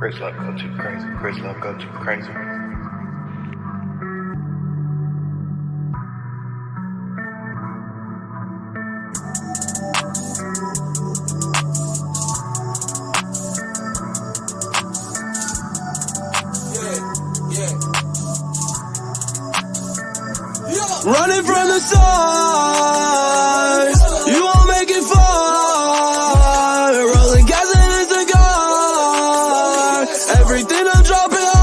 Chris Love go too crazy. Chris Love go too crazy. Running from the stars, you won't make it far. Rolling gas in a cigar, everything I'm dropping hard.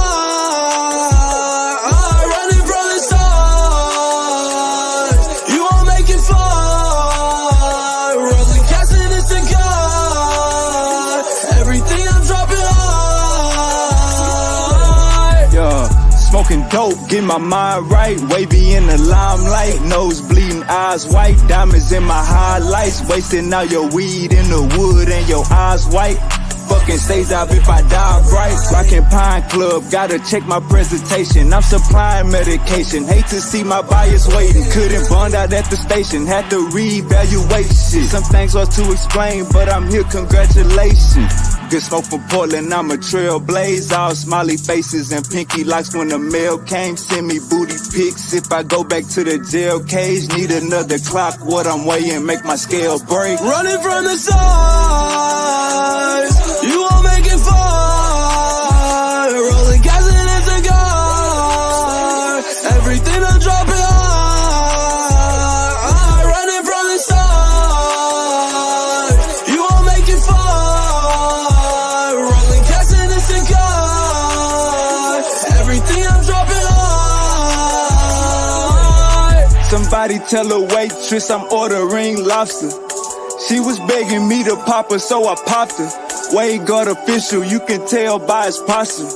Running from the stars, you won't make it far. Rolling gas in a cigar, everything I'm dropping hard. Yeah. Smoking dope, get my mind right. Wavy in the limelight, nose bleeding, eyes white. Diamonds in my highlights, wasting all your weed in the wood and your eyes white. Fucking stays out if I die bright. Rockin' Pine Club, gotta check my presentation. I'm supplying medication, hate to see my bias waiting. Couldn't bond out at the station, had to reevaluate shit. Some things are to explain, but I'm here, congratulations. Good smoke from Portland, I'm a trailblaze. All smiley faces and pinky locks when the mail came. Send me booty pics if I go back to the jail cage. Need another clock, what I'm weighing, make my scale break. Running from the stars, you won't make it far. Rolling gas in a cigar, everything I'm dropping hard. Running from the stars, you won't make it far. Rolling gas in a cigar, everything I'm dropping hard. Somebody tell a waitress I'm ordering lobster. She was begging me to pop her, so I popped her. Way God official, you can tell by his posture.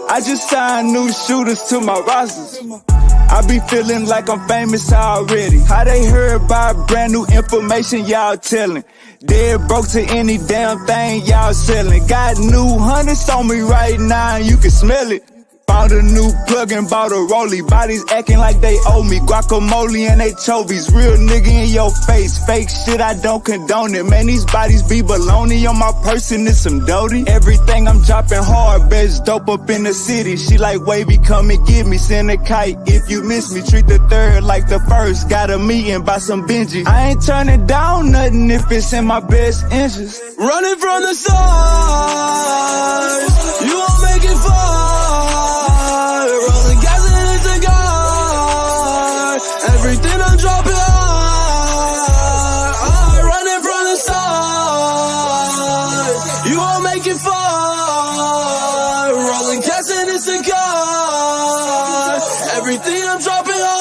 I just signed new shooters to my rosters. I be feeling like I'm famous already. How they heard about brand new information y'all telling? Dead broke to any damn thing y'all selling. Got new hundreds on me right now, you can smell it. Found a new plug and bought a rollie. Bodies acting like they owe me. Guacamole and anchovies. Real nigga in your face. Fake shit, I don't condone it. Man, these bodies be baloney. On my person is some doty. Everything I'm dropping hard. Best dope up in the city. She like wavy, come and get me. Send a kite if you miss me. Treat the third like the first. Got a meeting by some Benji. I ain't turning down nothing if it's in my best interest. Running from the stars, you won't make it far. Rolling gas in a cigar, everything I'm dropping hard. Running from the stars, you won't make it far. Rolling gas in a cigar, everything I'm dropping hard.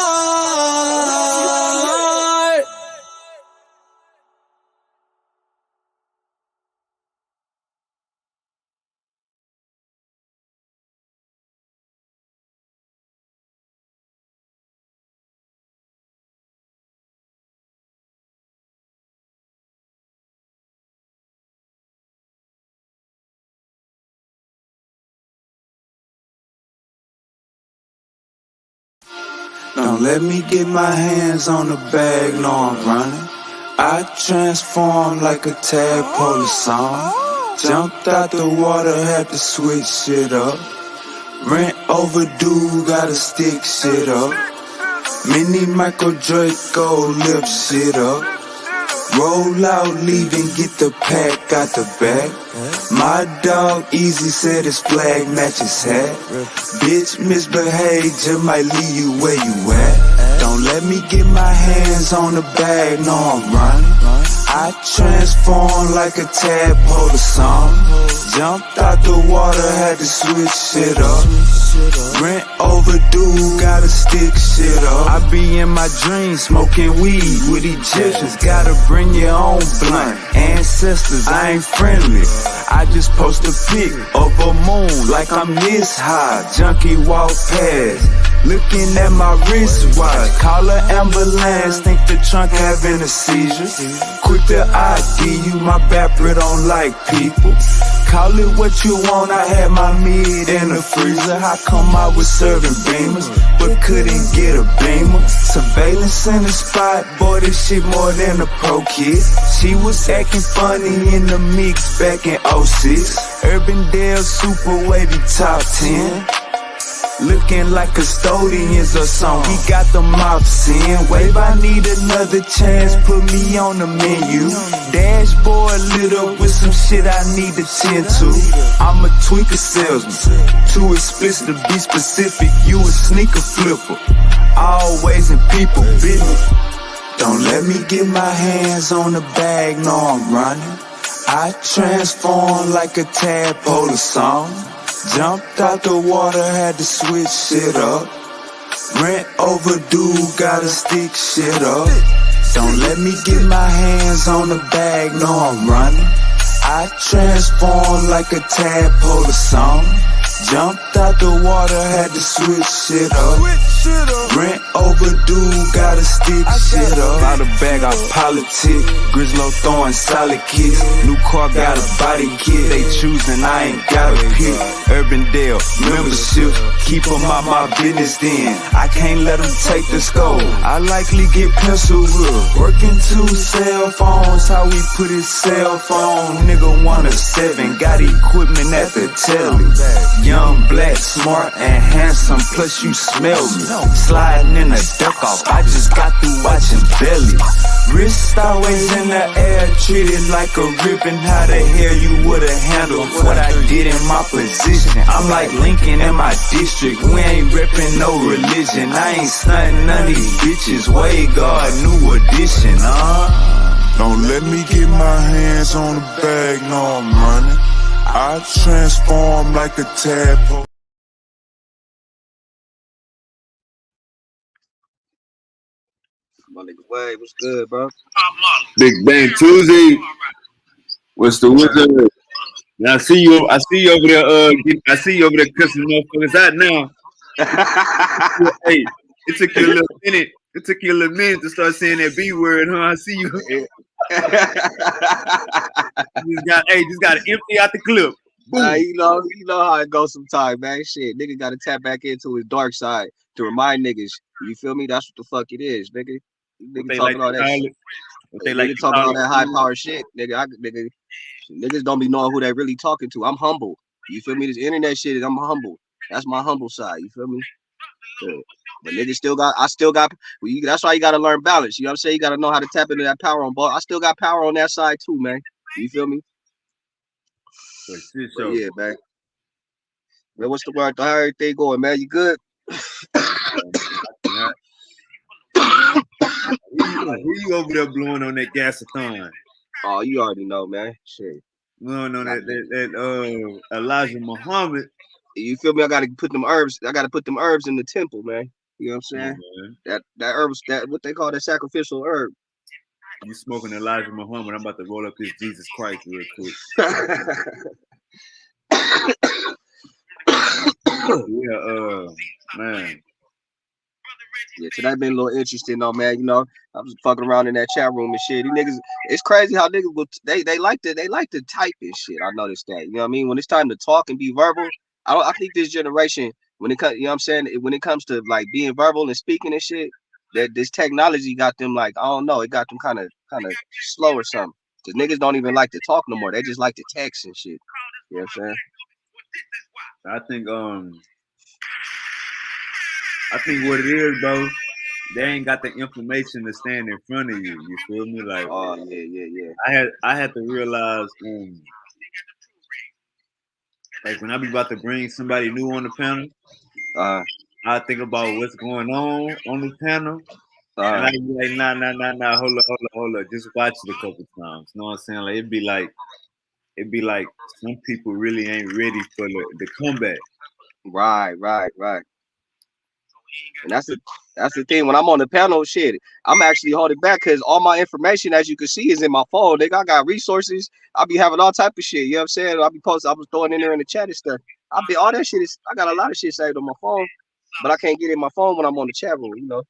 Don't let me get my hands on the bag, no I'm running. I transform like a tadpole or song. Jumped out the water, had to switch shit up. Rent overdue, gotta stick shit up. Mini Michael Draco, lip shit up. Roll out, leave and get the pack out the back. My dog Easy said his flag matches hat. Bitch misbehave, just might leave you where you at. Don't let me get my hands on the bag, no I'm running. I transform like a tadpole or something. Jumped out the water, had to switch shit up. Rent overdue, gotta stick shit up. I be in my dreams, smoking weed with Egyptians. Gotta bring your own blunt. Ancestors, I ain't friendly. I just post a pic of a moon like I'm this high. Junkie walk past, Looking at my wristwatch, call an ambulance, think the trunk having a seizure. Quick to ID you, my Bapper don't like people. Call it what you want, I had my meat in the freezer. How come I was serving beamers, but couldn't get a beamer? Surveillance in the spot, boy, this shit more than a pro kid. She was acting funny in the mix back in 06. Urbandale super wavy top 10. Looking like custodians or something. He got the mouths in. Wave, I need another chance. Put me on the menu. Dashboard lit up with some shit I need to tend to. I'm a tweaker salesman. Too explicit to be specific. You a sneaker flipper. Always in people business. Don't let me get my hands on the bag. No, I'm running. I transform like a tadpole or something. Jumped out the water, had to switch shit up. Rent overdue, gotta stick shit up. Don't let me get my hands on the bag, no, I'm running. I transform like a tadpole or something. Jumped out the water, had to switch shit up. Rent overdue, gotta stick shit up. Out of bag, I politic. Grizzlo throwing solid kicks. New car got a body kit. They choosing, I ain't gotta pick. Urbandale memberships, keep them out my business then. I can't let them take the scope. I likely get pencil wood. Working 2 cell phones, how we put his cell phone. Nigga 1 of 7, got equipment at the telly. Young, black, smart, and handsome, plus you smell me. Sliding in a duck off, I just got through watching Belly. Wrist always in the air, treated like a ribbon. How the hell you would've handled what I did in my position? I'm like Lincoln in my district, we ain't reppin' no religion. I ain't stuntin' none of these bitches, way God, new edition, Don't let me get my hands on the bag, no, I'm running. I transform like a tadpole. My nigga Wade, what's good, bro? Big Bang Tuesday. What's the wizard? Now I see you over there. I see you over there cussing motherfuckers out now. Hey, it took you a little minute. It took you a little minute to start saying that B word, huh? I see you. just got to empty out the clip. You know how it goes sometimes, man. Shit, nigga got to tap back into his dark side to remind niggas. You feel me? That's what the fuck it is, nigga. Nigga talking all that shit. Nigga talking all that high power shit, nigga. Niggas don't be knowing who they really talking to. I'm humble. You feel me? This internet shit is I'm humble. That's my humble side. You feel me? Yeah. But niggas I still got. That's why you gotta learn balance. You know what I'm saying? You gotta know how to tap into that power on ball. I still got power on that side too, man. You feel me? But yeah, man. Man, what's the word? How everything going, man? You good? Who you over there blowing on that gasathon? Oh, you already know, man. Shit. Blowing on that Elijah Muhammad. You feel me? I gotta put them herbs. I gotta put them herbs in the temple, man. You know what I'm saying? That herbs, that what they call that sacrificial herb. You smoking Elijah Muhammad? I'm about to roll up this Jesus Christ real quick. Yeah, man. Yeah, today been a little interesting though, man. You know, I was fucking around in that chat room and shit. These niggas, it's crazy how niggas will they like to type and shit. I noticed that. You know what I mean? When it's time to talk and be verbal, I think this generation, when it comes, you know what I'm saying, when it comes to like being verbal and speaking and shit, that this technology got them like, I don't know, it got them kind of slow or something. Cause niggas don't even like to talk no more. They just like to text and shit. You know what I'm saying? I think what it is, bro, they ain't got the information to stand in front of you. You feel me? Like, oh yeah. I had to realize, like when I be about to bring somebody new on the panel, I think about what's going on the panel, and I be like, nah, hold up, just watch it a couple times. You know what I'm saying? Like it'd be like some people really ain't ready for the comeback. Right. And that's the thing. When I'm on the panel, shit, I'm actually holding back because all my information, as you can see, is in my phone. Nigga, I got resources. I'll be having all type of shit. You know what I'm saying? I'll be posting. I was throwing in there in the chat and stuff. I got a lot of shit saved on my phone. But I can't get in my phone when I'm on the chat room, you know.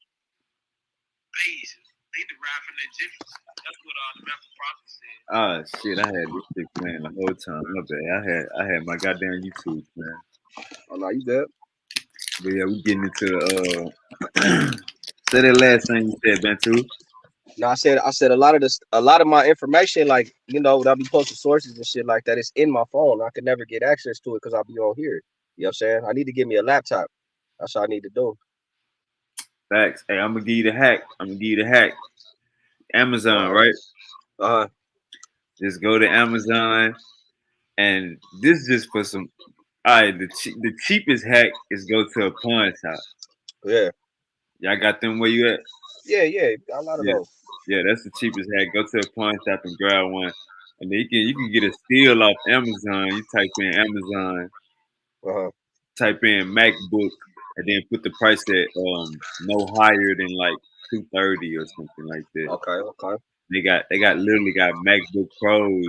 Oh shit, I had this shit playing the whole time. My bad. I had my goddamn YouTube, man. Oh no, you good? But yeah, we getting into say that last thing you said, Bantu. No, I said a lot of my information, like you know, when I be posting sources and shit like that, it's in my phone. I could never get access to it because I'll be on here. You know what I'm saying? I need to give me a laptop. That's what I need to do. Facts. Hey, I'm gonna give you the hack. Amazon, Uh right? huh. Just go to Amazon, and this just for some. All right, the cheapest hack is go to a pawn shop. Yeah. Y'all got them where you at? Yeah. Yeah. Got a lot of Yeah, those. yeah, that's the cheapest hack. Go to a pawn shop and grab one, and then you can get a steal off Amazon. You type in Amazon, Uh huh. type in MacBook, and then put the price at no higher than like 230 or something like that. Okay. Okay. They got literally got MacBook Pros.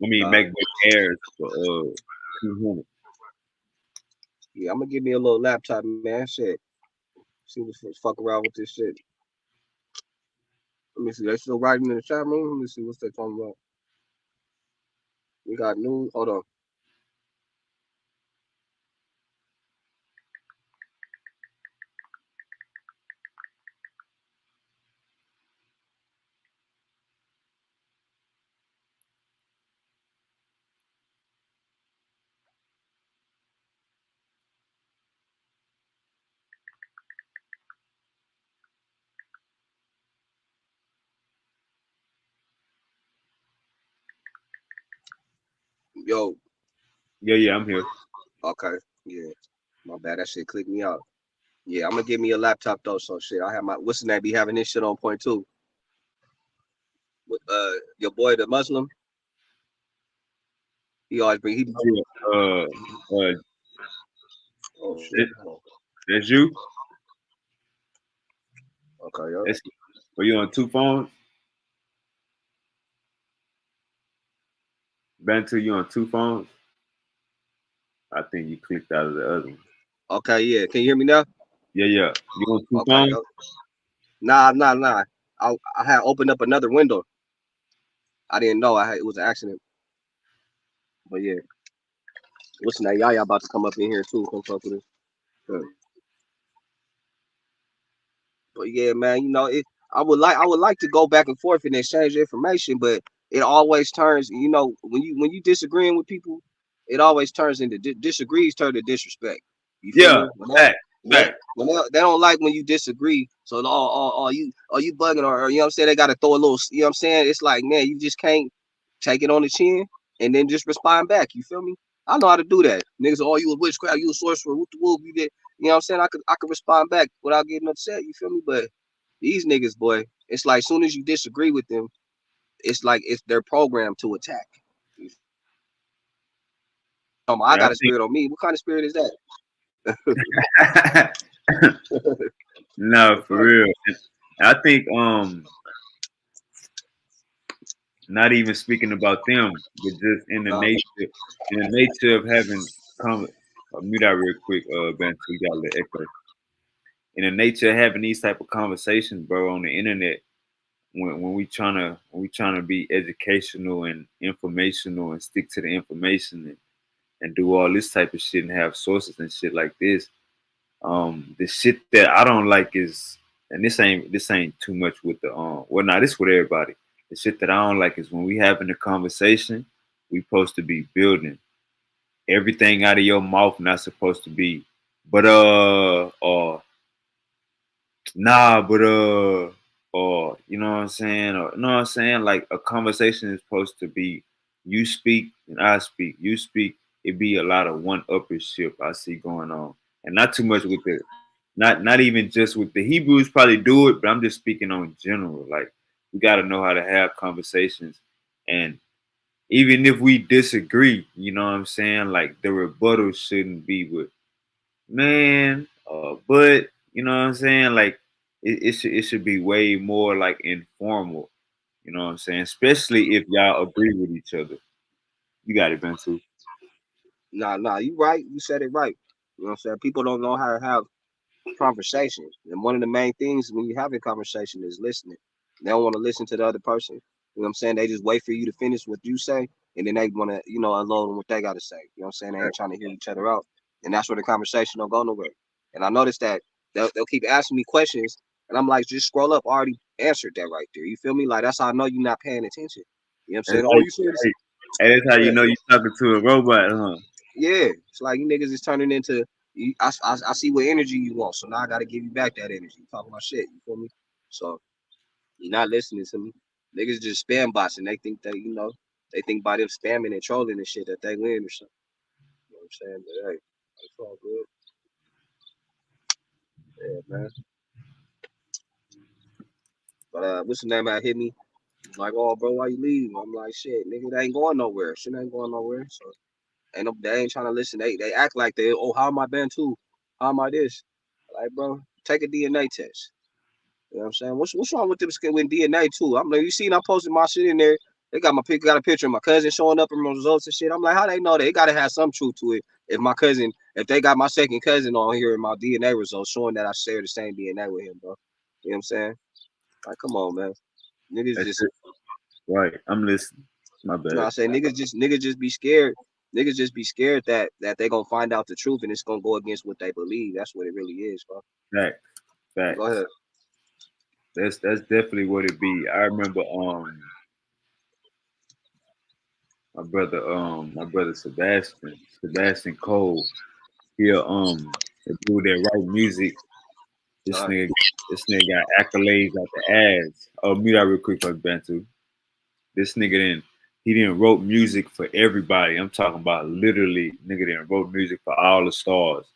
I mean Uh, MacBook Airs for 200. yeah. I'm gonna give me a little laptop, man. Shit. See what's fuck around with this shit. Let me see. They still writing in the chat room. Let me see what's they talking about. We got news. Hold on. Yo. Yeah, I'm here. Okay. Yeah. My bad. That shit clicked me out. Yeah, I'm gonna give me a laptop though. So shit, I have my what's the name? Be having this shit on point too. With your boy the Muslim, he always bring he. Uh, uh, Oh shit. that, that's you. Okay, yo. That's Are you on two phones? Bantu, you on two phones? I think you clicked out of the other one. Okay, yeah. Can you hear me now? Yeah. You on two Okay, phones? yo. Nah. I had opened up another window. I didn't know it was an accident. But yeah, listen, that y'all about to come up in here too. Come fuck with us. Yeah. But yeah, man, you know, I would like to go back and forth and exchange information, but it always turns, you know, when you disagreeing with people, it always turns into disagrees turn to disrespect. You feel Yeah, me? fact, When, fact. they don't like when you disagree. So you bugging or you know what I'm saying? They gotta throw a little, you know what I'm saying? It's like, man, you just can't take it on the chin and then just respond back. You feel me? I know how to do that. Niggas, oh, you a witchcraft, you a sorcerer, whoop the whoop, you did. You know what I'm saying? I could respond back without getting upset. You feel me? But these niggas, boy, it's like soon as you disagree with them, it's like it's they're programmed to attack. I Yeah, got a spirit on me. What kind of spirit is that? I think no, for real. I think not even speaking about them, but just in the nature of having mute out real quick, Bantu, you got a little echo. In the nature of having these type of conversations, bro, on the internet, when we trying to be educational and informational and stick to the information and do all this type of shit and have sources and shit like this. The shit that I don't like is, and this ain't too much with the well, nah, this with everybody. The shit that I don't like is when we having a conversation, we supposed to be building. Everything out of your mouth not supposed to be, but or nah, but or you know what I'm saying, or you know what I'm saying. Like a conversation is supposed to be, you speak and I speak, you speak. It be a lot of one uppership I see going on, and not too much with the, not even just with the Hebrews probably do it, but I'm just speaking on general. Like we got to know how to have conversations, and even if we disagree, you know what I'm saying. Like the rebuttal shouldn't be with man, but you know what I'm saying? Like it should be way more like informal. You know what I'm saying? Especially if y'all agree with each other. You got it, Bensu. Nah, you right. You said it right. You know what I'm saying? People don't know how to have conversation. And one of the main things when you have a conversation is listening. They don't want to listen to the other person. You know what I'm saying? They just wait for you to finish what you say, and then they want to, unload on what they got to say. You know what I'm saying? They ain't trying to hear each other out, and that's where the conversation don't go nowhere. And I noticed that they'll keep asking me questions, and I'm like, just scroll up. I already answered that right there. You feel me? Like that's how I know you're not paying attention. You know what I'm saying? Oh, you said this. And that's how Yeah. you know you're talking to a robot, huh? Yeah, it's like you niggas is turning into. I see what energy you want, so now I got to give you back that energy. You talking about shit, you feel me? So you're not listening to me. Niggas just spam bots and they think that they think by them spamming and trolling and shit that they win or something. You know what I'm saying? But hey, it's all good. Yeah, man. But what's the name? Hit me. Like, oh, bro, why you leave? I'm like, shit, nigga, they ain't going nowhere. Shit ain't going nowhere. So they ain't trying to listen. They act like how am I band too? How am I this? Like, bro, take a DNA test. You know what I'm saying? What's wrong with them with DNA too? I'm like, you seen I posted my shit in there. They got a picture of my cousin showing up in my results and shit. I'm like, how they know that? They gotta have some truth to it. If they got my second cousin on here in my DNA results showing that I share the same DNA with him, bro. You know what I'm saying? Like, come on, man. Niggas That's just, it. Right. I'm listening. My I bad. say niggas just be scared. Niggas just be scared that they gonna find out the truth and it's gonna go against what they believe. That's what it really is, bro. Facts. Go Facts. ahead. That's definitely what it be. I remember my brother Sebastian Cole. He the dude that write music. This All right. nigga this nigga got accolades out the ass. Oh, mute out real quick, fuck Bantu. This nigga didn't wrote music for everybody. I'm talking about literally nigga didn't wrote music for all the stars.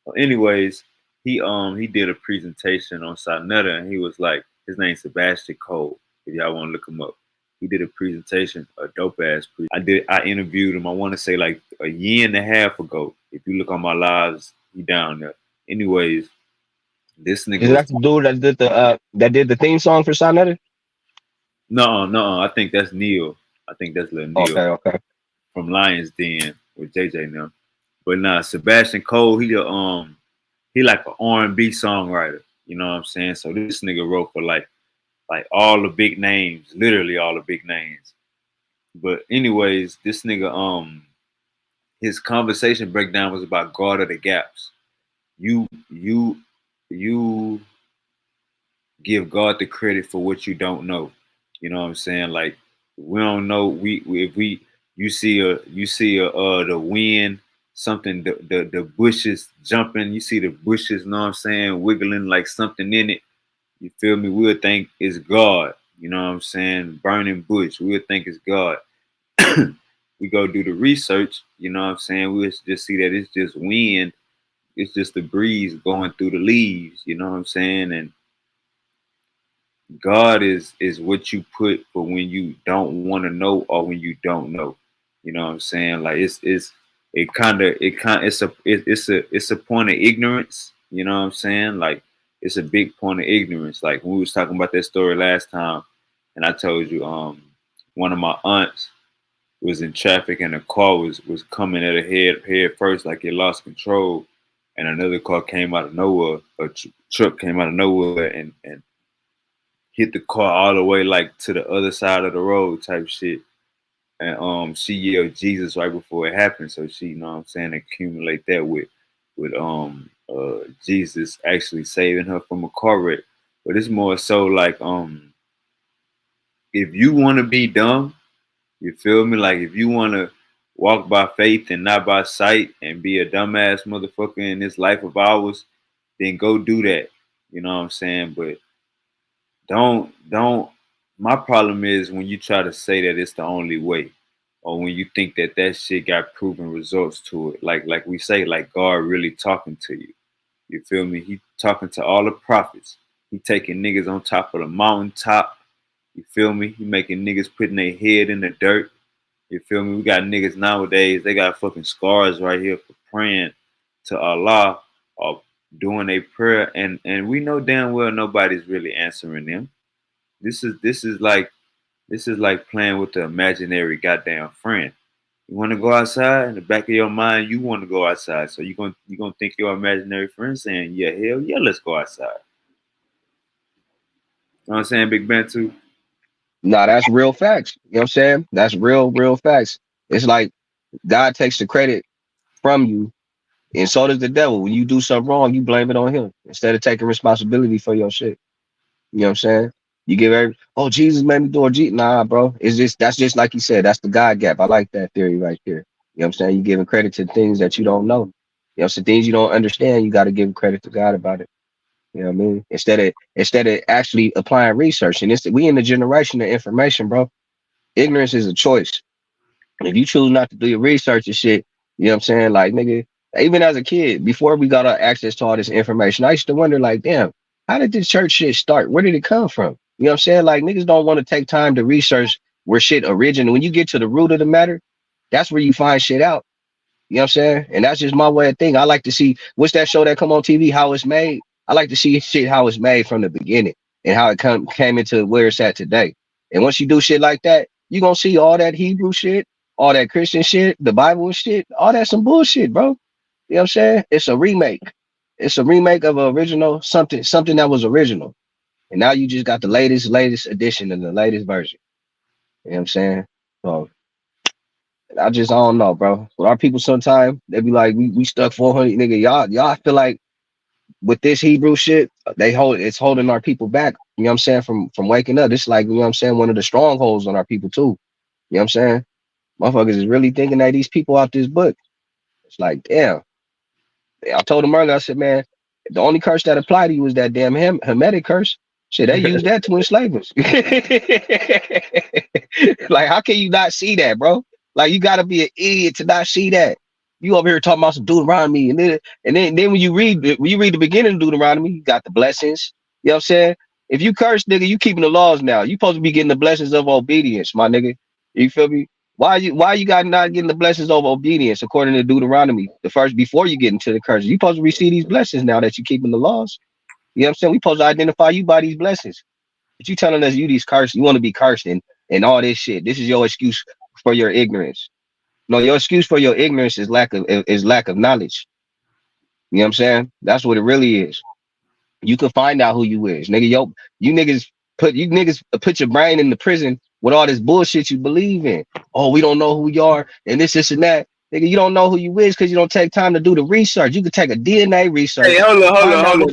Well, anyways, he did a presentation on Sonetta and he was like, his name's Sebastian Cole. If y'all want to look him up. He did a presentation, a dope ass I interviewed him, I want to say like a year and a half ago. If you look on my lives, he down there. Anyways, this nigga Is was that the dude that did the theme song for Sonetta? no, I think that's Neil. I think that's Lil Neil Okay, okay. from Lions Den with JJ now. But nah, Sebastian Cole, he like an R&B songwriter. You know what I'm saying? So this nigga wrote for like all the big names, literally all the big names. But anyways, this nigga his conversation breakdown was about guard of the gaps. You you you give God the credit for what you don't know. You know what I'm saying? Like we don't know. If we you see the wind, something the bushes jumping. You see the bushes. You know what I'm saying? Wiggling like something in it. You feel me? We'll think it's God. You know what I'm saying? Burning bush. We'll think it's God. We go do the research. You know what I'm saying? We'll just see that it's just wind. It's just the breeze going through the leaves. You know what I'm saying? And God is what you put for when you don't want to know or when you don't know. You know what I'm saying? Like it's a point of ignorance. You know what I'm saying? Like it's a big point of ignorance. Like when we was talking about that story last time, and I told you one of my aunts was in traffic and a car was coming at her head first, like it lost control, and another car came out of nowhere, truck came out of nowhere and hit the car all the way like to the other side of the road type shit. And she yelled Jesus right before it happened. So she, you know what I'm saying, accumulate that with Jesus actually saving her from a car wreck. But it's more so like if you wanna be dumb, you feel me? Like if you wanna walk by faith and not by sight and be a dumbass motherfucker in this life of ours, then go do that. You know what I'm saying? But don't my problem is when you try to say that it's the only way or when you think that that shit got proven results to it like we say like God really talking to you. You feel me? He talking to all the prophets. He taking niggas on top of the mountaintop. You feel me? He making niggas putting their head in the dirt. You feel me? We got niggas nowadays, they got fucking scars right here for praying to Allah or doing a prayer and we know damn well nobody's really answering them. This is like playing with the imaginary goddamn friend. You want to go outside. In the back of your mind, you want to go outside. So you're gonna think your imaginary friend saying, "Yeah, hell yeah, let's go outside." You know what I'm saying, Big Ben too? Nah, that's real facts. You know what I'm saying? That's real facts. It's like God takes the credit from you, and so does the devil. When you do something wrong, you blame it on him instead of taking responsibility for your shit. You know what I'm saying? You give oh, Jesus made me do it. Nah, bro. That's just like you said, that's the God gap. I like that theory right there. You know what I'm saying? You giving credit to things that you don't know. You know, some things you don't understand, you got to give credit to God about it. You know what I mean? Instead of actually applying research. And we in the generation of information, bro. Ignorance is a choice. If you choose not to do your research and shit, you know what I'm saying? Like, nigga, even as a kid, before we got our access to all this information, I used to wonder, like, damn, how did this church shit start? Where did it come from? You know what I'm saying? Like, niggas don't want to take time to research where shit originated. When you get to the root of the matter, that's where you find shit out. You know what I'm saying? And that's just my way of thinking. I like to see what's that show that come on TV, how it's made. I like to see shit how it's made from the beginning and how it came into where it's at today. And once you do shit like that, you gonna see all that Hebrew shit, all that Christian shit, the Bible shit, all that some bullshit, bro. You know what I'm saying? It's a remake. It's a remake of an original something that was original. And now you just got the latest edition and the latest version. You know what I'm saying? So I don't know, bro. But our people sometimes they be like, we stuck 400, nigga. Y'all feel like with this Hebrew shit, it's holding our people back. You know what I'm saying? From waking up. It's like, you know what I'm saying, one of the strongholds on our people too. You know what I'm saying? Motherfuckers is really thinking that these people out this book. It's like, damn. I told him earlier, I said, man, the only curse that applied to you was that damn Hermetic curse. Shit, they used that to enslave us. Like, how can you not see that, bro? Like, you gotta be an idiot to not see that. You over here talking about some Deuteronomy, and then when you read the beginning of Deuteronomy, you got the blessings. You know what I'm saying? If you curse, nigga, you keeping the laws now. You supposed to be getting the blessings of obedience, my nigga. You feel me? Why you got not getting the blessings of obedience according to Deuteronomy? The first before you get into the curse, you supposed to receive these blessings now that you keeping the laws. You know what I'm saying? We supposed to identify you by these blessings. But you telling us you these cursed, you want to be cursed and all this shit. This is your excuse for your ignorance. No, your excuse for your ignorance is lack of knowledge. You know what I'm saying? That's what it really is. You can find out who you is, nigga. You niggas put your brain in the prison with all this bullshit you believe in. Oh, we don't know who you are, and this and that. Nigga, you don't know who you is because you don't take time to do the research. You could take a DNA research. Hey, hold on.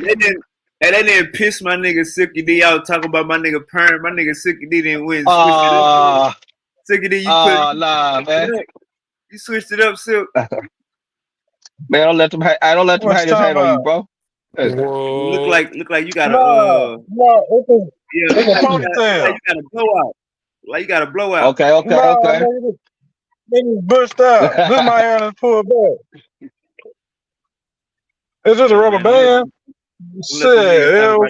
They didn't piss my nigga Silky D out talking about my nigga Perm. My nigga Silky D didn't win. Silky D, man. You switched it up, Silk. Man, I don't let them haters hate on you, bro. Look like you got it's a ponytail. Like you got a blowout. Like you got a blowout. Okay. Niggas bushed out. This my hair is pulled back. It's just a rubber band. Shit, you know what I'm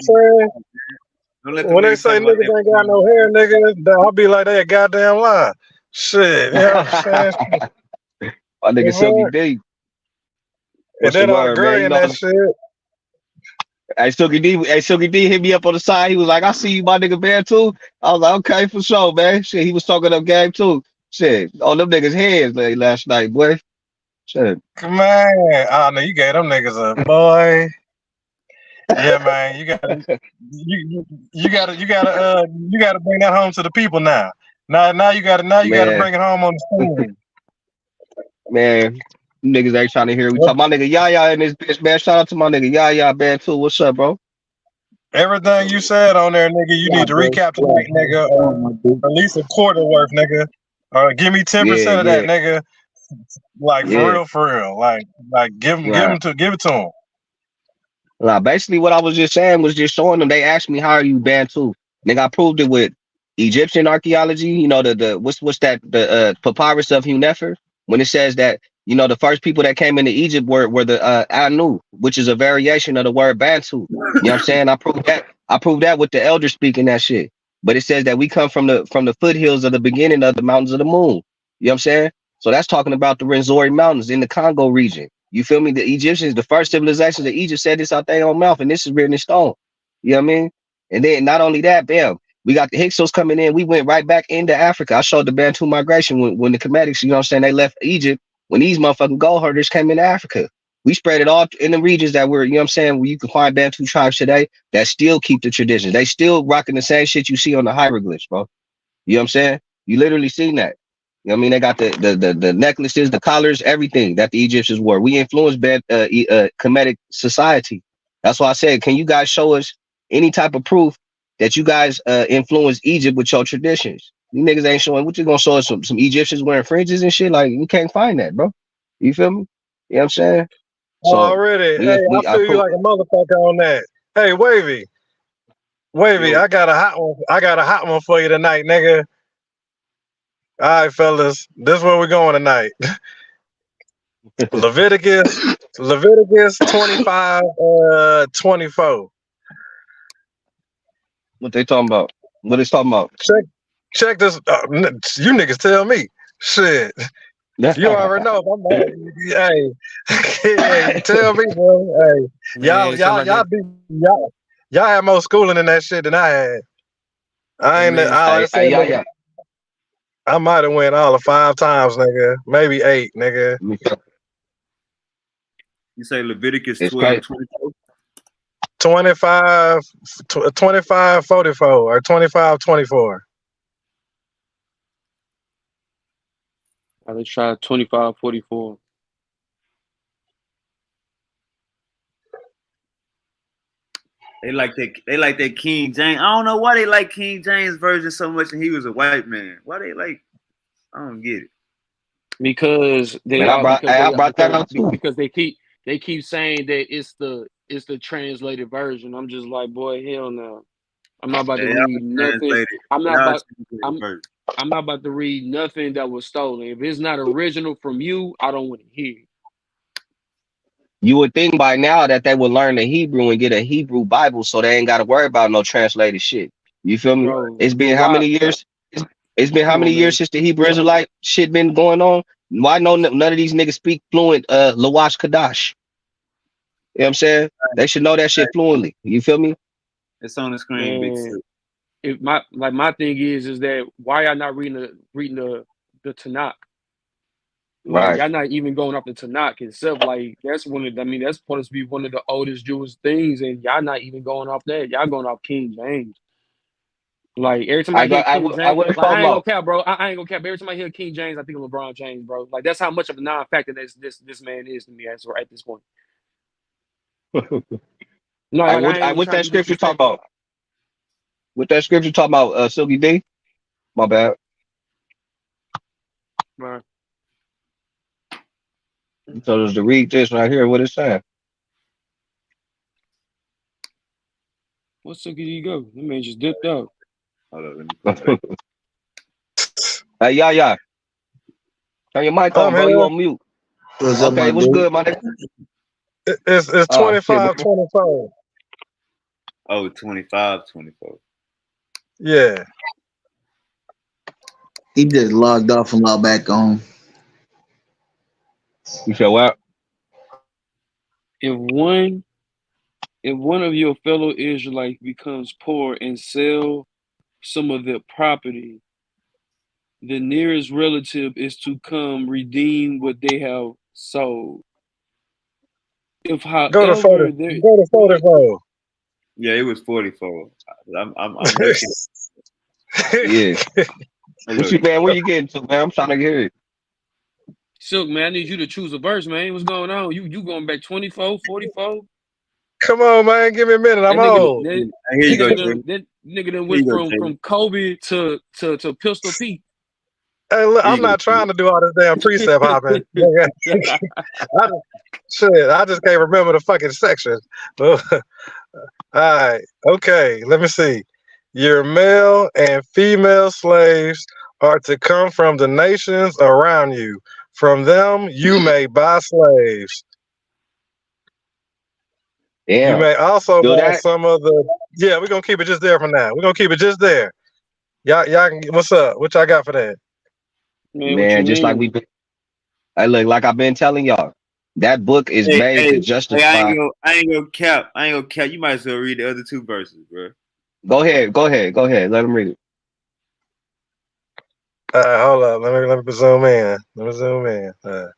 saying? When they say niggas ain't got no hair, nigga, I'll be like, they a goddamn lie. Shit, you know what I'm saying? My nigga Silky D. And then I agree in that shit. Hey, Silky D hit me up on the side. He was like, I see you, my nigga man too. I was like, okay, for sure, man. Shit, he was talking up game too. Shit, on them niggas' heads last night, boy. Shit. Come on. Oh no, you gave them niggas a boy. Yeah, man. You gotta bring that home to the people now. Now you gotta bring it home on the screen. Man, niggas ain't trying to hear we talk. My nigga Yaya in this bitch, man. Shout out to my nigga Yaya, man, too. What's up, bro? Everything you said on there, nigga, you need to recapitulate, nigga, at least a quarter worth, nigga. Give me 10% of that, nigga. Like for real. Like give it to him. Nah, basically what I was just saying was just showing them. They asked me, how are you Bantu? Nigga, I proved it with Egyptian archaeology. You know, what's that, the papyrus of Hunefer, when it says that, you know, the first people that came into Egypt were the Anu, which is a variation of the word Bantu. You know what I'm saying? I proved that with the elder speaking that shit. But it says that we come from the foothills of the beginning of the mountains of the moon. You know what I'm saying? So that's talking about the Rwenzori Mountains in the Congo region. You feel me? The Egyptians, the first civilizations of Egypt said this out their own mouth, and this is written in stone. You know what I mean? And then not only that, bam, We got the Hyksos coming in. We went right back into Africa. I showed the Bantu migration when the Comedics, you know what I'm saying, they left Egypt. When these motherfucking gold herders came into Africa, we spread it all in the regions that were, you know what I'm saying, where you can find Bantu tribes today that still keep the traditions. They still rocking the same shit you see on the hieroglyphs, bro. You know what I'm saying? You literally seen that. You know what I mean? They got the necklaces, the collars, everything that the Egyptians wore. We influenced Kemetic society. That's why I said, can you guys show us any type of proof that you guys influenced Egypt with your traditions? You niggas ain't showing. What you gonna show us some Egyptians wearing fringes and shit? Like, you can't find that, bro. You feel me? You know what I'm saying? So already, hey, I feel you like a motherfucker on that. Hey, Wavy, Yo. I got a hot one. I got a hot one for you tonight, nigga. All right, fellas, this is where we're going tonight. Leviticus 25, 24. what they talking about? What it's talking about? Check this. You niggas tell me. Shit. You already know. Hey, hey, tell me, bro. Hey, Man, y'all had more schooling in that shit than I had. I might have went all of 5 times, nigga. Maybe 8, nigga. You say Leviticus 12, 24? 25, 44 or 25, 24. Let's try 25, 44. They like that King James. I don't know why they like King James version so much, and he was a white man. Why they like? I don't get it. Because they because they keep saying that it's the translated version. I'm just like, boy, hell no. I'm not about to read nothing. I'm not about to read nothing that was stolen. If it's not original from you, I don't want to hear it. You would think by now that they would learn the Hebrew and get a Hebrew Bible so they ain't got to worry about no translated shit. You feel me? Bro, it's been how many years? It's been how many years since the Hebrew Israelite shit been going on? Why none of these niggas speak fluent Lawash Kadash? You know what I'm saying? They should know that shit fluently. You feel me? It's on the screen, big shit. My thing is that why y'all not reading the Tanakh? Like, right. Y'all not even going off the Tanakh itself. Like, that's that's supposed to be one of the oldest Jewish things, and y'all not even going off that. Y'all going off King James. Like, every time I hear King James, I ain't gonna cap, bro. I ain't gonna cap. Every time I hear King James, I think of LeBron James, bro. Like, that's how much of a non-factor this man is to me at this point. No, what that scripture talk about? What that scripture talk about, Silky D? My bad. Right. So just to read this right here, what it's saying. What Silky D go? That man just dipped out. Hey, yeah. Turn your mic on, bro. You on mute. Okay, what's good, my nigga? It's 25, 24. Oh, 25, 24. Yeah. He just logged off and logged back on. You said what? If one of your fellow Israelites becomes poor and sell some of their property, the nearest relative is to come redeem what they have sold. If however go to 44. Yeah, it was 44. I'm yeah. Man, where you getting to, man? I'm trying to hear it. Silk, man, I need you to choose a verse, man. What's going on? You going back 24, 44? Come on, man. Give me a minute. I'm old. Here you go, that nigga done went from Kobe to Pistol Pete. Hey, look, I'm not trying to do all this damn precept hopping. I just can't remember the fucking section. All right. Okay. Let me see. Your male and female slaves are to come from the nations around you. From them, you may buy slaves. Damn. You may also buy some of the. Yeah, we're gonna keep it just there for now. We're gonna keep it just there. Y'all can. What's up? What y'all got for that? Man, just like we've been. Like I've been telling y'all, that book is made to justify. I ain't gonna cap. You might as well read the other 2 verses, bro. Go ahead. Let him read it. Hold up. Let me zoom in. All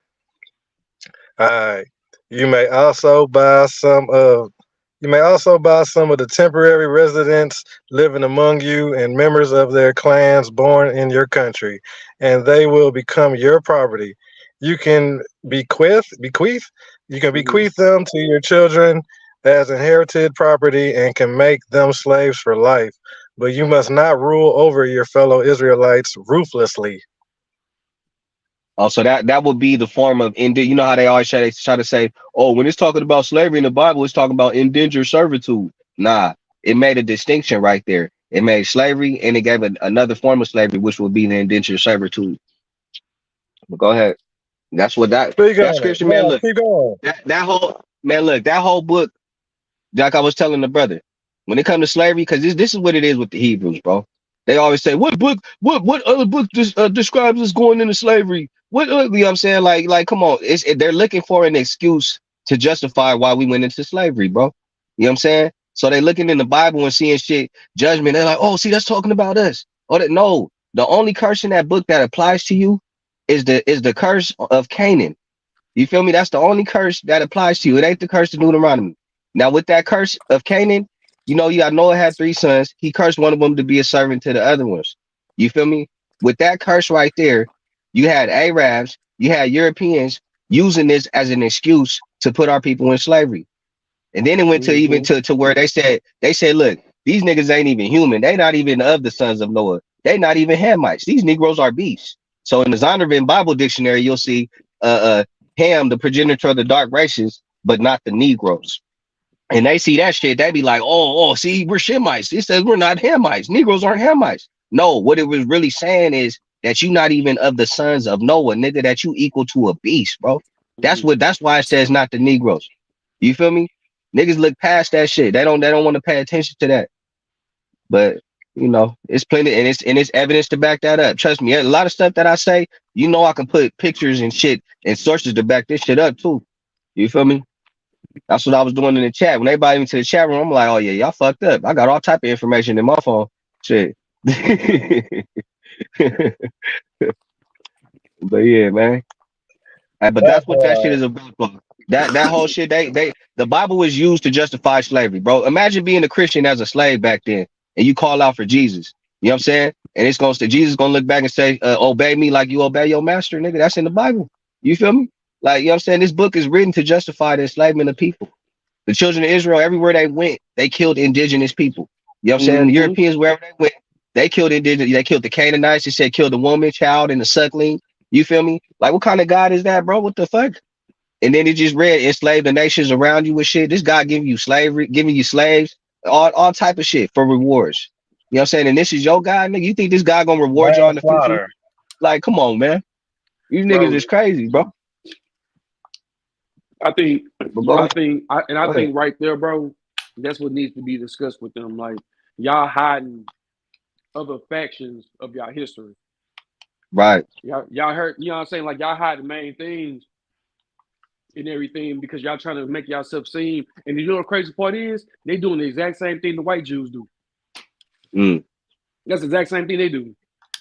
right. You may also buy some of the temporary residents living among you and members of their clans born in your country, and they will become your property. You can bequeath them to your children as inherited property and can make them slaves for life. But you must not rule over your fellow Israelites ruthlessly. Oh, so that would be the form of you know how they always try to say, oh, when it's talking about slavery in the Bible, it's talking about indentured servitude. Nah, it made a distinction right there. It made slavery and it gave another form of slavery, which would be the indentured servitude. But go ahead. That's what that scripture, man. Look, keep going. that whole book. Like I was telling the brother, when it comes to slavery, because this is what it is with the Hebrews, bro. They always say, what other book describes us going into slavery? You know what I'm saying? Like, come on. They're looking for an excuse to justify why we went into slavery, bro. You know what I'm saying? So they looking in the Bible and seeing shit, judgment. They're like, oh, see, that's talking about us. No, the only curse in that book that applies to you is the curse of Canaan. You feel me? That's the only curse that applies to you. It ain't the curse of Deuteronomy. Now, with that curse of Canaan, you know, Noah had 3 sons. He cursed one of them to be a servant to the other ones. You feel me? With that curse right there, you had Arabs, you had Europeans using this as an excuse to put our people in slavery. And then it went to even to where they said, look, these niggas ain't even human. They not even of the sons of Noah. They not even Hamites. These Negroes are beasts. So in the Zondervan Bible Dictionary, you'll see Ham, the progenitor of the dark races, but not the Negroes. And they see that shit, they be like, oh, see, we're Shemites. It says we're not Hamites. Negroes aren't Hamites. No, what it was really saying is that you not even of the sons of Noah, nigga, that you equal to a beast, bro. That's why it says not the Negroes. You feel me? Niggas look past that shit. They don't want to pay attention to that. But you know, it's plenty and it's evidence to back that up. Trust me, a lot of stuff that I say, you know, I can put pictures and shit and sources to back this shit up too. You feel me? That's what I was doing in the chat. When everybody into the chat room, I'm like, oh yeah, y'all fucked up. I got all type of information in my phone. Shit. But yeah, man. But that's what that shit is about. That whole shit, the Bible was used to justify slavery, bro. Imagine being a Christian as a slave back then, and you call out for Jesus. You know what I'm saying? And Jesus gonna look back and say, obey me like you obey your master, nigga. That's in the Bible. You feel me? Like, you know what I'm saying? This book is written to justify the enslavement of people. The children of Israel, everywhere they went, they killed indigenous people. You know what I'm saying? The Europeans, wherever they went, they killed indigenous. They killed the Canaanites. They said kill the woman, child, and the suckling. You feel me? Like, what kind of God is that, bro? What the fuck? And then it just read enslave the nations around you with shit. This God giving you slavery, giving you slaves, all type of shit for rewards. You know what I'm saying? And this is your God, nigga. You think this God gonna reward y'all in the future? Like, come on, man. You niggas is crazy, bro. I think right there, bro, that's what needs to be discussed with them. Like, y'all hiding other factions of y'all history. Right. Y'all heard, you know what I'm saying? Like, y'all hide the main things and everything because y'all trying to make yourself seem. And you know what the crazy part is? They doing the exact same thing the white Jews do. That's the exact same thing they do.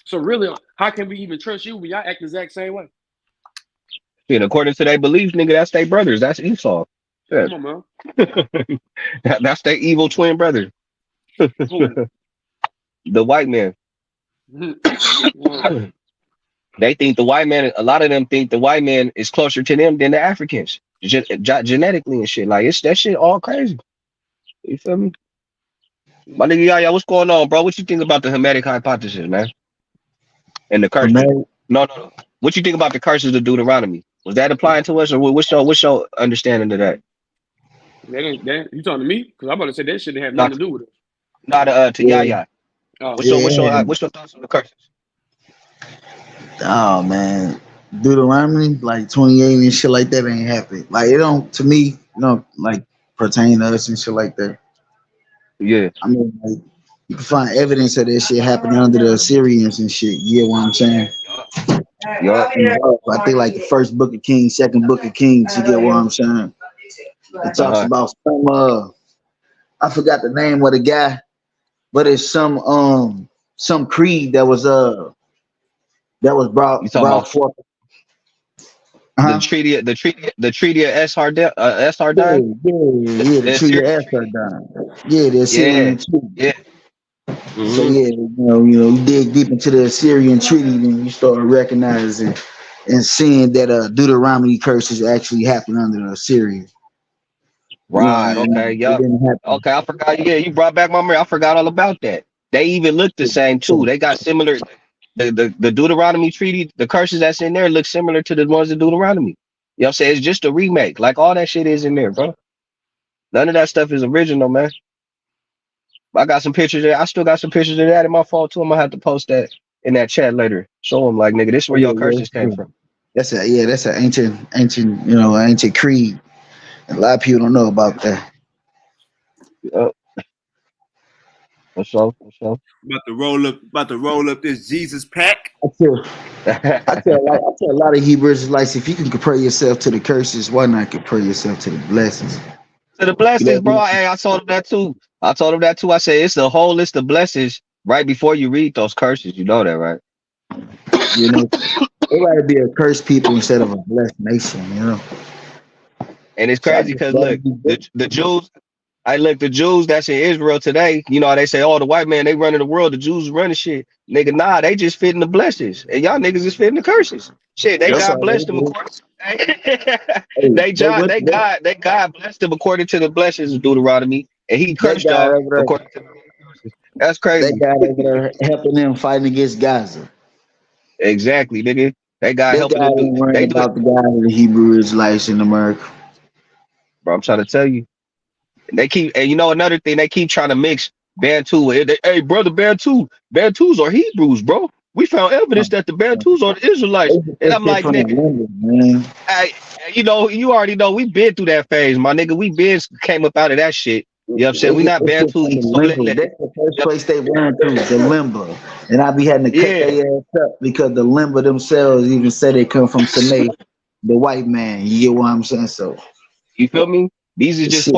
So really, how can we even trust you when y'all act the exact same way? And according to their beliefs, nigga, that's their brothers. That's Esau. Yeah. Come on, man. That's their evil twin brother. The white man. They think the white man, a lot of them think the white man is closer to them than the Africans, genetically and shit. Like, it's that shit all crazy. You feel me? My nigga, Yaya, what's going on, bro? What you think about the Hermetic hypothesis, man? And the curse? No. What you think about the curses of Deuteronomy? Was that applying to us, or what's your understanding of that? You talking to me? Because I'm about to say that shit didn't have nothing to do with it. Not to Yaya. What's your thoughts on the curses? Oh man, Deuteronomy like 28 and shit like that ain't happen. Like, it don't, to me, you know, like pertain to us and shit like that. Yeah, I mean, like, you can find evidence of that shit happening under the Assyrians and shit. You get what I'm saying? Yeah. I think like the first book of Kings, second book of Kings. You get what I'm saying? It talks about some. I forgot the name of the guy, but it's some creed that was brought forth. The treaty of Sardine. Yeah, the treaty of Sardine. Yeah, the Assyrian treaty. Yeah. So yeah, you dig deep into the Assyrian treaty, then you start recognizing and seeing that Deuteronomy curses actually happened under Assyria. Right. Okay. Yup. Okay. I forgot. Yeah, you brought back my memory. I forgot all about that. They even look the same too. They got similar. The Deuteronomy treaty, the curses that's in there look similar to the ones in Deuteronomy. You know what I'm saying? It's just a remake. Like all that shit is in there, bro. None of that stuff is original, man. I got some pictures there. I still got some pictures of that in my phone too. I'm gonna have to post that in that chat later. Show them like, nigga, this is where your curses came from. That's an ancient creed. A lot of people don't know about that. For sure. About to roll up this Jesus pack. I tell a lot of Hebrew Israelites, if you can compare yourself to the curses, why not compare yourself to the blessings? To the blessings, bro. Hey, I told him that too. I said it's the whole list of blessings right before you read those curses. You know that, right? You know, they rather be a cursed people instead of a blessed nation. You know. And it's crazy because look, the Jews. The Jews that's in Israel today, you know, they say, oh, the white man, they running the world, the Jews running shit. Nigga, nah, they just fitting the blessings. And y'all niggas is fitting the curses. Shit, they God blessed them according they God blessed them according to the blessings of Deuteronomy, and he cursed y'all according to the curses. That's crazy. They got over there helping them fighting against Gaza. Exactly, nigga. They got helping them do about the God of the Hebrew Israelites in America. Bro, I'm trying to tell you. They keep, and you know another thing, they keep trying to mix Bantu. Hey, brother, Bantus are Hebrews, bro. We found evidence that the Bantus are the Israelites. And I'm like, nigga, you already know we've been through that phase, my nigga. We been came up out of that shit. You know what I'm saying? We not Bantu. That's the first place they ran to, the limba. And I be having to cut their ass up because the limba themselves even say they come from Sine, the white man. You get what I'm saying? So you feel me? These are just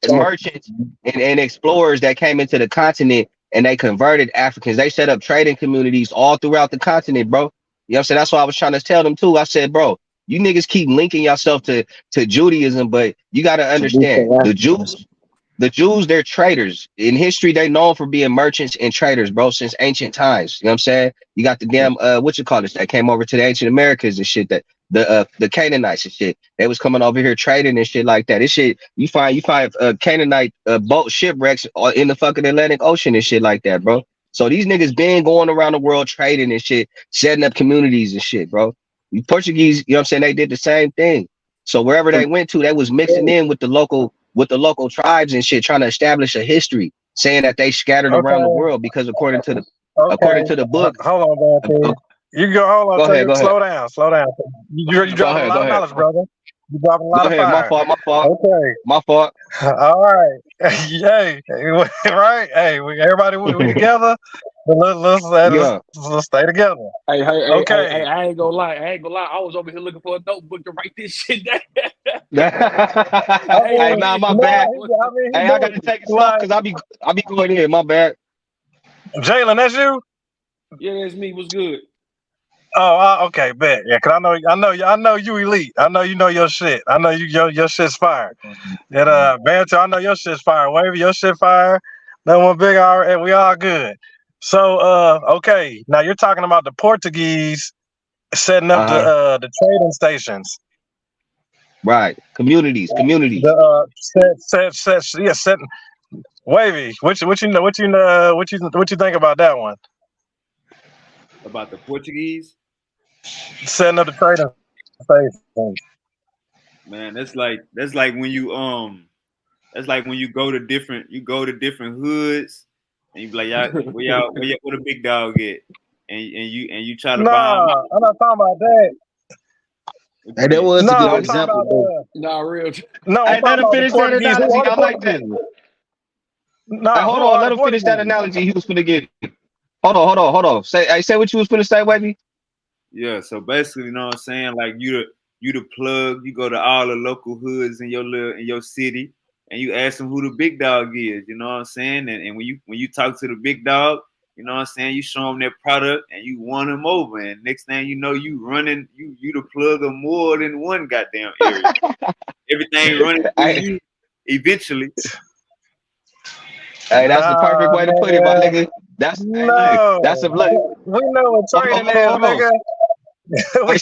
merchants and explorers that came into the continent and they converted Africans. They set up trading communities all throughout the continent, bro. You know what I'm saying? That's why I was trying to tell them too. I said, bro, you niggas keep linking yourself to Judaism, but you got to understand the Jews, they're traders. In history, they known for being merchants and traders, bro, since ancient times. You know what I'm saying? You got the damn that came over to the ancient Americas and shit, that the Canaanites and shit. They was coming over here trading and shit like that. This shit, you find Canaanite boat shipwrecks in the fucking Atlantic Ocean and shit like that, bro. So these niggas been going around the world trading and shit, setting up communities and shit, bro. The Portuguese, you know what I'm saying, they did the same thing. So wherever they went to, they was mixing in with the local tribes and shit, trying to establish a history, saying that they scattered around the world because according to the book. Hold on, man. You go. Hold on. Go slow down. You dropping a lot of knowledge, brother. You dropping a lot of fire. My fault. Okay. My fault. All right. Hey, right. Hey, everybody, we together. Let's stay together. Hey, okay. Hey, I ain't gonna lie. I was over here looking for a notebook to write this shit down. Hey, nah, my bad. I gotta take it slow because I be going in. My bad. Jalen, that's you? Yeah, that's me. What's good? Oh, okay, bet. Yeah, cause I know you elite. I know you know your shit. I know your shit's fire. That Banter, I know your shit's fire. Wavy, your shit fire. That one big R, and we all good. So okay, now you're talking about the Portuguese setting up the trading stations. Right, communities. Setting. Wavy, what you think about that one? About the Portuguese setting up the trading stations. Man, that's like when you go to different hoods and you be like, where the big dog at? And you try to buy them. I'm not talking about that. Hey, that was a good example. Real. No, hey, let him finish that analogy. I like that. No, hold on. Let him finish that analogy he was finna get. Hold on. Say what you was finna say, Wavy. Yeah, so basically, you know what I'm saying? Like you the plug, you go to all the local hoods in your city, and you ask them who the big dog is. You know what I'm saying? And when you talk to the big dog, you know what I'm saying, you show them their product and you won them over. And next thing you know, you running, you the plug of more than one goddamn area. Everything running through you eventually. Hey, that's the perfect way to put it, my nigga. That's a look. We know what trading is, nigga. Hey,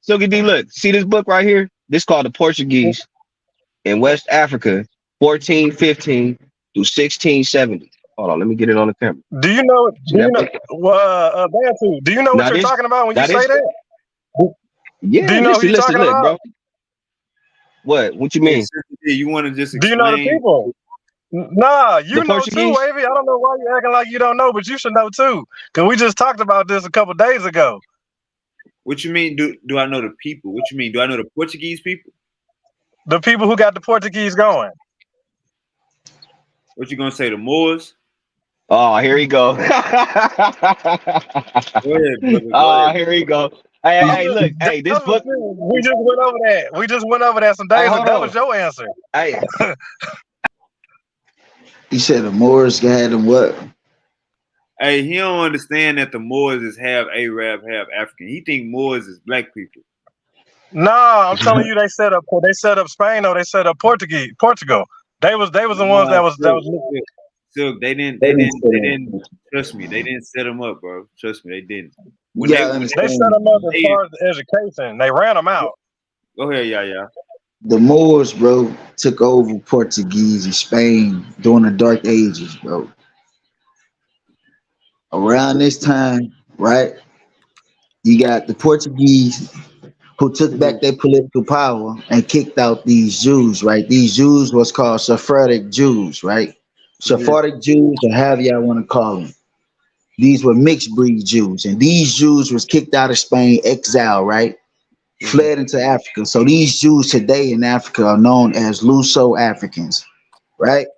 Silky D, look. See this book right here? This called The Portuguese in West Africa, 1415 through 1670. Hold on, let me get it on the camera. Do you know what you're talking about when you say that? Yeah, do you know who you're talking about? Bro. What you mean? You want to just Do explain? you know the people? Nah, you know Portuguese? too, Wavy. I don't know why you're acting like you don't know, but you should know too. Because we just talked about this a couple days ago. What you mean? Do I know the people? What you mean? Do I know the Portuguese people? The people who got the Portuguese going. What you gonna say? The Moors? Oh, here he go. Go ahead, brother. Here he go. Hey, look. Hey, this book. We just went over that. We just went over that some days ago. That was your answer. Hey. You said the Moors had them what? Hey, he don't understand that the Moors is half Arab, half African. He think Moors is black people. Nah, I'm telling you, they set up Spain, or they set up Portugal. They was the ones that was. So they didn't trust me. They didn't set them up, bro. Trust me, they didn't. They set them up as far as the education. They ran them out. Go ahead, yeah. The Moors, bro, took over Portuguese in Spain during the Dark Ages, bro. Around this time, right, you got the Portuguese who took back their political power and kicked out these Jews, right? These Jews was called Sephardic Jews, right? Sephardic Jews, or however y'all want to call them. These were mixed breed Jews, and these Jews was kicked out of Spain, exiled, right? Fled into Africa. So these Jews today in Africa are known as Luso-Africans, right?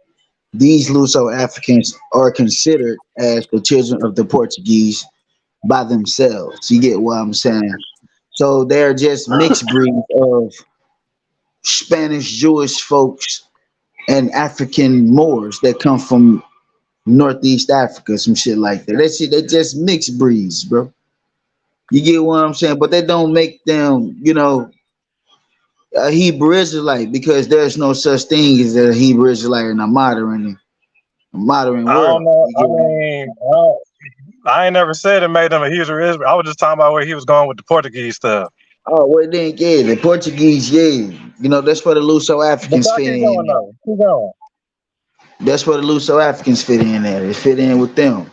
These Luso-Africans are considered as the children of the Portuguese by themselves. You get what I'm saying? So they're just mixed breeds of Spanish Jewish folks and African Moors that come from Northeast Africa, some shit like that. They just mixed breeds, bro. You get what I'm saying? But they don't make them, a Hebrew Israelite, because there's no such thing as a Hebrew Israelite in a modern world. I don't know. I ain't never said it made them a Hebrew Israelite. I was just talking about where he was going with the Portuguese stuff. Oh, well, then, yeah, the Portuguese, yeah. That's where the Luso-Africans fit in. Keep going. That's where the Luso-Africans fit in at. They fit in with them.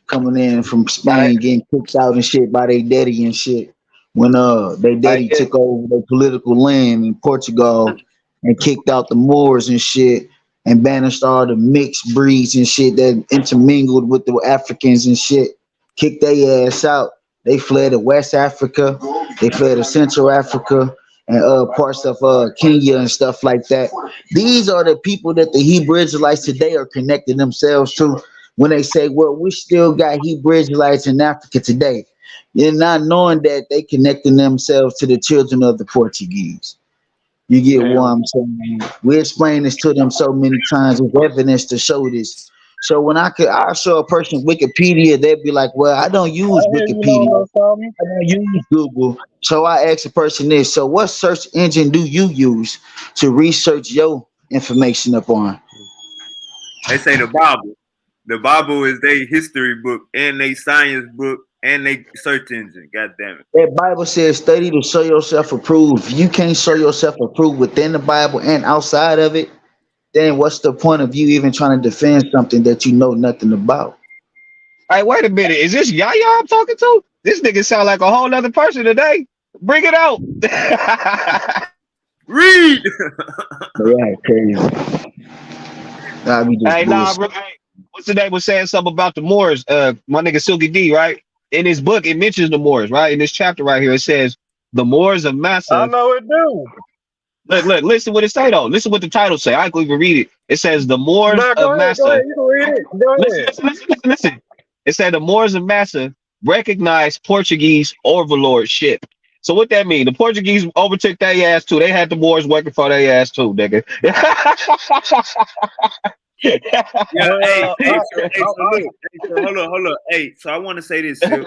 Coming in from Spain, getting kicked out and shit by their daddy and shit. When their daddy took over their political land in Portugal and kicked out the Moors and shit, and banished all the mixed breeds and shit that intermingled with the Africans and shit, kicked their ass out. They fled to West Africa, they fled to Central Africa, and parts of Kenya and stuff like that. These are the people that the Hebrew Israelites today are connecting themselves to when they say, well, we still got Hebrew Israelites in Africa today. You're not knowing that they connecting themselves to the children of the Portuguese. You get what I'm saying? We explain this to them so many times with evidence to show this. So when I show a person Wikipedia, they'd be like, well, I don't use Wikipedia. I don't use Google. So I ask a person this. So what search engine do you use to research your information upon? They say the Bible. The Bible is their history book and their science book and their search engine. God damn it. That Bible says study to show yourself approved. If you can't show yourself approved within the Bible and outside of it, then what's the point of you even trying to defend something that you know nothing about? Hey, wait a minute. Is this Yaya I'm talking to? This nigga sound like a whole other person today. Bring it out. Read. Yeah, crazy. Hey, nah, bro. Hey, what's the name was saying something about the Moors? My nigga Silky D, right? In his book, it mentions the Moors, right? In this chapter right here, it says the Moors of Massa. I know it do. Look, listen what it say though. Listen what the title say. I can even read it. It says the Moors of Massa. Go ahead, you can read it. Go ahead. Listen. It said the Moors of Massa recognize Portuguese overlordship So what that mean? The Portuguese overtook their ass too. They had the Moors working for their ass too, nigga. Hold on. Hey, so I want to say this, Sil.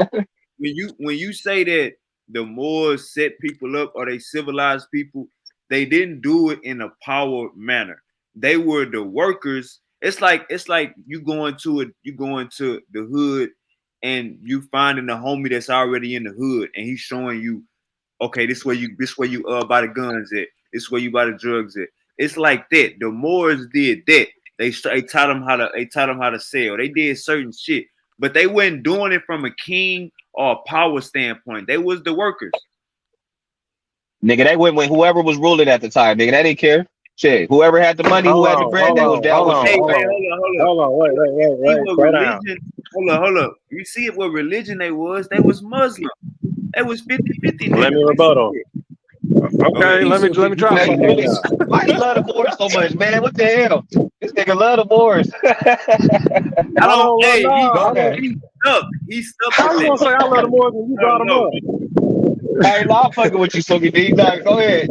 when you say that the Moors set people up or they civilized people, they didn't do it in a power manner. They were the workers. It's like you going to the hood and you finding a homie that's already in the hood and he's showing you, okay, this where you buy the guns at. This where you buy the drugs at. It's like that. The Moors did that. They taught them how to sell. They did certain shit, but they wasn't doing it from a king or a power standpoint. They was the workers. Nigga, they went with whoever was ruling at the time. Nigga, they didn't care. Shit, whoever had the money, who had the bread, they was down with. Hold on, wait. Hold up. You see it? What religion they was? They was Muslim. They was 50-50. Let me rebuttal. Okay, let me drop something. Why you love the Moors so much, man? What the hell? This nigga love the Moors. He's stuck. How you gonna say I love the Moors when you brought him up? Hey, I'm fucking with you, Sogi D. Go ahead.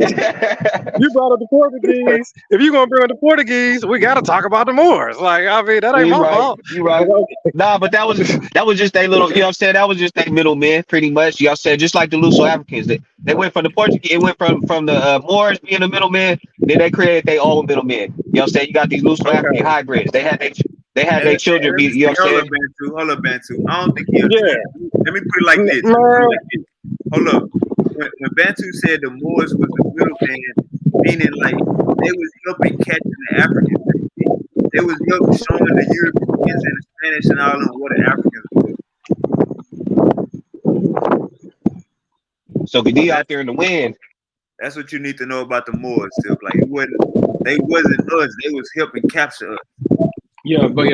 You brought up the Portuguese. If you gonna bring up the Portuguese, we gotta talk about the Moors. Like, I mean, that ain't my fault. You right. Nah, but that was just their little, you know what I'm saying? That was just their middlemen, pretty much. You know what I'm saying? Just like the Luso Africans. They went from the Portuguese, it went from the Moors being the middleman, then they created their own middlemen. You know what I'm saying? You got these Luso African hybrids. They had their children be, you know what I'm saying? Hold up, Bantu. I don't think you Let me put it like this. Hold up. When Bantu said the Moors was the middleman, meaning like they was helping catching the Africans. They was helping showing the Europeans and the Spanish and all of them what the Africans were. So D out there in the wind. That's what you need to know about the Moors, too. Like they wasn't us. They was helping capture us. Yeah, just like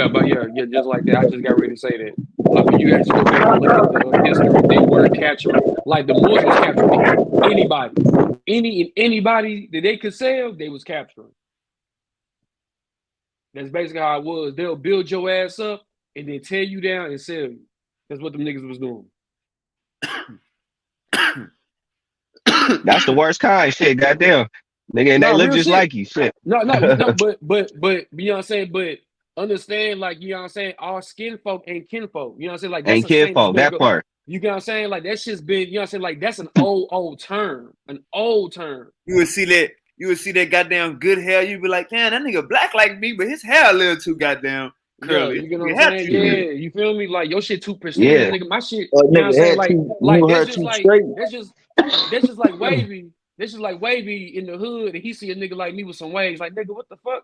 that. I just got ready to say that. Like when you actually go back and look at the history, they were capturing. Like the Moors was capturing anybody that they could sell, they was capturing. That's basically how it was. They'll build your ass up and then tear you down and sell you. That's what them niggas was doing. That's the worst kind, shit. Goddamn, nigga, and they look just like you, shit. No, but you know what I'm saying. But understand, like, you know what I'm saying, our skin folk ain't kinfolk. You know what I'm saying? Like, that's ain't kinfolk, that part. You know what I'm saying? Like, that shit's been, you know what I'm saying? Like, that's an old term. An old term. You would see that goddamn good hair. You'd be like, damn, that nigga black like me, but his hair a little too goddamn curly. Yeah, you know what I'm saying? Yeah, you feel me? Like, your shit too pristine, nigga. My shit, you know what I'm saying? That's just like wavy. This is like wavy in the hood, and he see a nigga like me with some waves. Like, nigga, what the fuck?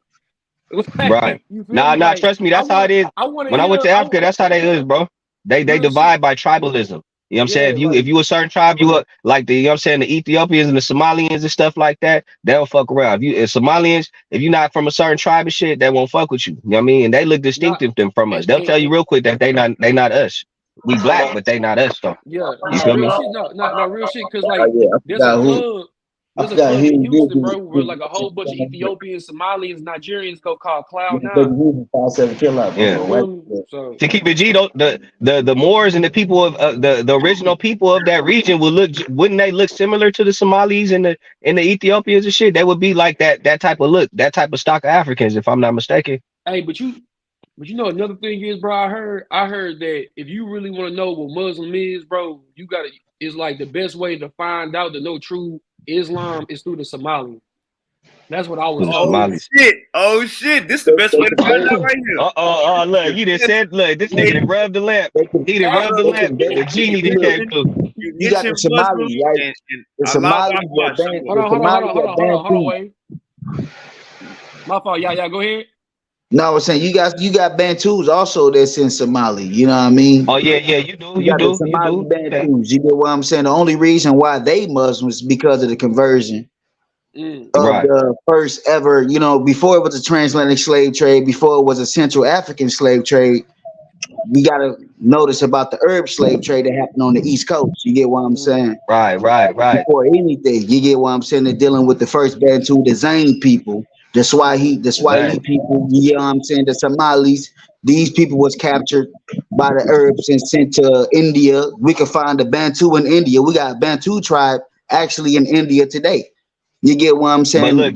Right. Nah, like, trust me, that's how it is. When I went to Africa, that's how they is, bro. They divide by tribalism. You know what I'm saying? If you a certain tribe, you are like the, you know what I'm saying, the Ethiopians and the Somalians and stuff like that, they'll fuck around. If Somalians, if you're not from a certain tribe and shit, they won't fuck with you. You know what I mean? And they look distinctive from us. They'll tell you real quick that they not us. We black, but they not us though. Yeah, real shit, because like there's a club. There's a club in Houston, bro, where like a whole bunch of Ethiopians, Somalians, Nigerians go called Cloud9. Yeah. So to keep it G, the Moors and the people of the original people of that region wouldn't they look similar to the Somalis and the Ethiopians and shit? They would be like that type of look, that type of stock of Africans, if I'm not mistaken. Hey, but you know another thing is, bro, I heard that if you really want to know what Muslim is, bro, it's like the best way to find out to know true Islam is through the Somali. That's what I was told. Oh shit! This is the best way to find out right here. Look, you just said, look, this nigga done rubbed the lamp. He done rubbed the lamp. The genie that came through. You got the Somali, right? The Somali. Hold on, wait. My fault. Yeah, go ahead. No, I was saying you got Bantus also that's in Somali. You know what I mean? Oh yeah, you do. You do. Bantus. You get what I'm saying? The only reason why they Muslims is because of the conversion of the first ever. You know, before it was a transatlantic slave trade, before it was a Central African slave trade. We gotta notice about the Arab slave trade that happened on the East Coast. You get what I'm saying? Right. Before anything, you get what I'm saying? They're dealing with the first Bantu, the Zayn people. The Swahili people, you know what I'm saying? The Somalis, these people was captured by the Arabs and sent to India. We could find the Bantu in India. We got a Bantu tribe actually in India today. You get what I'm saying? But look,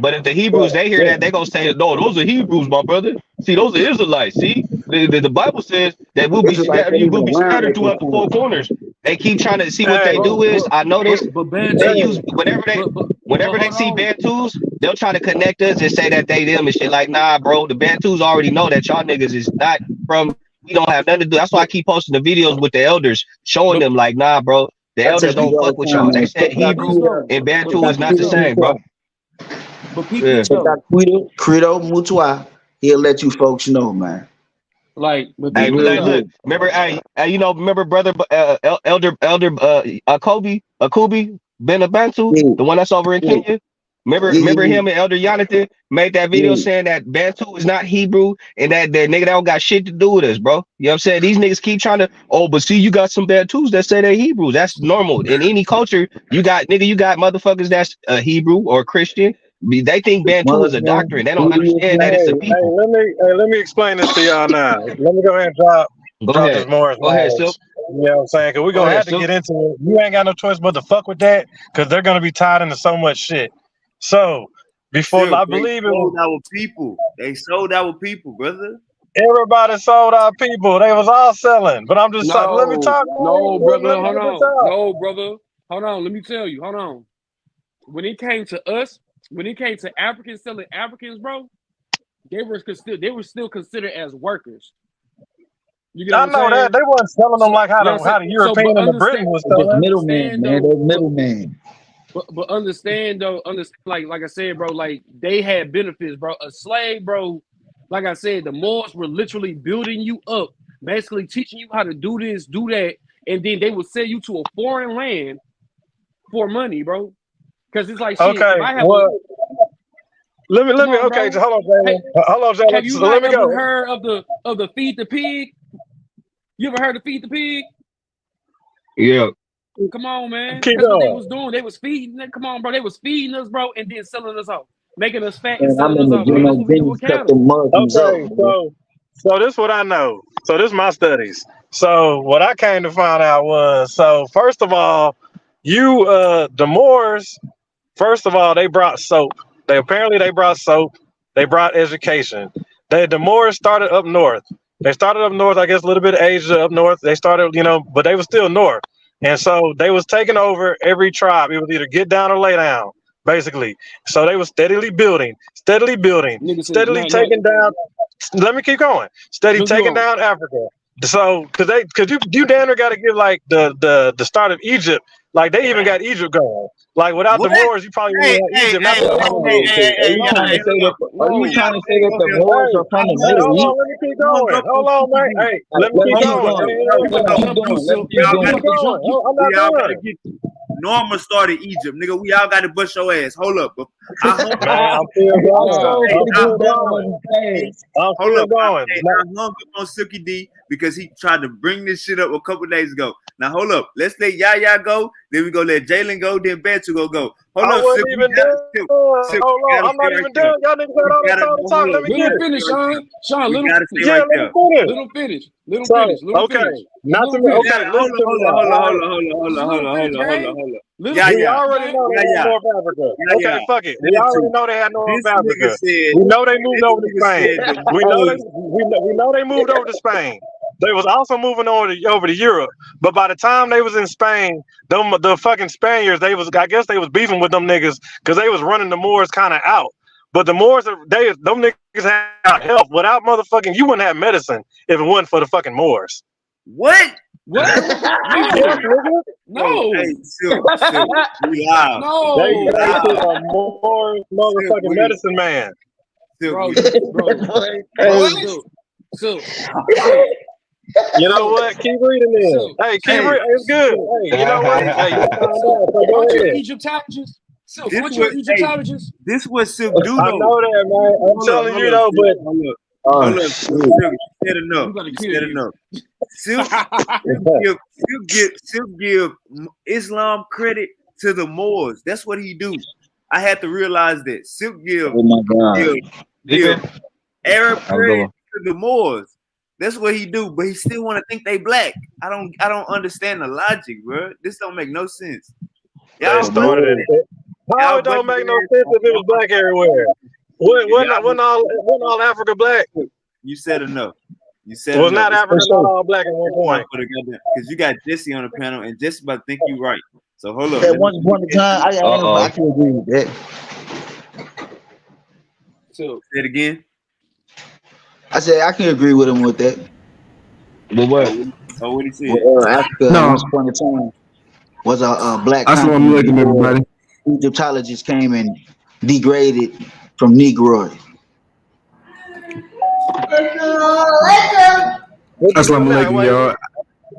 but if the Hebrews they hear that, they gonna say, no, those are Hebrews, my brother. See, those are Israelites. See, the Bible says that we'll be you will be scattered throughout the four corners. They keep trying to see what they do is. I noticed they use whenever they see Bantus, they'll try to connect us and say that they them and shit. Like, nah, bro, the Bantus already know that y'all niggas is not from. We don't have nothing to do. That's why I keep posting the videos with the elders, showing them like, nah, bro. The elders don't fuck with y'all. They said Hebrew and Bantu is not the same, bro. But people, Credo Mutua, he'll let you folks know, man. Like, look, remember, remember brother, elder, Akubi Benabantu, the one that's over in Kenya. Remember him and Elder Jonathan made that video saying that Bantu is not Hebrew and that the nigga that don't got shit to do with us, bro. You know what I'm saying? These niggas keep trying to, but see, you got some Bantus that say they're Hebrews. That's normal. In any culture, you got motherfuckers that's Hebrew or Christian. They think Bantu is a doctrine. They don't understand that it's a people. Let me explain this to y'all now. Let me go ahead and drop this Morris. Go ahead, Silk. You know what I'm saying? Because we're going to have to get into it. You ain't got no choice but to fuck with that because they're going to be tied into so much shit. So, before I believe it was our people. They sold our people, brother. Everybody sold our people. They was all selling. But I'm just saying, let me talk. No, brother, hold on. No, brother. Hold on. Let me tell you. Hold on. When it came to us, when it came to Africans selling Africans, bro, they were still considered as workers. You get I know that they weren't selling them like how the European and the Britain was selling. Middleman, man, they're middleman. But understand though, like I said, bro, like they had benefits, bro. A slave, bro, like I said, the Moors were literally building you up, basically teaching you how to do this, do that, and then they would sell you to a foreign land for money, bro. Because it's like, shit, if I have let me okay, hold on, Jalen. Hold on, Jalen. Have you not ever heard of the feed the pig? You ever heard of feed the pig? Yeah. Come on, man. That's what they was doing. They was feeding. Come on, bro. They was feeding us, bro, and then selling us off, making us fat and selling us off. That's what we do with cattle. Okay, so this is what I know. So this is my studies. So what I came to find out was, so first of all, the Moors, first of all, they brought soap. They brought soap. They brought education. The Moors started up north. They started up north, I guess a little bit of Asia up north. They started, but they were still north. And so they was taking over every tribe. It was either get down or lay down, basically. So they was steadily building, steadily taking down. Let me keep going. Taking down Africa. So, cause you damn near got to give like the start of Egypt. Like they even got Egypt going. Like without the Moors, you probably wouldn't have Egypt. Are you trying to say that the Moors are from the Middle East? Let me keep going. Hold on, man. Hey, let me keep going. I'm not done. Norma started Egypt, nigga. We all got to bust your ass. Hold up. I'm still going. I hung up on Silky D because he tried to bring this shit up a couple days ago. Now hold up. Let's let Yaya go. Then we go let Jalen go. Then Bantu go. Hold up. Hold on. I'm not even done. Y'all niggas got all the time to talk. Let me get it. Finish, Sean. Let him finish. Okay. Not to me. Okay. Hold on. Yeah, we already know they had North Africa. Okay, fuck it. We already know they had North Africa. We know they moved over to Spain. We know they moved over to Spain. They was also moving over to Europe. But by the time they was in Spain, the fucking Spaniards, I guess they was beefing with them niggas because they was running the Moors kind of out. But the Moors, them niggas had help. Without motherfucking, you wouldn't have medicine if it wasn't for the fucking Moors. What? No. Hey, Silk. Wow. No. They took a Moor motherfucking medicine man. Bro. Silk. You know what? Keep reading this. Hey, keep reading. It's good. Hey, you know what? Hey, Egyptologist. Silk, this was Silk do. I know that, man. I'm telling you though, but hold up. Silk said enough. Silk give Islam credit to the Moors. That's what he do. I had to realize that. Silk give Arab credit to the Moors. That's what he do, but he still want to think they black. I don't understand the logic, bro. This don't make no sense. They started it. How it don't make no sense if it was black everywhere? Wasn't all Africa black? You said enough. You said was not Africa not all black at one point. Because you got Jesse on the panel, and Jesse about to think you right. So hold up. At one point in time, I can agree with that. So say it again. I said I can agree with him with that. But what? Oh, what he said? Africa at one point in time was a black. That's what I'm looking at, everybody. Egyptologists came and degraded from Negroid. Assalamu alaikum, y'all.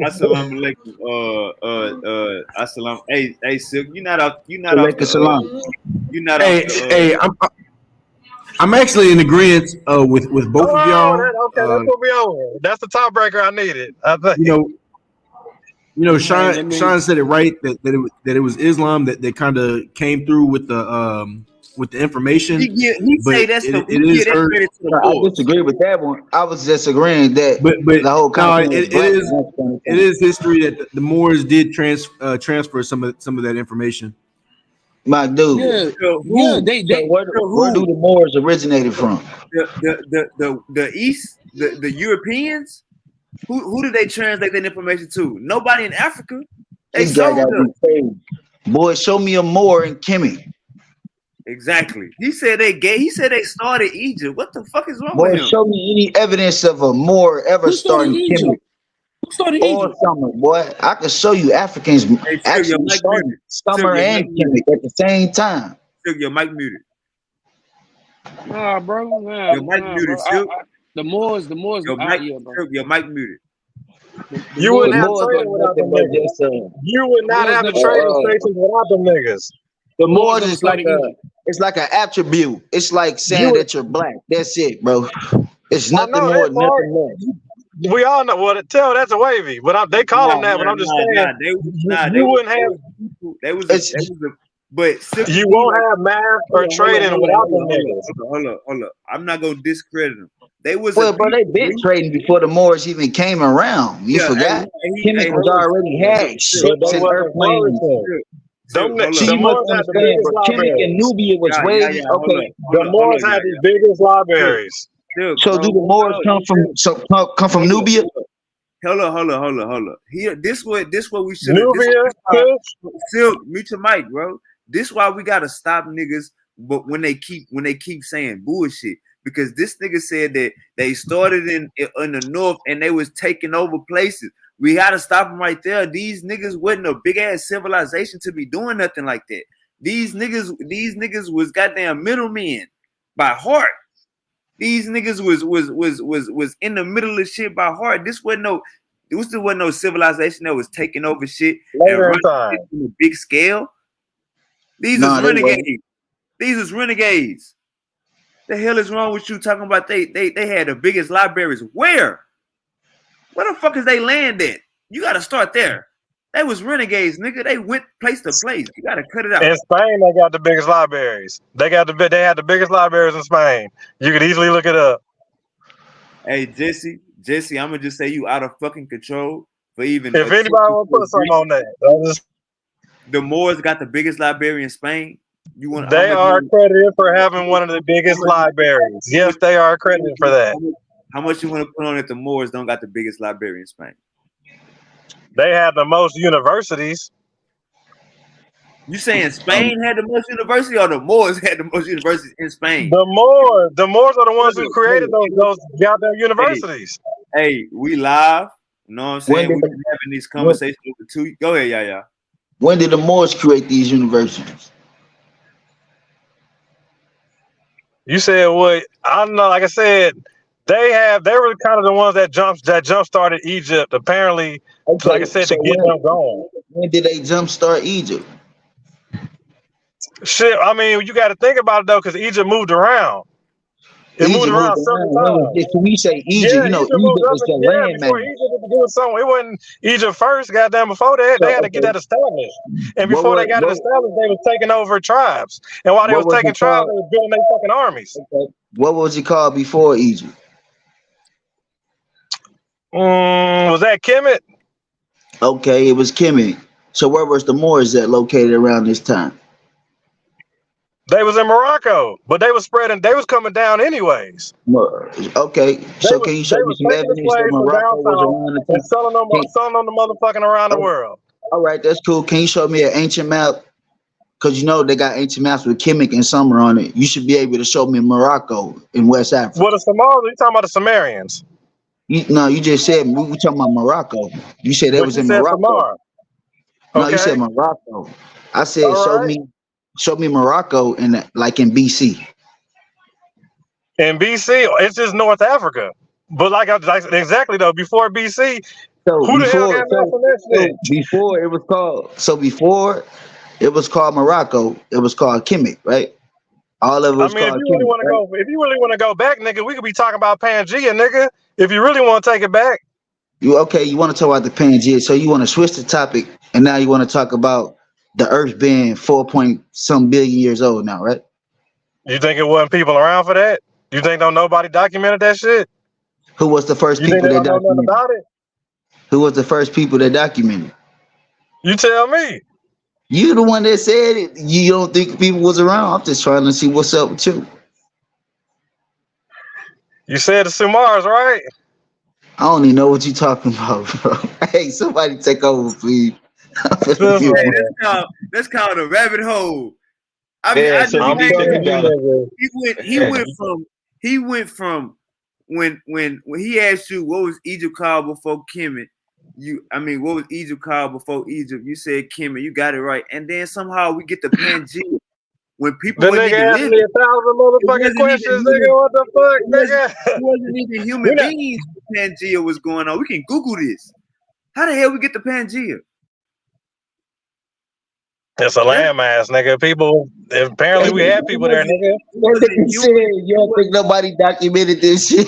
Assalamu alaikum. Assalam. Hey, Silk, you not off. You not off. You not off. Hey, I'm actually in agreement with both of y'all. Okay, that's what we on. That's the tiebreaker I needed. You know, Sean said it right that it was Islam that kind of came through with the information. He say that's it is her. I disagree with that one. I was just agreeing that but the whole it is history that the Moors did transfer some of that information. My dude, where do the Moors originated from? The East, the Europeans. Who did they translate that information to? Nobody in Africa. They sold them. Boy, show me a Moor in Kemet. Exactly. He said they started Egypt. What the fuck is wrong with him? Boy, show me any evidence of a Moor ever starting Kemet. Who started Egypt? Summer, boy. I can show you Africans actually started Summer and Kemet at the same time. Your mic muted. Nah, bro. Nah, your mic muted. The Moors. Your mic muted. You wouldn't have trading without them niggas. You would not have the trading stations without them niggas. The Moors is like it's like an attribute. It's like saying that you're black. That's it, bro. It's nothing more, nothing less. We all know what it tell that's a wavy, but they call him that. But I'm just saying, you wouldn't have. But you won't have math or trading without them niggas. Hold up. I'm not gonna discredit them. They was bro, they been trading before the Moors even came around. You forgot? Kemet was already had ships and airplanes. She must understand, but Kemet and Nubia was wavy. Okay, the Moors had the biggest libraries. So do the Moors come from Nubia? Hold up. Here, this what we should. Nubia, Silk, mute your mic, bro. This why we gotta stop niggas. But when they keep saying bullshit, because this nigga said that they started in the north and they was taking over places. We gotta stop them right there. These niggas wasn't a big ass civilization to be doing nothing like that. These niggas was goddamn middlemen by heart. These niggas was in the middle of shit by heart. This wasn't no civilization that was taking over shit and running shit on a big scale. These was renegades. These was renegades. The hell is wrong with you talking about they had the biggest libraries? Where the fuck is they land at? You gotta start there. They was renegades, nigga. They went place to place. You gotta cut it out. In Spain, they got the biggest libraries. They had the biggest libraries in Spain. You could easily look it up. Hey, Jesse, I'm gonna just say you out of fucking control for even. If anybody want to put something on that, the Moors got the biggest library in Spain. They are credited for having one of the biggest libraries. Yes, they are credited for that. How much you want to put on that the Moors don't got the biggest library in Spain? They have the most universities. You saying Spain had the most universities, or the Moors had the most universities in Spain? The Moors are the ones who created those goddamn universities. Hey, we live. You know what I'm saying? We've been having these conversations with the two. Go ahead, yeah. When did the Moors create these universities? You said what? I don't know. Like I said, they were kind of the ones that jump started Egypt. Apparently, okay, like I said, to get them going. When did they jump start Egypt? Shit, I mean, you got to think about it though, because Egypt moved around. It moved around several times. When we say Egypt, Egypt was the land man. It wasn't Egypt first, goddamn. Before that, they had to get that established. And before they got it established, they was taking over tribes. And while they was taking tribes, they was building their fucking armies. Okay. What was it called before Egypt? Was that Kemet? Okay, it was Kemet. So where was the Moors that located around this time? They was in Morocco, but they was spreading. They was coming down anyways. Okay, so can you show me some taking the evidence that slaves from Morocco down was south around the and time? selling them the motherfucking around the world. All right, that's cool. Can you show me an ancient map? Because you know they got ancient maps with Kemet and Sumer on it. You should be able to show me Morocco in West Africa. Well, the Somalians, you talking about the Sumerians? You just said we were talking about Morocco. You said they was in Morocco. Samar. No, Okay. you said Morocco. I said show me Morocco in BC. In BC, it's just North Africa. But exactly though, before BC, who the hell got maps on that shit? Before it was called Morocco, it was called Kemet, right? All of it was called if you really want to go back, nigga, we could be talking about Pangea, nigga. If you really want to take it back. You want to talk about the Pangea, so you want to switch the topic, and now you want to talk about the Earth being 4-point-some billion years old now, right? You think it wasn't people around for that? You think nobody documented that shit? Who was the first people that documented? About it? Who was the first people that documented? You tell me. You the one that said it. You don't think people was around. I'm just trying to see what's up with you. You said the Sumars, right? I don't even know what you're talking about, bro. Hey, somebody take over, please. Let's call it a rabbit hole. I mean, he went from when he asked you what was Egypt called before Kemet. What was Egypt called before Egypt? You said Kemet. You got it right. And then somehow we get the Pangea when people the nigga asked me 1,000 motherfucking questions, nigga. What the fuck, nigga? It wasn't even human beings. Pangea was going on. We can Google this. How the hell we get the Pangea? It's a landmass, nigga. People, apparently we had people there, nigga. You don't think nobody documented this shit?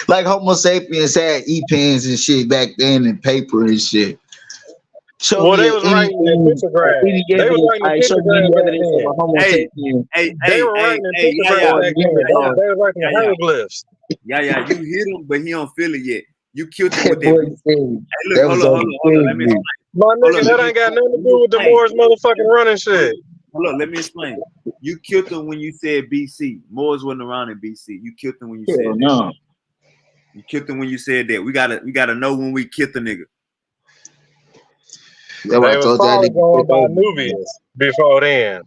Like Homo sapiens had e-pens and shit back then and paper and shit. They was writing in pictogram. They was writing in hieroglyphs. Yeah, you hit him, but he don't feel it yet. You killed him with that. Hey, look, hold on. Let me explain. My nigga, that ain't got nothing to do with the Moors motherfucking running shit. Hold on, let me explain. You killed him when you said BC. Moors wasn't around in BC. You killed him when you said that. You killed him when you said that. We gotta know when we killed the nigga. They was probably going by Nubians before then.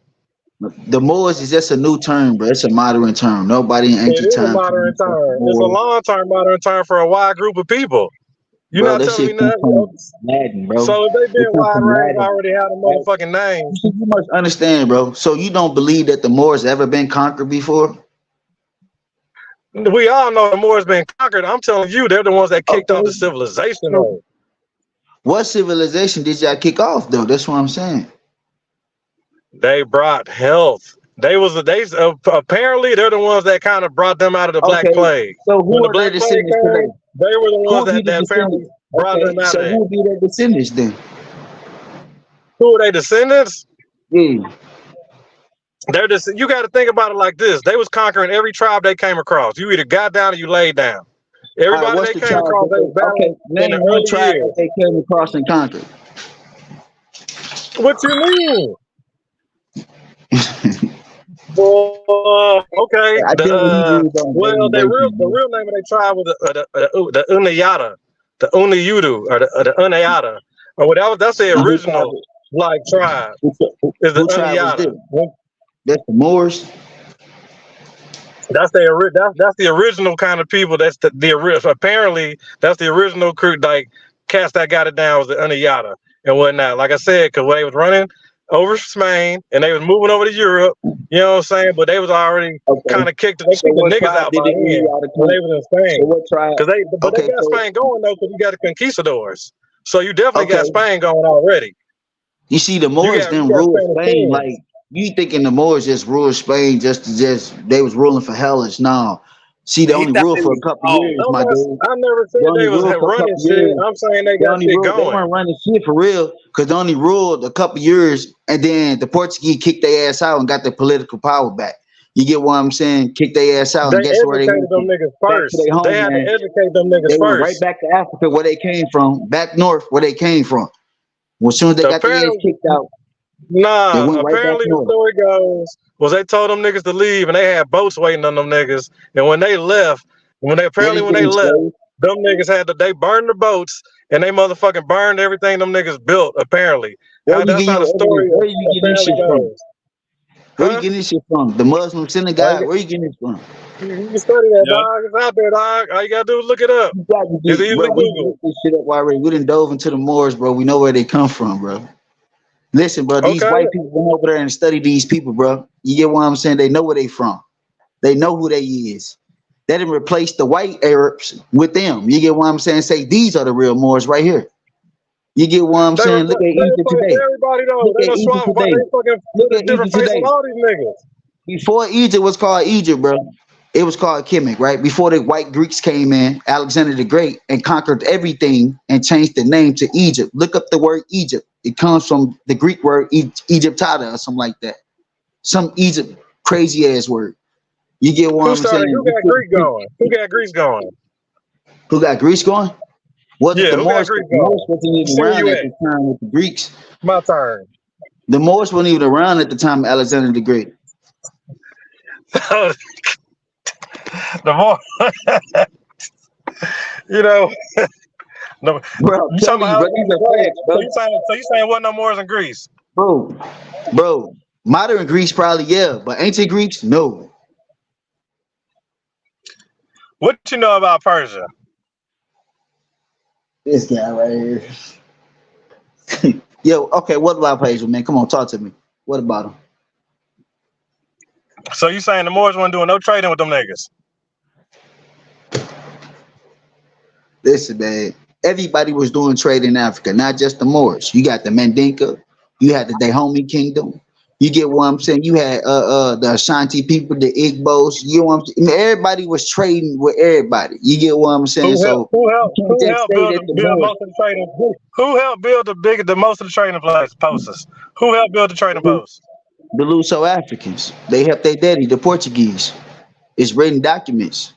The Moors is just a new term, bro. It's a modern term. Nobody in ancient time. It is a modern term. It's a long-term modern term for a wide group of people. You're not telling me nothing. Latin, bro. So if they been wide range, already had a motherfucking name. You must understand, bro. So you don't believe that the Moors ever been conquered before? We all know the Moors been conquered. I'm telling you, they're the ones that kicked off the civilization. What civilization did y'all kick off, though? That's what I'm saying. They brought health. Apparently they're the ones that kind of brought them out of the Black Plague. So who are their descendants today? They were the ones that apparently brought them out. So who would be their descendants then? Who are their descendants? Mm. You got to think about it like this. They was conquering every tribe they came across. You either got down or you laid down. Everybody they came across, they was battling in the early tribe years. They came across and conquered. What you mean? Okay. The real name of their tribe was the Unayata, the Unayudu, or the Unayata, or whatever. That's the original tribe. Is the Unayata? That's the Moors. That's the original kind of people. That's the original. Apparently, that's the original crew. Like cast that got it down was the Unayata and whatnot. Like I said, because when they was running over Spain and they was moving over to Europe, you know what I'm saying? But they was already kind of kicked the niggas out by then when they was in Spain. Because they got Spain going though, because you got the conquistadors. So you definitely got Spain going already. You see, the Moors didn't rule Spain like you thinking the Moors just ruled Spain just they was ruling for Hellas. No. See, they only ruled for a couple years, my dude. I never said they was running shit. I'm saying they got shit going. They weren't running shit for real because they only ruled a couple years and then the Portuguese kicked their ass out and got their political power back. You get what I'm saying? Kick their ass out, They and guess where they educated went? them niggas Back first. to their They had to homeland. educate them niggas They went right first. back to Africa where they came from, back north where they came from. Well, as soon as they got their ass Apparently, kicked out, they nah. went right back Apparently, the north. story goes was they told them niggas to leave, and they had boats waiting on them niggas. And when they left, when they They didn't left, stay. them niggas they burned the boats, and they motherfucking burned everything them niggas built. Apparently, Where you that's getting how the your evidence? story Where you getting this apparently shit from? goes. Where you Huh? getting this shit from? The Muslim synagogue? Where you getting this from? You can study that, dog. It's out there, dog. All you gotta do is look it up. You got to It's be, easily bro. We Google. looked this shit up already. We done dove into the Moors, bro. We know where they come from, bro. Listen, bro. These Okay. white people went over there and studied these people, bro. You get what I'm saying? They know where they from. They know who they is. They didn't replace the white Arabs with them. You get what I'm saying? Say these are the real Moors right here. You get what I'm saying? Look at Egypt today. Everybody though. Look They at don't Egypt swap. today. They fucking Look put a at different Egypt face today. on all these niggas. Before Egypt was called Egypt, bro, it was called Kemet, right? Before the white Greeks came in, Alexander the Great, and conquered everything and changed the name to Egypt. Look up the word Egypt. It comes from the Greek word Egyptata or something like that. Some Egypt crazy ass word. You get what I'm saying? Who got Greek going? Who got Greece going? Who got Greece going? Wasn't Yeah, the who got Moors? Greece The Moors going? wasn't even See where around you at at. the time with the Greeks. My turn. The Moors weren't even around at the time of Alexander the Great. The more, you know, no, Bro, you tell talking me, about bro, these Alexander are the Great. facts, bro. So you saying what no more in Greece? Bro, modern Greece probably, yeah, but ancient Greeks, no. What you know about Persia? This guy right here. Yo, okay, what about Persia, man? Come on, talk to me. What about him? So you saying the Moors wasn't doing no trading with them niggas? Listen, man, everybody was doing trade in Africa, not just the Moors. You got the Mandinka, you had the Dahomey Kingdom. You get what I'm saying? You had the Ashanti people, the Igbos. You know what I'm saying? I mean, everybody was trading with everybody. You get what I'm saying? Who helped build Moors. most of the trading? Who helped build the most of the trading posts? Who helped build the trading posts? The Luso Africans. They helped their daddy, the Portuguese. It's written documents.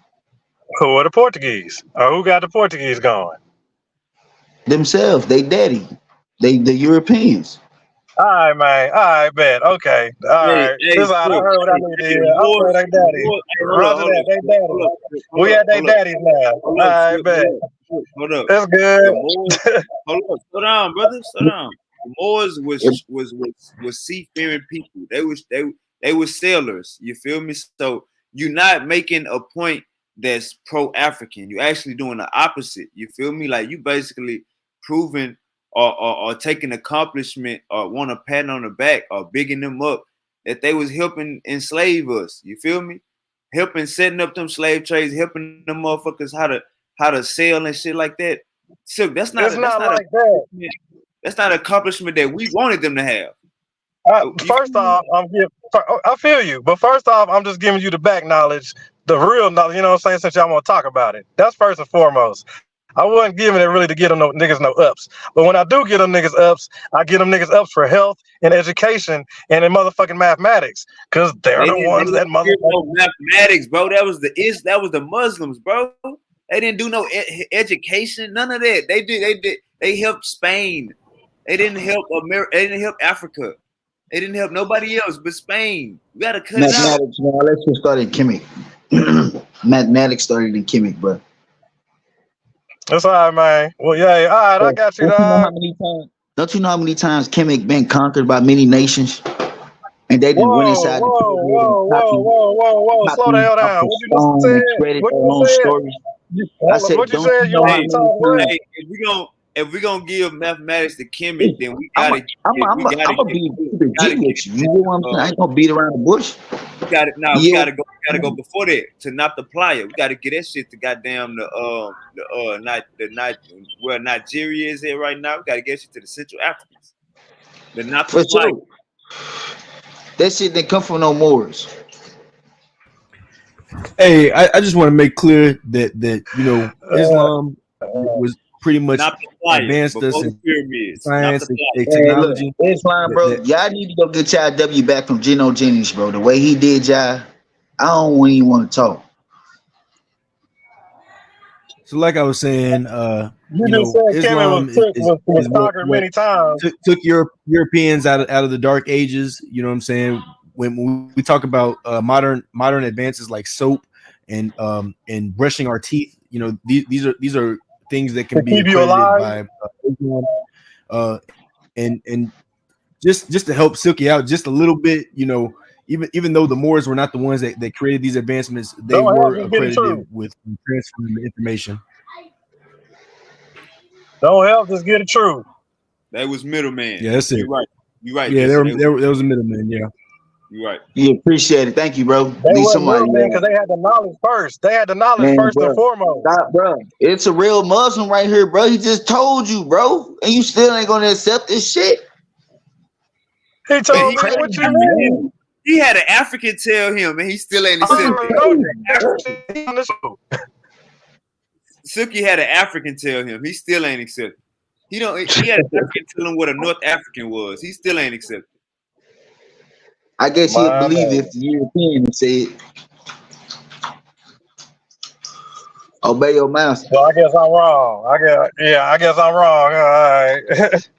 Who are the Portuguese? Or who got the Portuguese going? Themselves, they daddy. The Europeans. All right, man. All right, bet. Okay. All right. This is all I heard what I need to hear. I'm saying they daddy. Roger that, they daddy. We at they daddies now. All right, bet. Hold up. That's good. The Moors, hold up. Slow down, brother. Slow down. The Moors was seafaring people. They were sailors. You feel me? So you're not making a point that's pro-African. You're actually doing the opposite. You feel me? Like you basically proving or taking accomplishment or want a pat on the back or bigging them up that they was helping enslave us. You feel me? Helping setting up them slave trades, helping them motherfuckers how to sail and shit like that. So that's not that. That's not an accomplishment that we wanted them to have. First off, I feel you, but first off, I'm just giving you the back knowledge, the real knowledge. You know what I'm saying? Since y'all want to talk about it, that's first and foremost. I wasn't giving it really to get them niggas no ups, but when I do get them niggas ups, I get them niggas ups for health and education and in motherfucking mathematics, because they're the ones that mathematics, bro. That was the Muslims, bro. They didn't do no education, none of that. They helped Spain. They didn't help America. They didn't help Africa. They didn't help nobody else but Spain. You gotta cut it out. Let's just start in Kemet. Mathematics started in Kemet, bro. That's all right, man. Well, yeah, all right, I got you. Don't you know how many times Kemet been conquered by many nations? And they didn't went inside the Whoa. Slow the hell down. What you just said? What you said? I said, what you said? You hey, if we gonna give mathematics to Kemet, then we gotta. I'm gonna be genius. You know what I'm saying? I ain't gonna beat around the bush. We gotta go before that to not the playa. We gotta get that shit to goddamn where Nigeria is at right now. We gotta get shit to the Central Africans. The not the playa. That shit didn't come from no Moors. Hey, I just want to make clear that you know Islam was pretty much advanced us in science and technology. Islam, bro. Y'all need to go get y'all W back from Geno Jennings, bro. The way he did y'all, I don't even want to talk. So, like I was saying, you just said Islam was conquered many times. Took Europeans out of the Dark Ages. You know what I'm saying? When we talk about modern advances like soap and brushing our teeth, you know, these are things that can be accredited by Islam, and just to help Silky out just a little bit, you know. Even though the Moors were not the ones that created these advancements, they were accredited with transferring the information. Don't help, just get it true. That was middleman. Yeah, that's it. You're right. You're right. Yeah, there was a middleman. Yeah. You're right. You appreciate it. Thank you, bro. They were middlemen because they had the knowledge first. They had the knowledge first and foremost. Stop, bro. It's a real Muslim right here, bro. He just told you, bro, and you still ain't gonna accept this shit. He told me what you mean. He had an African tell him, and he still ain't accepted. Silky had an African tell him, he still ain't accepted. He had an African tell him what a North African was. He still ain't accepted. I guess he'll believe if the European say it. Obey your master. Well, I guess I'm wrong. I guess I'm wrong. All right.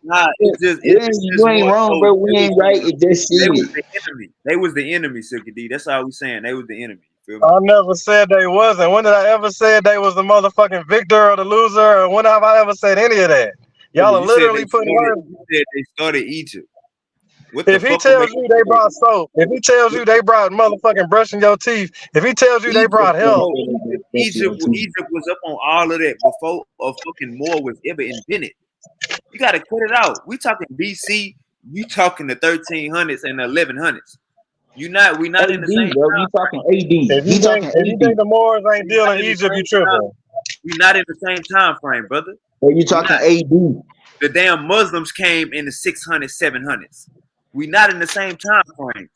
Nah, you ain't wrong, bro. We ain't right. It just they was the enemy. They was the enemy, Silky D. That's all we saying. They was the enemy. Feel me? I never said they wasn't. When did I ever say they was the motherfucking victor or the loser? Or when have I ever said any of that? Y'all are literally putting words. They started Egypt. If he tells you they brought soap, if he tells you they brought motherfucking brushing your teeth, if he tells you they brought health. Egypt was up on all of that before a fucking Moor was ever invented. You gotta cut it out. We talking BC, you talking the 1300s and the 1100s. We not AD, in the same bro. time. You talking AD. If you think the Moors ain't dealing in Egypt, you tripping. We not in the same time frame, brother. Bro, you talking AD. The damn Muslims came in the 600s, 700s. We not in the same time frame.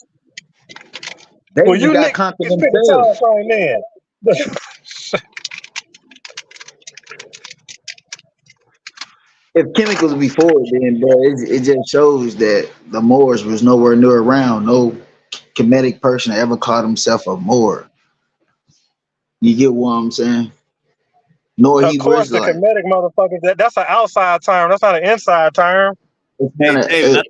Well, you got conquered themselves. If chemicals before then, bro, it just shows that the Moors was nowhere near around. No Kemetic person ever called himself a Moor. You get what I'm saying? Nor of course, the Kemetic motherfuckers, that's an outside term. That's not an inside term. I think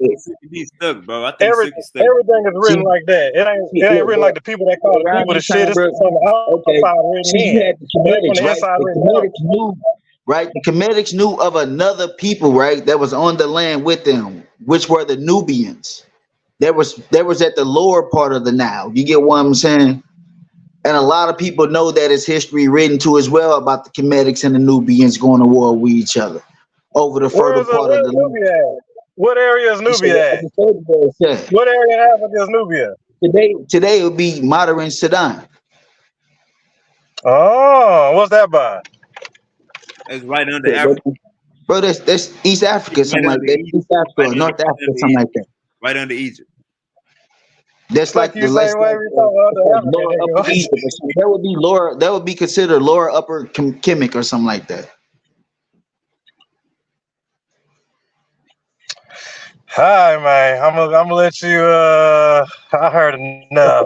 he's stuck, bro. I think stuck. Everything is written like that. It ain't written like the people that call the people the shit. It's from the outside written in. The Kemetics knew of another people, right, that was on the land with them, which were the Nubians. That was at the lower part of the Nile. You get what I'm saying? And a lot of people know that it's history written to as well about the Kemetics and the Nubians going to war with each other over the further part of the land. What area is Nubia at? What area in Africa is Nubia? Today it would be modern Sudan. Oh, what's that by? It's right under Africa. Bro, that's East Africa, something like that. East Africa, North Africa, something like that. Right under Egypt. That's like the lower upper Egypt. That would be lower. That would be considered lower upper Kemet or something like that. Hi, man. I'm gonna let you. I heard enough.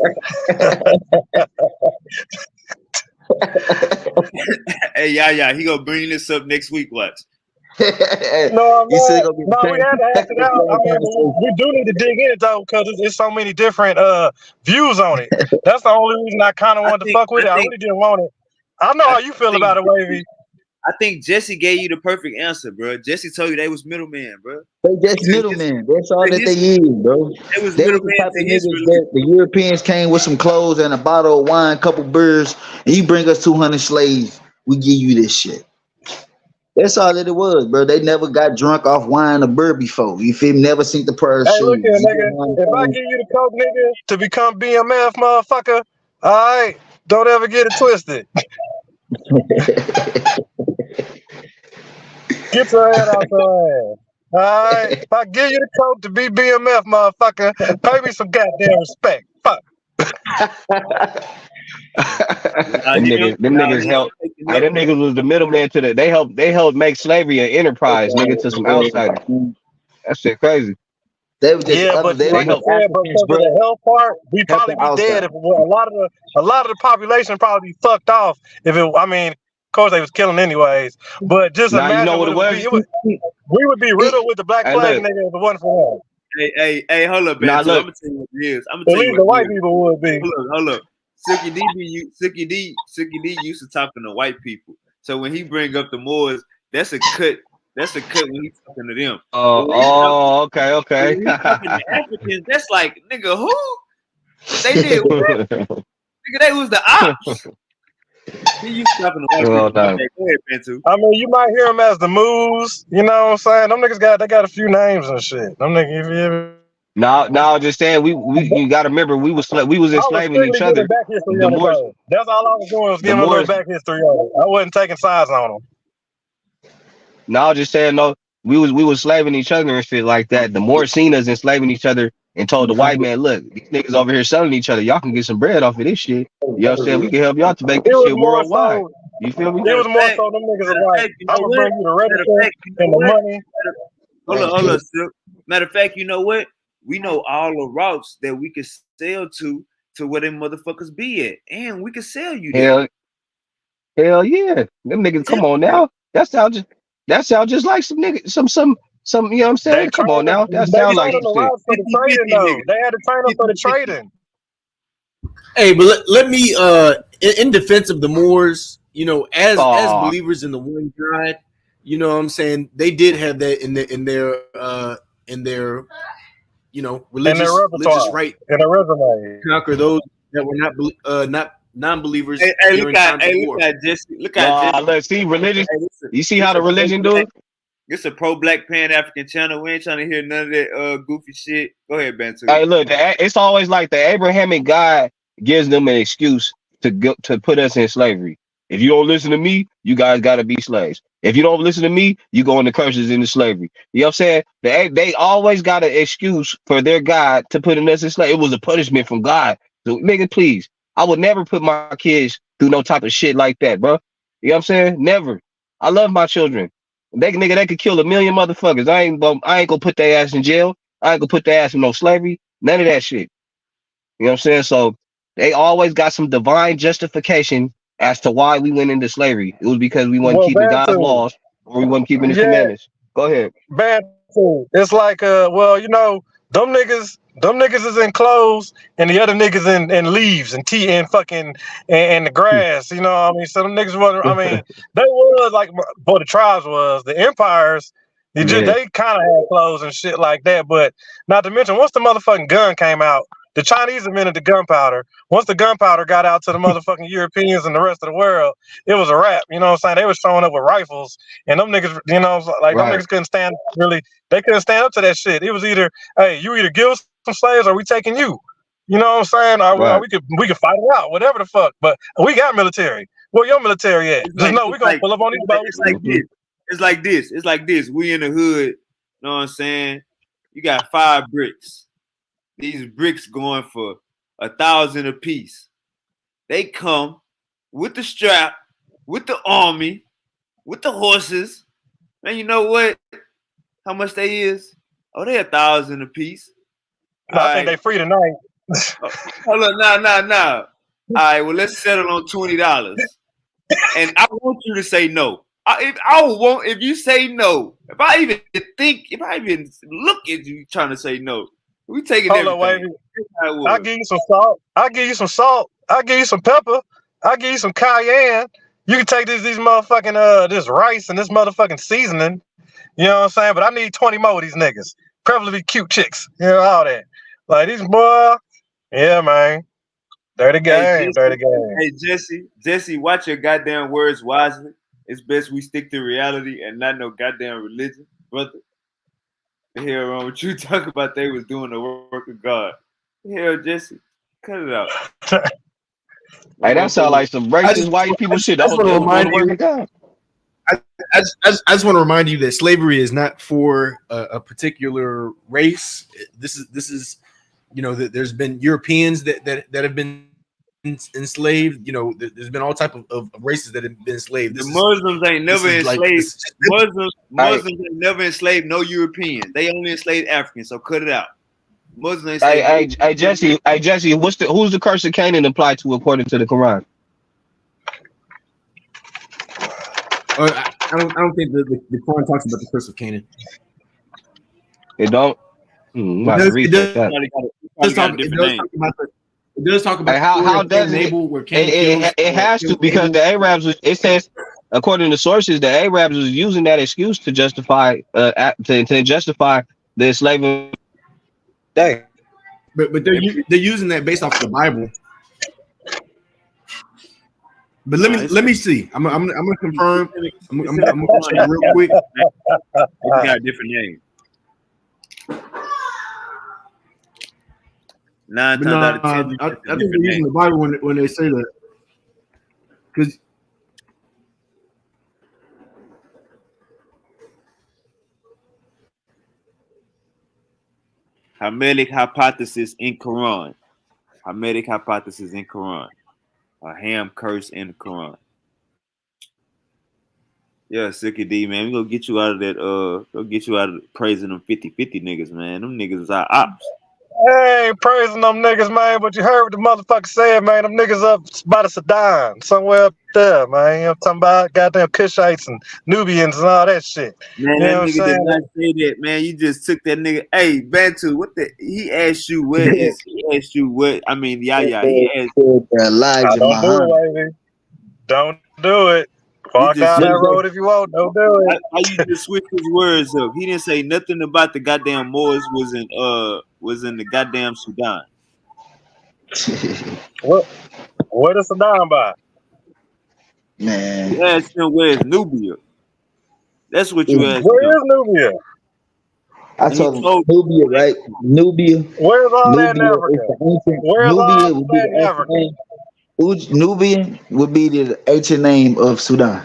Hey, yeah, he gonna bring this up next week. Watch. No, we had to ask it out. I mean, we do need to dig in it though, because there's so many different views on it. That's the only reason I kind of wanted to fuck with it. I really didn't want it. I know how you feel about it, Wavy. I think Jesse gave you the perfect answer, bro. Jesse told you they was middlemen, bro. They just middlemen. That's all that they is, bro. They was the type of niggas that the Europeans came with some clothes and a bottle of wine, couple beers, and you bring us 200 slaves. We give you this shit. That's all that it was, bro. They never got drunk off wine or beer before. You feel me? Never seen the purse. Hey, look here, nigga. If I give you the coke, nigga, to become BMF, motherfucker, all right, don't ever get it twisted. Get your head out your ass. All right. If I give you the coke to be BMF, motherfucker, pay me some goddamn respect. Fuck. Them niggas helped. Yeah, them niggas was the middleman to the. They helped make slavery an enterprise, nigga, to some outsiders. That shit crazy. They were just but they like I were said, but Africans, because of bro. the health part, we probably Helping be dead outside. if a lot of the population probably be fucked off if it. I mean, of course they was killing anyways, but just Now you know imagine what what it it would be. was. We would be riddled with the black Hey, plague, look. nigga, if it wasn't for them. Hey, hold up, Now man. So I'm look. gonna tell you what it is. I'm gonna At tell you least what the it white is. people would be. Hold up. Silky D used to talking to white people. So when he bring up the Moors, that's a cut. That's a cut when he's talking to them. Okay. When he's talking to Africans, that's like, nigga, who? They did what? Nigga, they was the ops. He used to talking to white people. No. Go ahead, Bentu. I mean, you might hear them as the moves. You know what I'm saying? Them niggas got a few names and shit. Them niggas, if you No, just saying you gotta remember we was I was enslaving strictly each giving other. back history The on it Moors, though. That's all I was doing was the giving a little Moors. back history on it. I wasn't taking sides on them. No, just saying no. We was enslaving each other and shit like that. The Moors seen us enslaving each other and told the white man, look, these niggas over here selling each other. Y'all can get some bread off of this shit. You know what I'm saying? We can help y'all to make It this was shit more worldwide. so. You feel me? It was more so them niggas are like, You know I'm gonna what? bring you the Matter of register fact, you know and the what? money. Hold on, Silk. Matter of fact, you know what? We know all the routes that we can sell to where them motherfuckers be at, and we can sell you there. Hell yeah. Them niggas, come on now. That sound just like some niggas, some, you know what I'm saying? Come on now. That They sound like trained some them the shit. routes for the trading though. They had to train them for the trading. Hey, but let me in defense of the Moors, you know, as believers in the one God, you know what I'm saying, they did have that in their you know, religious right in their resume. Conquer those that were not non-believers Hey, during times of war. look at Jesse. Look at Jesse. Let's see religion. You see how the This religion do it? It's a pro-black Pan-African channel. We ain't trying to hear none of that goofy shit. Go ahead, Bentu. Hey, look, it's always like the Abrahamic God gives them an excuse to put us in slavery. If you don't listen to me, you guys got to be slaves. If you don't listen to me, you go into curses into slavery. You know what I'm saying? They always got an excuse for their God to put us in slavery. It was a punishment from God. So, nigga, please, I would never put my kids through no type of shit like that, bro. You know what I'm saying? Never. I love my children. They could kill 1 million motherfuckers. I ain't gonna put their ass in jail. I ain't gonna put their ass in no slavery. None of that shit. You know what I'm saying? So they always got some divine justification as to why we went into slavery. It was because we wasn't keeping God's laws or we wasn't keeping his commandments. Go ahead. Bad too. It's like well, you know, them niggas is in clothes and the other niggas in leaves and tea and fucking and the grass, you know what I mean? So them niggas wasn't, I mean, they was like, but the tribes was, the empires, they kind of had clothes and shit like that, but not to mention, once the motherfucking gun came out, the Chinese invented the gunpowder. Once the gunpowder got out to the motherfucking Europeans and the rest of the world, it was a wrap. You know what I'm saying? They was showing up with rifles, and them niggas, you know, like them niggas couldn't stand really. They couldn't stand up to that shit. It was either, hey, you either give us some slaves or we taking you. You know what I'm saying? Or we could fight it out, whatever the fuck. But we got military. Where your military at? Just know we gonna pull up on these boats. It's like this. We in the hood. You know what I'm saying? You got 5 bricks. These bricks going for 1,000 a piece. They come with the strap, with the army, with the horses. And you know what? How much they is? Oh, they 1,000 a piece. I think they free tonight. Hold on, nah. All right, well, let's settle on $20. And I want you to say no. If you say no, if I even look at you trying to say no, we taking everything. I'll give you some salt. I'll give you some salt. I'll give you some pepper. I'll give you some cayenne. You can take these motherfucking this rice and this motherfucking seasoning. You know what I'm saying? But I need 20 more of these niggas. Preferably cute chicks. You know, all that. Like these boy. Yeah, man. Dirty game. Hey, Jesse, watch your goddamn words wisely. It's best we stick to reality and not no goddamn religion, brother. The hell wrong with you? Talk about they was doing the work of God. Hell, Jesse, cut it out. Hey, that sound like some racist white people shit. I was doing the work of God. I just want to remind you that slavery is not for a particular race. This is you know, that there's been Europeans that have been enslaved. You know, there's been all type of races that have been enslaved. The Muslims ain't never enslaved. Muslims ain't never enslaved no Europeans. They only enslaved Africans. So cut it out. Muslims. Hey, Jesse. Hey, Jesse. Who's the curse of Canaan apply to according to the Quran? I don't think the Quran talks about the curse of Canaan. It don't. It does talk about how does it has to, because the Arabs, it says, according to sources, the Arabs was using that excuse to justify to justify the enslavement. But they're using that based off the Bible. But let me see. I'm gonna confirm. I'm gonna check real quick. It's got a different name. 9 times out of 10. I think they're using the Bible when they say that. Because Hermetic hypothesis in Quran. Hermetic hypothesis in Quran. A ham curse in the Quran. Yeah, Sicky D, man. We gonna get you out of that. Go get you out of praising them 50-50 niggas, man. Them niggas is our ops. Hey, praising them niggas, man. But you heard what the motherfucker said, man. Them niggas up by the Sudan, somewhere up there, man. You know what I'm talking about? Goddamn Cushites and Nubians and all that shit. Man, you know that nigga did not say that, man. You just took that nigga. Hey, Bantu, what the? He asked you what is? He asked you what? I mean, yeah. He asked. Elijah don't do it, baby. Don't do it. Walk down that road if you want. Don't do it. How you just switch his words up? He didn't say nothing about the goddamn Moors was in the goddamn Sudan. Where the Sudan by? Man. You asked him where's Nubia. That's what you asked. Where is Nubia? I told him Nubia, right? Nubia. Where's all that in Africa? Where's all that in Africa? Nubian would be the ancient name of Sudan.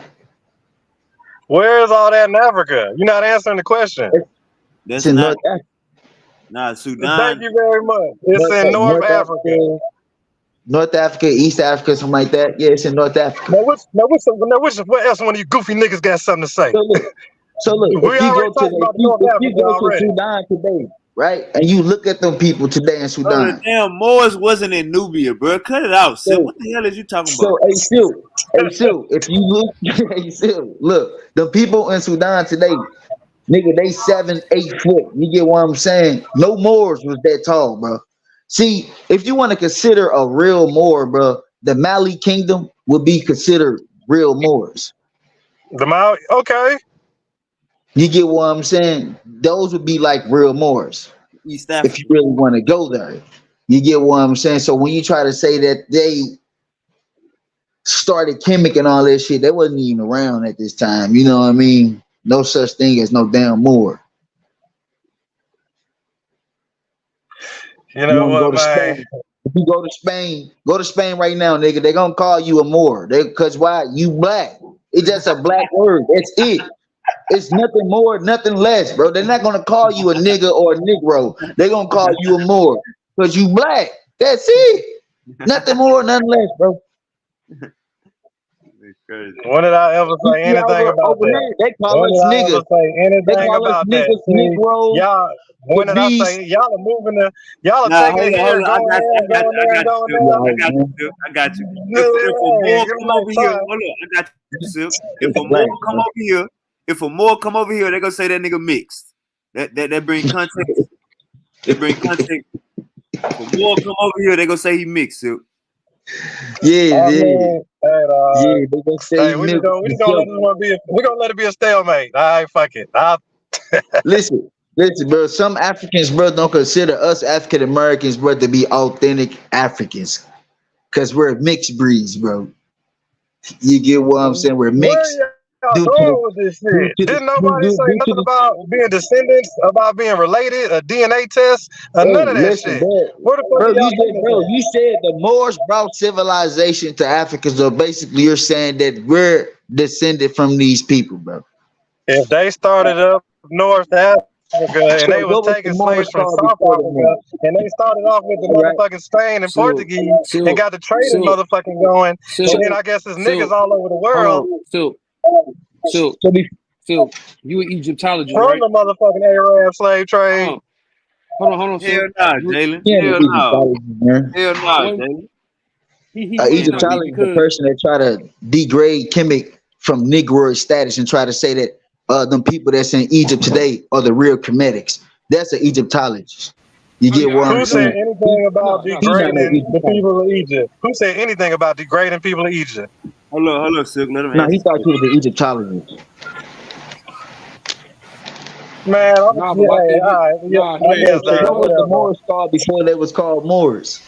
Where is all that in Africa? You're not answering the question. That's in North Africa. Nah, Sudan. Thank you very much. It's in North Africa. North Africa, East Africa, something like that. Yeah, it's in North Africa. What else one of you goofy niggas got something to say? So look, if you go to Sudan today, right, and you look at them people today in Sudan. The damn Moors wasn't in Nubia, bro. Cut it out, Sil. What the hell is you talking about? Hey, Sil, if you look, look, the people in Sudan today, nigga, they 7-8 foot. You get what I'm saying? No Moors was that tall, bro. See, if you want to consider a real Moor, bro, the Mali Kingdom would be considered real Moors. The Mali, okay. You get what I'm saying? Those would be like real Moors. East Africa. If you really want to go there. You get what I'm saying? So when you try to say that they started Kemet and all that shit, they wasn't even around at this time. You know what I mean? No such thing as no damn Moor. You know what, man? If you go to Spain right now, nigga, they gonna call you a Moor. Cause why? You black. It's just a black word. That's it. It's nothing more, nothing less, bro. They're not gonna call you a nigga or a Negro. They're gonna call you a Moor because you black. That's it. Nothing more, nothing less, bro. When did I ever say anything about that? They call us niggas. They call us niggas, Negro. Y'all, when did I say y'all are moving the? Y'all are taking it here. I got you. If a Moor come over here, they're gonna say that nigga mixed. That bring context. They bring context. If a Moor come over here, they're gonna say he mixed. So. Yeah, they gonna say we're gonna let it be a stalemate. All right, fuck it. Listen, bro. Some Africans, bro, don't consider us African Americans, bro, to be authentic Africans, cause we're mixed breeds, bro. You get what I'm saying? We're mixed. Didn't nobody say nothing about being descendants, about being related, a DNA test, none of that shit. Where the fuck you said the Moors brought civilization to Africa, so basically you're saying that we're descended from these people, bro. If they started up north Africa, and So they was what was the taking slaves Moors from called South before the Africa, Moors? and they started off with the All right. motherfucking Spain and Silk, Portuguese, and silk, got the trading silk, motherfucking going, and then silk, I guess there's niggas silk. all over the Hold world on, silk, silk, So be, silk. You an Egyptologist, from right? the motherfucking Arab slave trade. Hold on, Hell silk. nah, You Jalen. he ain't Hell an no. Egyptologist, man. Hell nah, what? Jalen. He An might not be Egyptologist is a because person that try to degrade Kemet from Negroid status and try to say that them people that's in Egypt today are the real Kemetics. That's an Egyptologist. You get what I'm Who said saying? anything about He not no degrading the Egyptologist. people of Egypt? Who said anything about degrading people of Egypt? Hold up, Silk. Let him No, answer. he thought he was an Egyptologist. Man, I'm nah, but yeah, my hey, thing all is right, yeah, nah. I Yeah, guess so that, what was the whatever. Moors called before they was called Moors?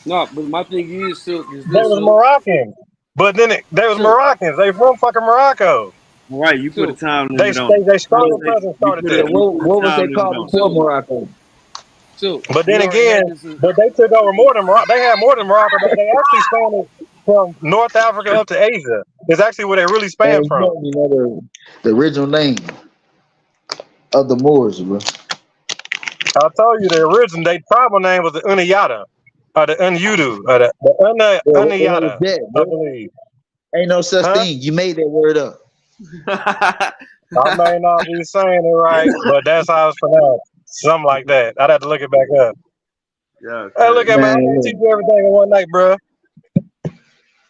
Nah, but my thing is silk is They this was silk. Moroccans, but then they was Silk, Moroccans. They from fucking Morocco. All right, you put a silk. time They limit on it. they Scarlet Presence You started put So that. what a was they time limit called on it. before Silk, Morocco? silk. But We then already again, had this. but they took over more than Morocco. They had more than Morocco. They actually spanned from North Africa up to Asia. It's actually where they really Hey, span you from. don't even know the original name of the Moors, bro. I told you the original, their tribal name was the Uniyata, or the Unyudu, or the Well, what was Uniyata, that, I bro? believe. Ain't no such Huh? thing. You made that word up. I may not be saying it right, but that's how it's pronounced. Something like that. I'd have to look it back up. Yeah, Hey, look at me. I Man, can't look, teach you everything in one night, bro.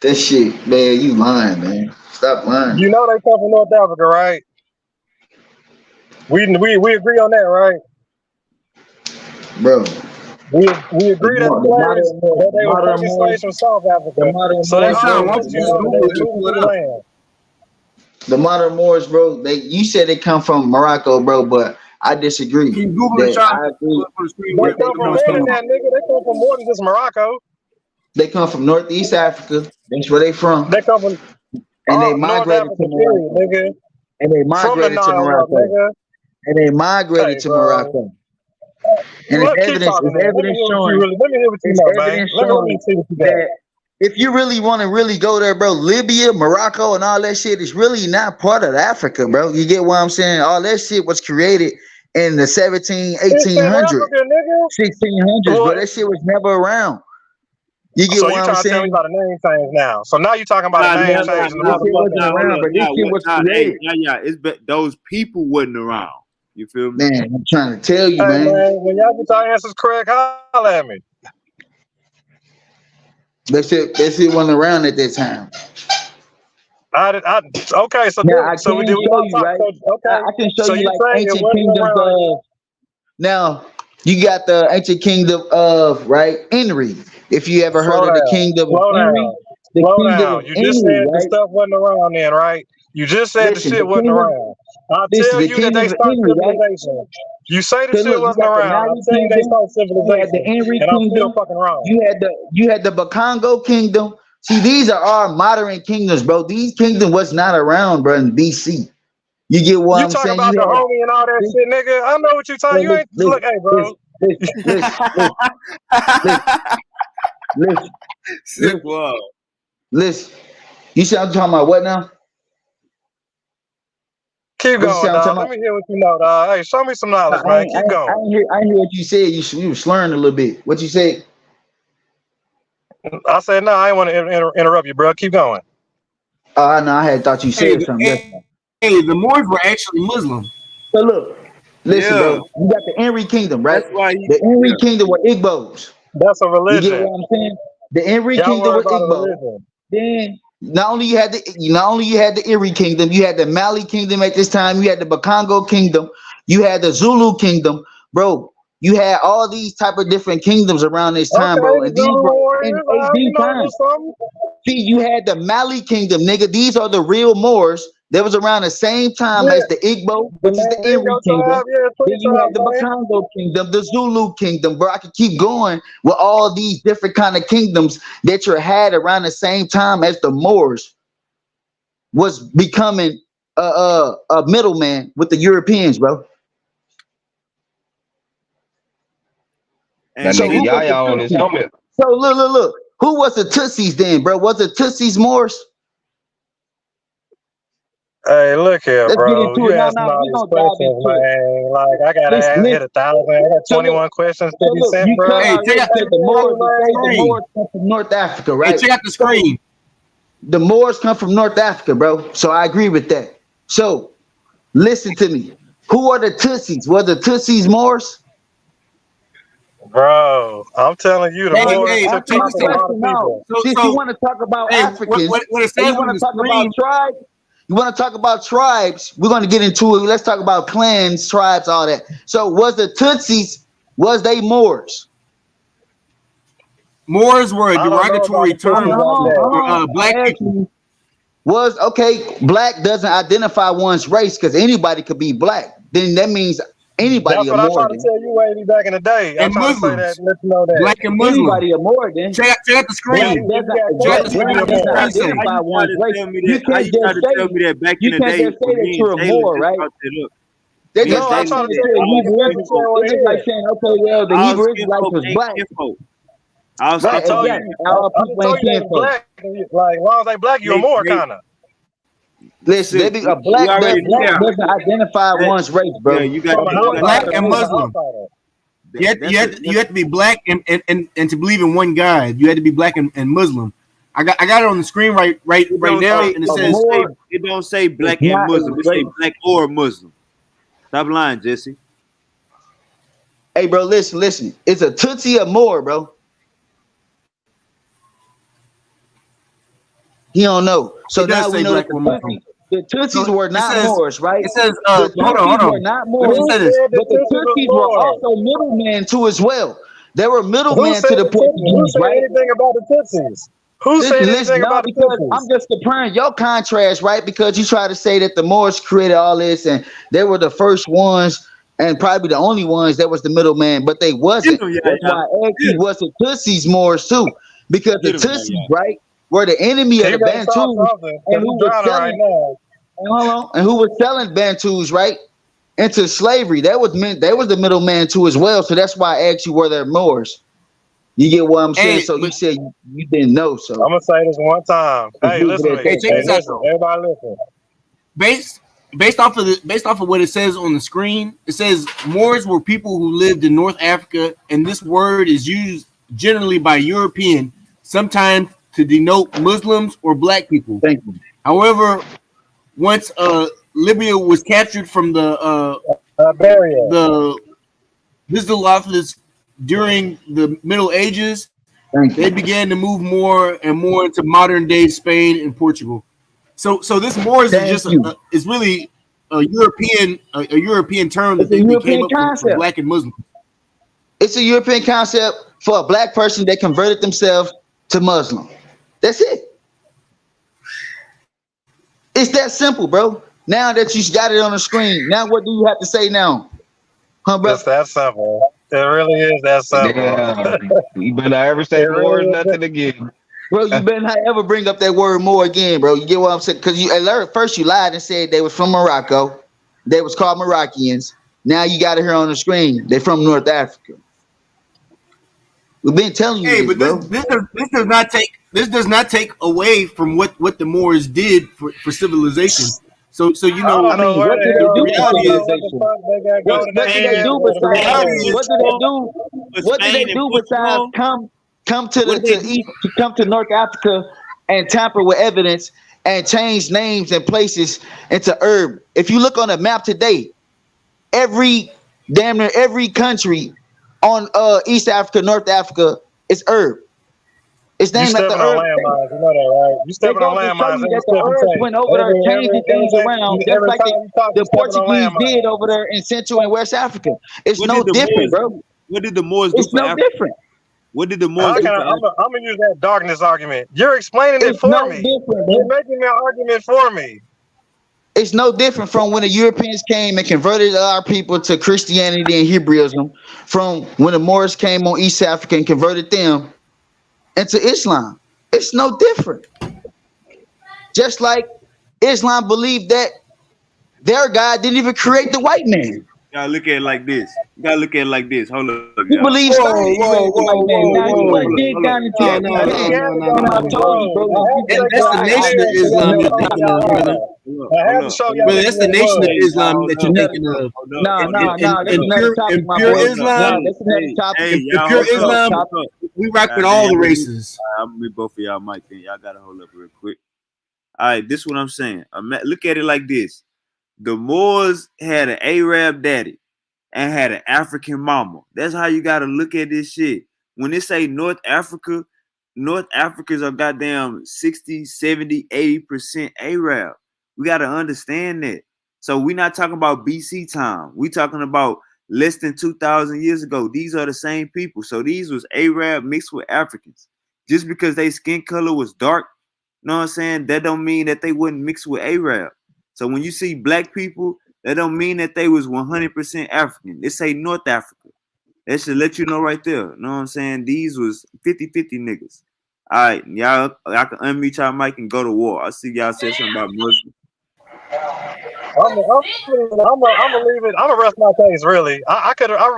that shit, man, you lying, man. Stop lying. You know they come from North Africa, right? We agree on that, right? Bro. We agree that the slaves that they were Modern taking slaves Moors, from South the Africa. modern So that Moors, Sean, bro. why already don't lets you you just know that they Google was it and moving pull it through the up? land. The modern Moors, bro. You said they come from Morocco, bro, but I disagree. Can you Google it, That Sean? I Pull agree it up on the screen They real that quick. they come Let me from know come what more you're than talking from that, about. nigga. They come from more than just Morocco. they come from Northeast Africa. That's where they from, They come from and they North migrated Africa, to period, Morocco, nigga. and they From the migrated to Nile up, Morocco, nigga. and they migrated Hey, to bro. Morocco, and Look, keep talking then. Let me hear what you really. Let me hear what you it's know, man. evidence Let me showing see what you got. that if you really want to really go there, bro, Libya, Morocco, and all that shit is really not part of Africa, bro. You get what I'm saying? All that shit was created in the 17, It's in 1800s, Africa, nigga. 1600s, Well, bro. That shit was never around. You get so what you I'm trying to tell me saying? about a name change now? So now you talking about a Nah, name nah, Never. nah, change and a This nah, shit wasn't motherfucking. nah. Hold around, up, but this nah, shit what? was Nah, hey, created. yeah. Those people wasn't around. You feel me? Man, I'm trying to tell you, Hey man. man, when y'all get your answers correct, holla at me. That shit wasn't around at that time. Okay, so Now I so we can did we show gotta you, talk. right? So okay, I can show so you you like saying it ancient wasn't kingdoms around? of. Now you got the ancient kingdom of right Enri. If you ever heard Slow of the down, kingdom of slow Enri, down, the slow kingdom of down. You just Enri, said the right? stuff wasn't around then, right? You just said the Listen, shit wasn't around. I tell the you that kingdom they of start Enri, right? civilization. You say the So shit look, you wasn't got the around. I Mali tell you they kingdom, start you had the civilization, Enri and I'm still kingdom, fucking wrong. you had the Bakongo kingdom. See, these are our modern kingdoms, bro. These kingdom was not around, bro, in BC. You get what You I'm talking saying? about You the had homie and all that this, shit, nigga. I know what you talking. so You ain't look, hey, bro. listen, Sick, wow. listen. You see, I'm talking about what now? Keep What you say? going, I'm talking dog. Let about. me hear what you know, dog. Hey, show me some No, knowledge, man. Keep going. I ain't hear what you said. You were slurring a little bit. What you said? I said no. I ain't want to interrupt you, bro. Keep going. No, I had thought you Hey, said something. That's right. the Moors were actually Muslim. So look, listen, Yeah, bro. You got the Enri kingdom, right? that's why he. The Yeah, Enri kingdom were Igbos. That's a You get religion. what I'm saying? The Enri Y'all kingdom worry was about a Igbo. religion. Then not only you had the Erie kingdom, you had the Mali kingdom at this time, you had the Bakongo kingdom, you had the Zulu kingdom, bro. You had all these type of different kingdoms around this time, Okay, bro, the and these Zulu were in warriors. You AD know a time. little something. See, you had the Mali kingdom, nigga. These are the real Moors. That was around the same time Yeah, as the Igbo, the which is the Erie Mandingo kingdom. tribe. Yeah, Then 20 you had tribes, the man. Bakongo kingdom, the Zulu kingdom, bro. I could keep going with all these different kind of kingdoms that you had around the same time as the Moors was becoming a middleman with the Europeans, bro. That and So nigga who was Yaya the on his Tutsis? helmet. So look. Who was the Tutsis then, bro? Was the Tutsis Moors? Hey, look here, Let's get bro. into You it. asking Now all we these gonna dive questions, into it. man. Like, I gotta hit Listen. 1,000. I got 21 questions to be sent, You bro. cut already said the Moors. The screen. Moors come from North Africa, right? Hey, check out the screen. The Moors come from North Africa, bro. So I agree with that. So listen to me. Who are the Tutsies? Were the Tutsies Moors? Bro, I'm telling you, the Moors took Answer my out a lot of question now. people. Since you want to talk about Africans, what it and says you want on to the talk screen. about tribes, you want to talk about tribes, we're going to get into it. Let's talk about clans, tribes, all that. So was the Tutsis, was they Moors? Moors were a I don't know about derogatory the term Tutsis like for that. black people. Was okay, black doesn't identify one's race because anybody could be black. Then that means anybody That's a what I Moor. tried to tell you way back in the day. I'm And trying to say that Muslims. and let you know that. Black and Muslim. Anybody a Moor then. Check out the screen. Black Check out the screen. doesn't identify one's race. You can't just say back in the day that you're a Moor, right? They just like saying I'm that you're a Hebrew Israelite. They just like saying, okay, well, the Hebrew Israelites was black. Right, again, all people ain't kinfolk. Black, like, as long as they black, you're more kind of. Listen, they be a black doesn't identify one's race, bro. Yeah, you got black and Muslim. You have to be black and to believe in one God. You had to be black and Muslim. I got it on the screen right now, and it says it don't say black and Muslim. It say black or Muslim. Stop lying, Jesse. Hey, bro, listen. It's a Tutsi or more, bro. He don't know. So now we know that the Tutsis were not Moors, right? It says, the hold on. were not Moors, but the Tutsis were also middlemen too as well. They were middlemen to the Portuguese, right? Who said anything about the Tutsis? Who said anything about the Tutsis? I'm just comparing your contrast, right? Because you try to say that the Moors created all this and they were the first ones and probably the only ones that was the middleman, but they wasn't. That's why actually was the Tutsis Moors too, because the Tutsis, right, were the enemy of the Bantus, and who was selling Bantus, right, into slavery. That was the middleman too as well. So that's why I asked you were there Moors. You get what I'm saying? So you said you didn't know. So I'm gonna say this one time. Hey, listen, everybody listen. Based off of what it says on the screen, it says Moors were people who lived in North Africa, and this word is used generally by European, sometimes to denote Muslims or black people. Thank you. However, once Libya was captured from the Visigoths during the Middle Ages, they began to move more and more into modern day Spain and Portugal. So this Moors is really a European term that they came up for black and Muslim. It's a European concept for a black person that converted themselves to Muslim. That's it. It's that simple, bro. Now that you got it on the screen, now what do you have to say now? Huh, bro? It's that simple. It really is that simple. Yeah. You better not ever say more nothing again. Bro, you better not ever bring up that word more again, bro. You get what I'm saying? Because at first you lied and said they was from Morocco. They was called Moroccans. Now you got it here on the screen. They're from North Africa. We've been telling you this, bro. This does not take away from what the Moors did for civilization. So you know, I mean, what did they do for civilization? What did they do besides? What did they do besides come to North Africa and tamper with evidence and change names and places into herb? If you look on the map today, damn near every country on East Africa, North Africa is herb. It's named after herb. Landmines, you know that, right? You stepping on landmines. The herbs went over there changing things around, just like the Portuguese did over there in Central and West Africa. It's no different, bro. What did the Moors do? It's no different. What did the Moors do? I'm gonna use that darkness argument. You're explaining it for me. You're making that argument for me. It's no different from when the Europeans came and converted our people to Christianity and Hebraism, from when the Moors came on East Africa and converted them into Islam. It's no different. Just like Islam believed that their God didn't even create the white man. gotta look at it like this. You gotta look at it like this. Hold up, You y'all. believe slavery was the white man. Now you want to dig down into that. No. That's the nation of Islam you're thinking of, brother. Brother, that's the nation of Islam that you're thinking of. No. That's another topic, my pure boy. Islam, That's another topic. in pure Islam, we rock with all the races. I'm gonna meet both of y'all, Mike. Then y'all gotta hold up real quick. All right, this is what I'm saying. Look at it like this: the Moors had an Arab daddy and had an African mama. That's how you gotta look at this shit. When they say North Africans are goddamn 60, 70, 80% Arab. We gotta understand that. So we're not talking about BC time. We talking about less than 2,000 years ago. These are the same people. So these was Arab mixed with Africans. Just because their skin color was dark, you know what I'm saying? That don't mean that they wouldn't mix with Arab. So when you see black people, that don't mean that they was 100% African. They say North Africa. That should let you know right there. You know what I'm saying? These was 50-50 niggas. All right, y'all can unmute y'all mic and go to war. I see y'all said something about Muslim. I'm gonna leave it. I'm gonna rest my case. Really, I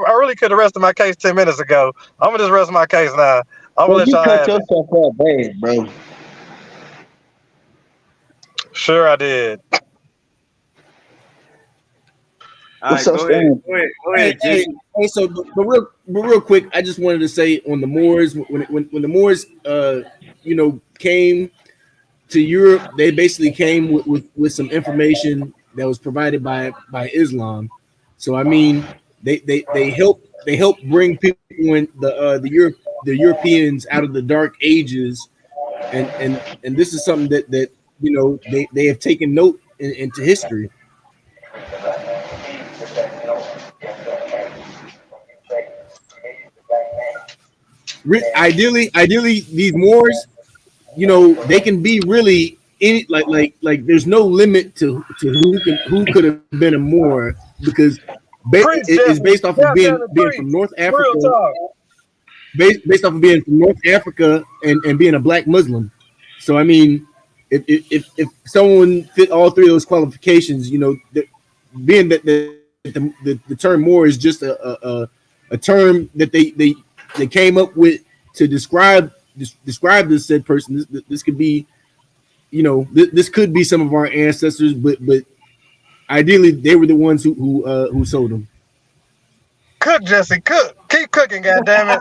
really could have rested my case 10 minutes ago. I'm gonna just rest my case now. I'm gonna let y'all have it. You cut yourself up bad, bro. Sure, I did. All right, go ahead. Hey, so but real quick, I just wanted to say on the Moors, when the Moors, came to Europe, they basically came with some information that was provided by Islam. So I mean, they helped bring people in the Europeans out of the Dark Ages, and this is something that they have taken note into history. Ideally, these Moors, they can be really any like. There's no limit to who could have been a Moor, because it's based off of being from North Africa. Based off of being from North Africa and being a black Muslim. So I mean, if someone fit all three of those qualifications, being that the term Moor is just a term that they came up with to describe this said person. This could be, this could be some of our ancestors, but ideally they were the ones who sold them. Cook, Jesse, cook. Keep cooking, goddammit.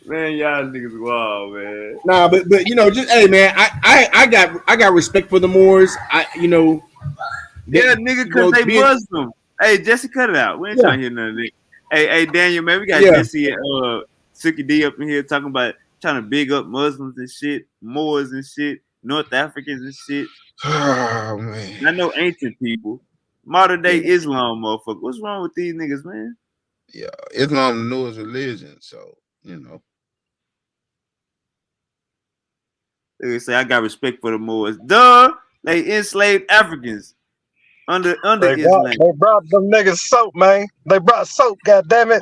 Man, y'all niggas wild, man. Nah, but just hey, man, I got respect for the Moors. Nigga, because they Muslim. Hey, Jesse, cut it out. We ain't trying to hear none of this. Hey, Daniel, man, we got Jesse and Suki D up in here talking about trying to big up Muslims and shit, Moors and shit, North Africans and shit. Oh man, I know ancient people. Modern day Islam, motherfucker. What's wrong with these niggas, man? Yeah, Islam the newest religion, so They say I got respect for the Moors. Duh, they enslaved Africans under Islam. They brought them niggas soap, man. They brought soap, goddammit.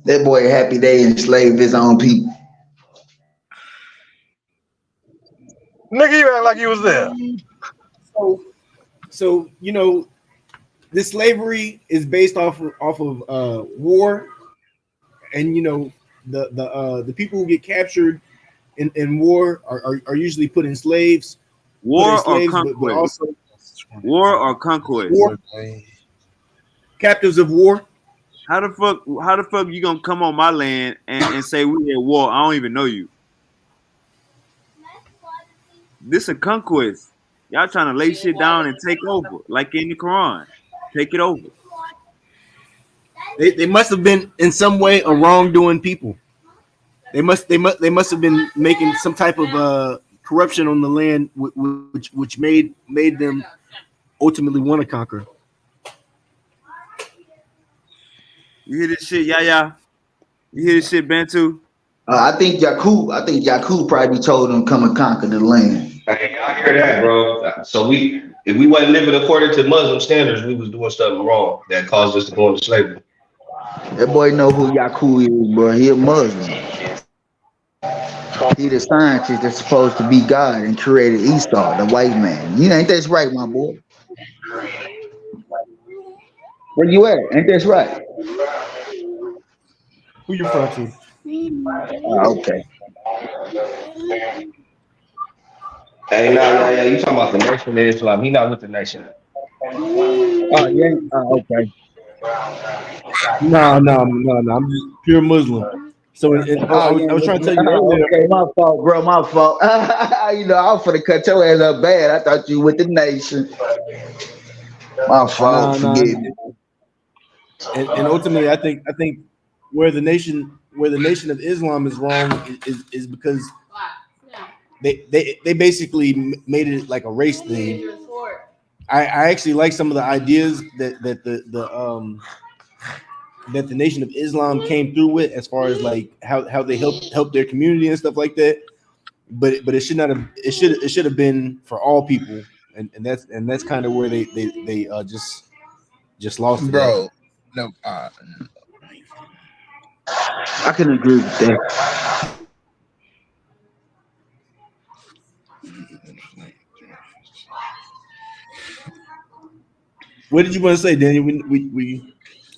That boy happy they enslaved his own people. Nigga, you act like you was there. So this slavery is based off of war, and the people who get captured in war are usually put in slaves. War or conquest? War or conquest? War. Captives of war. How the fuck you gonna come on my land and say we at war? I don't even know you. This a conquest. Y'all trying to lay shit down and take over, like in the Quran. Take it over. They must have been in some way a wrongdoing people. They must have been making some type of corruption on the land, which made them ultimately want to conquer. You hear this shit, yeah? You hear this shit, Bantu? I think Yakub probably told them come and conquer the land. I hear that, bro. So if we wasn't living according to Muslim standards, we was doing something wrong that caused us to go into slavery. That boy know who Yakub is, bro. He a Muslim. He the scientist that's supposed to be God and created Esau, the white man. You ain't that's right, my boy? Where you at? Ain't that's right? Who you referring to? Okay. Hey, nah. You talking about the Nation of Islam? He not with the Nation. Oh yeah. Okay. No. I'm just pure Muslim. So Oh yeah. I was trying to tell you earlier. Okay, my fault, bro. My fault. You know, I was finna cut your ass up bad. I thought you with the nation. My fault. Nah. Forgive me. And ultimately, I think where the nation of Islam is wrong is because they basically made it like a race thing. I actually like some of the ideas that the Nation of Islam came through with, as far as like how they help their community and stuff like that. But it should not have it should have been for all people, and that's kind of where they just lost it, bro. No, I can agree with that. What did you want to say, Daniel? We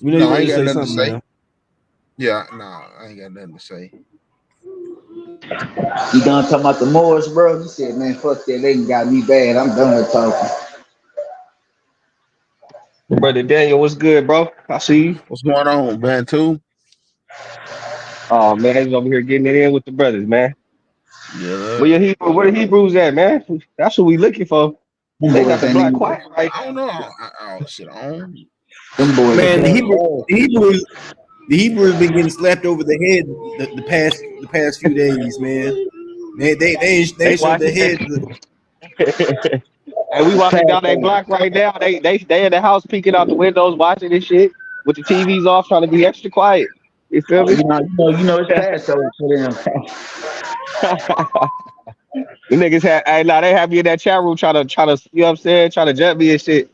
know you I want ain't to got say nothing to something, say. man. Yeah, I ain't got nothing to say. You done talking about the Moors, bro? He said, man, fuck that. They ain't got me bad. I'm done talking. Brother Daniel, what's good, bro? I see you. What's going on, man? Too? Oh man, he's over here getting it in with the brothers, man. Yeah. Where the Hebrews at, man? That's what we looking for. They got the black quiet right. I don't know. I shit on. Them boys. Man, the Hebrews been getting slapped over the head the past few days, man. They ain't showed their head. And we walking down that block right now. They in the house peeking out the windows, watching this shit with the TVs off, trying to be extra quiet. You feel me? You know, it's Passover for them. The niggas they have me in that chat room trying to, you know what I'm saying, trying to jump me and shit.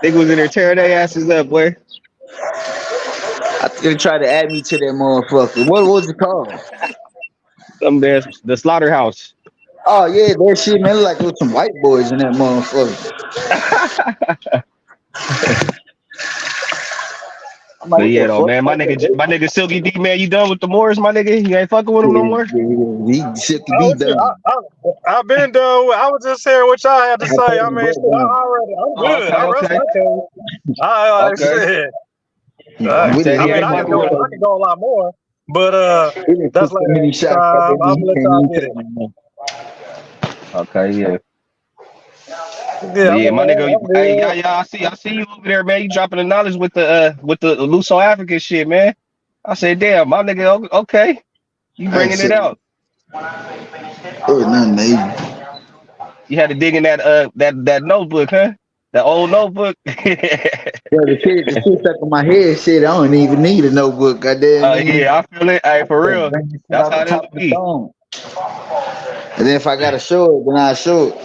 Nigga was in there tearing their asses up, boy. I think they tried to add me to that motherfucker. What was it called? The slaughterhouse. Oh yeah, that shit, man. Look like there was some white boys in that motherfucker. But yeah, though, man, my nigga Silky D, man, you done with the Moors, my nigga? You ain't fucking with him no more? Silky D done. I've been done. I was just hearing what y'all had to say. I mean, I'm good. I rest my case. I said. I can go a lot more, but that's like I'm gonna let y'all get it. Okay, yeah. Yeah, my nigga. Hey, I see you over there, man. You dropping the knowledge with the Luso African shit, man. I said, damn, my nigga. Okay, you bringing it out. Nothing, baby. You had to dig in that notebook, huh? That old notebook. The shit stuck in my head. Shit, I don't even need a notebook. Goddamn. Yeah, I feel it. Hey, for real. That's how it be. And then if I gotta show it, then I show it.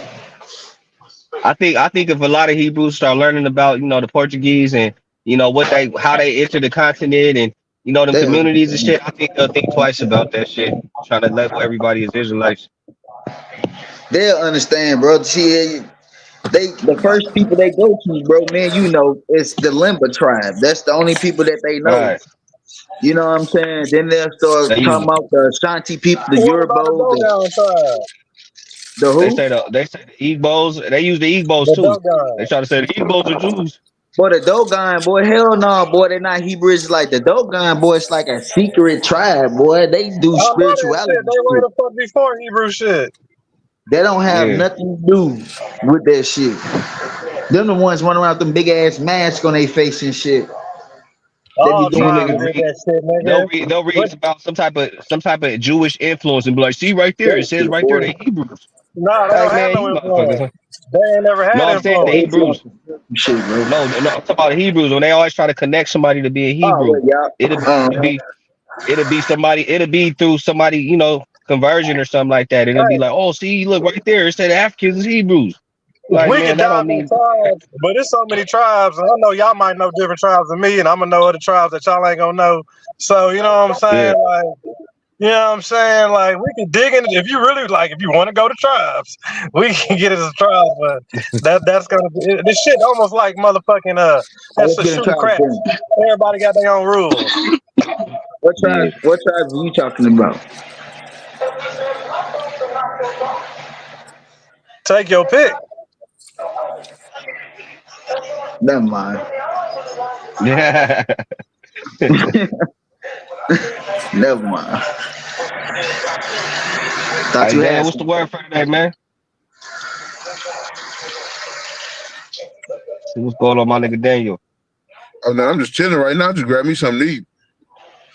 I think if a lot of Hebrews start learning about, the Portuguese and how they entered the continent and them communities and shit, I think they'll think twice about that shit. Trying to label everybody as Israelites. They'll understand, bro. See, the first people they go to, bro, man, it's the Limba tribe. That's the only people that they know. Right. You know what I'm saying? Then they'll start talking about the Ashanti people, the Yoruba, the who? They say the Igbos. They use the Igbos too. They try to say the Igbos are Jews. Boy, the Dogon, boy, hell no, boy, they're not Hebrews like the Dogon, boy. It's like a secret tribe, boy. They do spirituality. They were the fuck before Hebrew shit. They don't have nothing to do with that shit. Them the ones running around with them big ass masks on their face and shit. They'll read about some type of Jewish influence and be like, see right there, it says right there they Hebrews. No, they don't have no influence. They ain't never had influence. I'm saying the Hebrews. No, I'm talking about the Hebrews. When they always try to connect somebody to be a Hebrew, it'll be somebody. It'll be through somebody, conversion or something like that. And it'll be like, oh, see, look right there. It said Africans is Hebrews. Like, we man, can dive in tribes, but there's so many tribes, and I know y'all might know different tribes than me, and I'm gonna know other tribes that y'all ain't gonna know. So you know what I'm saying? You know what I'm saying? Like we can dig in if you really like. If you want to go to tribes, we can get it as a tribe. But that's gonna be this shit. Almost like motherfucking that's Let's for get in shooting tribes craps. then. Everybody got their own rules. What tribes? What tribes are you talking about? Take your pick. Never mind. Yeah. Never mind. Thought Hey you Dan, had what's the some. word for today, man? See what's going on, my nigga Daniel. Oh no, I'm just chilling right now. Just grab me something to eat.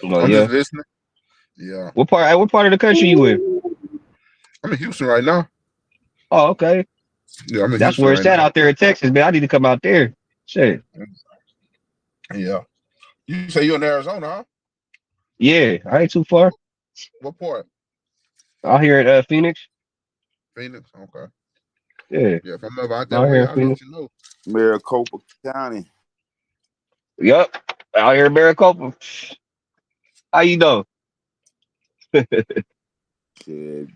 Oh, I'm yeah. just listening. Yeah. What part of the country you in? I'm in Houston right now. Oh, okay. Yeah, I'm in That's Houston where right it's at now. out there in Texas, man. I need to come out there. Shit. Yeah. You say you're in Arizona, huh? Yeah, I ain't too far. What part? Out here at Phoenix. Phoenix. Okay. Yeah. Yeah, if I'm ever out that Out way, here in I'll let Phoenix. you know. Maricopa County. Yup. Out here in Maricopa. How you know? Shit.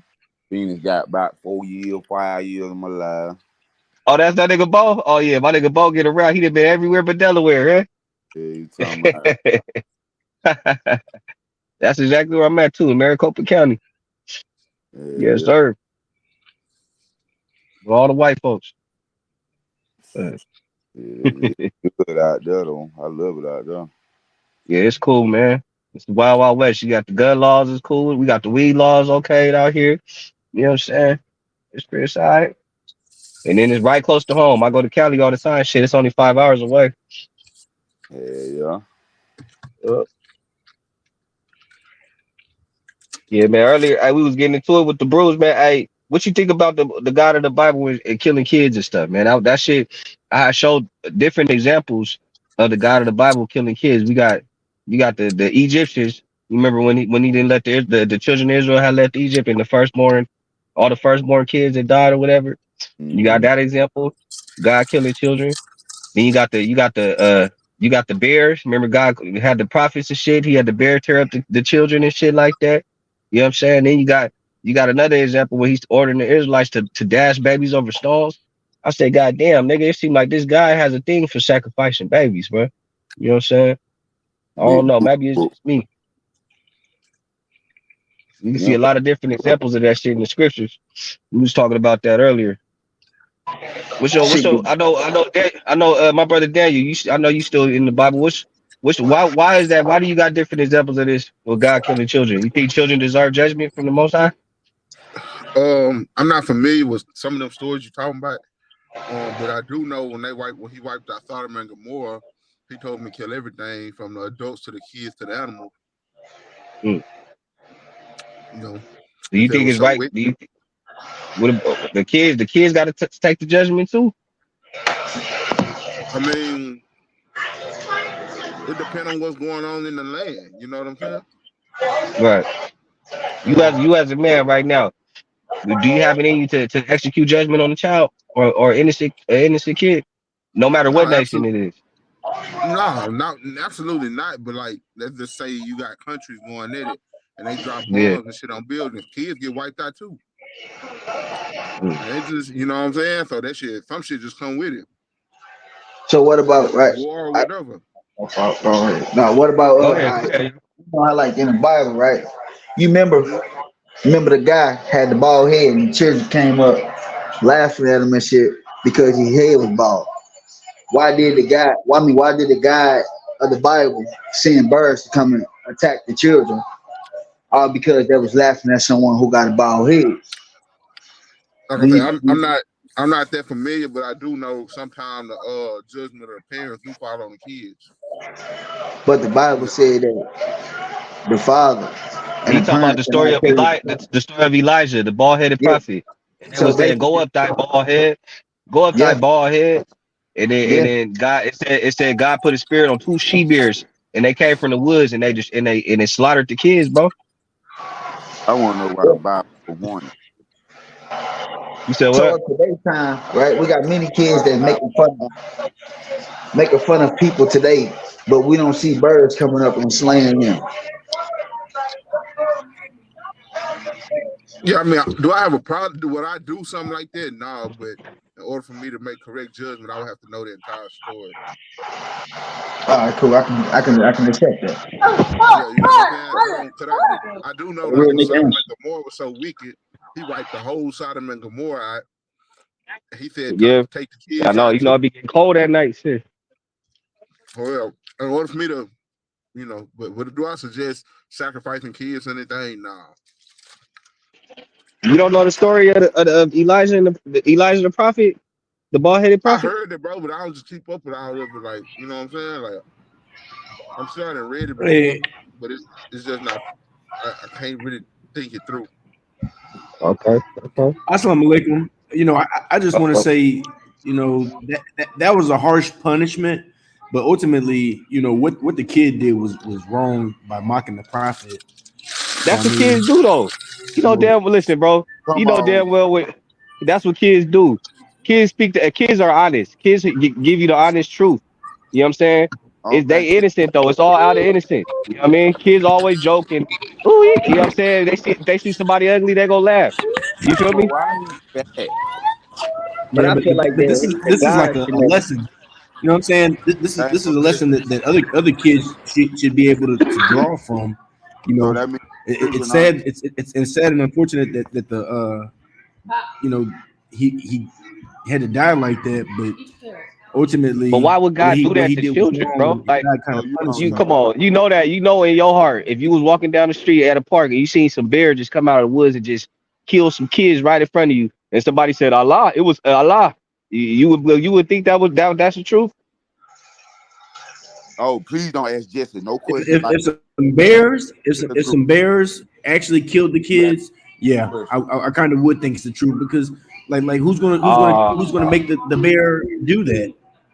Phoenix got about 4 years, 5 years of my life. Oh, that's that nigga Bo? Oh yeah, my nigga Bo get around. He done been everywhere but Delaware, Yeah, you talking about huh? That's exactly where I'm at too, in Maricopa County. Yes, yeah. sir. For all the white folks. Yeah, it's good out there though. I love it out there. Yeah, it's cool, man. It's the Wild Wild West. You got the gun laws, is cool. We got the weed laws, okay, out here. You know what I'm saying? It's all right. And then it's right close to home. I go to Cali all the time. Shit, it's only 5 hours away. Yeah. Yeah, man. Earlier, we was getting into it with the bros, man. Hey, what you think about the God of the Bible and killing kids and stuff, man? That shit, I showed different examples of the God of the Bible killing kids. You got the Egyptians. You remember when he didn't let the children of Israel had left Egypt and all the firstborn kids that died or whatever. You got that example, God killing children. Then you got the bears. Remember, God had the prophets and shit. He had the bear tear up the children and shit like that. You know what I'm saying? Then you got another example where he's ordering the Israelites to dash babies over stones. I say, God damn, nigga, it seems like this guy has a thing for sacrificing babies, bro. You know what I'm saying? I don't know. Maybe it's just me. You can see Yeah. a lot of different examples of that shit in the scriptures. We was talking about that earlier. What's your? I know. My brother Daniel. I know you still in the Bible. Why is that? Why do you got different examples of this with God killing children? You think children deserve judgment from the Most High? I'm not familiar with some of them stories you're talking about. But I do know when he wiped out Sodom and Gomorrah, he told me to kill everything from the adults to the kids to the animals. You know. Do you think it's so right? Do you? The kids got to take the judgment too? I mean, it depends on what's going on in the land. You know what I'm saying? Right. You as a man right now, do you have it in you to execute judgment on a child or innocent kid, no matter what nation it is? No, not absolutely not. But like, let's just say you got countries going at it and they drop bombs and shit on buildings. Kids get wiped out too. They just, you know what I'm saying? So that shit, some shit just come with it. So what about war or whatever? Now what about you know how like in the Bible, right? You remember the guy had the bald head and the children came up laughing at him and shit because his head was bald. Why did the guy of the Bible send birds to come and attack the children? All because they was laughing at someone who got a bald head. Like I said, I'm not that familiar, but I do know sometimes the judgment of the parents do fall on the kids. But the Bible said that the father. And you talking about the story of Elijah, the bald-headed prophet. And it was saying, "Go up, thy bald head, go up, thy bald head." And then God, it said God put His spirit on 2 she-bears, and they came from the woods, and they slaughtered the kids, bro. I want to know why the Bible was warning. You said what? So at today's time, right? We got many kids that making fun of people today, but we don't see birds coming up and slaying them. Yeah, I mean, do I have a problem? Would I do something like that? No, but in order for me to make correct judgment, I would have to know the entire story. All right, cool. I can accept that. Yeah, you know what I'm saying? I do know that when Sodom and Gomorrah was so wicked, he wiped the whole Sodom and Gomorrah out. He said, take the kids I know, out. you know, it be getting cold at night, shit. Well, in order for me to, you know, but do I suggest sacrificing kids or anything? Nah. You don't know the story of Elijah and Elijah the prophet, the bald-headed prophet? I heard it, bro, but I don't just keep up with all of it. Like, you know what I'm saying? Like, I'm sure I done read it before, but it's just not. I can't really think it through. Okay. Assalamu alaikum. You know, I just want to say, you know, that was a harsh punishment, but ultimately, you know, what the kid did was wrong by mocking the prophet. That's what kids do, though. You know damn well. Listen, bro. You know damn well that's what kids do. Kids kids are honest. Kids give you the honest truth. You know what I'm saying? It's they innocent though. It's all out of innocent. You know what I mean? Kids always joking. Ooh, you know what I'm saying? They see somebody ugly, they go laugh. You feel me? But I feel like this is like a lesson. You know what I'm saying? This is a lesson that other kids should be able to draw from. You know, it's sad. It's sad and unfortunate that the you know he had to die like that, but ultimately, but why would God do that to children, bro? Like, you come on, you know that, you know in your heart, if you was walking down the street at a park and you seen some bear just come out of the woods and just kill some kids right in front of you, and somebody said Allah, it was Allah, you would think that's the truth. Oh, please don't ask Jesse no questions. If some bears actually killed the kids, yeah, I kind of would think it's the truth, because like who's gonna make the bear do that?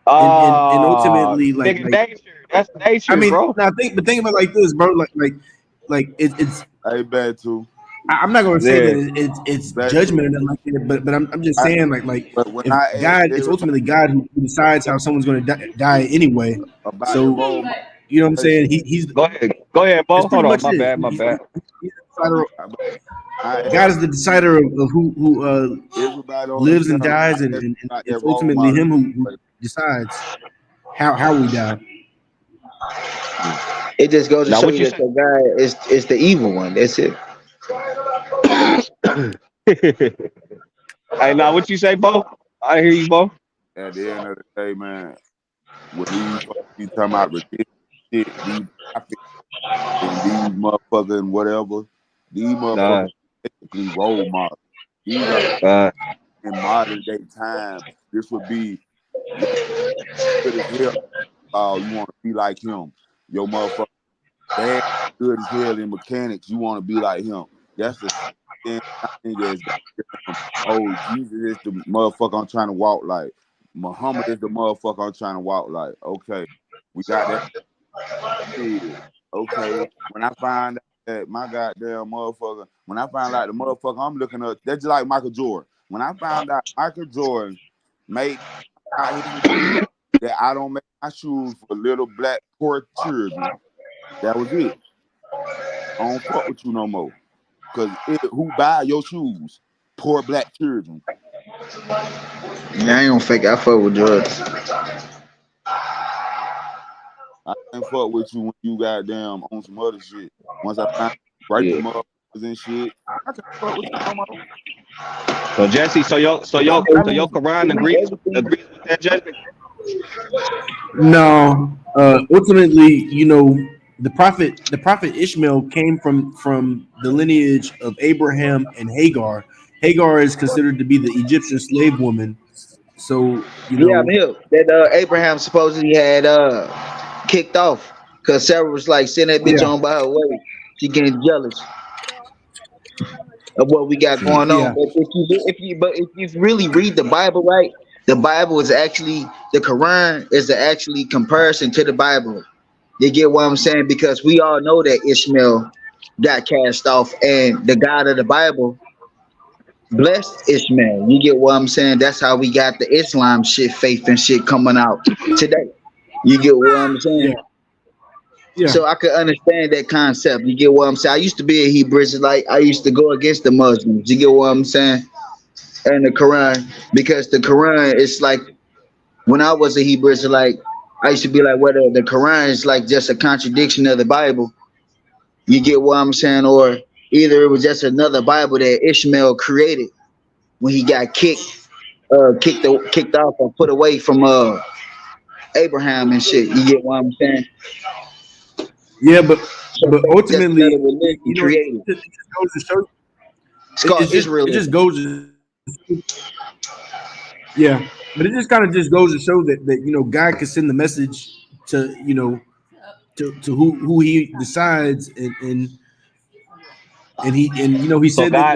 And ultimately, like nature. That's nature, I mean, bro. now think about it like this, bro. Like it's I bad too. I'm not gonna say that it's judgment or nothing like that, but I'm just saying like if God, it's ultimately God who decides how someone's gonna die anyway. So you know what I'm saying? He's go ahead, Bo. Hold on, my bad. God is the decider of who lives and dies, and it's ultimately Him who decides how we die. It just goes to show you that the guy is the evil one. That's it. Hey, now what you say, Bo? I hear you, Bo. At the end of the day, man, when you talking about ridiculous shit, these motherfuckers and whatever, these motherfuckers basically role models. These are in modern day time. This would be good as hell. You want to be like him. Your motherfucker dad good as hell in mechanics. You want to be like him. That's the thing. Oh, Jesus is the motherfucker I'm trying to walk like. Muhammad is the motherfucker I'm trying to walk like. Okay, we got that. Okay, when I find out that my goddamn motherfucker, when I find out the motherfucker I'm looking up, that's just like Michael Jordan. When I found out Michael Jordan made that I don't make my shoes for little black poor children, that was it. I don't fuck with you no more. Cause who buy your shoes? Poor black children. Yeah, I ain't gonna fake it. I fuck with drugs. I ain't fuck with you when you goddamn on some other shit. Once I find breaking motherfuckers and shit, I can't fuck with you no more. So Jesse, so your Quran agrees with that judgment? No, ultimately, you know, the prophet Ishmael came from the lineage of Abraham and Hagar. Hagar is considered to be the Egyptian slave woman. So you know, yeah, I'm here. That Abraham supposedly had kicked off because Sarah was like sending that bitch on by her way. She getting jealous of what we got going on. But if you really read the Bible, right, the Bible is actually, the Quran is actually comparison to the Bible. You get what I'm saying? Because we all know that Ishmael got cast off, and the God of the Bible blessed Ishmael. You get what I'm saying? That's how we got the Islam shit, faith and shit coming out today. You get what I'm saying? Yeah. So I could understand that concept. You get what I'm saying? I used to be a Hebrew Israelite. I used to go against the Muslims. You get what I'm saying? And the Quran, because the Quran is like, when I was a Hebrew Israelite, I used to be like, whether the Quran is like just a contradiction of the Bible. You get what I'm saying? Or either it was just another Bible that Ishmael created when he got kicked off or put away from Abraham and shit. You get what I'm saying? Yeah, but Just ultimately, another religion you know, created. it just goes to show. It's called It just goes to, yeah, but it just kind of just goes to show that you know God can send the message to to who he decides and you know he So said that God,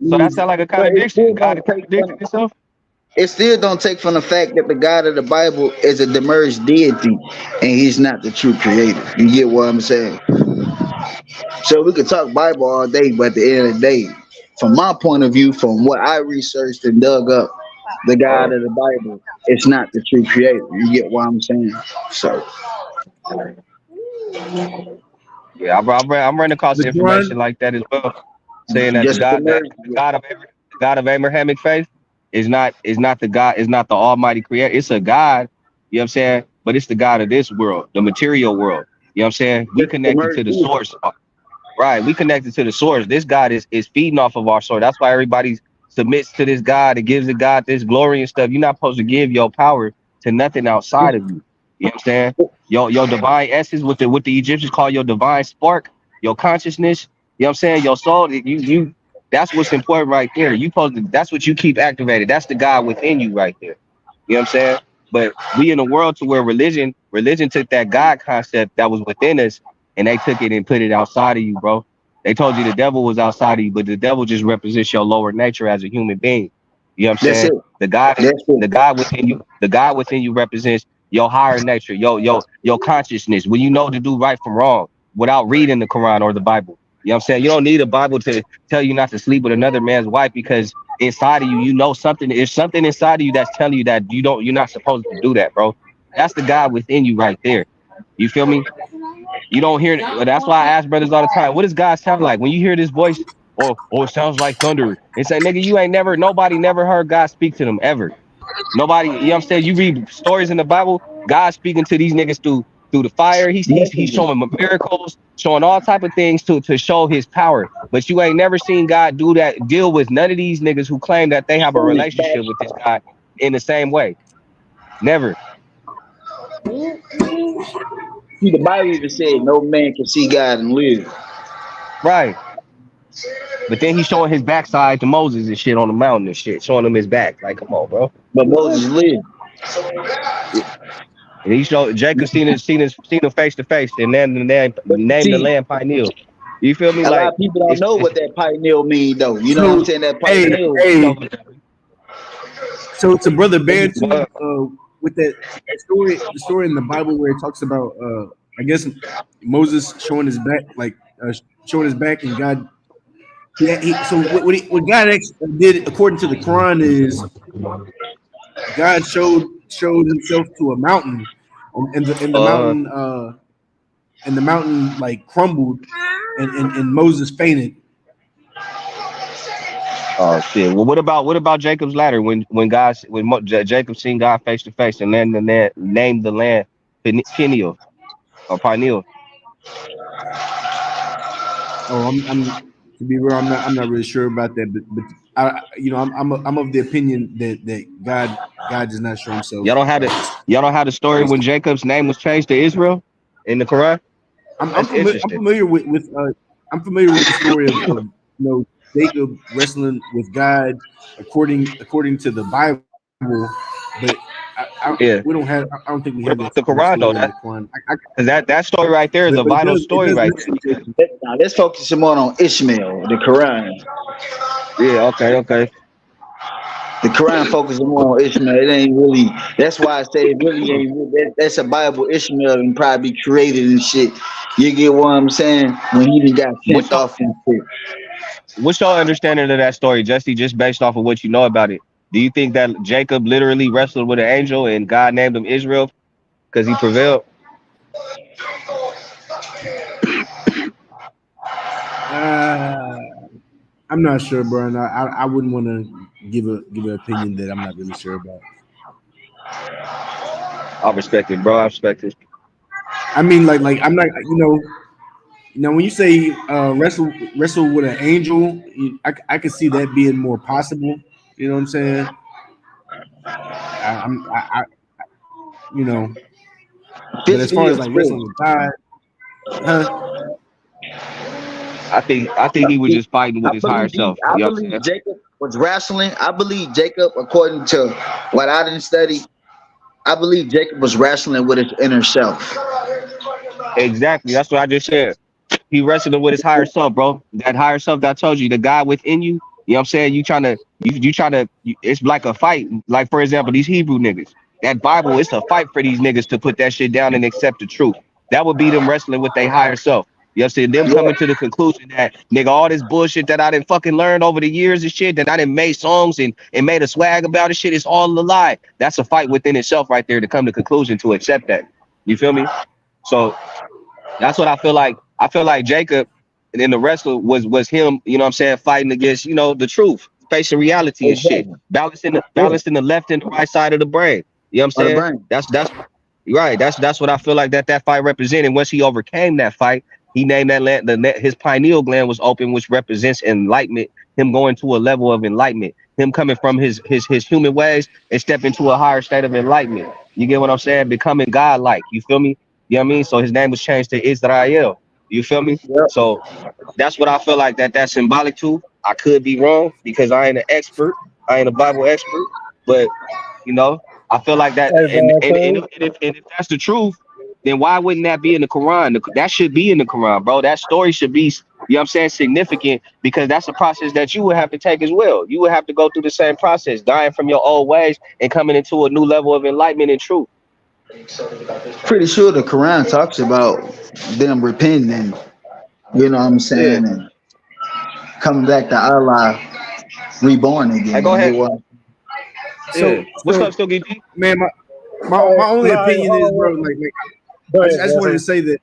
so that sounds like a But it contradiction. still God don't is take contradicting himself. it still don't take from the fact that the God of the Bible is a demerged deity and he's not the true creator. You get what I'm saying? So we could talk Bible all day, but at the end of the day, from my point of view, from what I researched and dug up, the God of the Bible is not the true creator. You get what I'm saying? So Yeah, I'm running across the Quran. information like that as well, saying that just a demerged the God of Abrahamic faith is not the Almighty Creator. It's a God, you know what I'm saying? But it's the God of this world, the material world. You know what I'm saying? We just a connected to demerged the deity. source. Right. We connected to the source. This God is feeding off of our source. That's why everybody submits to this God and gives the God this glory and stuff. You're not supposed to give your power to nothing outside of you. You know what I'm saying? Your divine essence, what the Egyptians call your divine spark, your consciousness, you know what I'm saying? Your soul, you that's what's important right there. That's what you keep activated. That's the God within you right there. You know what I'm saying? But we in a world to where religion took that God concept that was within us and they took it and put it outside of you, bro. They told you the devil was outside of you, but the devil just represents your lower nature as a human being. You know what I'm That's saying? it. That's it. The God within you represents your higher nature, your consciousness. When you know to do right from wrong without reading the Quran or the Bible. You know what I'm saying? You don't need a Bible to tell you not to sleep with another man's wife because inside of you, you know something. There's something inside of you that's telling you that you're not supposed to do that, bro. That's the God within you right there. You feel me? You don't hear it. That's why I ask brothers all the time, what does God sound like? When you hear this voice, it sounds like thunder. And say, nigga, nobody never heard God speak to them ever. Nobody, you know what I'm saying? You read stories in the Bible, God speaking to these niggas through the fire. He's showing miracles, showing all type of things to show his power. But you ain't never seen God deal with none of these niggas who claim that they have a relationship with this God in the same way. Never. See, the Bible even said no man can see God and live. Right. But then he's showing his backside to Moses and shit on the mountain and shit, showing him his back. Like, come on, bro. But Moses lived. And he showed Jacob seen him face to face, and then But you named the see, land Pioneer. You feel me? a lot Like of people don't know what that pineal mean though. You know what I'm So saying? That hey, pineal. so to brother Bantu, uh, with the story in the Bible where it talks about I guess Moses showing his back, like showing his back, and God. So what God actually did according to the Quran is God showed himself to a mountain, and the uh, mountain and the mountain like crumbled, and Moses fainted. oh shit. Well, what about Jacob's ladder when Jacob seen God face to face and then named the land Peniel or Pioneer? Oh, I'm to be real, I'm not really sure about that, but I'm of the opinion that God does not show himself. Y'all don't have the story when Jacob's name was changed to Israel in the Quran. I'm familiar with I'm familiar with the story of Jacob wrestling with God according to the Bible, but Yeah. we don't have. I don't think we What have that about the Quran though? story in the Quran. Because that story right there is a But vital it story does right mention there. Jacob. Now let's focus more on Ishmael, the Quran. Yeah. Okay. The Quran focuses more on Ishmael. It ain't really. That's why I say it really ain't. That's a Bible. Ishmael and probably created and shit. You get what I'm saying? When he done got What's sent your off and shit. what's your understanding of that story, Jesse? Just based off of what you know about it, do you think that Jacob literally wrestled with an angel and God named him Israel because he prevailed? I'm not sure, bro. And I wouldn't want to give an opinion that I'm not really sure about. I respect it, bro. I respect it. I mean, like I'm not, when you say wrestle with an angel, I could see that being more possible. You know what I'm saying? I but as far Physically as or like wrestling spiritually? with God, huh? I think he was just fighting with his higher self. I You know what I'm believe saying? Jacob was wrestling. I believe Jacob, according to what I didn't study, I believe Jacob was wrestling with his inner self. Exactly. That's what I just said. He wrestling with his higher self, bro. That higher self that I told you, the guy within you. You know what I'm saying? It's like a fight. Like, for example, these Hebrew niggas. That Bible, it's a fight for these niggas to put that shit down and accept the truth. That would be them wrestling with their higher self. You know what I'm saying? Them coming to the conclusion that, nigga, all this bullshit that I didn't fucking learn over the years and shit, that I didn't make songs and made a swag about it, shit, it's all a lie. That's a fight within itself right there to come to conclusion to accept that. You feel me? So that's what I feel like. I feel like Jacob and then the wrestler was him, you know what I'm saying, fighting against, the truth, facing reality and shit. Exactly. Balancing the left and the right side of the brain. You know what I'm On the saying? brain. That's right. That's what I feel like that fight represented. Once he overcame that fight, he named that his pineal gland was open, which represents enlightenment, him going to a level of enlightenment, him coming from his human ways and stepping to a higher state of enlightenment. You get what I'm saying? Becoming godlike. You feel me? You know what I mean? So his name was changed to Israel. You feel me? Yep. So that's what I feel like that's symbolic to. I could be wrong because I ain't an expert. I ain't a Bible expert, but I feel like that. Hey, And if that's the truth, then why wouldn't that be in the Quran? That should be in the Quran, bro. That story should be, you know what I'm saying, significant, because that's a process that you would have to take as well. You would have to go through the same process, dying from your old ways and coming into a new level of enlightenment and truth. Pretty sure the Quran talks about them repenting, you know what I'm saying, and coming back to Allah, reborn again. Hey, go ahead. So What's up, Stogie G? Man, my only opinion is, bro, like I just wanted to say that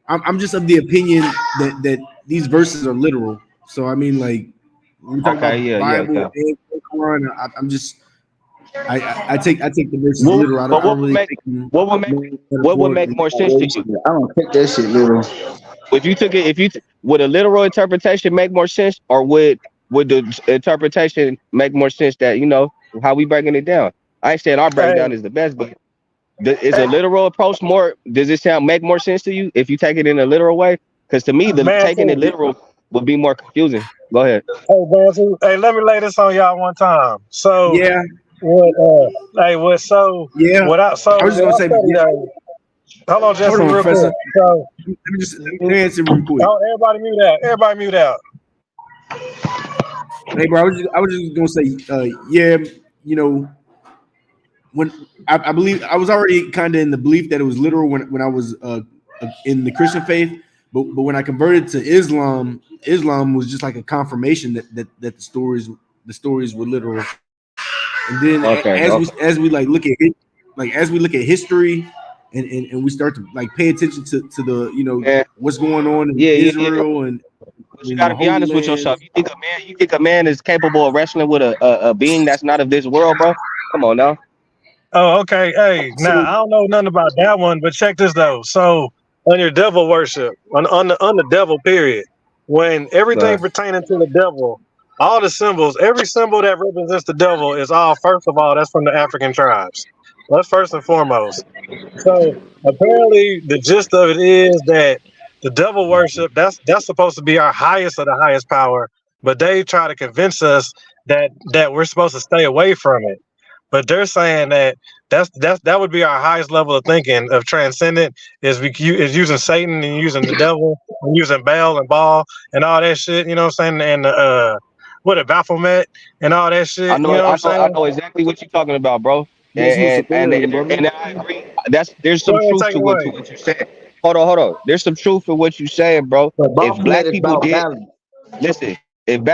I'm just of the opinion that these verses are literal. So I mean, like when we talk about Bible and Quran, I'm just I take the verses literal. I don't really take them. What would make more sense to you? I don't take that shit literal. Would a literal interpretation make more sense, or would the interpretation make more sense that how we breaking it down? I ain't saying our breakdown is the best, but is a literal approach more? Does it make more sense to you if you take it in a literal way? Because to me, taking it literal would be more confusing. Go ahead. Hey, let me lay this on y'all one time. So yeah, what? I was just gonna say, hold on, Jesse, real Professor. quick. So, let me answer real quick. Everybody mute out. Everybody mute out. Hey, bro, I was just gonna say, when I believe I was already kind of in the belief that it was literal when I was in the Christian faith, but when I converted to Islam was just like a confirmation that the stories were literal. And then as we like look at it, like as we look at history and we start to like pay attention to the what's going on in Israel and you gotta be honest with yourself. You think a man is capable of wrestling with a being that's not of this world, bro? Come on now. Oh, okay. Hey, now I don't know nothing about that one, but check this though. So on your devil worship, on the devil period, when everything pertaining to the devil, all the symbols, every symbol that represents the devil is all, first of all, that's from the African tribes. That's first and foremost. So apparently the gist of it is that the devil worship, that's supposed to be our highest of the highest power, but they try to convince us that we're supposed to stay away from it. But they're saying that that would be our highest level of thinking of transcendent is using Satan and using the devil and using Baal and Baal and all that shit. You know what I'm saying? And Baphomet and all that shit. I know, you know what I'm saying? I know exactly what you're talking about, bro. And I agree. There's some truth to what you said. Hold on. There's some truth to what you saying, bro. If black people did listen, if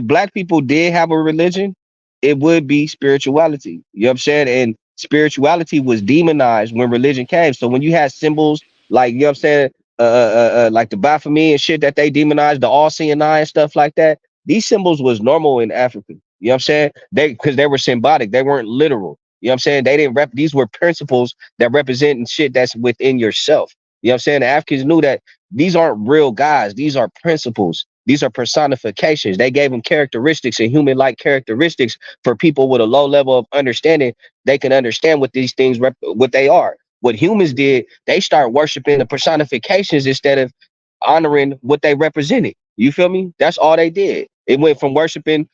black people did have a religion, it would be spirituality. You know what I'm saying? And spirituality was demonized when religion came. So when you had symbols like, you know what I'm saying, like the Baphomet and shit that they demonized, the all-seeing eye and stuff like that. These symbols was normal in Africa. You know what I'm saying? Because they were symbolic, they weren't literal. You know what I'm saying? They didn't these were principles that represent shit that's within yourself. You know what I'm saying? The Africans knew that these aren't real guys, these are principles. These are personifications. They gave them characteristics and human-like characteristics for people with a low level of understanding. They can understand what these things what they are. What humans did, they start worshiping the personifications instead of honoring what they represented. You feel me? That's all they did. It went from worshiping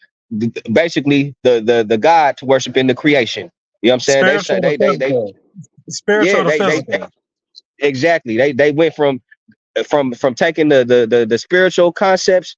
basically the God to worshiping the creation. You know what I'm saying? They Spiritual say to they physical. yeah, Spiritual to they physical. exactly. They went from taking the spiritual concepts,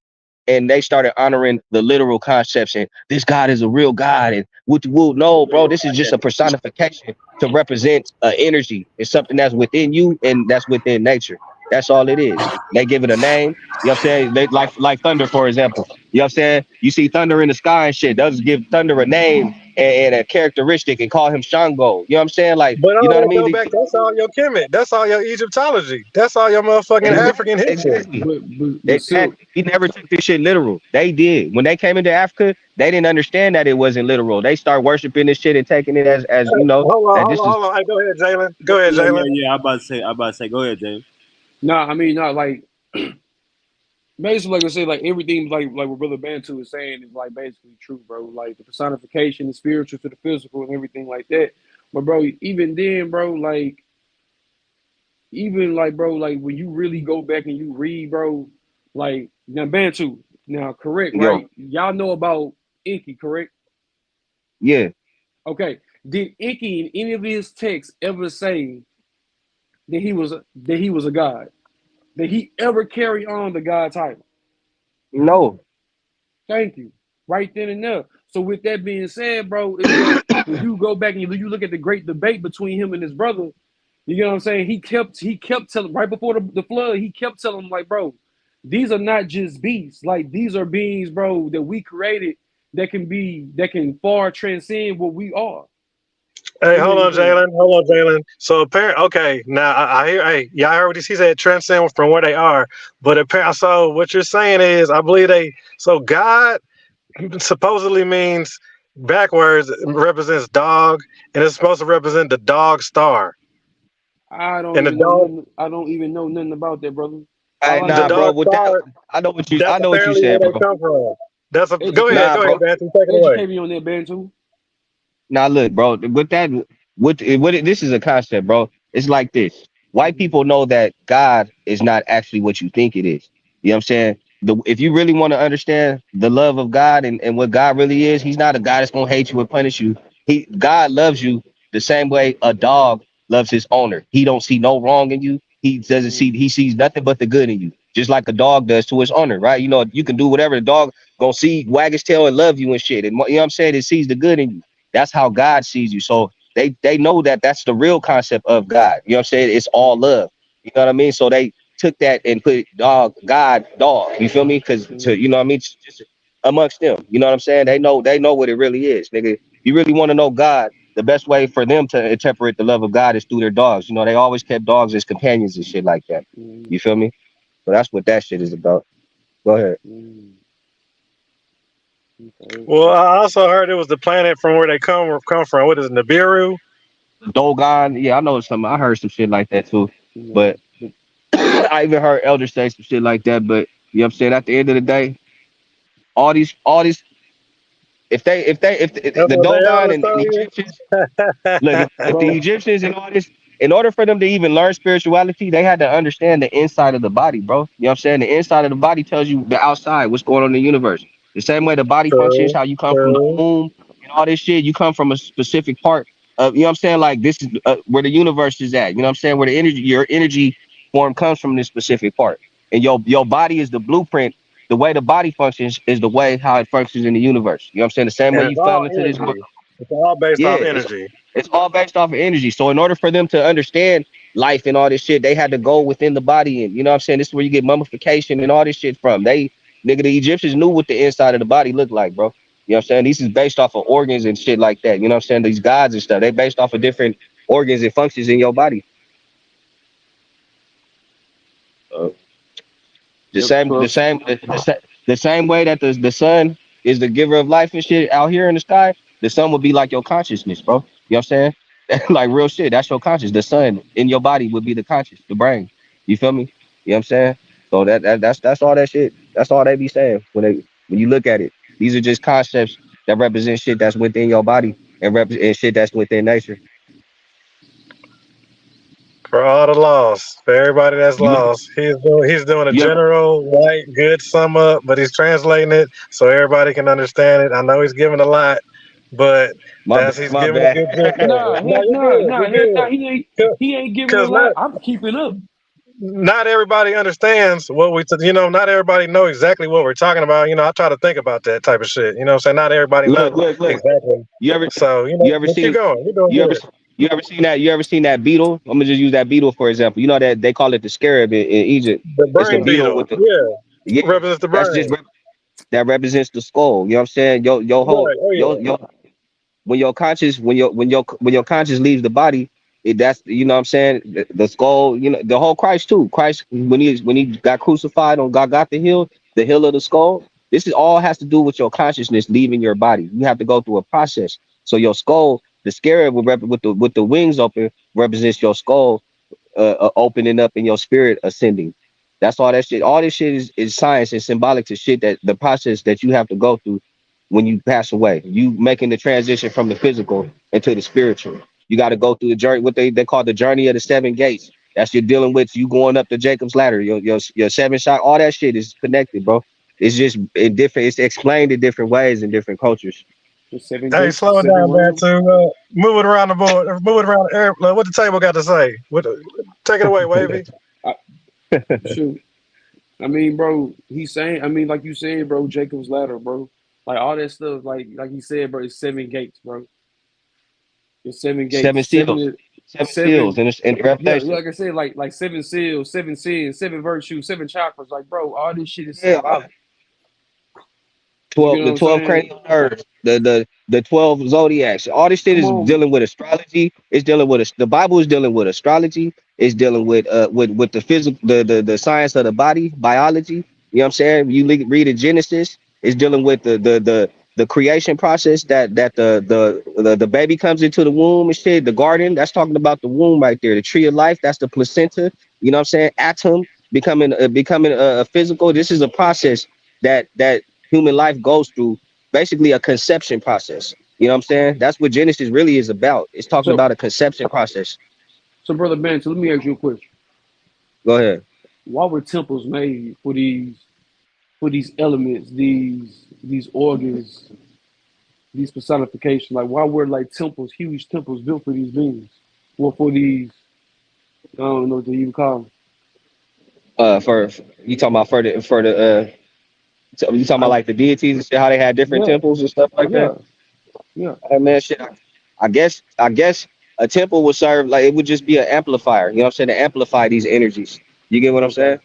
and they started honoring the literal concepts, and this God is a real God, and woo. No, bro, this is just a personification to represent energy. It's something that's within you and that's within nature. That's all it is. They give it a name. You know what I'm saying? They like thunder, for example. You know what I'm saying? You see thunder in the sky and shit. They'll just give thunder a name and a characteristic and call him Shango. You know what I'm saying? Like, But you all know what I that go mean? back, that's all your Kemet. That's all your Egyptology. That's all your motherfucking African history. Exactly. But Silk, Exactly. He never took this shit literal. They did. When they came into Africa, they didn't understand that it wasn't literal. They start worshiping this shit and taking it as you know, that this is Hold on. Hey, go ahead, Jalen. Go ahead, Jalen. Yeah. I about to say. Go ahead, Jay. nah, I mean, not like basically, like I said, like everything, like what Brother Bantu is saying is like basically true, bro. Like the personification, the spiritual to the physical, and everything like that. But bro, even then, bro, like even like bro, like when you really go back and you read, bro, like now Bantu, now correct, yo, right? Y'all know about Inky, correct? yeah. Okay. Did Inky in any of his texts ever say that he was a god? Did he ever carry on the god title? No. Thank you. Right then and there. So with that being said, bro, is that when you go back and you look at the great debate between him and his brother, you know what I'm saying? He kept telling right before the flood, he kept telling him, like, bro, these are not just beasts. Like these are beings, bro, that we created that can far transcend what we are. Hey, And hold on, then, Jalen. Hold on, Jalen. So apparently, okay, now I hear. Hey, y'all heard what he said? Transcend from where they are. But apparently, so what you're saying is, I believe they. So God supposedly means backwards represents dog, and it's supposed to represent the dog star. I don't And the even know dog, nothing. I don't even know nothing about that, brother. Hey, All I the nah, know, bro. dog With that, star. I That's know what you apparently said, where they bro. come from. That's a. Go educate, ahead. Nah, Go ahead, bro. Matthew. Take it away. educate me on that, Bantu. Now look, bro, with that, this is a concept, bro. It's like this. White people know that God is not actually what you think it is. You know what I'm saying? If you really want to understand the love of God and what God really is, he's not a God that's gonna hate you and punish you. God loves you the same way a dog loves his owner. He don't see no wrong in you. He sees nothing but the good in you. Just like a dog does to his owner, right? You know, you can do whatever the dog gonna see, wag his tail and love you and shit. And you know what I'm saying? It sees the good in you. That's how God sees you. So they know that that's the real concept of God. You know what I'm saying? It's all love. You know what I mean? So they took that and put God, dog. You feel me? Because you know what I mean? Just amongst them. You know what I'm saying? They know what it really is, nigga. You really want to know God, the best way for them to interpret the love of God is through their dogs. You know, they always kept dogs as companions and shit like that. You feel me? So that's what that shit is about. Go ahead. Well, I also heard it was the planet from where they come from. What is it, Nibiru? Dogon, yeah, I know some. I heard some shit like that too. But I even heard elders say some shit like that. But you know what I'm saying? At the end of the day, all these if That's the what they Dogon always and tell the you. Egyptians, look, if the Egyptians and all this, in order for them to even learn spirituality, they had to understand the inside of the body, bro. You know what I'm saying? The inside of the body tells you the outside, what's going on in the universe. The same way the body functions, True, how you come from the true. womb and all this shit, you come from a specific part of, you know what I'm saying? Like this is where the universe is at. You know what I'm saying? Where your energy form comes from this specific part. And your body is the blueprint. The way the body functions is the way how it functions in the universe. You know what I'm saying? The same way And you it's all fell into this world. energy. It's all based Yeah, off it's energy. it's all based off of energy. So in order for them to understand life and all this shit, they had to go within the body, and you know what I'm saying? This is where you get mummification and all this shit from. The Egyptians knew what the inside of the body looked like, bro. You know what I'm saying? This is based off of organs and shit like that. You know what I'm saying? These gods and stuff, they based off of different organs and functions in your body. The same way that the sun is the giver of life and shit out here in the sky, the sun would be like your consciousness, bro. You know what I'm saying? Like real shit. That's your conscious. The sun in your body would be the conscious, the brain. You feel me? You know what I'm saying? So that's all that shit. That's all they be saying when you look at it. These are just concepts that represent shit that's within your body and shit that's within nature. For all the lost, for everybody that's lost, he's doing a You ever general, white, good sum up, but he's translating it so everybody can understand it. I know he's giving a lot, but he's my giving a bad. good gist of it. No, you're good. He ain't giving a Because lot. I'm keeping up. not everybody understands what not everybody know exactly what we're talking about. I try to think about that type of shit. You know what I'm saying? Not everybody know Look. exactly. You ever So, you ever but keep seen going. You're doing you ever good. you ever seen that beetle? I'm gonna just use that beetle for example. You know that they call it the scarab in Egypt. The It's the brain beetle beetle. with the Yeah. Represents the that's just brain. that represents the skull. You know what I'm saying? Your whole Right. Oh, yeah. your when your conscious when your conscious leaves the body, that's you know what I'm saying, the skull, the whole Christ too. Christ when he got crucified on Golgotha hill, the hill of the skull. This is all has to do with your consciousness leaving your body. You have to go through a process. So your skull, the scarab with the wings open represents your skull opening up and your spirit ascending. That's all that shit. All this shit is science and symbolic to shit that the process that you have to go through when you pass away. You making the transition from the physical into the spiritual. You got to go through the journey, what they call the journey of the seven gates. That's you're dealing with you going up the Jacob's ladder, your seven shot, all that shit is connected, bro. It's just in different, it's explained in different ways in different cultures. The seven Hey, gates, the slow it seven down, man. realms. To move it around the board, move it around the air. What the table got to say? Take it away, Wavy. Shoot. I mean, bro, he's saying, like you said, bro, Jacob's ladder, bro. Like all that stuff, like he said, bro, it's seven gates, bro. It's seven Seven gates. seals, seven seals Seven. in Yeah, Revelation. like I said, like seven seals, seven sins, seven virtues, seven chakras. Like, bro, all this shit is Yeah, symbolic. You get what the I'm 12 saying? cranial nerves, the 12 zodiacs. All this shit Come is on. dealing with astrology. It's dealing with the Bible is dealing with astrology. It's dealing with the physical, the science of the body, biology. You know what I'm saying? Read in Genesis. It's dealing with the creation process that the baby comes into the womb and shit. The garden, that's talking about the womb right there. The tree of life, that's the placenta. You know what I'm saying? Atom becoming a physical. This is a process that human life goes through, basically a conception process. You know what I'm saying? That's what Genesis really is about. It's talking So, about a conception process. Brother Ben, so let me ask you a question. Go ahead. Why were temples made for these elements, these organs, these personifications? Like, why were like temples, huge temples built for these beings? Well, for these, I don't know what they even call them. For you talking about you talking about like the deities and shit, how they had different Yeah, temples and stuff like that. yeah, yeah. Man, shit. I guess a temple would serve like it would just be an amplifier. You know what I'm saying? To amplify these energies. You get what I'm saying?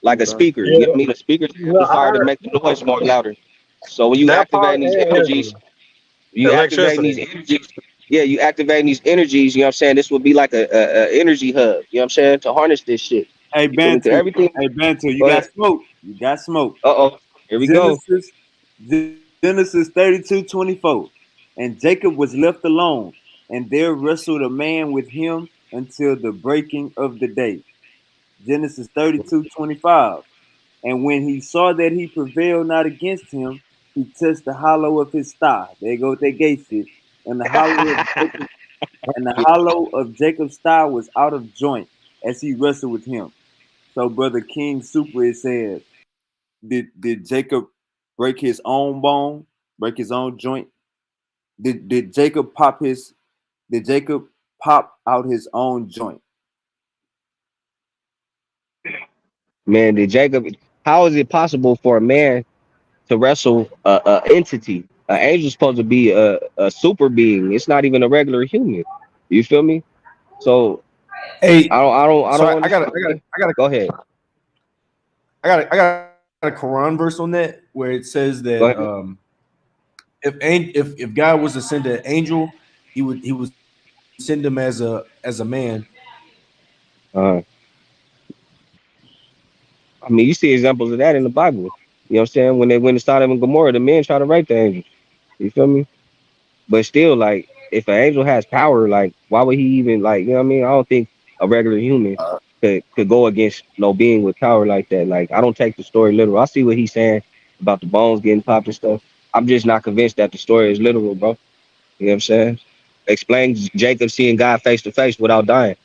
Like a Okay. speaker. You know Yeah. what I mean? A speaker's an No, I amplifier to heard make the noise more louder. So when you that part activate these and energy, energies, you activating electricity. these energies. Yeah, you activating these energies. You know what I'm saying? This would be like a energy hub. You know what I'm saying? To harness this shit. Hey You feel me? To Bantu, everything. hey Bantu, you Go got ahead. smoke. You got smoke. Uh-oh. Here we go. Genesis, Genesis 32:24. And Jacob was left alone, and there wrestled a man with him until the breaking of the day. Genesis 32:25. And when he saw that he prevailed not against him, he touched the hollow of his thigh. There you go with that gay shit. And the hollow of Jacob's thigh was out of joint as he wrestled with him. So brother King Super is saying, did Jacob break his own bone, break his own joint? Did Jacob pop out his own joint? Man, did Jacob how is it possible for a man to wrestle a entity? An angel's supposed to be a super being. It's not even a regular human. You feel me? So Hey, I so don't I got understand. a Go ahead. I got a Quran verse on that where it says Go that ahead. if God was to send an angel, he would send him as a man. Uh, I mean, you see examples of that in the Bible. You know what I'm saying? When they went to Sodom and Gomorrah, the men try to rape the angels. You feel me? But still, like, if an angel has power, like, why would he even like? You know what I mean? I don't think a regular human could go against no being with power like that. Like, I don't take the story literal. I see what he's saying about the bones getting popped and stuff. I'm just not convinced that the story is literal, bro. You know what I'm saying? Explain Jacob seeing God face to face without dying.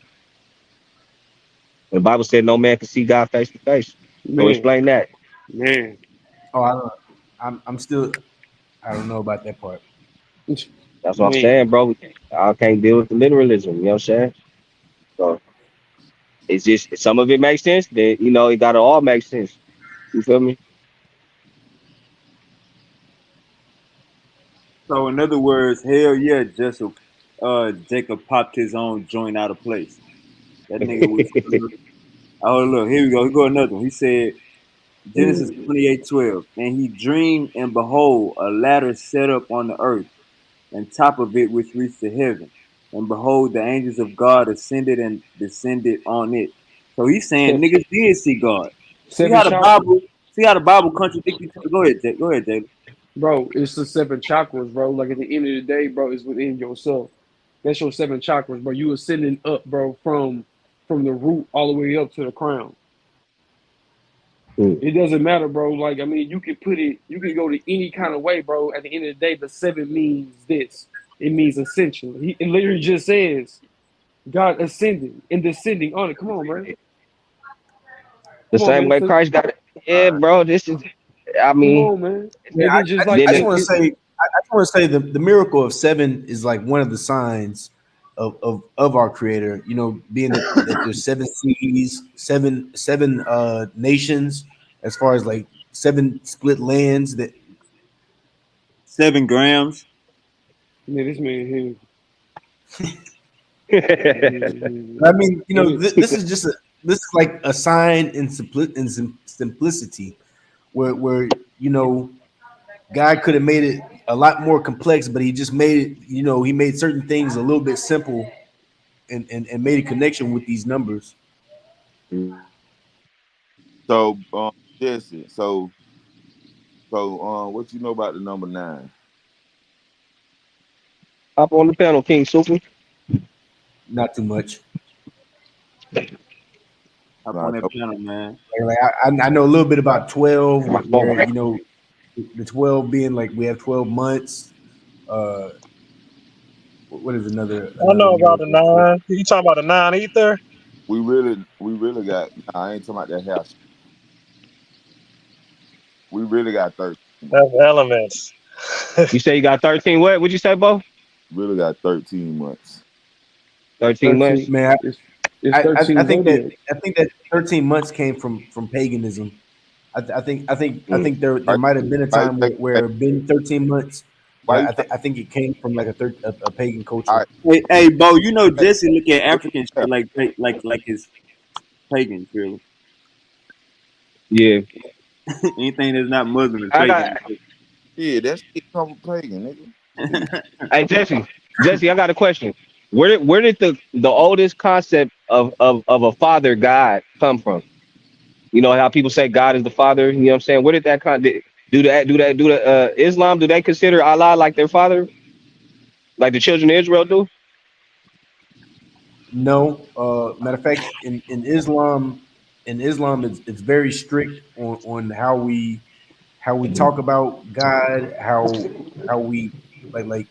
The Bible said no man can see God face to face. So Man, explain that. man. Oh, I don't. I'm still. I don't know about that part. That's what I'm Man. saying, bro. I can't deal with the literalism. You know what I'm saying? So it's just some of it makes sense. Then it gotta all make sense. You feel me? So in other words, hell yeah, Jacob popped his own joint out of place. That nigga was. Oh look, here we go. Here go another one. He said Genesis 28:12, and he dreamed, and behold, a ladder set up on the earth, and top of it which reached to heaven. And behold, the angels of God ascended and descended on it. So he's saying niggas did see God. See Seven how the chakras. Bible, see how the Bible contradicts each other. Go ahead, Jay. Go ahead, Jay. Bro, it's the seven chakras, bro. Like at the end of the day, bro, it's within yourself. That's your seven chakras, bro. You ascending up, bro, from the root all the way up to the crown. It doesn't matter, bro. Like, I mean, you can go to any kind of way, bro. At the end of the day, the seven means this. It means ascension. It literally just says God ascending and descending on it. Come on, bro. The Come on, same man. way So, Christ got it. Yeah, bro. This is. I come mean, on, man. Yeah, And then just I like just then want to say, I just want to say the miracle of seven is like one of the signs of our Creator. Being that there's seven seas, seven nations, as far as like seven split lands. That 7 grams. man, this man here. I mean, this is just this is like a sign in simplicity, where God could have made it a lot more complex, but he just made it, he made certain things a little bit simple and made a connection with these numbers. So, Jesse, what you know about the number 9? hop on the panel, King Super. Not too much. Hop on Nah, that panel, man. Like I know a little bit about 12, where the 12 being like we have 12 months. Uh, what is another I know about the miracle? 9. You talking about the 9 ether? we really got. Nah, I ain't talking about that house. We really got 13 months. That's elements. You say you got 13. What would you say, Bo? Really got 13 months. 13 months. 13. Man, It's 13 zodiacs. I think that 13 months came from paganism. I think there Right? might have been a Right? time where it been 13 months, Why but you trying? I think it came from like a pagan All culture. right. Hey, Bo, Jesse look at What you African shit have? like his pagan, really. Yeah. Anything that's not Muslim is I pagan. got. Yeah, that shit come from pagan, nigga. Shit. Hey, Jesse, I got a question. Where did the oldest concept of a father God come from? You know how people say God is the father. You know what I'm saying? Where did that do the Islam? Do they consider Allah like their father, like the children of Israel do? No, matter of fact, in Islam, it's very strict on how we talk about God, how we like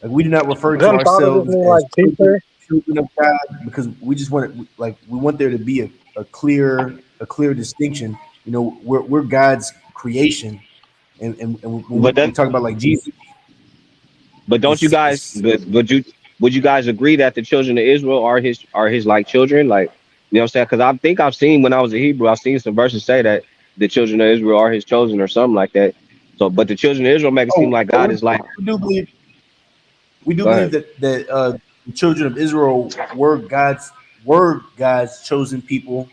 we do not refer to Them father just ourselves mean as like teacher. children of God, because we just want it, like we want there to be a clear distinction. We're God's creation, and when But we talk about like Jesus, But don't you guys? it's Would you guys agree that the children of Israel are his like children? Like, you know what I'm saying? Because I think I've seen when I was a Hebrew, I've seen some verses say that the children of Israel are his chosen or something like that. So, but the children of Israel make it seem like God is like. we do believe Go ahead. that the children of Israel were God's chosen people,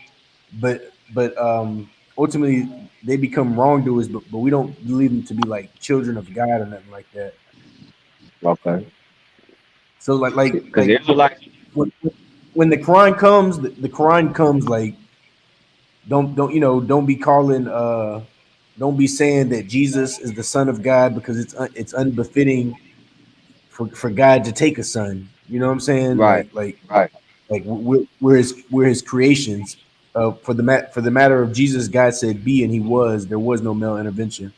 but ultimately they become wrongdoers. But we don't believe them to be like children of God or nothing like that. Okay. So Because the Israelites. when, when the Quran comes, the Quran comes like don't be calling don't be saying that Jesus is the Son of God, because it's unbefitting for God to take a son. You know what I'm saying? Right. Right. Like we're his creations. For the matter of Jesus, God said be, and he was. There was no male intervention.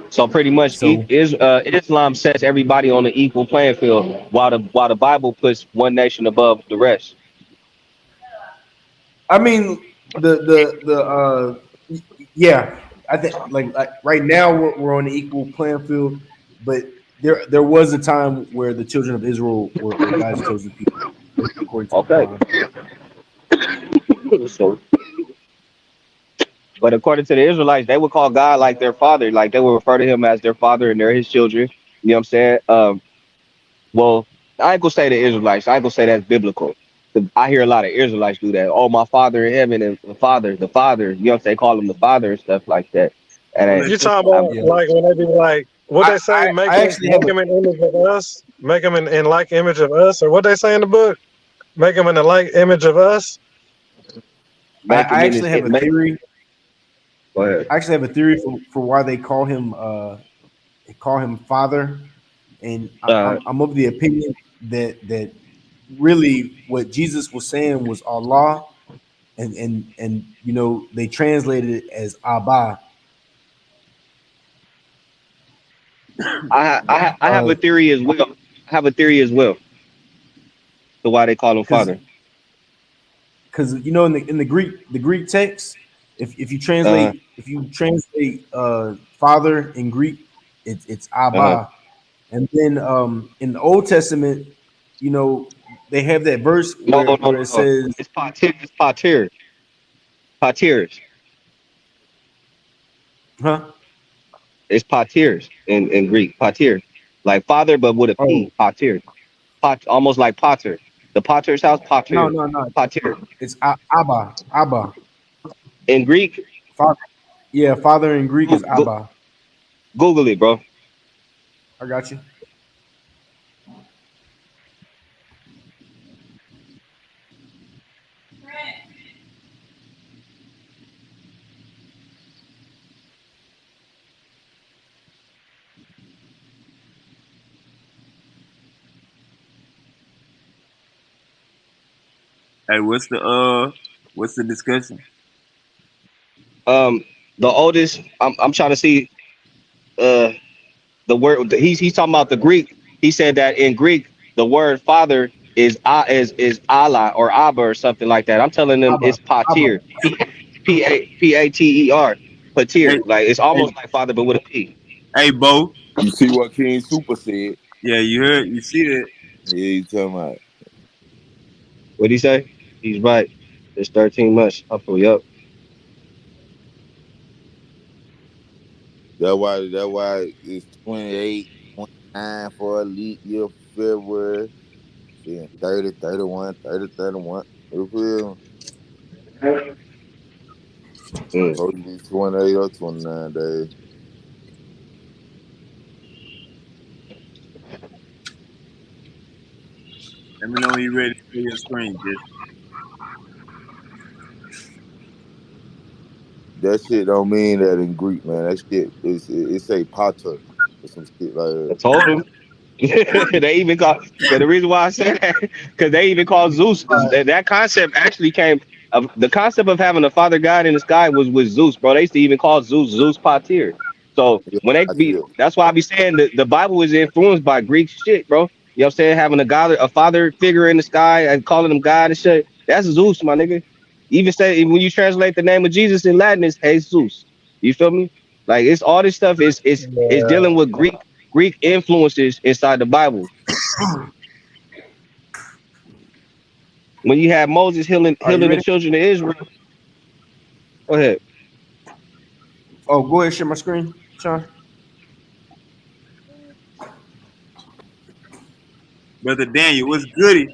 So pretty much, So Islam sets everybody on an equal playing field, while the Bible puts one nation above the rest. I mean, yeah, I think like right now we're on the equal playing field, but there was a time where the children of Israel were God's chosen people, according to the Okay. Quran. So, but according to the Israelites, they would call God like their father, like they would refer to him as their father, and they're his children. You know what I'm saying? Well, I ain't gonna say the Israelites. I ain't gonna say that's biblical. 'Cause I hear a lot of Israelites do that. Oh, my father in heaven and the father. You know what I'm saying? Call him the father and stuff like that. And You talking about Yeah, like when they be like, what they say, make I him actually have make him an image of us, make him in like image of us, or what they say in the book, make him in the like image of us. make him I in his actually have a make. theory. Go ahead. I actually have a theory for why they call him father, and Uh, I'm of the opinion that really what Jesus was saying was Allah, and they translated it as Abba. I have a theory as well. I have a theory as well to why they call him Because father. in the Greek text, if you Uh, translate father in Greek, it's uh, Abba. And then in the Old Testament, you know, they have that verse no, no, where no, it no. says, It's patir. It's patir. Patirs. huh? It's patirs in Greek. Patir, like father, but with a Oh, p. Patir. Pot, almost like Potter. The Potter's house. no, Patir. no, no. Patir. It's Abba. Abba. In Greek, Father. Yeah, father in Greek is Google, Abba. Google it, bro. I got you. Hey, what's the discussion? Um, the oldest. I'm trying to see. Uh, the word he's talking about the Greek. He said that in Greek the word father is Allah or Abba or something like that. I'm telling them Abba. it's Abba. patir, Pater, Hey, patir. Like it's hey, almost like father but with a p. hey, Bo. You see what King Super said? Yeah, you see that? Yeah, you talking about. What'd he say? He's right. It's 13 months. I'll pull you up. That's why it's 28, 29 for a leap year for February. Then 30, 31, 30, 31. You feel me? Mm. Supposed to be 28 or 29 days. Let me know when you're ready to share your screen, just That shit don't mean that in Greek, man. That shit it say pater or some shit like I that. told him. They even call, cause the reason why I said that, because they even call Zeus, that concept actually came of the concept of having a father god in the sky was with Zeus, bro. They used to even call Zeus Pater. So Yeah, when they I be, feel. that's why I be saying that the Bible is influenced by Greek shit, bro. You know what I'm saying? Having a father figure in the sky and calling him God and shit. That's Zeus, my nigga. Even say when you translate the name of Jesus in Latin, it's Jesus. You feel me? Like it's all this stuff is Yeah. dealing with Greek influences inside the Bible. When you have Moses Are you healing the ready? children of Israel, go ahead. Oh, go ahead, share my screen, Sean. brother Daniel, what's goody?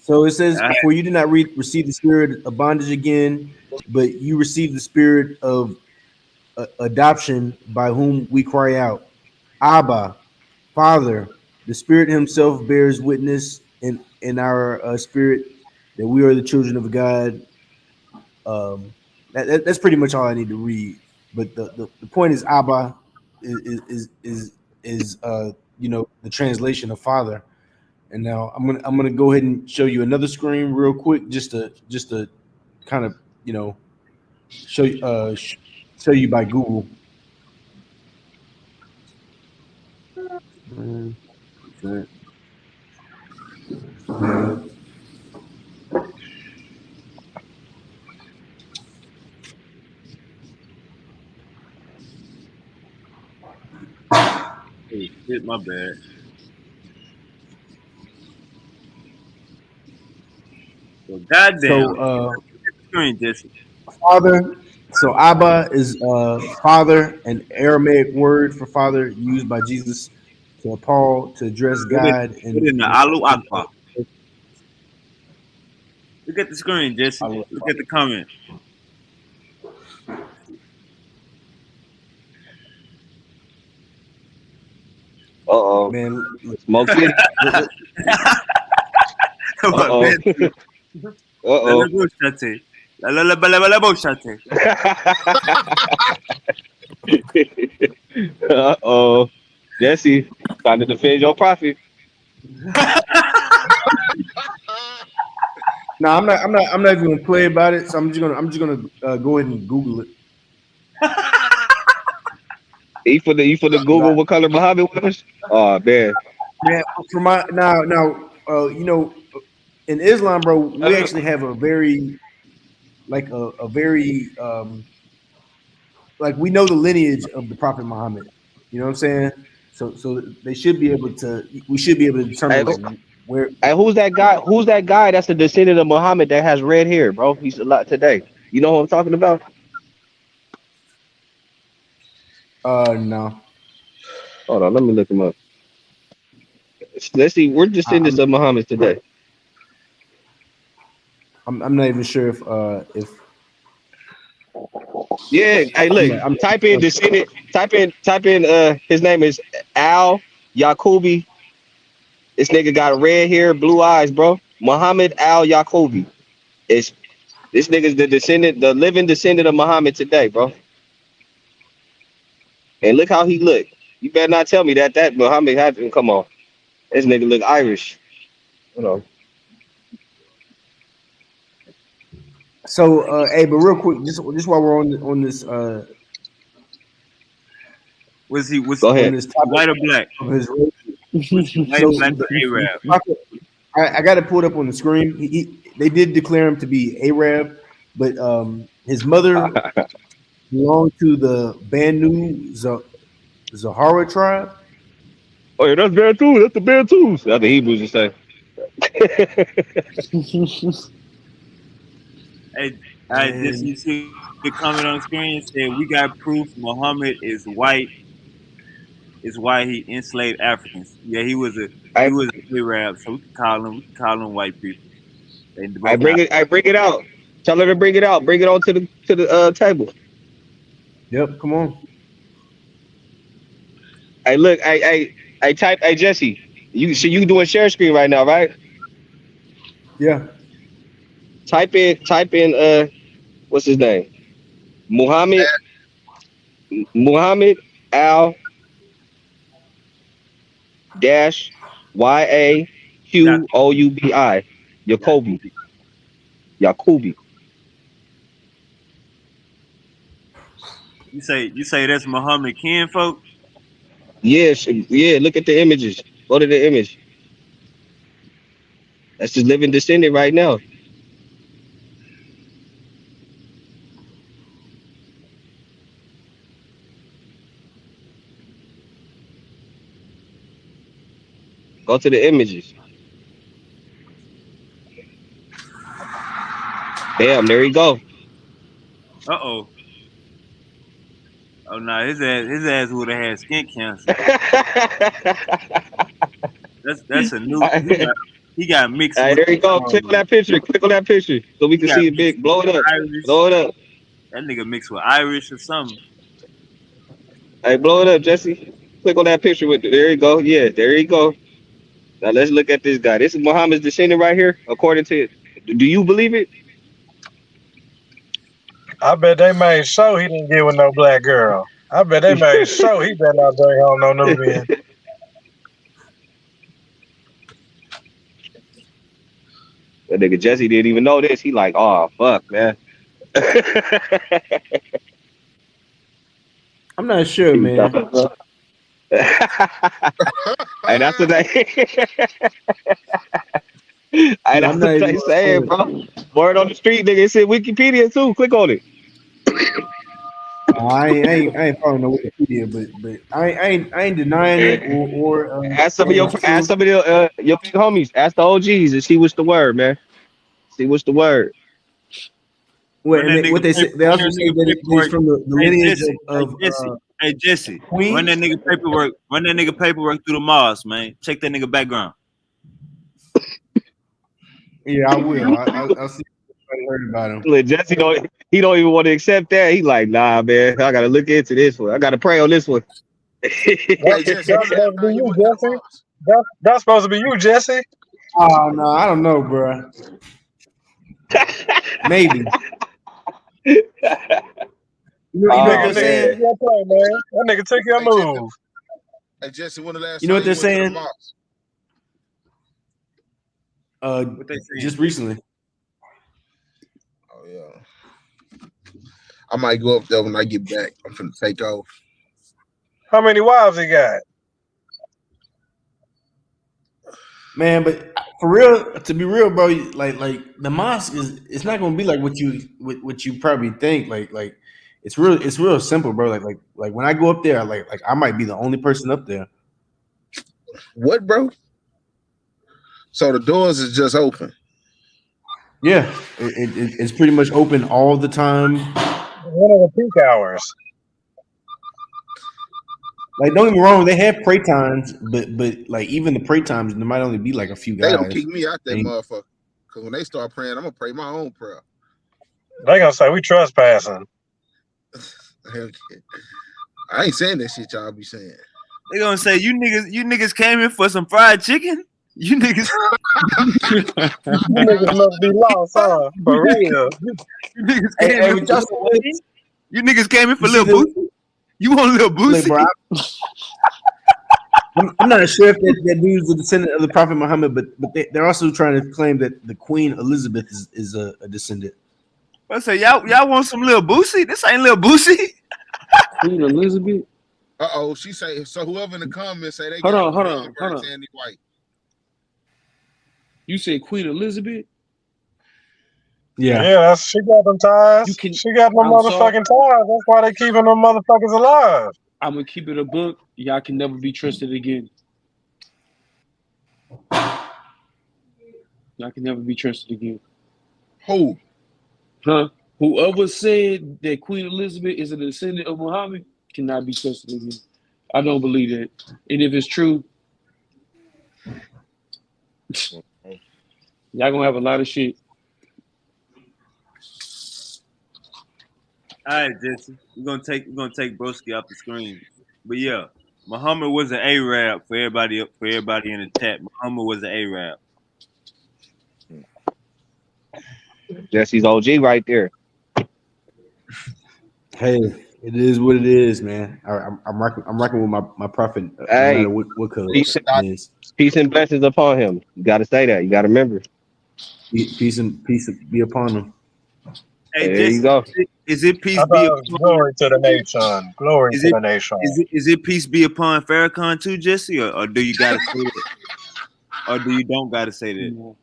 So it says, I, "For you did not receive the spirit of bondage again, but you received the spirit of adoption, by whom we cry out, Abba, Father." The Spirit Himself bears witness in our spirit that we are the children of God. That's pretty much all I need to read. But the point is Abba is the translation of father. And now I'm gonna go ahead and show you another screen real quick, just to kind of show show you by Google. Okay. Oh shit, my bad. Well, goddamn. So Screen, Jesse. father. So Abba is father, an Aramaic word for father used by Jesus to Paul to address God Put and in the Alu Akbar. Look at the screen, Jesse. Look at the comment. Man, Smoke City. Uh-oh. Uh-oh. Uh-oh. Jesse, trying to defend your prophet. No, I'm not even gonna play about it. So I'm just gonna go ahead and Google it. You for the Google what color Muhammad was? Oh man. Man, for my now, in Islam, bro, we actually have a very a very like we know the lineage of the Prophet Muhammad. You know what I'm saying? So they should be able to. We should be able to determine like where. Hey, who's that guy? Who's that guy that's the descendant of Muhammad that has red hair, bro? He's a lot today. You know what I'm talking about? No. Hold on, let me look him up. Let's see. We're descendants of Muhammad today. I'm not even sure if. Yeah. Hey, look. Type in descendant. Type in. His name is Al Yaqubi. This nigga got red hair, blue eyes, bro. Muhammad Al Yaqubi. It's this nigga's the descendant, the living descendant of Muhammad today, bro. And look how he look. You better not tell me that Muhammad had to come on. This nigga look Irish. Hold on. So, hey, but real quick, just while we're on this, was he Go ahead. On this topic white or black? Of his race. White, So, black, or Arab? I got to pull it up on the screen. They did declare him to be Arab, but his mother belonged to the Banu Zahara tribe. Oh yeah, that's Bantu. That's the Bantus. That's the Hebrews just say. Hey, just you see the comment on the screen. It said we got proof Muhammad is white. Is why he enslaved Africans. Yeah, he was an Arab, so we can call him white people. I bring it out. Tell her to bring it out. Bring it on to the table. Yep, come on. Hey, look, I type. Hey, Jesse, you doing share screen right now, right? Yeah. Type in. What's his name? Muhammad Al dash Yaqoubi. Yaqubi. You say that's Muhammad kin folk? Yes, yeah. Look at the images. Go to the image. That's his living descendant right now. Go to the images. Bam, there you go. Oh no, his ass would have had skin cancer. That's a new. He got mixed. All right, there you go. Click on that picture. Click on that picture so we can see it big. Blow it up. Irish. Blow it up. That nigga mixed with Irish or something. Hey, blow it up, Jesse. Click on that picture with. There you go. Yeah, there you go. Now let's look at this guy. This is Muhammad's descendant right here, according to Do you believe it? I bet they made sure he didn't get with no black girl. I bet they made sure he better not bring home no Nubian. That nigga Jesse didn't even know this. He like, oh fuck, man. I'm not sure, man. Hey, that's what they. Hey, that's what they saying, bro. Word on the street, nigga. It said Wikipedia too. Click on it. I ain't following no Wikipedia, but I ain't denying it or ask some of your big homies. Ask the OGs and see what's the word, man. See what's the word. What they say? They also say that it's from the lineage of Hey Jesse, Queens? Run that nigga paperwork through the Mars, man. Check that nigga background. Yeah, I will. I'll see if I heard about him. Look, Jesse don't even want to accept that. He like, nah, man. I gotta look into this one. I gotta pray on this one. That's supposed to be you, Jesse. That's supposed to be you, Jesse. Oh no, I don't know, bro. Maybe. You know what they're saying? That nigga took your move. Hey Jesse, when the last You know what they're time you went saying? to the mosque? Just recently. Oh yeah. I might go up there when I get back. I'm finna take off. How many wives he got? Man, but for real, to be real, bro, like the mosque it's not gonna be like what you probably think. Like it's real simple, bro. Like when I go up there, like I might be the only person up there. What, bro? So the doors is just open. Yeah, it's pretty much open all the time. One of the peak hours. Like, don't get me wrong, they have pray times, but like even the pray times, there might only be like a few guys. They don't kick me out that motherfucker. Cause when they start praying, I'm gonna pray my own prayer. They gonna say we trespassing. I ain't saying that shit y'all be saying. They gonna say you niggas came in for some fried chicken. You niggas, you niggas must be lost, huh? For real. You niggas came in for Lil Boosie. You want Lil Boosie? Look, bro, I'm not sure if that dude's a descendant of the Prophet Muhammad, but they're also trying to claim that the Queen Elizabeth is a descendant. I say y'all want some Lil Boosie? This ain't Lil Boosie. Queen Elizabeth. She say so. Whoever in the comments say they hold got on. Sandy White. You say Queen Elizabeth? Yeah, she got them ties. She got them motherfucking ties. That's why they keeping them motherfuckers alive. I'm gonna keep it a book. Y'all can never be trusted again. Y'all can never be trusted again. Who? Huh? Whoever said that Queen Elizabeth is a descendant of Muhammad cannot be trusted again. I don't believe that. And if it's true, y'all gonna have a lot of shit. All right, Jesse. We're gonna take Broski off the screen. But yeah, Muhammad was an Arab for everybody in the chat. Muhammad was an Arab. Jesse's OG right there. Hey, it is what it is, man. I'm rocking with my prophet, no matter what color Peace it is. Peace and blessings upon him. You got to say that. You got to remember. Peace be upon him. Hey, there Jesse, you go. Is it peace be upon glory to the nation? Glory to the nation. Is it peace be upon Farrakhan too, Jesse, or do you gotta say that? Or do you don't gotta say that?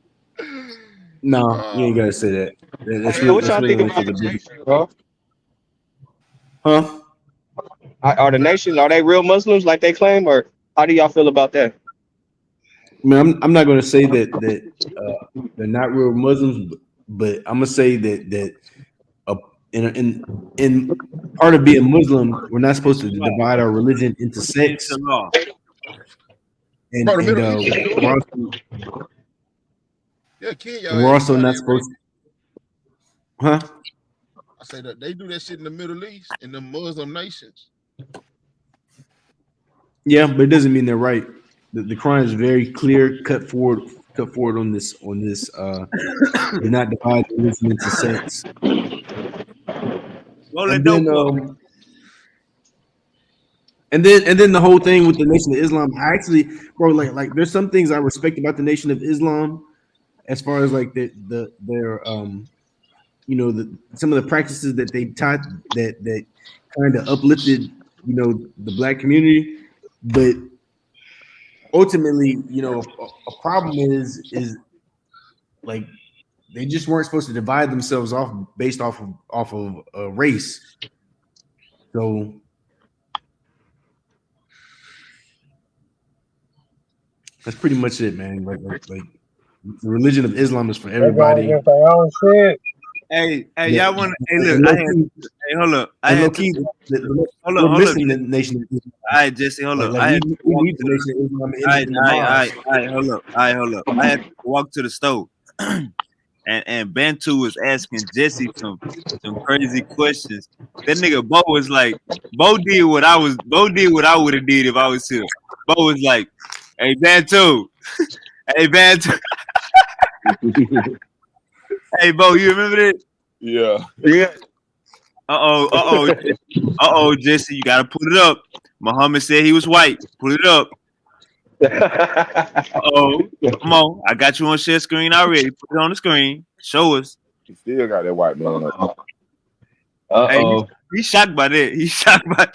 No, you ain't gotta say that. That's what y'all really think for about the big. bro? Huh? Are the nations, are they real Muslims like they claim, or how do y'all feel about that? I mean, I'm not going to say that they're not real Muslims, but I'm gonna say that in part of being Muslim, we're not supposed to divide our religion into sects. And we're also not supposed to. Huh? I say that they do that shit in the Middle East, in the Muslim nations. Yeah, but it doesn't mean they're right. The Quran is very clear, cut cut forward on this do not divide the religion into sects. And then the whole thing with the Nation of Islam, I actually, bro, like there's some things I respect about the Nation of Islam, as far as like their you know, some of the practices that they taught that kind of uplifted, you know, the black community, but ultimately, you know, a problem is like they just weren't supposed to divide themselves off based off of a race. So that's pretty much it, man. Like the religion of Islam is for everybody. Hey, y'all want? Hey, look, hold up. We're missing the Nation of Islam. All right, Jesse, hold up. We need the Nation of Islam in the mosque. All right, hold up. I had to walk to the stove, and Bantu was asking Jesse some crazy questions. That nigga Bo was like, Bo did what I would have did if I was here. Bo was like, "Hey Bantu, hey Bantu." Hey, Bo, you remember that? Yeah. Jesse, you gotta put it up. Muhammad said he was white. Put it up. Come on. I got you on share screen already. Put it on the screen. Show us. He still got that white man up. Hey, he's shocked by that. He's shocked by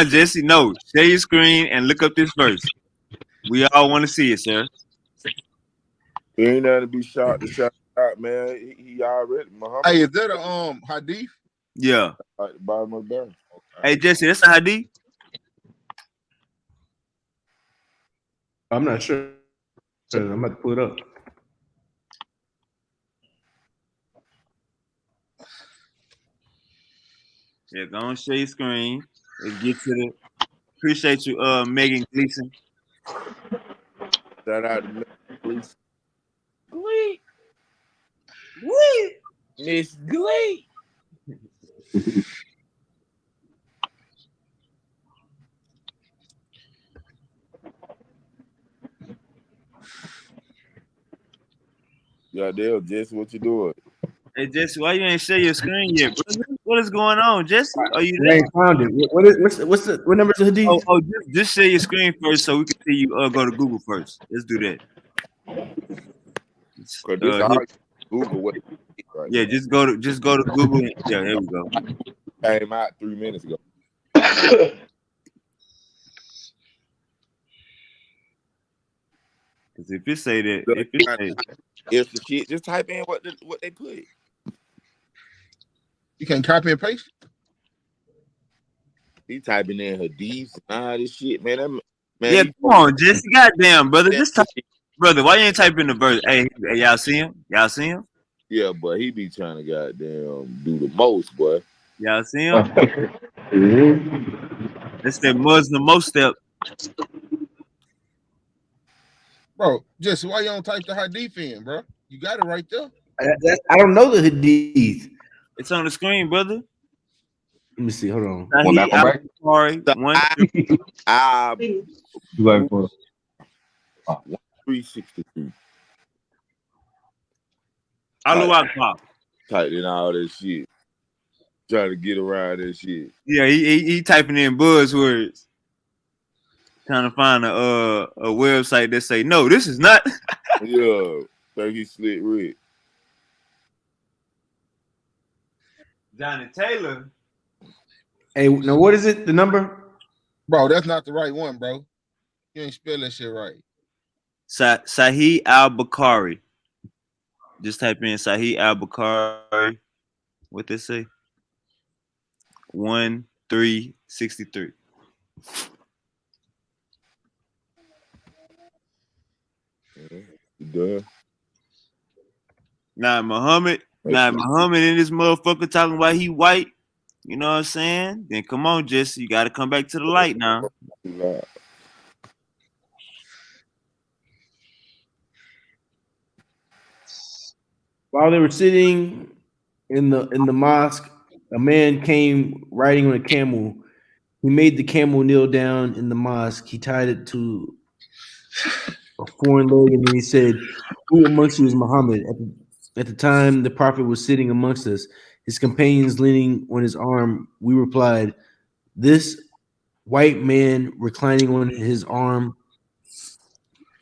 Jesse, no. Share your screen and look up this verse. We all want to see it, sir. He ain't nothing to be shot to shout out, man. He already Muhammad. Hey, is that a hadith? Yeah. At the bottom of the barrel. Okay. Hey Jesse, that's a hadith? I'm not sure. I'm about to pull it up. Yeah, go on, share your screen. Let's get to the. Appreciate you, Megan Gleason. Shout out to Megan Gleason. Glee. Miss Glee. Yeah, Dale, Jesse, what you doing? Hey Jesse, why you ain't share your screen yet, brother? What is going on, Jesse? Are you there? I ain't found it. What number is the hadith? Just share your screen first so we can see you go to Google first. Let's do that. Google what? Right now. Just go to Google. Yeah, there we go. Came out 3 minutes ago. Because if it say that, it's the shit. Just type in what they put. You can copy and paste. He typing in hadiths and all this shit, man. Yeah, come on, Jesse. Goddamn, brother. Just type, brother. Why you ain't typing the verse? Hey, y'all see him? Y'all see him? Yeah, but he be trying to goddamn do the most, boy. Y'all see him? That's that Muslim most step. Bro, Jesse, why you don't type the hadith in, bro? You got it right there. I don't know the hadith. It's on the screen, brother. Let me see. Hold on. Sorry. 362. Allahu Akbar. Typed in all that shit. Trying to get around that shit. Yeah, he typing in buzzwords. Trying to find a website that say, no, this is not. Yeah. Think he slick red. Johnny Taylor. Hey, now what is it? The number? Bro, that's not the right one, bro. You ain't spell that shit right. Sahih al-Bukhari. Just type in Sahih al-Bukhari. What they say? 1363. Duh. Nah, Muhammad and this motherfucker talking about he white. You know what I'm saying? Then come on, Jesse. You got to come back to the light now. While they were sitting in the mosque, a man came riding on a camel. He made the camel kneel down in the mosque. He tied it to a foreign leg, and then he said, "Who amongst you is Muhammad?" At the time, the prophet was sitting amongst us, his companions leaning on his arm. We replied, "This white man reclining on his arm."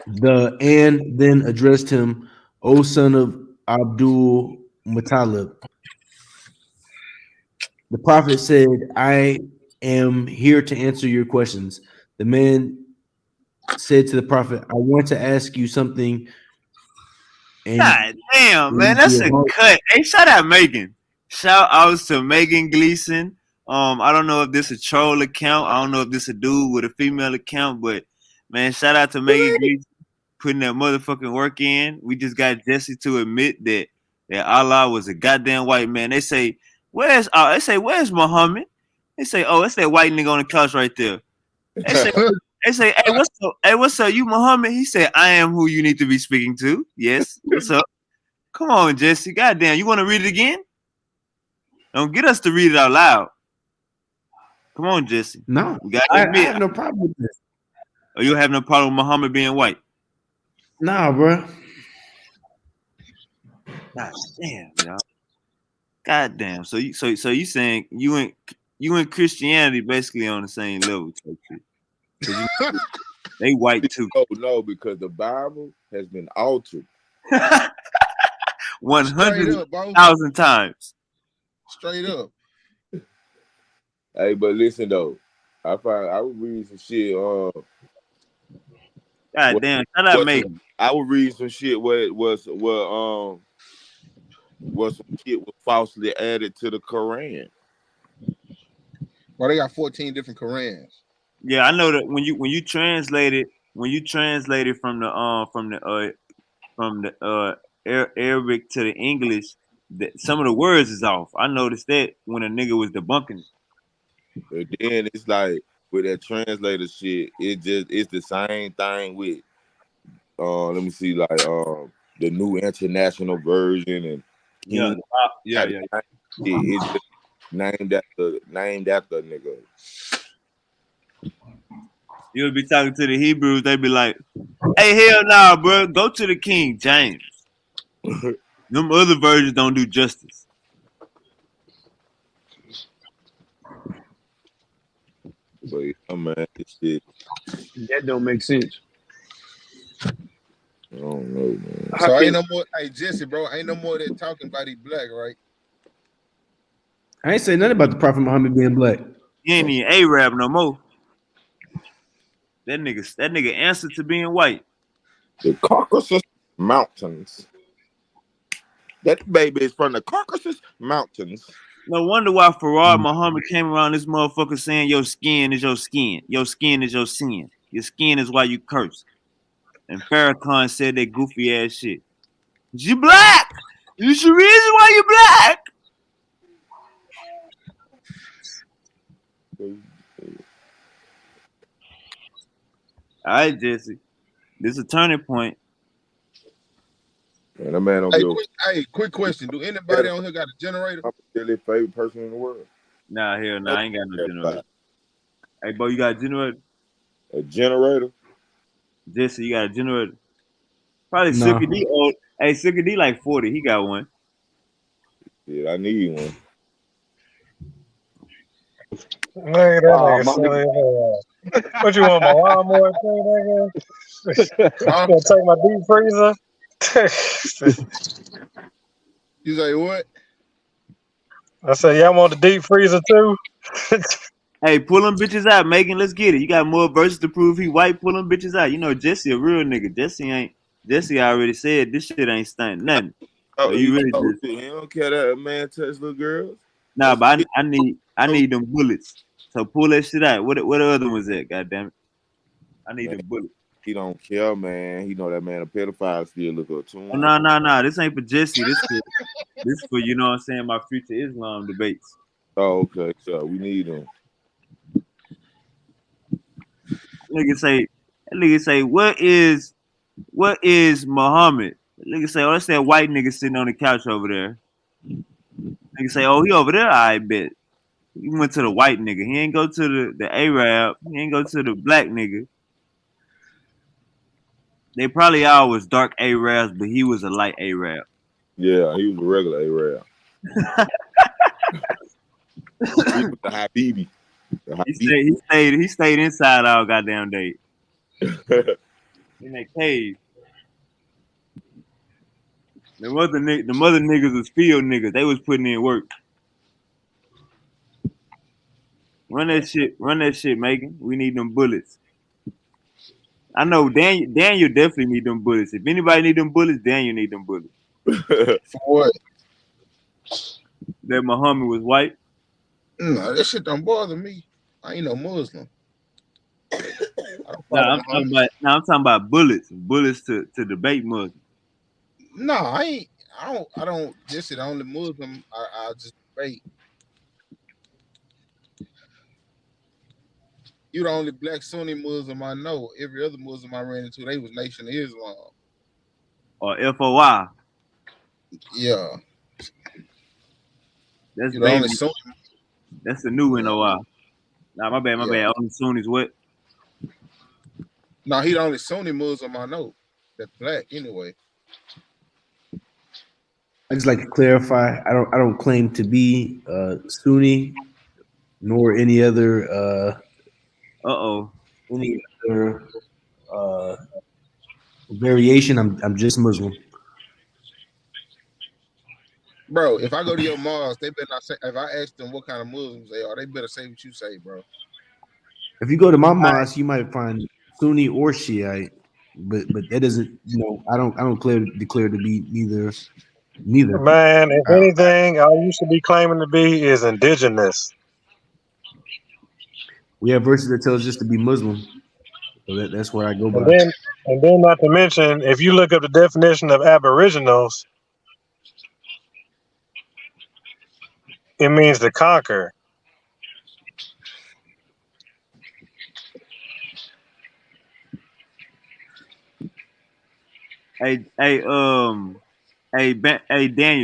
And then addressed him, "O son of Abdul Muttalib." The prophet said, "I am here to answer your questions." The man said to the prophet, "I want to ask you something." And God damn, man, that's a cut. Hey, shout out Megan. Shout outs to Megan Gleason. I don't know if this a troll account. I don't know if this a dude with a female account, but man, shout out to Megan Gleason putting that motherfucking work in. We just got Jesse to admit that Allah was a goddamn white man. They say, where's Muhammad? They say, oh, it's that white nigga on the couch right there. They say, hey, what's up, you Muhammad? He said, I am who you need to be speaking to. Yes, what's up? Come on, Jesse. Goddamn, you want to read it again? Don't get us to read it out loud. Come on, Jesse. No, I have no problem with this. Oh, you have no problem with Muhammad being white? Nah, bro. God damn, y'all. God damn. So you saying you and Christianity basically on the same level, they white too. Oh no, because the Bible has been altered 100,000 times. Straight up. Hey, but listen though, I would read some shit. God damn, shout out Megan. I would read some shit where it was some shit was falsely added to the Quran. Well, they got 14 different Qurans. Yeah, I know that when you translate it from the Arabic to the English, that some of the words is off. I noticed that when a nigga was debunking it. But then it's like with that translator shit, it's the same thing with let me see, like the New International Version and yeah. It's just named after a nigga. You'll be talking to the Hebrews, they be like, hey, hell nah, bro, go to the King James. Them other versions don't do justice. But yeah, man, this shit. That don't make sense. I don't know, man. So ain't no more. Hey, Jesse, bro, ain't no more that talking about he black, right? I ain't say nothing about the Prophet Muhammad being black. He ain't even Arab no more. That nigga answered to being white. The Caucasus Mountains. That baby is from the Caucasus Mountains. No wonder why Farad Muhammad came around this motherfucker saying your skin is your skin. Your skin is your sin. Your skin is why you curse. And Farrakhan said that goofy ass shit. You black. It's the reason why you black. All right, Jesse. This is a turning point. Man, that man don't quick question. Do anybody on here got a generator? I'm really favorite person in the world. Nah, hell nah, I ain't got no generator. Hey, bro, you got a generator? A generator? Jesse, you got a generator? Probably no. Suki D old. Hey, Suki D like 40. He got one. Yeah, I need one. Man, that nigga silly. What you want, my lawnmower thing, nigga? I'm gonna take my deep freezer. You say what? I said, y'all want the deep freezer too? Hey, pull them bitches out, Megan. Let's get it. You got more verses to prove he white. Pull them bitches out. You know Jesse a real nigga. Jesse already said this shit ain't stunting nothing. Oh, so you really just, he don't care that a man touch little girls. Nah, but I need them bullets. So pull that shit out. What the other ones at? Goddamn it! I need them bullets. He don't care, man. He know that man a pedophile still look up to him. Oh, no. This ain't for Jesse. This for you know what I'm saying. My future Islam debates. Oh, okay. So we need them. Nigga say, what is Muhammad? Nigga say, oh, that's that white nigga sitting on the couch over there. Nigga say, oh, he over there, I bet. He went to the white nigga. He ain't go to the Arab. He ain't go to the black nigga. They probably all was dark Arabs, but he was a light Arab. Yeah, he was a regular Arab. He was the Habibi. He stayed inside all goddamn day. In that cave. The mother niggas was field niggas. They was putting in work. Run that shit, Megan. We need them bullets. I know Daniel definitely need them bullets. If anybody need them bullets, Daniel need them bullets. For what? That Muhammad was white. No, that shit don't bother me. I ain't no Muslim. I'm talking about bullets. Bullets to debate Muslims. No, I don't just it on the Muslim. I just debate. You the only black Sunni Muslim I know. Every other Muslim I ran into, they was Nation of Islam. Or FOI. Yeah. That's the only Sunni. That's the new NOI. Nah, my bad. Only Sunnis what? No, he the only Sunni Muslim I know that's black anyway. I just like to clarify. I don't claim to be Sunni, nor any other. Any other variation. I'm just Muslim. Bro, if I go to your mosque, they better not say. If I ask them what kind of Muslims they are, they better say what you say, bro. If you go to my mosque, you might find Sunni or Shiite, but that doesn't. I don't declare to be neither. Man, if anything, I used to be claiming to be is indigenous. We have verses that tell us just to be Muslim, so that's where I go by. And then, not to mention, if you look up the definition of aboriginals, it means to conquer. Hey, Daniel,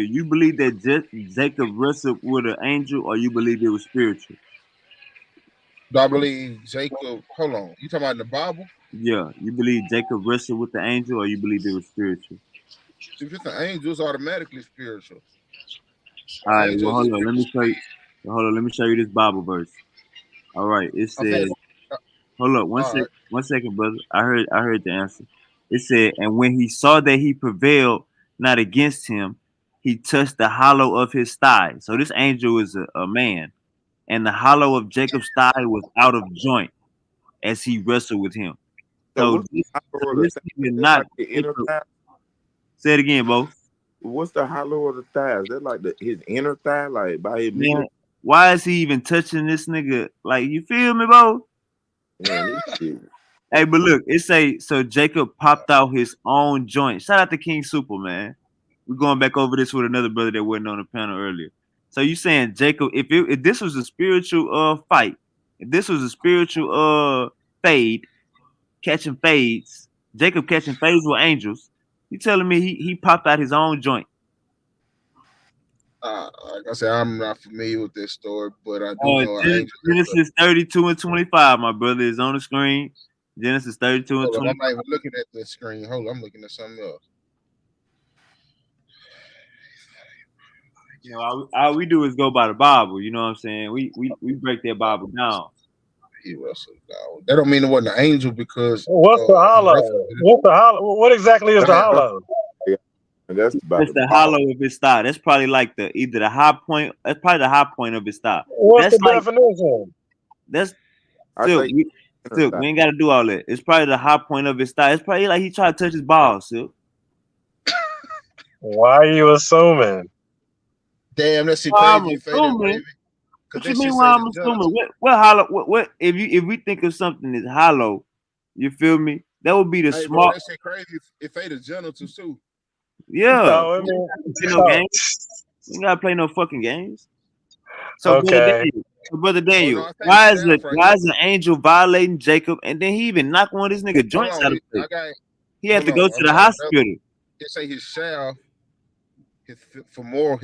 you believe that Jacob wrestled with an angel, or you believe it was spiritual? Do I believe Jacob? Hold on, you talking about in the Bible? Yeah, you believe Jacob wrestled with the angel, or you believe it was spiritual? If it's an angel, it's automatically spiritual. All right, well, hold on. Let me show you. Let me show you this Bible verse. All right, it says. Hold up, one second, brother. I heard the answer. It said, and when he saw that he prevailed not against him, he touched the hollow of his thigh. So this angel is a man, and the hollow of Jacob's thigh was out of joint as he wrestled with him. So this is not the inner thigh? Say it again, Bo. What's the hollow of the thigh? Is that like his inner thigh, like by his middle? Why is he even touching this nigga? Like, you feel me, Bo? Hey, but look, it say so Jacob popped out his own joint. Shout out to King Super, man. We're going back over this with another brother that wasn't on the panel earlier. So you saying Jacob, if this was a spiritual fight, if this was a spiritual fade, catching fades, Jacob catching fades with angels, you telling me he popped out his own joint? Like I said, I'm not familiar with this story, but I do know Genesis 32 and 25, my brother, is on the screen. Genesis 32 and 25. I'm not even looking at the screen. Hold on, I'm looking at something else. All we do is go by the Bible. You know what I'm saying? We break that Bible down. He wrestled down. That don't mean it wasn't an angel because. What's the hollow? What exactly is the hollow? That's the hollow of his thigh. That's probably like either the high point. That's probably the high point of his thigh. What's the definition? That's Silk, we ain't got to do all that. It's probably the high point of his thigh. It's probably like he tried to touch his balls, Silk. Why are you assuming? Damn, that's crazy. What you mean? Why I'm assuming? What hollow? What if we think of something that's hollow? You feel me? That would be the smart. That shit crazy. If they the genitals too. Yeah. No, games. You gotta play no fucking games. So Brother Daniel, why is an angel violating Jacob, and then he even knock one of this nigga joints out of it? He had to go to the hospital. They say his shaft, his female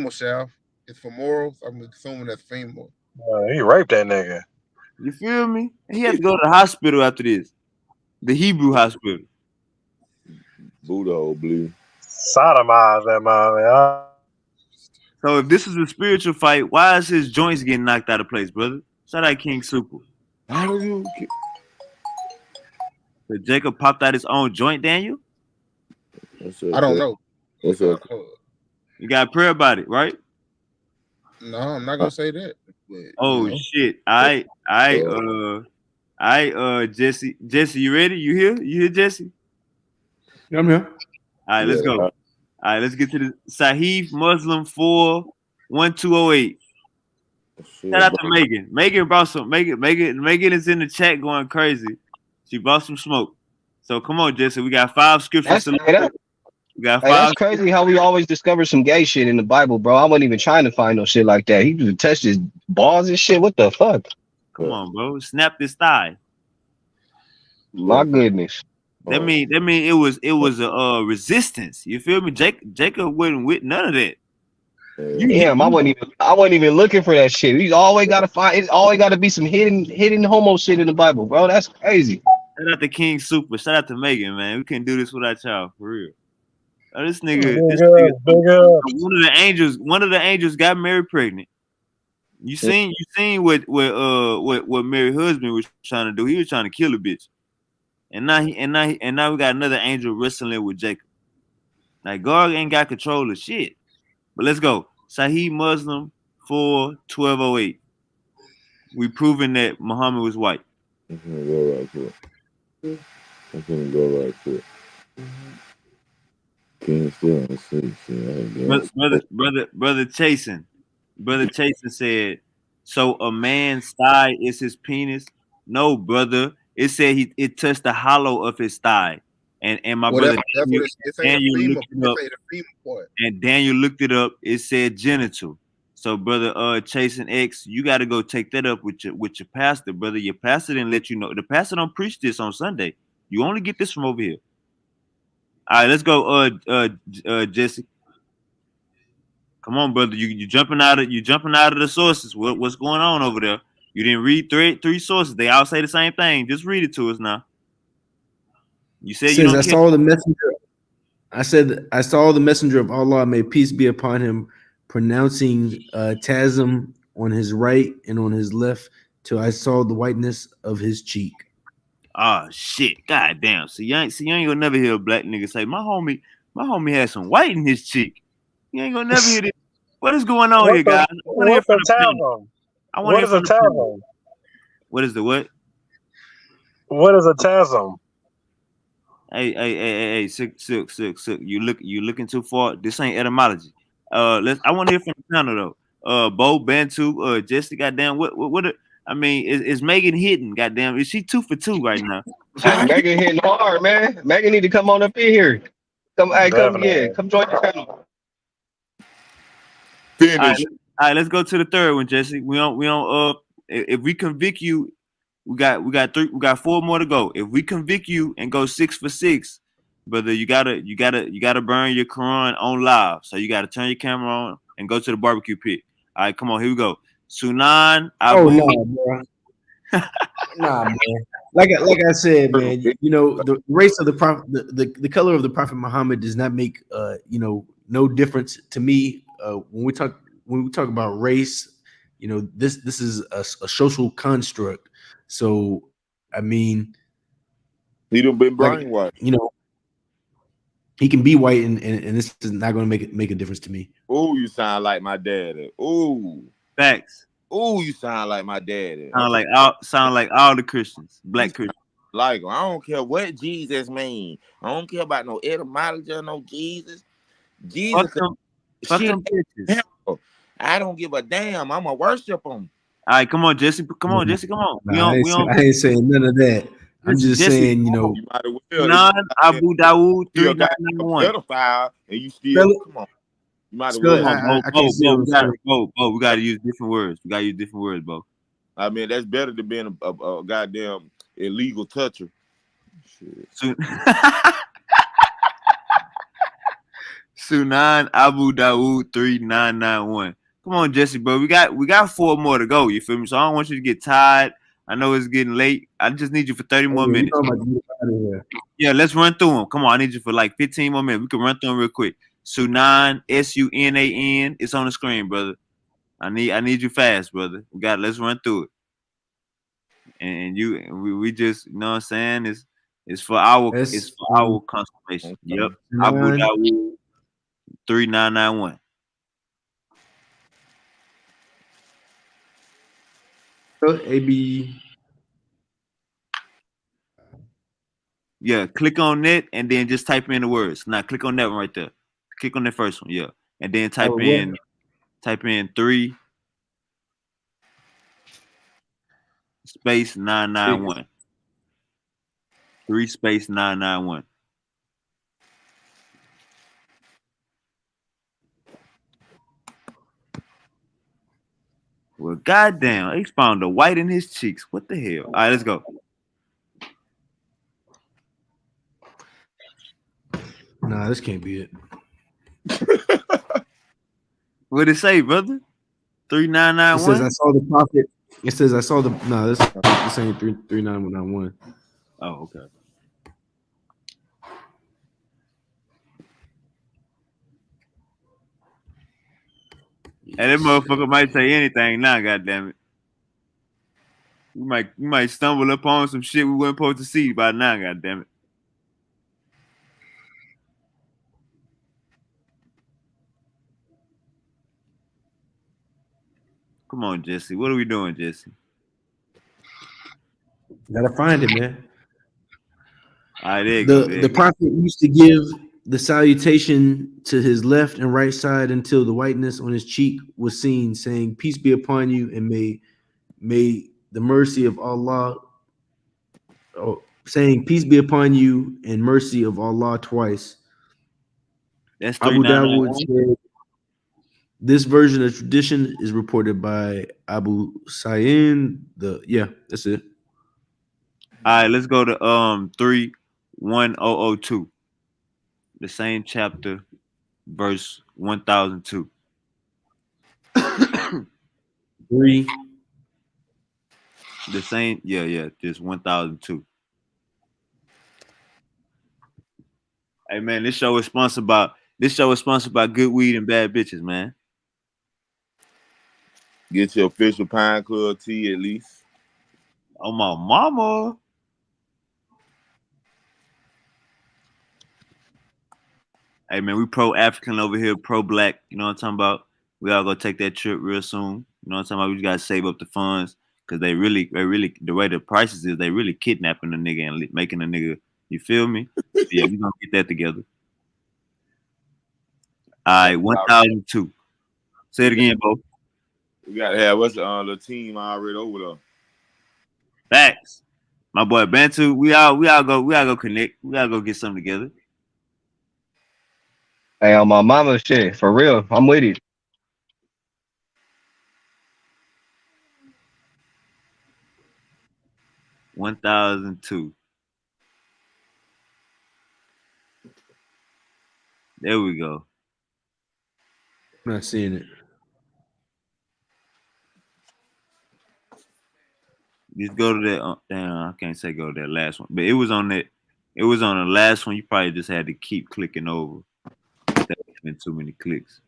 shaft, his femoral. I'm assuming that's female. He raped that nigga. You feel me? He had to go to the hospital after this, the Hebrew hospital. Buddha hole bleed. Sodomize that man. So if this is a spiritual fight, why is his joints getting knocked out of place, brother? Shout out King Super. How do you? So Jacob popped out his own joint, Daniel? I don't know. What's up? You got a prayer about it, right? No, I'm not gonna say that. But, oh shit! All right, Jesse. Jesse, you ready? You here? You here, Jesse? Yeah, I'm here. All right, let's go. All right, let's get to the Sahih Muslim 41208. Shout out to Megan. Megan brought some. Megan is in the chat going crazy. She brought some smoke. So come on, Jesse. We got 5 scriptures. We got 5. That's crazy how we always discover some gay shit in the Bible, bro. I wasn't even trying to find no shit like that. He just touched his balls and shit. What the fuck? Come on, bro. Snap this thigh. My goodness. That mean it was a resistance. You feel me? Jacob wasn't with none of that. Damn, I wasn't even looking for that shit. He's always gotta find. It's always gotta be some hidden homo shit in the Bible, bro. That's crazy. Shout out to King Super. Shout out to Megan, man. We couldn't do this without y'all, for real. Oh, this nigga, one of the angels got Mary pregnant. You seen what Mary's husband was trying to do? He was trying to kill a bitch, and now we got another angel wrestling with Jacob. Like God ain't got control of shit. But let's go. Sahih Muslim 41208. We proving that Muhammad was white. I'm gonna go right to it. Can't still see. Brother Chasen. Brother Chasen said, so a man's thigh is his penis? No, brother. It said it touched the hollow of his thigh. And my brother Daniel looked it up. And Daniel looked it up. It said genital. So brother Chasen X, you got to go take that up with your pastor, brother. Your pastor didn't let you know. The pastor don't preach this on Sunday. You only get this from over here. All right, let's go, Jesse. Come on, brother. You jumping out of the sources. What's going on over there? You didn't read three sources. They all say the same thing. Just read it to us now. You said you don't I saw the messenger. I said I saw the messenger of Allah, may peace be upon him, pronouncing tasm on his right and on his left till I saw the whiteness of his cheek. Ah, shit. God damn. See, you ain't gonna never hear a black nigga say, my homie had some white in his cheek. You ain't gonna never hear this. What is going on here, guys? What's a tasm? What is a tasm? What is the what? What is a tasm? Hey, Silk. You looking too far. This ain't etymology. I want to hear from the panel though. Bo, Bantu, Jesse, goddamn, what I mean, is Megan hitting? Goddamn, is she 2 for 2 right now? Megan hitting hard, man. Megan need to come on up in here. Come join the panel. Finish. All right, let's go to the third one, Jesse. We don't. If we convict you, we got 4 more to go. If we convict you and go 6 for 6, brother, you gotta burn your Quran on live. So you gotta turn your camera on and go to the barbecue pit. All right, come on, here we go. Sunan Abu. Oh no, bro. Nah, man. Like I said, man. You know the race of the prophet, the color of the Prophet Muhammad does not make no difference to me. When we talk about race, this is a social construct. So I mean, he done been brainwashed. He can be white, and this is not going to make a difference to me. Oh, you sound like my daddy. Oh, facts. Oh, you sound like my daddy. Sound like all the Christians, black Christians. Like, I don't care what Jesus mean. I don't care about no etymology or no Jesus. Jesus. Fuck them bitches. I don't give a damn. I'ma worship them. All right, come on, Jesse. Come on. Nah, I ain't saying none of that. I'm just saying, you might as well. Sunan Abu Dawud 3991. And you still come on. You might as well. We gotta use different words. Bo. I mean, that's better than being a goddamn illegal toucher. Shit. Sunan Abu Dawud 3991. Come on, Jesse, bro. We got 4 more to go. You feel me? So I don't want you to get tired. I know it's getting late. I just need you for 30 more You minutes. know I'm about to get out of here. Yeah, let's run through them. Come on, I need you for like 15 more minutes. We can run through them real quick. Sunan, Sunan. It's on the screen, brother. I need you fast, brother. Let's run through it. And we just, you know what I'm saying? It's for our consummation. Yep. Abu Dawood 3991. AB. Yeah, click on it and then just type in the words. Now click on that one right there. Click on the first one, yeah. And then type in 3 space 991. 3 space 991. Well, goddamn, he found a white in his cheeks. What the hell? All right, let's go. Nah, this can't be it. What did it say, brother? 3991. It says I saw the prophet. It says I saw the. No, this ain't 39191. Oh, okay. And that motherfucker might say anything now, goddamn it. We might stumble upon some shit we weren't supposed to see by now, goddamn it. Come on, Jesse. What are we doing, Jesse? Gotta find it, man. All right, there you go. The prophet used to give the salutation to his left and right side until the whiteness on his cheek was seen, saying, "Peace be upon you, and may the mercy of Allah." Saying, "Peace be upon you, and mercy of Allah" twice. That's Abu Dawood said. This version of tradition is reported by Abu Sayyid. That's it. All right, let's go to 31002. The same chapter, verse 1002. 3. The same, just 1002. Hey man, this show is sponsored by good weed and bad bitches, man. Get your official Pine Club tea at least. Oh my mama. Hey man, we pro-African over here, pro-black. You know what I'm talking about? We all gonna take that trip real soon. You know what I'm talking about? We just gotta save up the funds because they really, the way the prices is, they really kidnapping the nigga and making the nigga. You feel me? Yeah, we gonna get that together. All right, 1002. Say it again, bro. We gotta have the team already over there. Facts. My boy Bantu, we all go connect. We gotta go get something together. Hey, on my mama shit, for real. I'm with it. $1,002. There we go. I'm not seeing it. Just go to that. Damn, I can't say go to that last one, but it was on that. It was on the last one. You probably just had to keep clicking over. That's been too many clicks.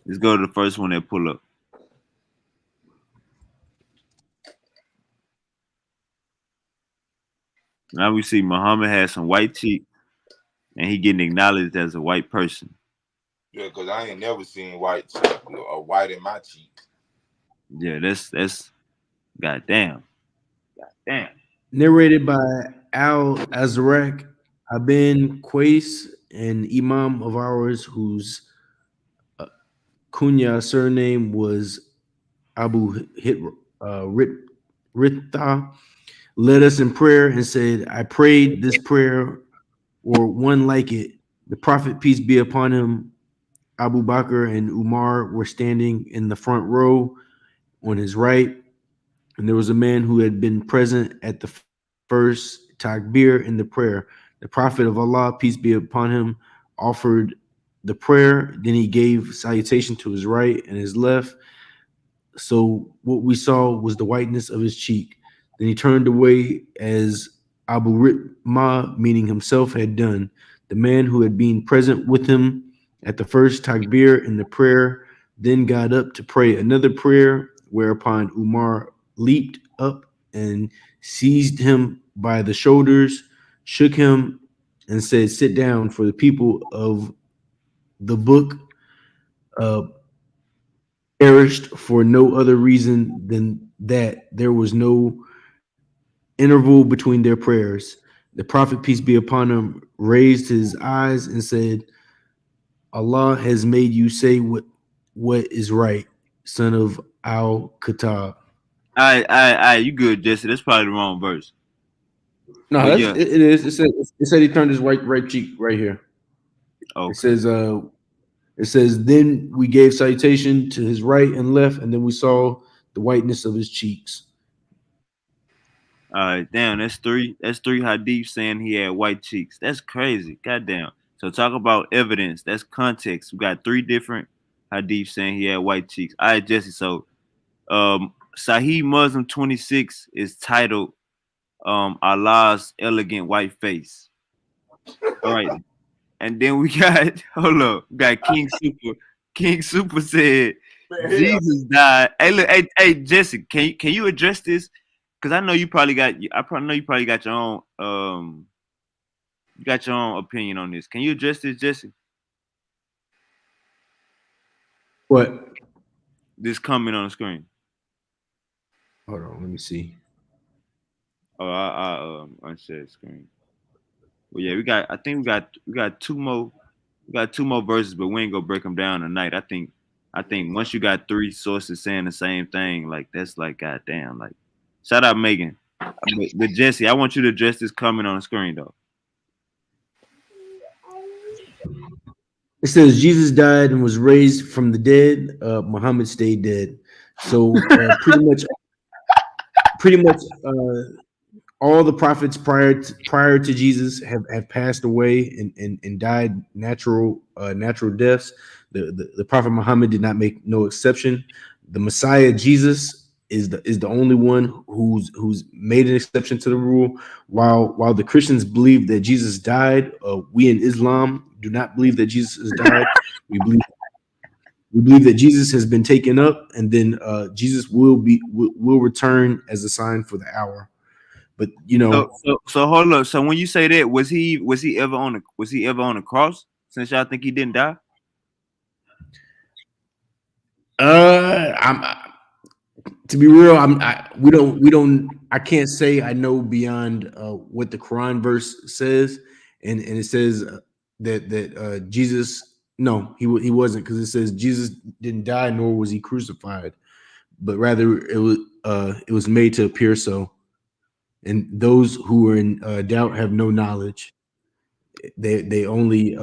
Let's go to the first one that pull up. Now we see Muhammad has some white teeth, and he getting acknowledged as a white person. Yeah, because I ain't never seen white in my cheek. Yeah, that's goddamn. Narrated by Al Azraq Ibn Qais, an imam of ours whose kunya surname was Abu Ritha, led us in prayer and said, "I prayed this prayer or one like it. The Prophet, peace be upon him, Abu Bakr and Umar were standing in the front row on his right, and there was a man who had been present at the first takbir in the prayer. The Prophet of Allah, peace be upon him, offered the prayer. Then he gave salutation to his right and his left. So what we saw was the whiteness of his cheek. Then he turned away as Abu Ritma, meaning himself, had done. The man who had been present with him at the first takbir in the prayer then got up to pray another prayer, whereupon Umar leaped up and seized him by the shoulders, shook him, and said, "Sit down, for the people of the book uh, perished for no other reason than that there was no interval between their prayers." The Prophet, peace be upon him, raised his eyes and said, "Allah has made you say what is right, son of Al-Khattab." You good, Jesse? That's probably the wrong verse. No, that's, yeah, it is. It said he turned his right cheek right here. Okay. It says then we gave salutation to his right and left, and then we saw the whiteness of his cheeks. All right, damn, that's three hadith saying he had white cheeks. That's crazy. Goddamn. So talk about evidence. That's context. We got 3 different hadith saying he had white cheeks. All right, Jesse. So Sahih Muslim 26 is titled Allah's elegant white face. All right. And then we got we got King Super. King Super said Jesus died. Hey, look, hey, Jesse, can you address this? Because I know you probably got your own opinion on this. Can you address this, Jesse? What? This comment on the screen. Hold on, let me see. Oh, I unshare the screen. Well, yeah, we got 2 more. We got 2 more verses, but we ain't gonna break them down tonight. I think once you got 3 sources saying the same thing, like that's like goddamn. Like, shout out Megan. But Jesse, I want you to address this comment on the screen though. It says Jesus died and was raised from the dead. Muhammad stayed dead. So pretty much, all the prophets prior to Jesus have passed away and died natural deaths. The prophet Muhammad did not make no exception. The Messiah Jesus is the only one who's made an exception to the rule. While the Christians believe that Jesus died, we in Islam do not believe that Jesus has died. We believe that Jesus has been taken up, and then Jesus will return as a sign for the hour. But you know, so hold up. So when you say that, was he ever on the cross? Since y'all think he didn't die. To be real, I can't say I know beyond what the Quran verse says, and it says that Jesus, no, he wasn't, because it says Jesus didn't die, nor was he crucified, but rather it was made to appear so. And those who are in doubt have no knowledge. They only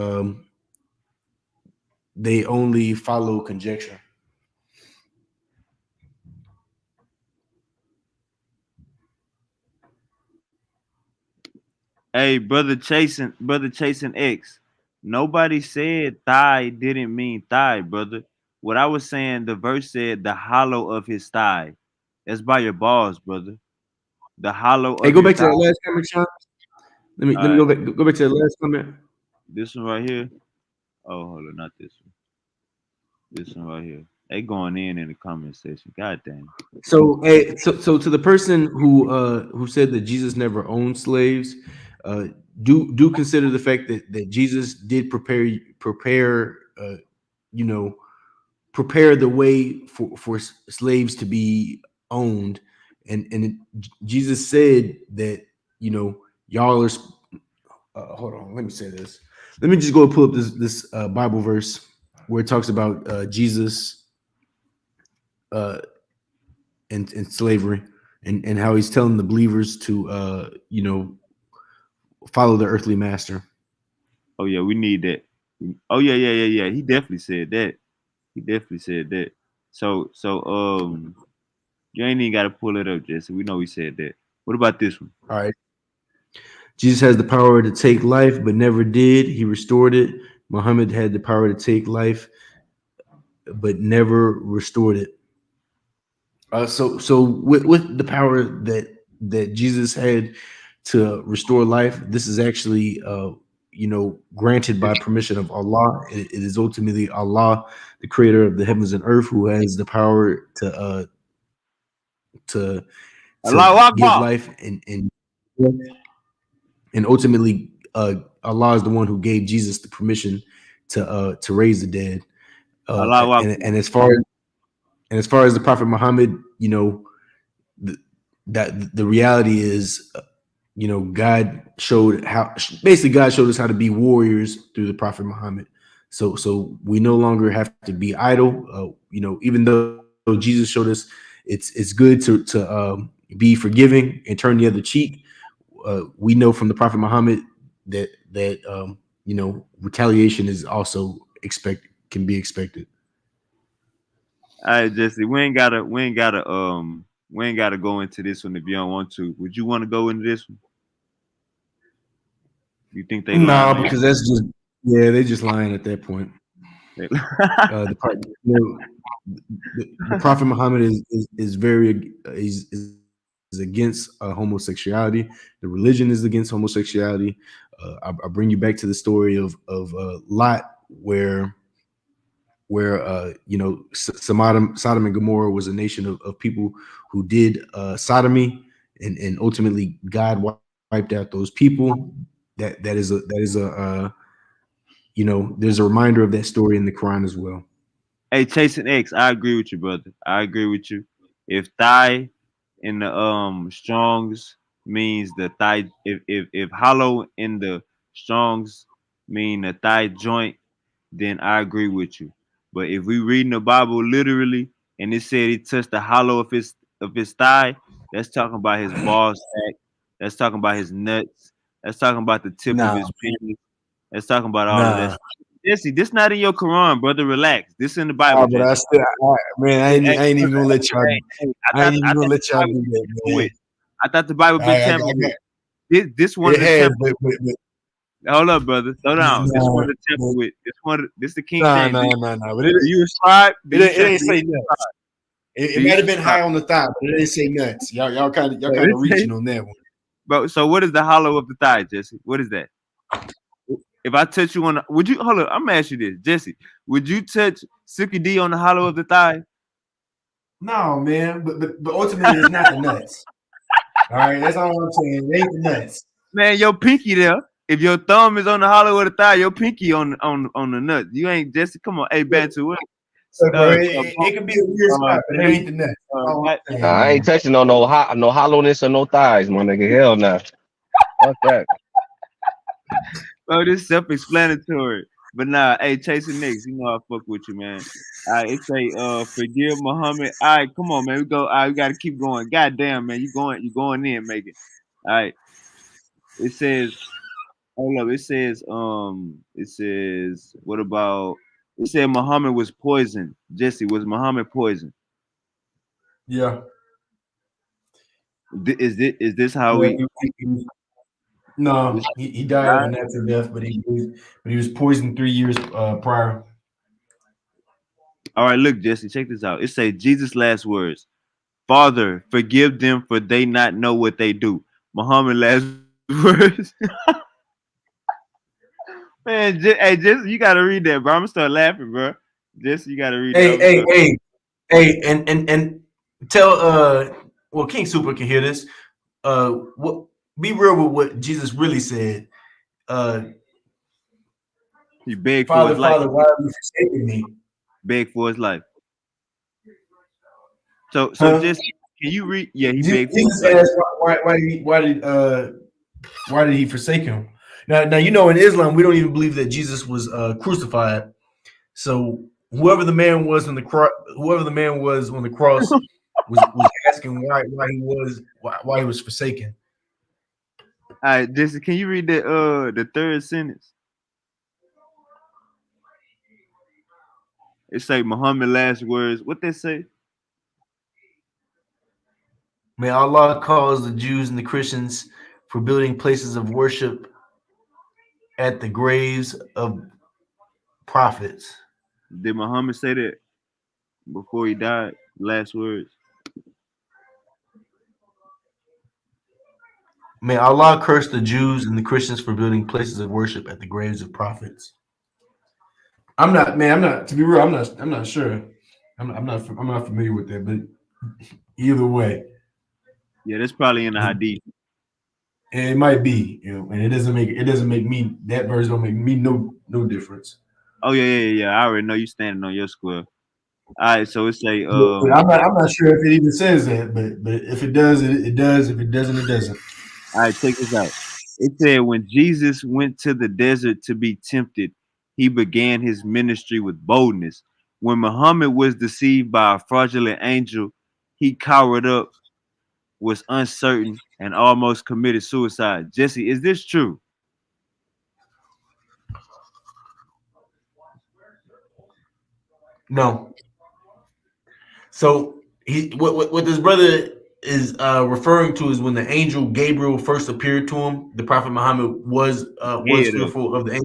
follow conjecture. Hey, brother chasing X. Nobody said thigh didn't mean thigh, brother. What I was saying, the verse said the hollow of his thigh. That's by your balls, brother. The hollow of go back thigh. to that last comment, Sean. Let me go back to the last comment. This one right here. Oh, hold on, not this one. This one right here. They going in the comment section. God damn. So, so to the person who said that Jesus never owned slaves, do consider the fact that Jesus did prepare prepare the way for slaves to be owned, and Jesus said that y'all are. Hold on, let me say this. Let me just go pull up this Bible verse where it talks about Jesus and slavery, and how he's telling the believers to follow the earthly master. Oh yeah, we need that. Oh yeah. He definitely said that. So you ain't even gotta pull it up, Jesse. We know he said that. What about this one? All right. Jesus has the power to take life, but never did. He restored it. Muhammad had the power to take life, but never restored it. So with the power that Jesus had to restore life, this is actually granted by permission of Allah. It is ultimately Allah, the creator of the heavens and earth, who has the power to Allahu give Akbar. life and ultimately Allah is the one who gave Jesus the permission to raise the dead. Allahu Akbar. And as far as the Prophet Muhammad, that the reality is, God showed God showed us how to be warriors through the Prophet Muhammad. So we no longer have to be idle. Even though Jesus showed us it's good to be forgiving and turn the other cheek. We know from the Prophet Muhammad that retaliation is also can be expected. All right, Jesse, we ain't gotta go into this one if you don't want to. Would you want to go into this one? You think they lying? No, because that's just they're just lying at that point. The Prophet Muhammad is very is against homosexuality. The religion is against homosexuality. I bring you back to the story of Lot, where Sodom and Gomorrah was a nation of people who did sodomy, and ultimately God wiped out those people. That is a there's a reminder of that story in the Quran as well. Hey, Chasing X, I agree with you, brother. I agree with you. If thigh in the Strongs means the thigh, if hollow in the Strongs mean the thigh joint, then I agree with you. But if we reading the Bible literally and it said he touched the hollow of his thigh, that's talking about his ball sack. That's talking about his nuts. That's talking about the tip of his penis. That's talking about all of that. Jesse, this not in your Quran, brother. Relax. This in the Bible. But I still, I ain't even gonna let y'all. I ain't even gonna let y'all do that, man. I thought the Bible been tampered with. This one it has, but hold up, brother. Slow down. This one to temper with. This the King James. No. But you a scribe? It ain't say nuts. It might have been high on the thigh, but it didn't say nuts. Y'all kind of reaching on that one. Bro, so what is the hollow of the thigh, Jesse? What is that? If I touch you on, would you hold up? I'm gonna ask you this, Jesse. Would you touch Silky D on the hollow of the thigh? No, man. But ultimately, it's not the nuts. All right, that's all I'm saying. It ain't the nuts. Man, your pinky there. If your thumb is on the hollow of the thigh, your pinky on the nuts. You ain't Jesse. Come on, hey Bantu. It could be a weird spot, but it ain't the nuts. I ain't touching on no hollowness or no thighs, my nigga. Hell no. Fuck that. Bro, this self-explanatory. But nah, hey, Chasing Nicks, you know I fuck with you, man. All right, it say forgive Muhammad. All right, come on, man. We go. All right, we gotta keep going. God damn, man, you going in, Megan. All right. It says, hold up, it says, what about it said Muhammad was poisoned. Jesse, was Muhammad poisoned? Yeah. Is this how we No, he died of a natural death, but he was poisoned 3 years prior. All right, look, Jesse, check this out. It say Jesus' last words: "Father, forgive them, for they not know what they do." Muhammad last words. Man, hey, Jesse, you gotta read that, bro. I'm gonna start laughing, bro. Jesse, you gotta read that. Hey, and tell well, King Super can hear this. What be real with what Jesus really said. He begged Father, for his life. Father, why are you forsaking me? Begged for his life. So just can you read? Yeah, he begged for his life. Asked why did he forsake him? Now in Islam we don't even believe that Jesus was crucified. So whoever the man was on the cross, was asking why he was forsaken. All right, Jesse, can you read the third sentence? It say Muhammad last words. What they say? May Allah cause the Jews and the Christians for building places of worship at the graves of prophets. Did Muhammad say that before he died? Last words. May Allah curse the Jews and the Christians for building places of worship at the graves of prophets. I'm not, man. I'm not. To be real, I'm not sure. I'm not familiar with that. But either way, yeah, that's probably in the hadith. And it might be, and it doesn't make me, that verse don't make me no difference. Oh yeah. I already know you standing on your square. All right, so it's a. I'm not sure if it even says that, but if it does, it does. If it doesn't, it doesn't. All right, check this out. It said when Jesus went to the desert to be tempted, he began his ministry with boldness. When Muhammad was deceived by a fraudulent angel, he cowered up, was uncertain, and almost committed suicide. Jesse, is this true? No. So what this brother is referring to is when the angel Gabriel first appeared to him, the Prophet Muhammad was fearful of the angel.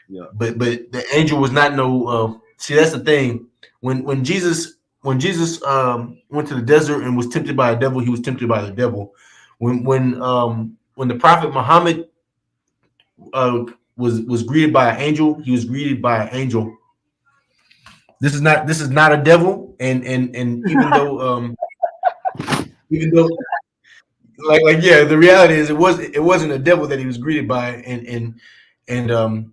Yeah. But the angel was not no. See, that's the thing. When Jesus went to the desert and was tempted by a devil, he was tempted by the devil. When the Prophet Muhammad was greeted by an angel, he was greeted by an angel. This is not a devil, and even though like yeah, the reality is it wasn't a devil that he was greeted by, and the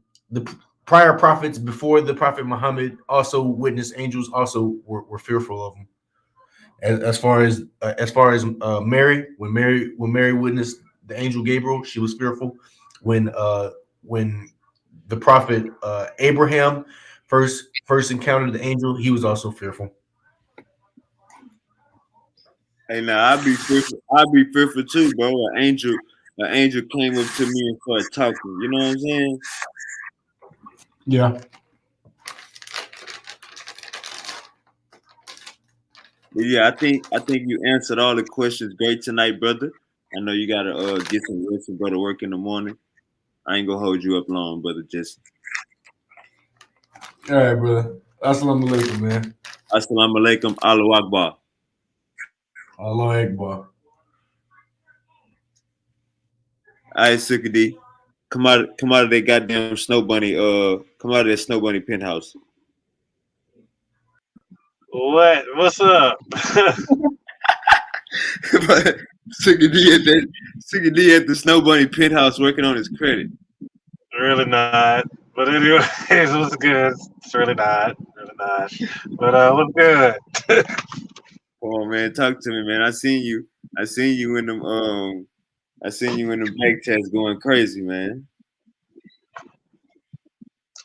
prior prophets before the Prophet Muhammad also witnessed angels, also were fearful of him. As far as Mary, when Mary witnessed the angel Gabriel, she was fearful. When the prophet Abraham first encountered the angel, he was also fearful. Hey, now I'd be fearful too, bro. An angel came up to me and started talking. You know what I'm saying? Yeah. But yeah, I think you answered all the questions great tonight, brother. I know you gotta get some rest and go to work in the morning. I ain't gonna hold you up long, brother. Just all right, brother. Assalamu alaikum, man. Assalamu alaikum. Allahu Akbar. Allahu Akbar. All right, Sukkah, come out of that goddamn snow bunny. Come out of that snow bunny penthouse. What's up? Sukkah D at the snow bunny penthouse working on his credit. Really not. But anyways, what's good? It's really not. But what's good? Oh man, talk to me, man. I seen you in them back chats going crazy, man.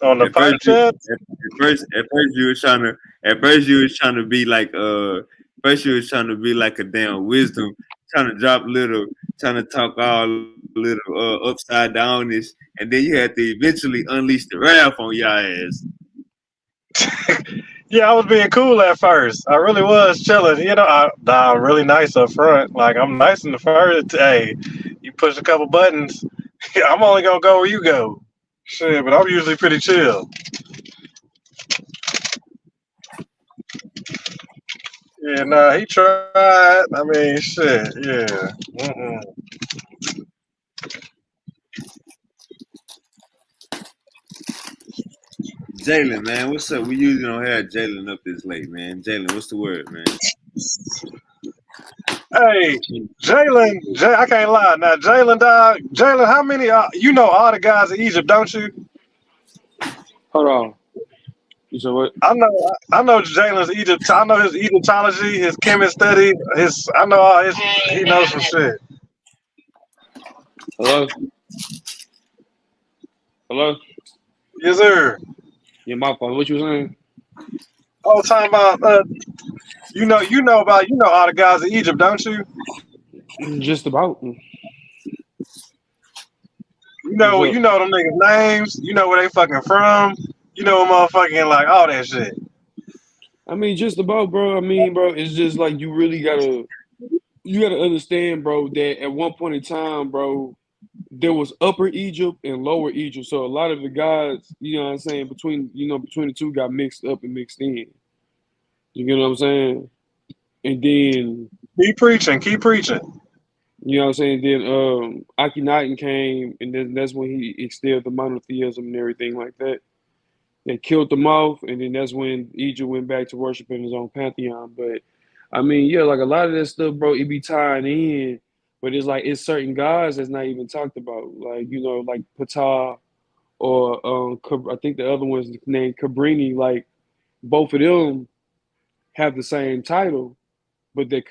On the fight chat? At first you was trying to be like a damn wisdom, trying to drop little, trying to talk all little upside downish, and then you had to eventually unleash the wrath on your ass. Yeah, I was being cool at first. I really was chilling. I'm really nice up front. Like, I'm nice in the first. Hey, you push a couple buttons, I'm only gonna go where you go. Shit, but I'm usually pretty chill. Yeah, nah, he tried. I mean, shit, yeah. Jalen, man, what's up? We usually don't have Jalen up this late, man. Jalen, what's the word, man? Hey, Jalen, I can't lie. Now, Jalen, dog, how many? You know all the guys in Egypt, don't you? Hold on. You said what? I know Jalen's Egypt. I know his Egyptology, his chemist study. I know all his. He knows some shit. Hello. Yes, sir. Yeah, my fault. What you saying? Oh, talking about you know all the guys in Egypt, don't you? Just about. You know them niggas' names. You know where they fucking from. You know motherfucking like all that shit. I mean, just about, bro. I mean, bro, it's just like you really gotta understand, bro, that at one point in time, bro, there was Upper Egypt and Lower Egypt. So a lot of the gods, you know what I'm saying, between the two got mixed up and mixed in. You get what I'm saying? And then keep preaching. You know what I'm saying? Then Akhenaten came, and then that's when he instilled the monotheism and everything like that. They killed them off, and then that's when Egypt went back to worshiping his own pantheon. But I mean, yeah, like a lot of that stuff, bro, it be tying in, but it's like it's certain gods that's not even talked about, like like Ptah or I think the other one's named Cabrini. Like both of them have the same title, but they're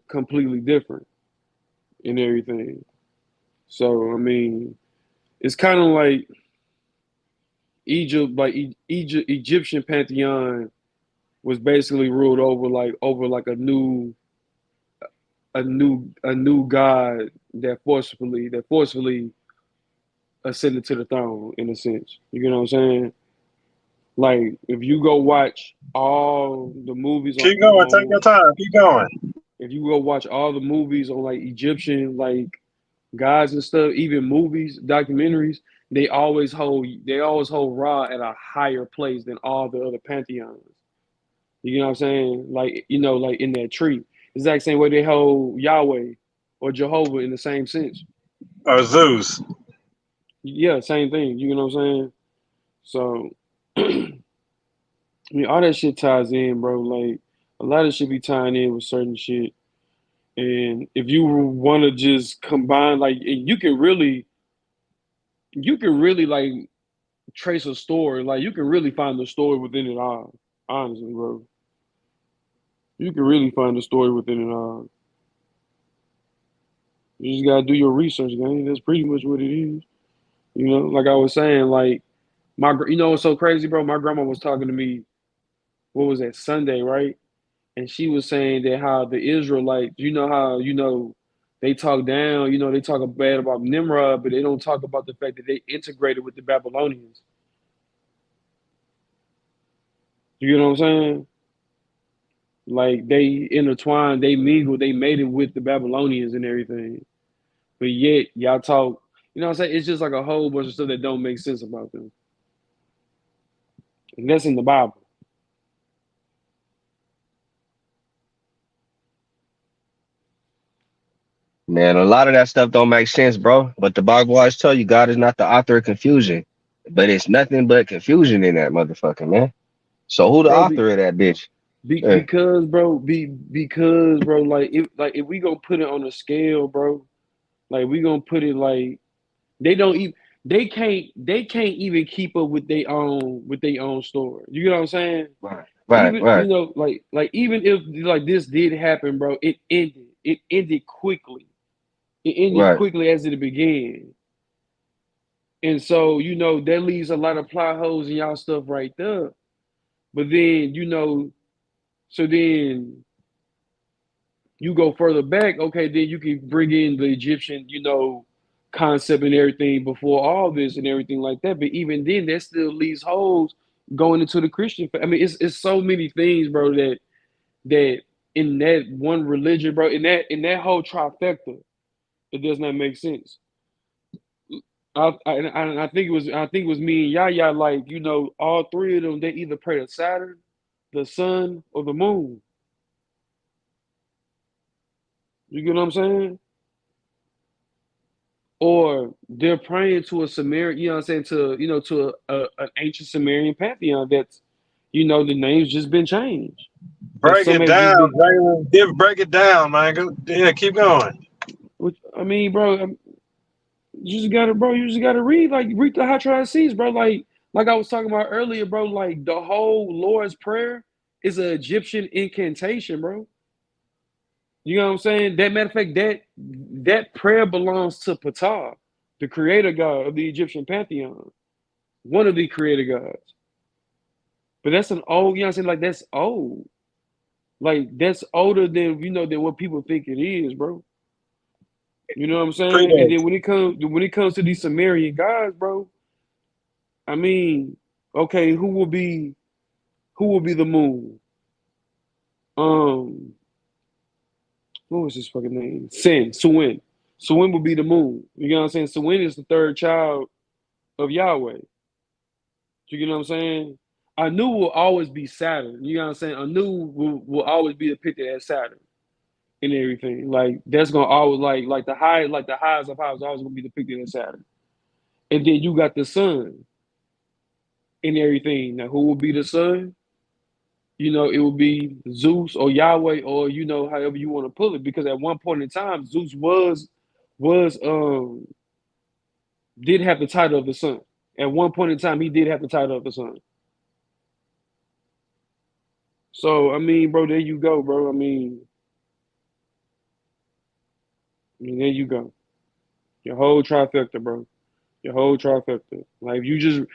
completely different and everything. So I mean, it's kind of like Egypt, like Egyptian pantheon was basically ruled over a new god that forcefully ascended to the throne in a sense. You know what I'm saying? Like if you go watch all the movies Keep going. Take your time. Keep going. If you go watch all the movies on like Egyptian gods and stuff, even movies, documentaries, they always hold Ra at a higher place than all the other pantheons. You know what I'm saying? Like like in that tree, exact same way they hold Yahweh or Jehovah in the same sense. Or Zeus. Yeah, same thing. You know what I'm saying? So, I mean, all that shit ties in, bro. Like a lot of shit be tying in with certain shit. And if you want to just combine, like, and you can really like trace a story. Like you can really find the story within it all. Honestly, bro, you can really find the story within it all. You just gotta do your research, man. That's pretty much what it is. Like I was saying, like what's so crazy, bro? My grandma was talking to me. What was that Sunday, right? And she was saying that how the Israelites, how they talk down, they talk bad about Nimrod, but they don't talk about the fact that they integrated with the Babylonians. You know what I'm saying? Like they intertwined, they mingled, they made it with the Babylonians and everything. But yet y'all talk, what I'm saying? It's just like a whole bunch of stuff that don't make sense about them. And that's in the Bible. Man, a lot of that stuff don't make sense, bro. But the Bible always tell you God is not the author of confusion. But it's nothing but confusion in that motherfucker, man. So who the author of that bitch? Because bro, like if we gonna put it on a scale, bro, like we gonna put it like they can't even keep up with their own story. You know what I'm saying? Right. Like even if like this did happen, bro, it ended quickly. It ended quickly as it began. And so, that leaves a lot of plot holes in y'all stuff right there. But then, so then you go further back, okay, then you can bring in the Egyptian, concept and everything before all this and everything like that. But even then, that still leaves holes going into the Christian. I mean, it's so many things, bro, that in that one religion, bro, in that whole trifecta, it does not make sense. I think it was me and Yaya, like, all three of them, they either pray to Saturn, the sun, or the moon. You get what I'm saying? Or they're praying to a Sumerian, you know what I'm saying, to an ancient Sumerian pantheon that's, the name's just been changed. Break it down, break it down, man. Yeah, keep going. I mean, bro, you just gotta read the high triads, bro. Like I was talking about earlier, bro. Like the whole Lord's Prayer is an Egyptian incantation, bro. You know what I'm saying? That matter of fact, that prayer belongs to Ptah, the creator god of the Egyptian pantheon, one of the creator gods. But that's an old, you know what I'm saying? Like that's old. Like that's older than than what people think it is, bro. You know what I'm saying? And then when it comes to these Sumerian gods, bro, I mean, okay, who will be the moon? What was his fucking name? Sin. Sawin would be the moon. You know what I'm saying? Sawin is the third child of Yahweh. You know what I'm saying? Anu will always be Saturn. You know what I'm saying? Anu will always be depicted as Saturn and everything. Like that's gonna always like the highs of highs always gonna be depicted as Saturn. And then you got the sun and everything. Now who will be the sun? You know, it will be Zeus or Yahweh or you know, however you want to pull it. Because at one point in time, Zeus did have the title of the sun. At one point in time, he did have the title of the sun. So I mean, bro, there you go, bro. I mean, there you go. Your whole trifecta, bro. Your whole trifecta. Like if you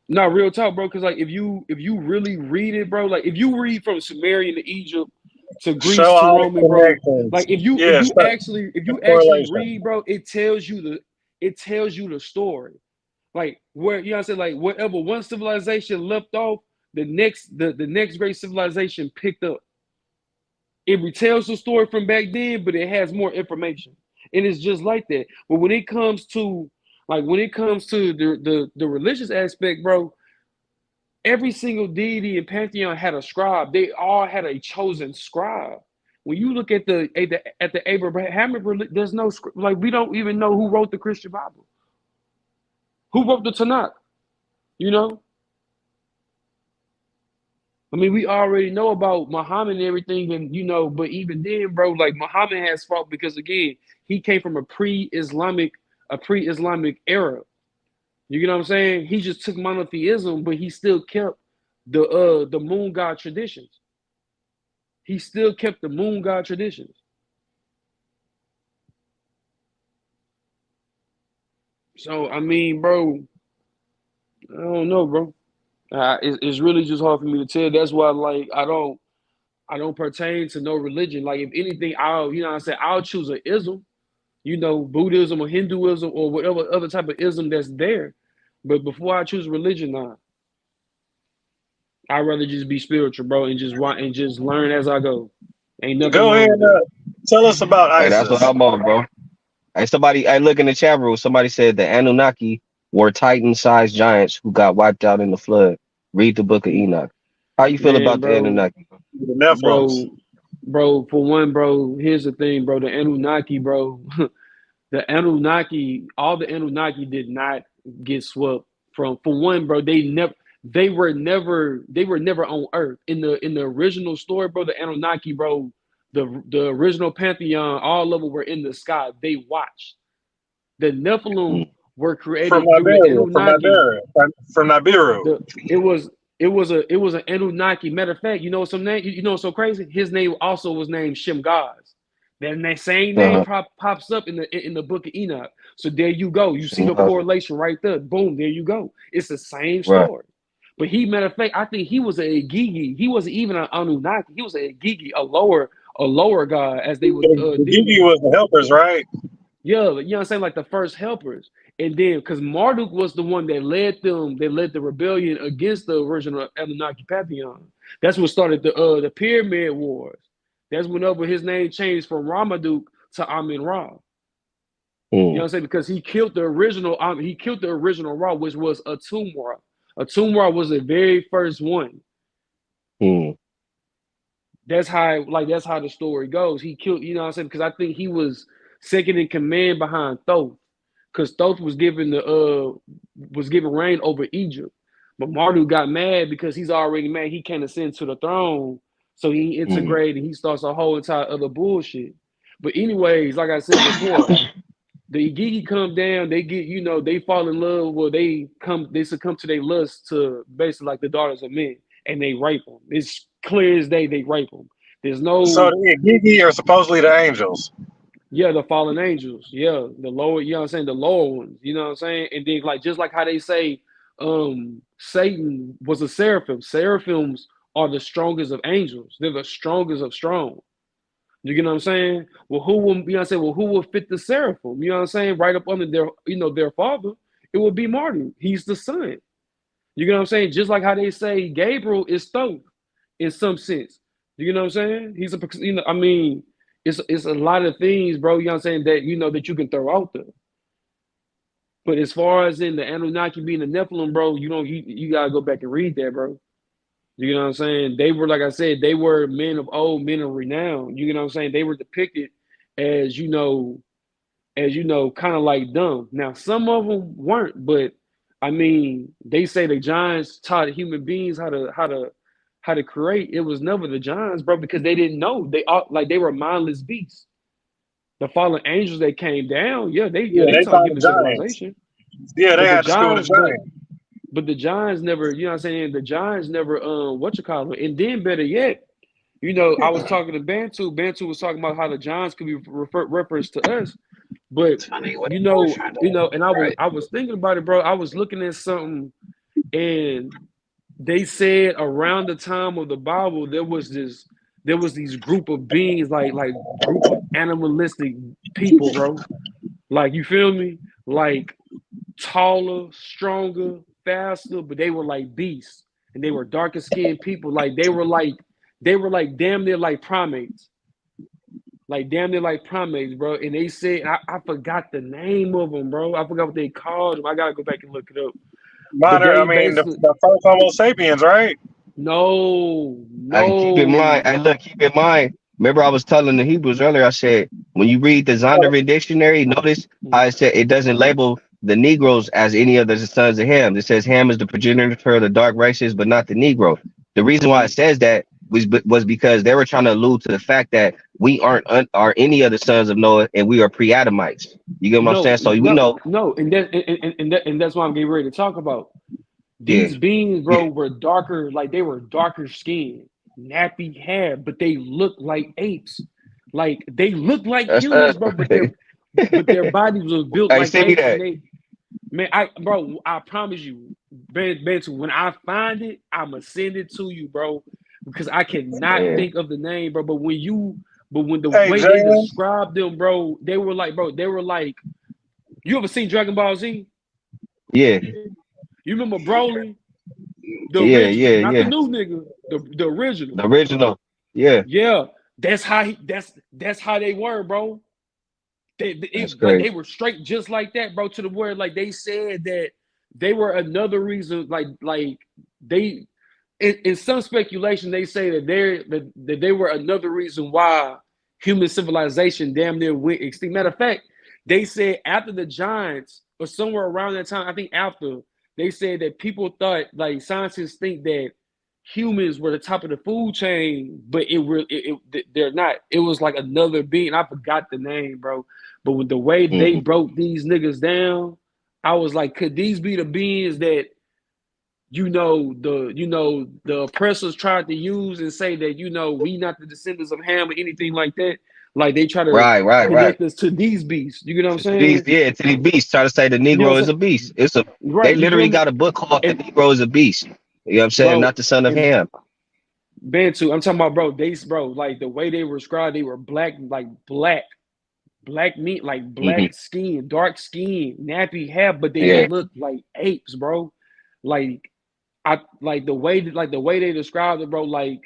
not real talk, bro, because like if you really read it, bro, like if you read from Sumerian to Egypt to Greece to Roman, bro, like if you actually read, bro, it tells you the story. Like where you know what I'm saying, like wherever one civilization left off, the next great civilization picked up. It retells the story from back then, but it has more information. And it's just like that. But when it comes to the religious aspect, bro, every single deity and pantheon had a scribe. They all had a chosen scribe. When you look at the Abrahamic religion, there's no script. Like we don't even know who wrote the Christian Bible. Who wrote the Tanakh? You know? I mean, we already know about Muhammad and everything, and you know, but even then, bro, like Muhammad has fault because again, he came from a pre-Islamic era. You know what I'm saying? He just took monotheism, but he still kept the moon god traditions. He still kept the moon god traditions. So I mean, bro, I don't know, bro. It's really just hard for me to tell. That's why, like, I don't pertain to no religion. Like, if anything, I'll choose an ism, you know, Buddhism or Hinduism or whatever other type of ism that's there. But before I choose religion, nah. I'd rather just be spiritual, bro, and just learn as I go. Ain't nothing. Go ahead. Tell us about ISIS. Hey, that's what I'm on, bro. Hey, look in the chat room. Somebody said the Anunnaki were Titan-sized giants who got wiped out in the flood. Read the Book of Enoch. How you feel about the Anunnaki? Bro, for one, bro, here's the thing, bro. The Anunnaki, bro, all the Anunnaki did not get swept from. For one, bro, they were never on Earth. In the original story, bro, the Anunnaki, bro, the original pantheon, all of them were in the sky. They watched. The Nephilim were created from Nibiru. It was an Anunnaki. Matter of fact, you know some name. You know what's so crazy? His name also was named Shemgaz. That same name pops up in the Book of Enoch. So there you go. You see the correlation right there. Boom, there you go. It's the same story. Right. But matter of fact, I think he was a Gigi. He wasn't even an Anunnaki. He was a Gigi, a lower god, as they would. Gigi was the helpers, right? Yeah, you know what I'm saying, like the first helpers. And then because Marduk was the one that led the rebellion against the original Anunnaki pantheon. That's what started the Pyramid Wars. That's whenever his name changed from Ramaduk to Amin-Ra. You know what I'm saying? Because he killed the original Ra, which was Atum-Ra. Atum-Ra was the very first one. That's how the story goes. He killed, you know what I'm saying? Because I think he was second in command behind Thoth. Because Thoth was given reign over Egypt. But Marduk got mad because he's already mad. He can't ascend to the throne. So he integrated and he starts a whole entire other bullshit. But anyways, like I said before, the Igigi come down, they get, you know, they fall in love, well, they succumb to their lust to basically like the daughters of men, and they rape them. It's clear as day they rape them. There's no. So the Igigi are supposedly the angels. Yeah, the fallen angels. Yeah, the lower, you know what I'm saying, the lower ones. You know what I'm saying? And then like just like how they say Satan was a seraphim. Seraphims are the strongest of angels. They're the strongest of strong. You get what I'm saying? Well, who will, you know what I'm saying? Well, who will fit the seraphim? You know what I'm saying? Right up under their, you know, their father, it would be Marduk. He's the son. You get what I'm saying? Just like how they say Gabriel is Thoth in some sense. You know what I'm saying? He's a, you know, I mean, it's a lot of things, bro. You know what I'm saying, that that you can throw out there. But as far as in the Anunnaki being the Nephilim, bro, you gotta go back and read that, bro. You know what I'm saying? They were, like I said, they were men of old, men of renown. You know what I'm saying? They were depicted as kind of like dumb. Now, some of them weren't, but I mean, they say the giants taught human beings how to create. It was never the giants, bro, because they didn't know. They were mindless beasts. The fallen angels that came down, they they taught called the human giants. civilization. Yeah, they But the had the school of giants, giants. but the giants never, you know what I'm saying? The giants never, and then better yet, I was talking to Bantu. Bantu was talking about how the giants could be referenced to us, but and I was thinking about it, bro. I was looking at something, and they said around the time of the Bible there was these group of beings, like group of animalistic people, bro. Like, you feel me? Like taller, stronger, faster, but they were like beasts, and they were darker skinned people. Like they were like damn near like primates. Like damn near like primates, bro. And they said I forgot the name of them, bro. I forgot what they called them. I gotta go back and look it up. But they basically The first Homo sapiens, right? no. Keep in mind. Keep in mind. Remember, I was telling the Hebrews earlier. I said when you read the Zondervan dictionary, notice how it said it doesn't label the Negroes as any of the sons of Ham. It says Ham is the progenitor of the dark races, but not the Negro. The reason why it says that was because they were trying to allude to the fact that we aren't are any of the sons of Noah, and we are pre-Adamites. You get what I'm saying? So we know. No, and that's what I'm getting ready to talk about. These beings, bro, were darker, like they were darker skinned, nappy hair, but they looked like apes. Like they looked like humans, bro, but their bodies was built like apes. And I promise you, Benton, when I find it, I'ma send it to you, bro, because I cannot think of the name, bro. But when the way they described them, bro, they were like, you ever seen Dragon Ball Z? Yeah. You remember Broly? The original, not the new nigga, the original. The original. Yeah. Yeah. That's how they were, bro. They were straight just like that, bro, to the word, like they said that they were another reason, like they in some speculation they say that they were another reason why human civilization damn near went extinct. Matter of fact, they said after the giants, or somewhere around that time, I think after, they said that people thought, like scientists think that humans were the top of the food chain, but they're not. It was like another being. I forgot the name, bro. But with the way they broke these niggas down, I was like, could these be the beings that the oppressors tried to use and say that we not the descendants of Ham or anything like that? Like they try to connect us to these beasts. You know what I'm saying? To these beasts. Try to say the Negro is a beast. They literally got a book called The Negro is a Beast. You know what I'm saying? Bro, not the son of Ham. Bantu, I'm talking about, bro, like the way they were described, they were black meat, like black skin, dark skin, nappy hair, but they looked like apes, bro. Like the way they described it, bro, like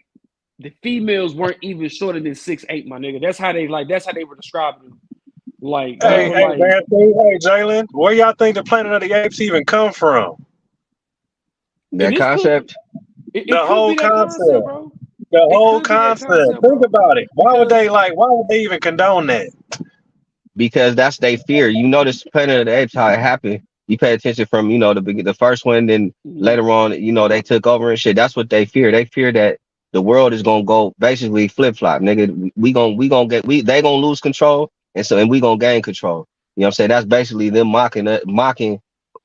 the females weren't even shorter than 6'8", my nigga. That's how they were describing them. Like, hey, Jalen, where y'all think the Planet of the Apes even come from? That concept? The whole concept, bro. The whole concept. Think about it. Why would they even condone that? Because that's their fear. You notice Planet of the Apes, how it happened. You pay attention from, the first one, then later on, they took over and shit. That's what they fear. They fear that the world is gonna go basically flip-flop, nigga. They gonna lose control, and we gonna gain control. You know what I'm saying? That's basically them mocking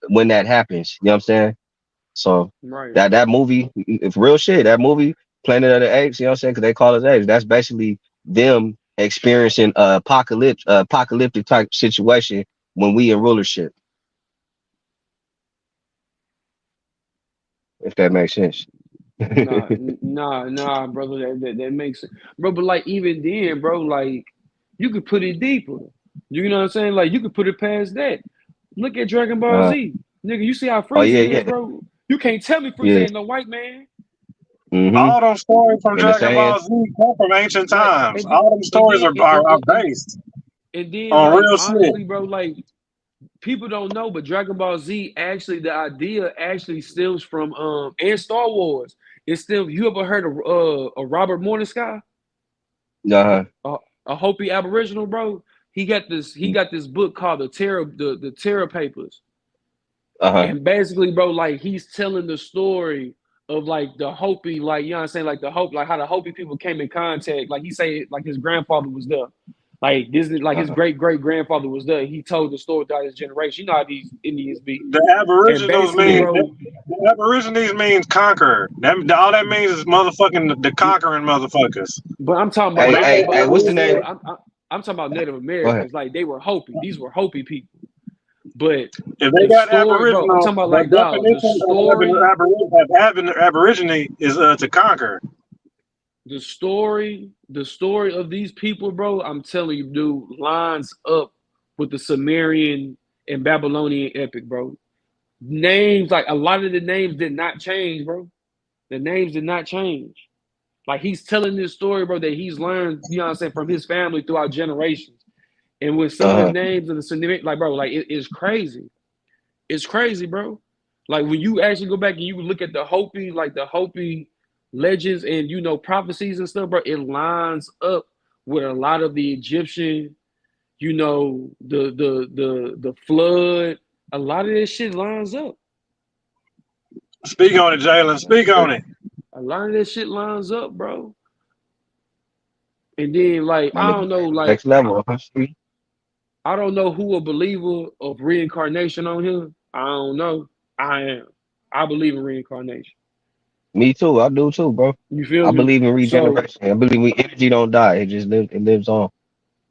when that happens. You know what I'm saying? So that movie, it's real shit. That movie, Planet of the Apes, you know what I'm saying? Because they call us apes. That's basically them experiencing apocalyptic type situation when we in rulership. If that makes sense. Nah, brother. That makes sense, bro. But like even then, bro, like you could put it deeper. You know what I'm saying? Like you could put it past that. Look at Dragon Ball Z, nigga. You see how Frieza is, bro? You can't tell me Frieza ain't no white man. All those stories from In the Dragon sand. Ball Z come from ancient times. Like, All them stories are based and then on like real honestly, shit. bro, like people don't know, but Dragon Ball Z actually the idea actually stems from and Star Wars. It's still you ever heard of Robert Morningsky? A Hopi Aboriginal, bro. He got this book called the Terror Papers. And basically, bro, like he's telling the story of like the Hopi, like you know what I'm saying, like the Hopi, like how the Hopi people came in contact. Like he say, like his grandfather was there, like this is like his great grandfather was there. He told the story throughout his generation. You know how these Indians be. The And Aboriginals basically, mean bro, the Aborigines means conqueror. All that means is motherfucking the conquering motherfuckers. but I'm talking about, Hey, what's the name? I'm talking about Native Go ahead. Americans. Like they were Hopi. These were Hopi people. But if they got story, bro, I'm Aboriginal, talking about the like dog. The definition story. of Aborigine is to conquer. The story of these people, bro, I'm telling you, dude, lines up with the Sumerian and Babylonian epic, bro. Names, like a lot of the names did not change, bro. The names did not change. Like he's telling this story, bro, that he's learned, you know what I'm saying, from his family throughout generations. And with some of the names of the Sumerian, like, bro, like it's crazy. It's crazy, bro. Like when you actually go back and you look at the Hopi legends and you know prophecies and stuff, bro, it lines up with a lot of the Egyptian, you know, the flood. A lot of this shit lines up. Speak on it, Jalen. Speak on it. A lot of this shit lines up, bro. And then like I don't know, like next level. I don't know who a believer of reincarnation on here. I don't know. I am. I believe in reincarnation. Me too. I do too, bro. You feel I me? believe in regeneration. I believe energy don't die. It just lives. It lives on.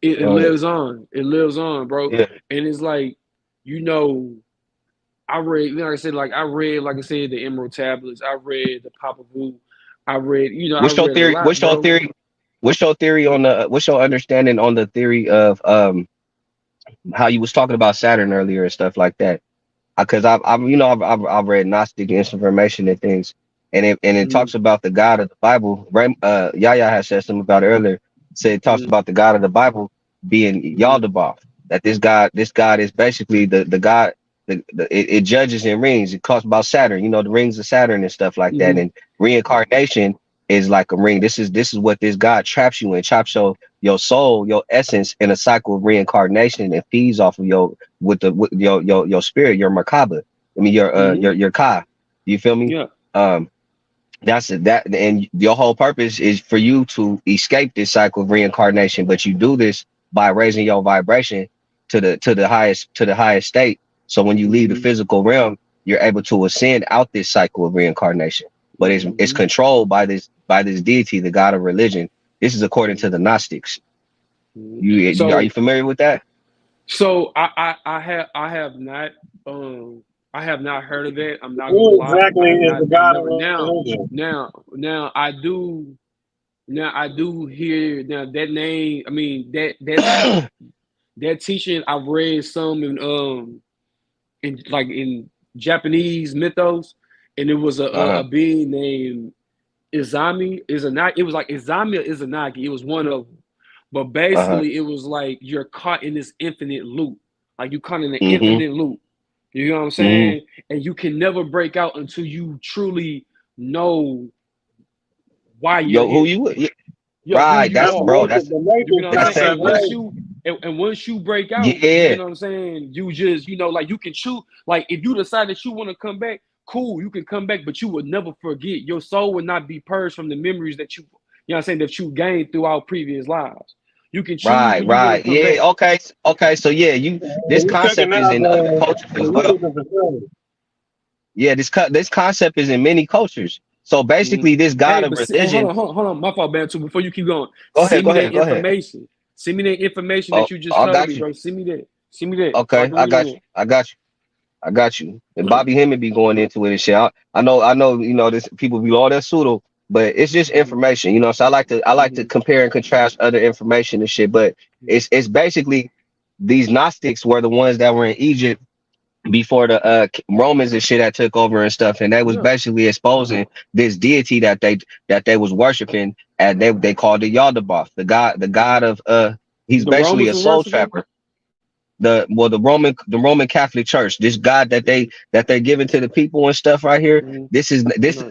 It lives on. It lives on, bro. Yeah. And it's like, you know, I read, like I said, the Emerald Tablets. I read the Papa Vu. I read, you know, What's your theory? What's your theory? What's your theory on the? What's your understanding on the theory of how you was talking about Saturn earlier and stuff like that? Because I've read Gnostic information and things, and it talks about the God of the Bible. Right? Yaya has said something about it earlier. Said it talks about the God of the Bible being Yaldabaoth. That this God is basically the God. It judges in rings. It talks about Saturn. You know, the rings of Saturn and stuff like that. And reincarnation is like a ring. This is what this God traps you in. Traps your soul, your essence in a cycle of reincarnation and feeds off of your spirit, your Merkaba. I mean your Ka. You feel me? Yeah. That's it. That and your whole purpose is for you to escape this cycle of reincarnation, but you do this by raising your vibration to the highest state. So when you leave the physical realm, you're able to ascend out this cycle of reincarnation. But it's controlled by this deity, the God of religion. This is according to the Gnostics. Are you familiar with that? So I have not heard of that. I'm not gonna lie. Exactly is the God of religion. Now I do hear now that name. I mean that teaching. I've read some in Japanese mythos, and it was a being named Izami. It was like Izami or Izanagi. It was one of them. But basically, it was like you're caught in this infinite loop. Like you caught in an infinite loop. You know what I'm saying? And you can never break out until you truly know why you're right. That's bro. That's you know what I'm saying? And once you break out, you know what I'm saying? You just, you know, like you can choose. Like if you decide that you want to come back, cool, you can come back, but you would never forget. Your soul would not be purged from the memories that you know what I'm saying, that you gained throughout previous lives. You can choose. Right. Yeah. Back. Okay. So yeah, this concept is in other cultures as well. Yeah, this concept is in many cultures. So basically, this God of religion. Hold on. My fault, Bantu. Before you keep going, go ahead. Send me that information that you just told me, bro. Send me that. Okay, I got you. And Bobby Hemmett be going into it and shit. I know. You know, this people be all that pseudo, but it's just information. You know, so I like to compare and contrast other information and shit. But it's basically these Gnostics were the ones that were in Egypt before the Romans and shit that took over and stuff, and they was basically exposing this deity that they was worshiping, and they called it Yaldabaoth, the god of he's The basically Romans a were soul worshiping. trapper. The Roman Catholic Church, this God that they're giving to the people and stuff right here. This is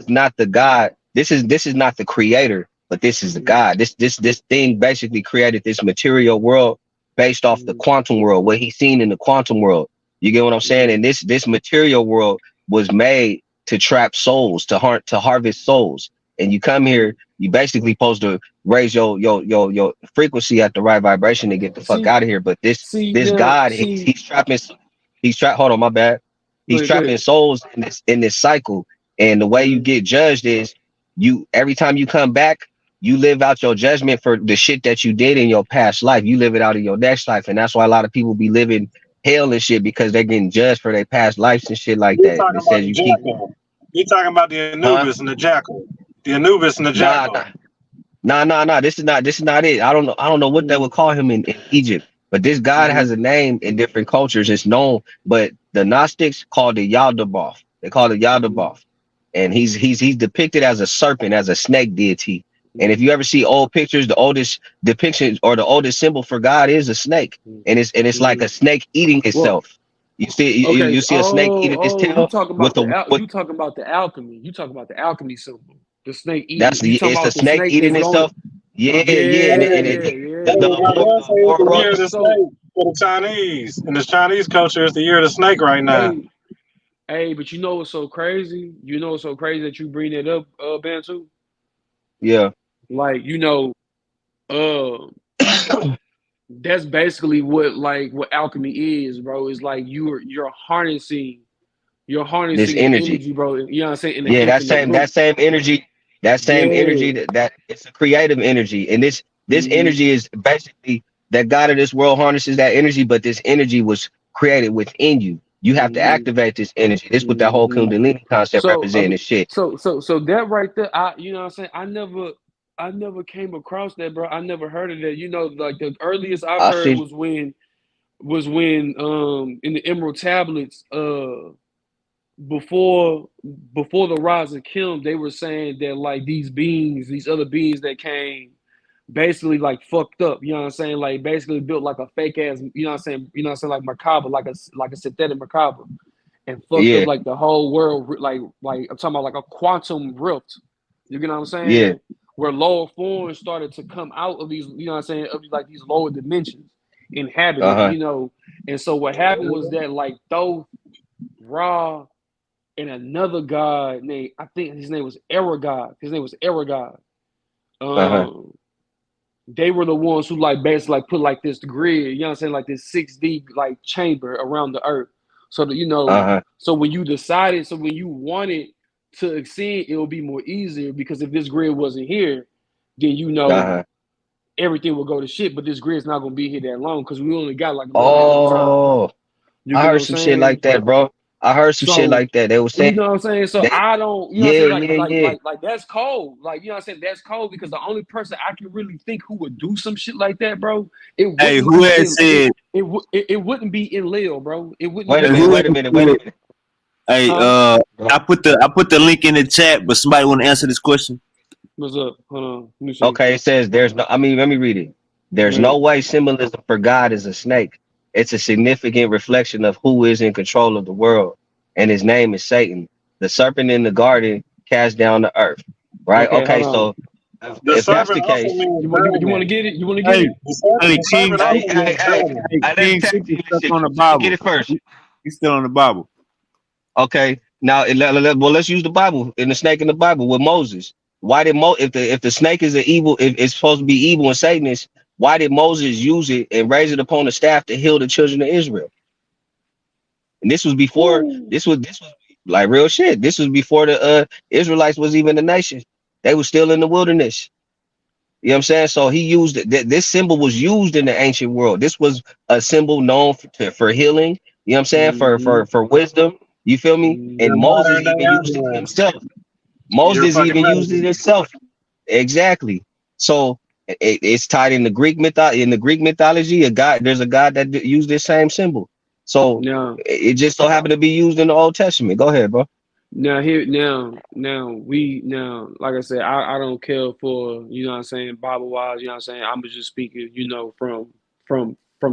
not the God. This is not the creator, but this is the God. This thing basically created this material world based off the quantum world, what he's seen in the quantum world. You get what I'm saying? And this material world was made to trap souls, to harvest souls. And you come here, you basically supposed to raise your frequency at the right vibration to get the fuck out of here. But this God, he's trapping. Hold on, my bad. He's trapping souls in this cycle. And the way you get judged is every time you come back, you live out your judgment for the shit that you did in your past life. You live it out in your next life, and that's why a lot of people be living hell and shit because they're getting judged for their past lives and shit like that. It says you keep. You're talking about the Anubis and the Jackal. The Anubis and the Jackal. Nah. This is not it. I don't know what they would call him in Egypt, but this God has a name in different cultures. It's known, but the Gnostics called it Yaldabaoth. They call it Yaldabaoth, and he's depicted as a serpent, as a snake deity. And if you ever see old pictures, the oldest depiction or the oldest symbol for God is a snake, and it's like a snake eating itself. You see, you see a snake eating its tail. You talking about the alchemy? You talking about the alchemy symbol? The snake eating. It's a snake eating itself. Yeah. The year of the snake for the Chinese. In the Chinese culture, it's the year of the snake right now. Hey, but you know what's so crazy? You know what's so crazy that you bring it up, Bantu? Yeah. Like, that's basically what alchemy is, bro. It's like you're harnessing this energy, bro. You know what I'm saying? That same energy. That same energy that it's a creative energy, and this energy is basically that God of this world harnesses that energy, but this energy was created within you. You have to activate this energy. This what that whole Kundalini concept represents and shit. So that right there, you know what I'm saying? I never came across that, bro. I never heard of that. Like the earliest I've heard was when in the Emerald Tablets, before the rise of Kim, they were saying that like these other beings that came basically like fucked up, you know what I'm saying? Like basically built like a fake ass, you know what I'm saying, like Merkaba, like a synthetic Merkaba, and fucked up like the whole world, like I'm talking about like a quantum rift. You get what I'm saying? Yeah. Where lower forms started to come out of these, you know what I'm saying, of like these lower dimensions, inhabited, And so what happened was that like Thoth, Ra, and another god named, I think his name was Erragod. They were the ones who like basically like put like this grid, you know what I'm saying, like this 6D like chamber around the earth. So that so when you wanted to extend, it will be more easier because if this grid wasn't here, then everything will go to shit. But this grid's not gonna be here that long because we only got like a little time. I heard some shit like that, bro. I heard some shit like that. They were saying, you know what I'm saying? So I don't, you know what I'm saying? Like that's cold. Like, you know what I'm saying? That's cold because the only person I can really think who would do some shit like that, bro. It wouldn't be in Lil, bro. It wouldn't. Wait a minute. Hey, I put the link in the chat, but somebody want to answer this question. What's up? Hold on. Okay, it says let me read it. There's no way symbolism for God is a snake. It's a significant reflection of who is in control of the world, and his name is Satan. The serpent in the garden cast down to earth. Right? Okay, so if that's the case, you want to get it? You want to get it? On the Bible. Get it first. He's still on the Bible. Okay, now let's use the Bible and the snake in the Bible with Moses. Why did if the snake is an evil, if it's supposed to be evil and Satanist, why did Moses use it and raise it upon the staff to heal the children of Israel? And this was before this was like real shit. This was before the Israelites was even a nation. They were still in the wilderness. You know what I'm saying? So he used this symbol was used in the ancient world. This was a symbol known for healing. You know what I'm saying? For wisdom. You feel me? And Moses even used it himself. Moses even used it himself. Exactly. So it's tied in the Greek mythology. In the Greek mythology, there's a god that used this same symbol. So it just so happened to be used in the Old Testament. Go ahead, bro. Now like I said, I don't care for, you know what I'm saying, Bible wise, you know what I'm saying. I'm just speaking, you know, from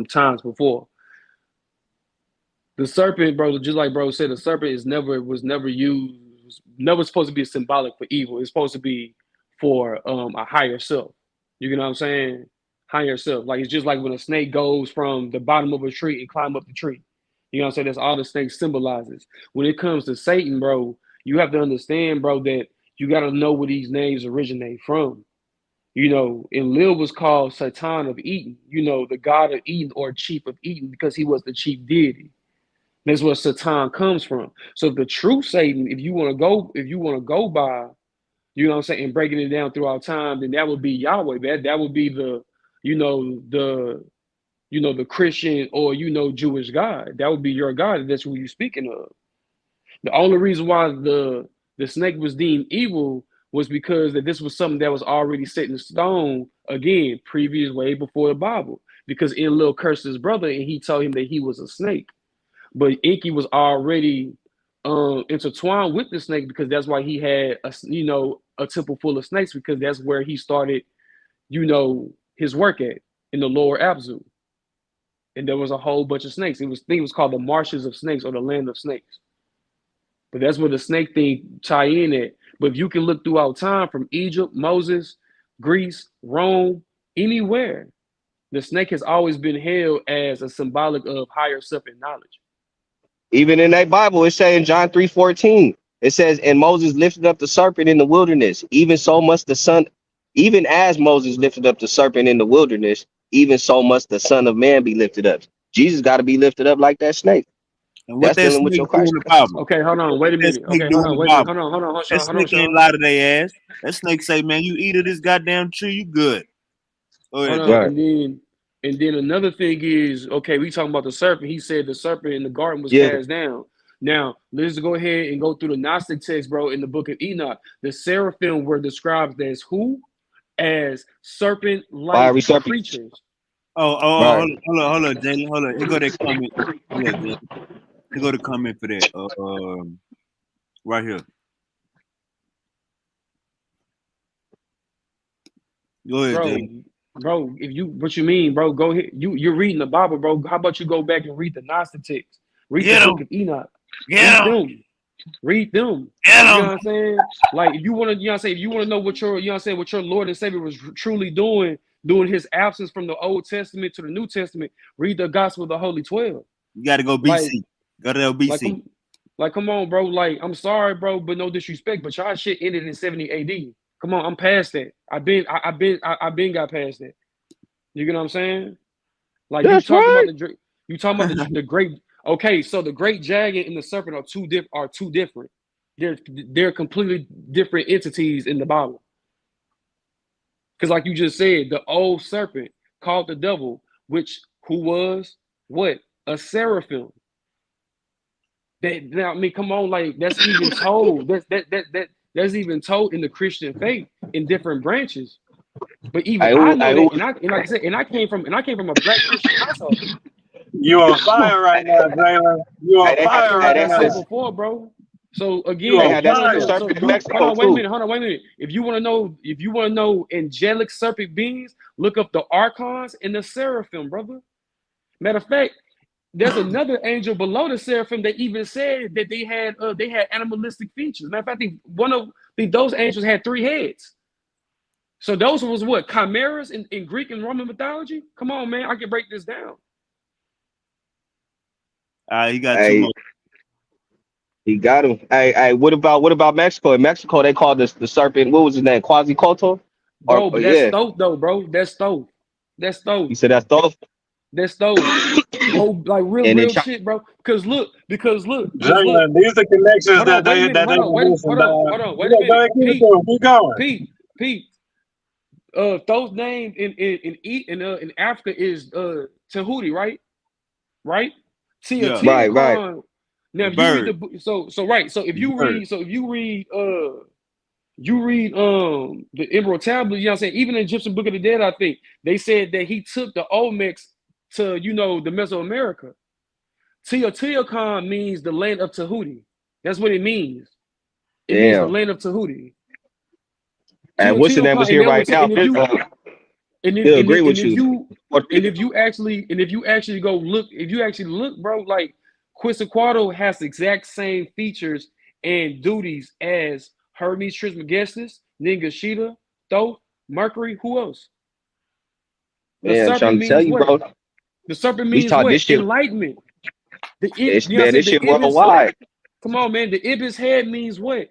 times before. The serpent, bro, just like bro said, the serpent was never used, never supposed to be symbolic for evil. It's supposed to be for a higher self. You know what I'm saying? Higher self. Like it's just like when a snake goes from the bottom of a tree and climb up the tree. You know what I'm saying? That's all the snake symbolizes. When it comes to Satan, bro, you have to understand, bro, that you got to know where these names originate from. You know, Enlil was called Satan of Eden, you know, the god of Eden or chief of Eden, because he was the chief deity. That's where Satan comes from. So the true Satan, if you want to go by, you know what I'm saying, and breaking it down throughout time, then that would be Yahweh. That would be the, the Christian or, Jewish God. That would be your God. That's who you're speaking of. The only reason why the snake was deemed evil was because that this was something that was already set in stone, again, previous way before the Bible. Because Enlil cursed his brother and he told him that he was a snake. But Enki was already intertwined with the snake, because that's why he had a temple full of snakes, because that's where he started, his work at, in the lower Abzu. And there was a whole bunch of snakes. It was called the marshes of snakes, or the land of snakes. But that's where the snake thing tie in at. But if you can look throughout time, from Egypt, Moses, Greece, Rome, anywhere, the snake has always been held as a symbolic of higher self and knowledge. Even in that Bible, it says in John 3:14, it says, and Moses lifted up the serpent in the wilderness. Even so must the son, even as Moses lifted up the serpent in the wilderness, even so must the Son of Man be lifted up. Jesus got to be lifted up like that snake. And what That's that dealing with snake your do in Christ. the Bible? Okay, hold on, wait a minute. Okay, hold on, wait a minute. Hold on, that snake ain't lie to their ass. That snake say, man, you eat of this goddamn tree, you good. Hold on, and then another thing is, okay, we talking about the serpent. He said the serpent in the garden was cast down. Now, let's go ahead and go through the Gnostic text, bro, in the book of Enoch. The seraphim were described as who? As serpent-like creatures. Hold on, Jalen. Hold on. Here go that comment. Hold on, Jalen. Here go the comment for that. Right here. Go ahead, Jalen. Bro, what you mean, bro? Go ahead. You're reading the Bible, bro. How about you go back and read the Gnostic text? Read the book of Enoch. Read them. You know what I'm saying? Like, if you want to, if you want to know what your Lord and Savior was truly doing during his absence from the Old Testament to the New Testament, read the Gospel of the Holy 12. You got to go BC. Go to BC. Come on, bro. Like, I'm sorry, bro, but no disrespect, but y'all shit ended in 70 AD. Come on, I'm past that. I've been got past that. You get what I'm saying? Like, you talking about the great. Okay, so the great dragon and the serpent are two different. They're completely different entities in the Bible. Because, like you just said, the old serpent called the devil, who was what? A seraphim. Now, I mean, come on, like, that's even told. That's even told in the Christian faith in different branches. But even I know that, and like I said, I came from a black Christian household. You on fire right now, Jalen. You on fire right now. Like I said before, bro. So again, hold on, wait a minute. If you want to know angelic serpent beings, look up the archons and the seraphim, brother. Matter of fact, there's another angel below the seraphim that even said that they had animalistic features. Matter of fact, those angels had 3 heads. So those was what? Chimeras in Greek and Roman mythology? Come on, man. I can break this down. He got 2 more. He got him. Hey, what about Mexico? In Mexico, they called this the serpent. What was his name? Quasicoto? Bro, but that's Thoth, though, bro. That's Thoth. You said that's Thoth? That's Thoth. Oh, like real shit, bro. Because look. Jalen, these are connections that they hold on, wait a minute. Pete. Thoth's name in Africa is Tahuti, right? Right? Right. Now, if you read the book, if you read the Emerald Tablet, you know what I'm saying? Even in Egyptian Book of the Dead, I think they said that he took the Olmecs to, the Mesoamerica Teotihuacan means the land of Tahuti. That's what it means. It means the land of Tahuti. And what's the name was here right now? He'll agree with you. If you actually go look, bro, like Quetzalcoatl has the exact same features and duties as Hermes Trismegistus, Ningishita, Thoth, Mercury. Who else? The serpent means what? Bro. The serpent means what? Enlightenment. This shit worldwide. Come on, man. The ibis head means what?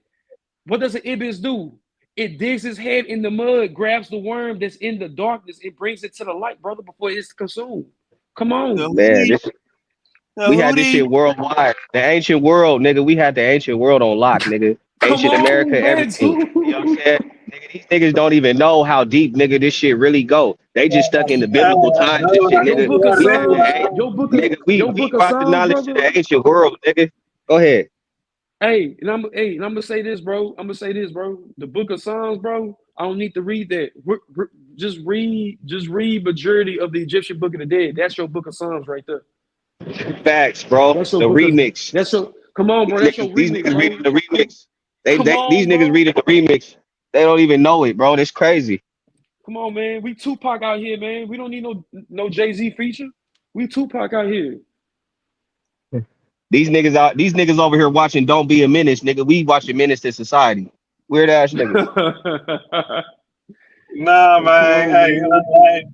What does an ibis do? It digs his head in the mud, grabs the worm that's in the darkness, and brings it to the light, brother, before it's consumed. Come on, man. We had this shit worldwide. The ancient world, nigga. We had the ancient world on lock, nigga. Ancient America, everything. You know what I'm saying? Nigga, these niggas don't even know how deep, nigga, this shit really go. They just stuck in the biblical times. This shit, nigga. We brought the knowledge to the ancient world, nigga. Go ahead. Hey, and I'm gonna say this, bro. The Book of Psalms, bro. I don't need to read that. Just read majority of the Egyptian Book of the Dead. That's your Book of Psalms right there. Facts, bro. The remix. Come on, bro. That's your these remix, niggas reading the remix. These niggas reading the remix. They don't even know it, bro. That's crazy. Come on, man. We Tupac out here, man. We don't need no Jay-Z feature. We Tupac out here. These niggas over here watching Don't Be a Menace, nigga. We watching Menace to Society. Weird ass niggas. Nah, man.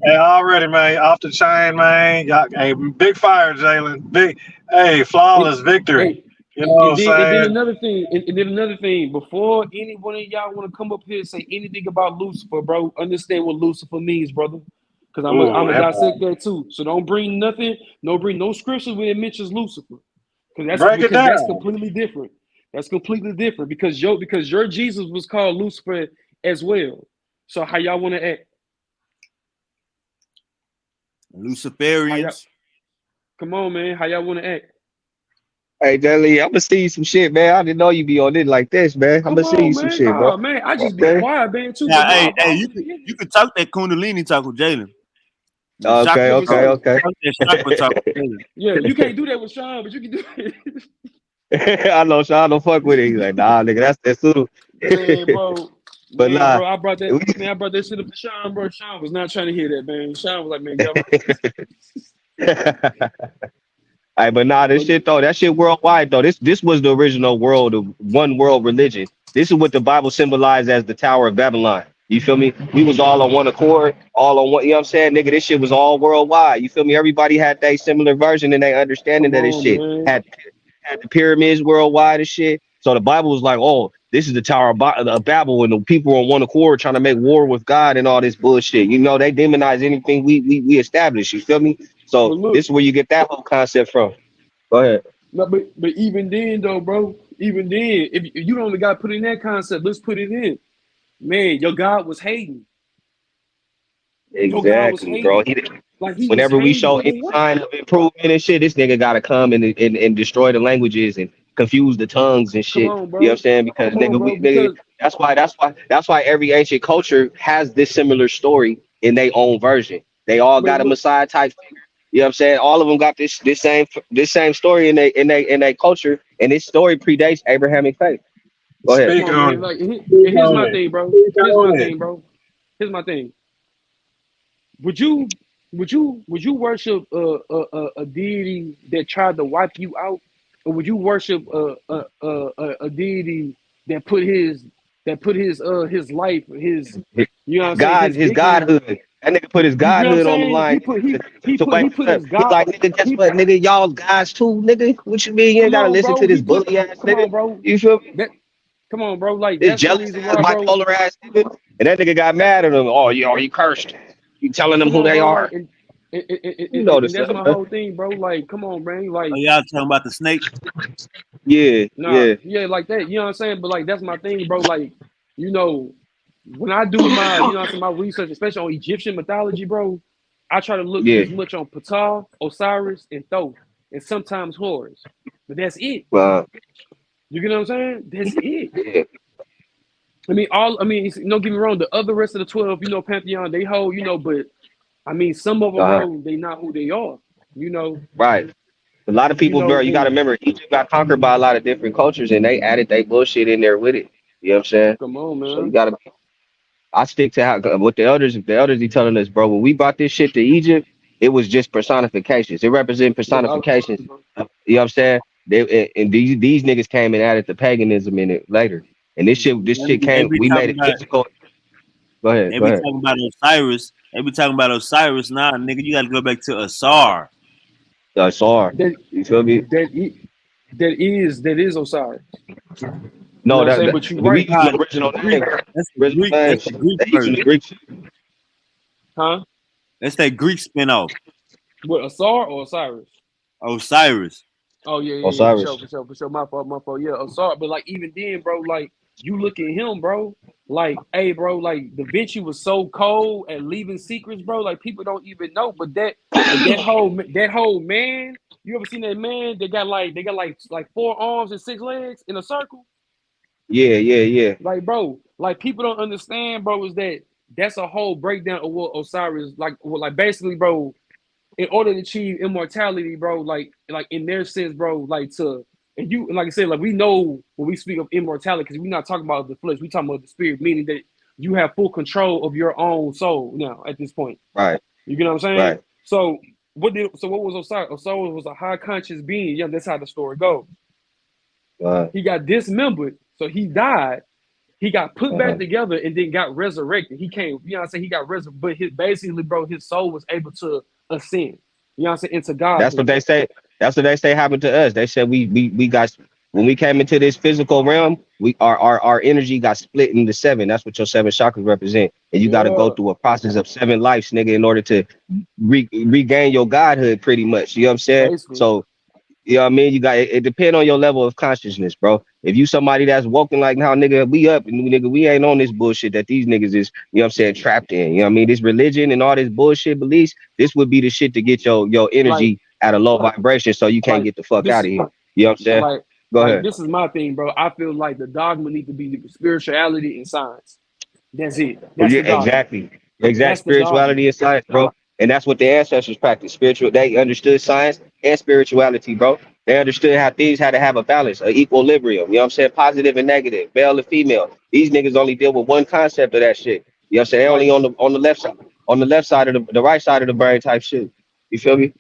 Hey, already, man. Off the chain, man. Hey, big fire, Jalen. Flawless victory. You know what I'm saying? And then another thing. Before any one of y'all want to come up here and say anything about Lucifer, bro, understand what Lucifer means, brother. Because I'm gonna dissect that too. So don't bring nothing. Bring no scripture where it mentions Lucifer. Because that's completely different. That's completely different because your Jesus was called Lucifer as well. So how y'all want to act? Luciferians. Come on, man. How y'all want to act? Hey, Jelly, I'm gonna see you some shit, man. I didn't know you be on it like this, man. I'm gonna see you some shit, bro. Oh, man, I just be quiet, man. Too. Now, hey, you can talk that Kundalini talk with Jalen. Okay. Yeah, you can't do that with Sean, but you can do it. I know Sean don't fuck with it. He's like, nah, nigga, that's too. Yeah, bro. But man, nah, bro, I brought that shit up to Sean, bro. Sean was not trying to hear that, man. Sean was like, man, All right, but nah, this shit though, that shit worldwide though. This was the original world of one world religion. This is what the Bible symbolized as the Tower of Babylon. You feel me? We was all on one accord, all on one, you know what I'm saying? Nigga, this shit was all worldwide. You feel me? Everybody had their similar version and they understanding that this shit had the pyramids worldwide and shit. So the Bible was like, oh, this is the Tower of Babel, and the people on one accord trying to make war with God and all this bullshit. You know, they demonize anything we establish. You feel me? So this is where you get that whole concept from. Go ahead. No, but even then though, bro, if you don't got to put in that concept, let's put it in. Man, your God was hating. Exactly, bro. Whenever we show any sign of improvement and shit, this nigga gotta come and destroy the languages and confuse the tongues and shit. On, you know what I'm saying? Because nigga, that's why every ancient culture has this similar story in their own version. They all got a Messiah type figure. You know what I'm saying? All of them got this same story in their culture, and this story predates Abrahamic faith. Go ahead. Come on, man. Here's my thing, bro. Here's my thing. Would you worship a deity that tried to wipe you out, or would you worship a deity that put his life, his you know what I'm God, saying? his godhood. That nigga put his godhood on the line. He put his God. Like, nigga, guess what, nigga? Y'all guys too, nigga. What you mean? You ain't gotta listen to this bully ass nigga. Come on, bro. You feel me? Come on, bro. Like, this jealous ass, bipolar ass nigga. And that nigga got mad at him. Oh, you cursed. You telling them who they are. You know that's my whole thing, bro. Like, come on, man. Like, y'all talking about the snake? Yeah, yeah, like that. You know what I'm saying? But like, that's my thing, bro. Like, you know, when I do my, you know, my research, especially on Egyptian mythology, bro, I try to look as much on Ptah, Osiris, and Thoth, and sometimes Horus. But that's it. Wow. You get what I'm saying? That's it. I mean, don't get me wrong. The other rest of the 12, you know, pantheon, they hold, you know, but I mean, some of them, bro, they not who they are. You know. Right. A lot of people, bro, you got to remember, Egypt got conquered by a lot of different cultures, and they added their bullshit in there with it. You know what I'm saying? Come on, man. So you got to. I stick to how what the elders be telling us, bro. When we brought this shit to Egypt, it was just personifications. It represents personifications. You know what I'm saying? And these niggas came and added the paganism in it later. And this shit came. We made it physical. Go ahead. They be talking about Osiris. They be talking about Osiris. Nah, nigga, you got to go back to Asar. Asar. You feel me? That is Osiris. No, you know that but you right. The original name. That's the Greek version. Huh? That's that Greek spinoff. What, Asar or Osiris? Osiris. Oh yeah, Osiris. For sure. My fault. Yeah, Asar. But like even then, bro, like you look at him, bro. Like, hey, bro, like Da Vinci was so cold at leaving secrets, bro. Like people don't even know. But that whole man. You ever seen that man? They got like 4 arms and 6 legs in a circle. Yeah. Like, bro, like people don't understand, bro, is that's a whole breakdown of what Osiris like basically, bro, in order to achieve immortality, bro, like in their sense, bro, like and you like I said, like we know when we speak of immortality, because we're not talking about the flesh, we talking about the spirit, meaning that you have full control of your own soul now at this point. Right. You get what I'm saying? Right. So what was Osiris? Osiris was a high conscious being. Yeah, that's how the story goes. He got dismembered, so he died. He got put back together and then got resurrected. He came, you know what I'm saying? He got resurrected, but basically, bro, his soul was able to ascend. You know what I'm saying? Into God. That's what they say. That's what they say happened to us. They said we got, when we came into this physical realm, our energy got split into 7. That's what your 7 chakras represent. And you got to go through a process of 7 lives, nigga, in order to regain your godhood, pretty much. You know what I'm saying? Basically. So, you know what I mean? You got it depends on your level of consciousness, bro. If you somebody that's walking like now, nigga, we up and nigga, we ain't on this bullshit that these niggas is, you know what I'm saying, trapped in. You know what I mean? This religion and all this bullshit beliefs, this would be the shit to get your energy at a low vibration so you can't get the fuck out of here. You know what I'm saying? Go ahead. This is my thing, bro. I feel like the dogma need to be spirituality and science. That's it. That's the dogma. Exactly. Spirituality and science, bro. And that's what the ancestors practiced. They understood science and spirituality, bro. They understood how things had to have a balance, an equilibrium. You know what I'm saying? Positive and negative, male and female. These niggas only deal with one concept of that shit. You know what I'm saying? They only on the left side of the right side of the brain type shit. You feel me?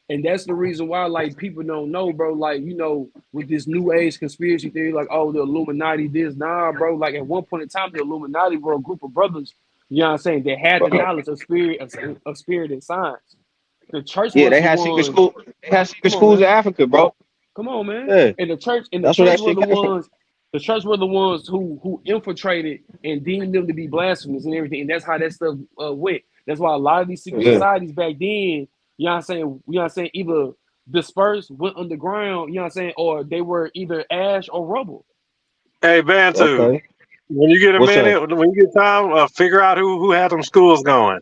And that's the reason why, like, people don't know, bro. Like, you know, with this new age conspiracy theory, like, oh, the Illuminati this, nah, bro. Like, at one point in time, the Illuminati were a group of brothers. You know what I'm saying? They had the knowledge of spirit and science. The church, they had secret school. They had secret schools in Africa, bro. Come on, man. Yeah. And the church were the ones. The church were the ones who infiltrated and deemed them to be blasphemous and everything. And that's how that stuff went. That's why a lot of these secret societies back then, you know what I'm saying, either dispersed, went underground, you know what I'm saying, or they were either ash or rubble. Hey, Bantu, when you get a minute, when you get time, figure out who had them schools going.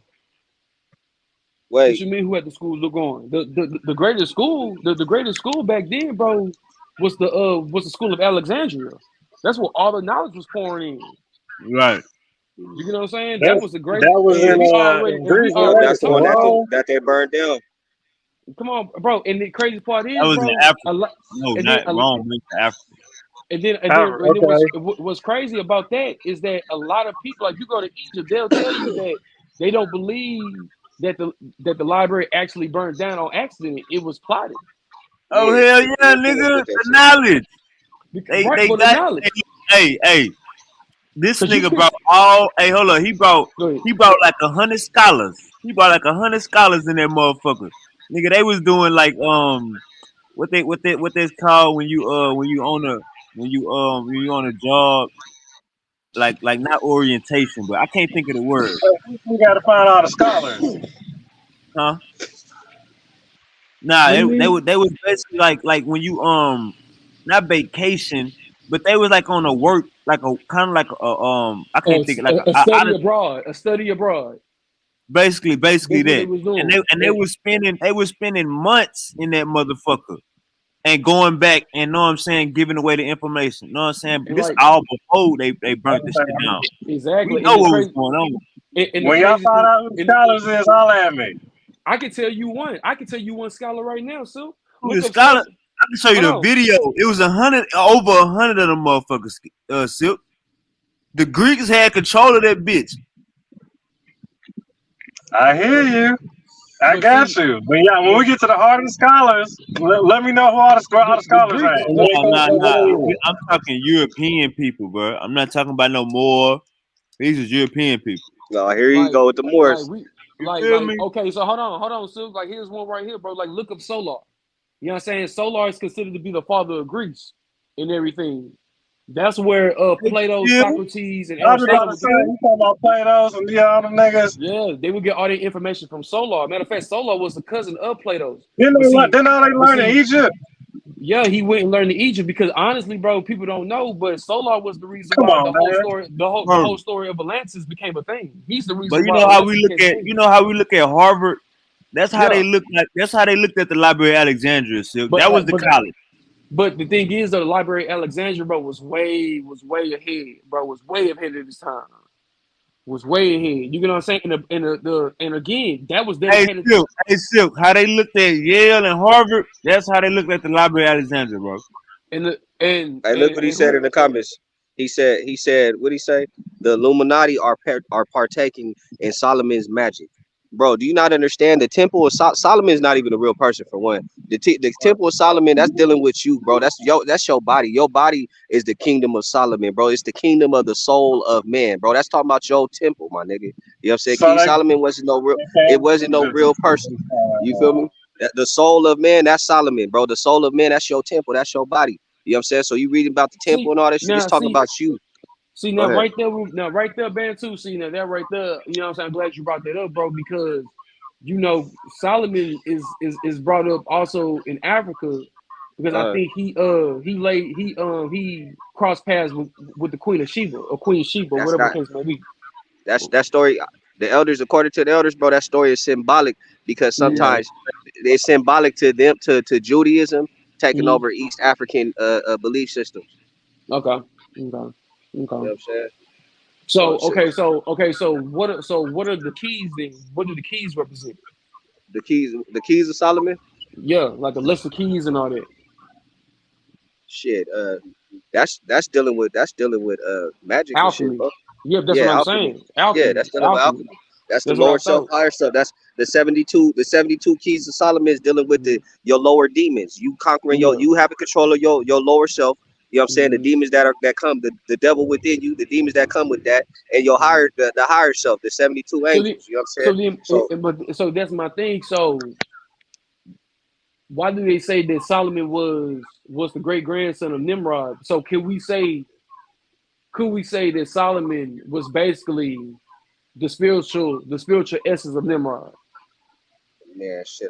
What you mean who had the schools going? The greatest school, the greatest school back then, bro, was the school of Alexandria. That's where all the knowledge was pouring in. Right. You know what I'm saying? That was the greatest. That was that's the one that they burned down. Come on, bro. And the crazy part is, that was bro, in Africa. No, not Rome, went to Africa. And then what's crazy about that is that a lot of people, like you go to Egypt, they'll tell you that they don't believe that the library actually burned down on accident. It was plotted. Oh hell yeah, nigga! The knowledge. They got the knowledge. Hey. This nigga brought all. Hey, hold on. He brought like 100 scholars. He brought like 100 scholars in that motherfucker. Nigga, they was doing like what that's called when you on a job, like not orientation, but I can't think of the word. We got to find all the scholars. Huh? Nah, they was basically like when you not vacation, but they was like on a work, like a kind of like a I can't think like a study abroad. A study abroad. Basically that. They was spending months in that motherfucker and going back and know what I'm saying, giving away the information. Know what I'm saying? This all before they burnt this shit down. Exactly. We know what was going on. When y'all find out who the scholars is, holler at me. I can tell you one. I can tell you one scholar right now, so look up scholar. I can show you the video. It was over 100 of them motherfuckers. Silk. The Greeks had control of that bitch. I hear you. I got you. But yeah, when we get to the heart of the scholars, let me know who all the scholars at. Nah. I'm talking European people, bro. I'm not talking about no more. These is European people. No, here you go with the Moors. Okay, so hold on, Silk. Like, here's one right here, bro. Like, look up Solar. You know what I'm saying? Solar is considered to be the father of Greece and everything. That's where Plato, Socrates, and Aristotle. You talking about Plato's and all them niggas? Yeah, they would get all their information from Solar. Matter of fact, Solar was the cousin of Plato's. Didn't they learn in Egypt? Yeah, he went and learned in Egypt because honestly, bro, people don't know, but Solar was the reason why the whole story of Atlantis became a thing. He's the reason. But you know how we look at Harvard. That's how they look like. That's how they looked at the Library of Alexandria. So that was the college. But the thing is, the Library of Alexandria, bro, was way ahead, bro. Was way ahead of this time. Was way ahead. You get what I'm saying? And again, that was dedicated. Hey, Silk. How they looked at Yale and Harvard. That's how they looked at the Library of Alexandria, bro. Look what he said in the comments. He said, what did he say? The Illuminati are partaking in Solomon's magic. Bro, do you not understand? The Temple of Solomon is not even a real person, for one. The Temple of Solomon, that's dealing with you, bro. That's your body. Your body is the kingdom of Solomon, bro. It's the kingdom of the soul of man, bro. That's talking about your temple, my nigga. You know what I'm saying? King Solomon wasn't no real person. You feel me? The soul of man, that's Solomon, bro. The soul of man, that's your temple. That's your body. You know what I'm saying? So you reading about the temple and all that shit. It's talking about you. See, now right there, Bantu. See, now that right there, you know what I'm saying? I'm glad you brought that up, bro, because you know Solomon is brought up also in Africa because I think he crossed paths with the Queen of Sheba or Queen Sheba, whatever the case may be. That story, the elders, according to the elders, bro, that story is symbolic because sometimes it's symbolic to them to Judaism taking over East African belief systems. Okay. You know what I'm saying? So what are the keys then? What do the keys represent? The keys of Solomon? Yeah, like the list of keys and all that. Shit, that's dealing with magic alchemy. And shit, bro. Yeah, that's what I'm saying. Alchemy. Yeah, that's dealing with alchemy. That's the lower self, higher self. That's the 72 keys of Solomon is dealing with your lower demons. You conquering you having control of your lower self. You know what I'm saying? The demons that come, the devil within you, the demons that come with that, and your the higher self, the 72 angels. You know what I'm saying? So that's my thing. So why do they say that Solomon was the great grandson of Nimrod? So could we say that Solomon was basically the spiritual essence of Nimrod? Man, shit,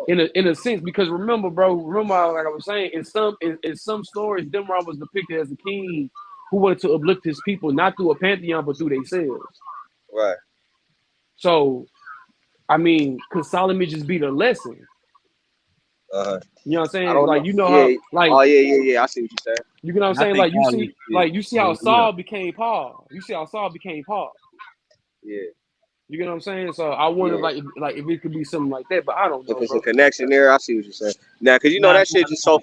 in a sense, because remember, like I was saying, in some stories, Nimrod was depicted as a king who wanted to uplift his people, not through a pantheon, but through themselves. Right. So, I mean, could Solomon just be the lesson? You know what I'm saying? Like, you know how, like, oh yeah, I see what you're saying. You know what I'm saying? Like you see how Saul became Paul. You see how Saul became Paul. Yeah. You get what I'm saying? So I wonder, like if it could be something like that, but I don't know. If it's a connection there, I see what you're saying. Now, cause you know that shit just so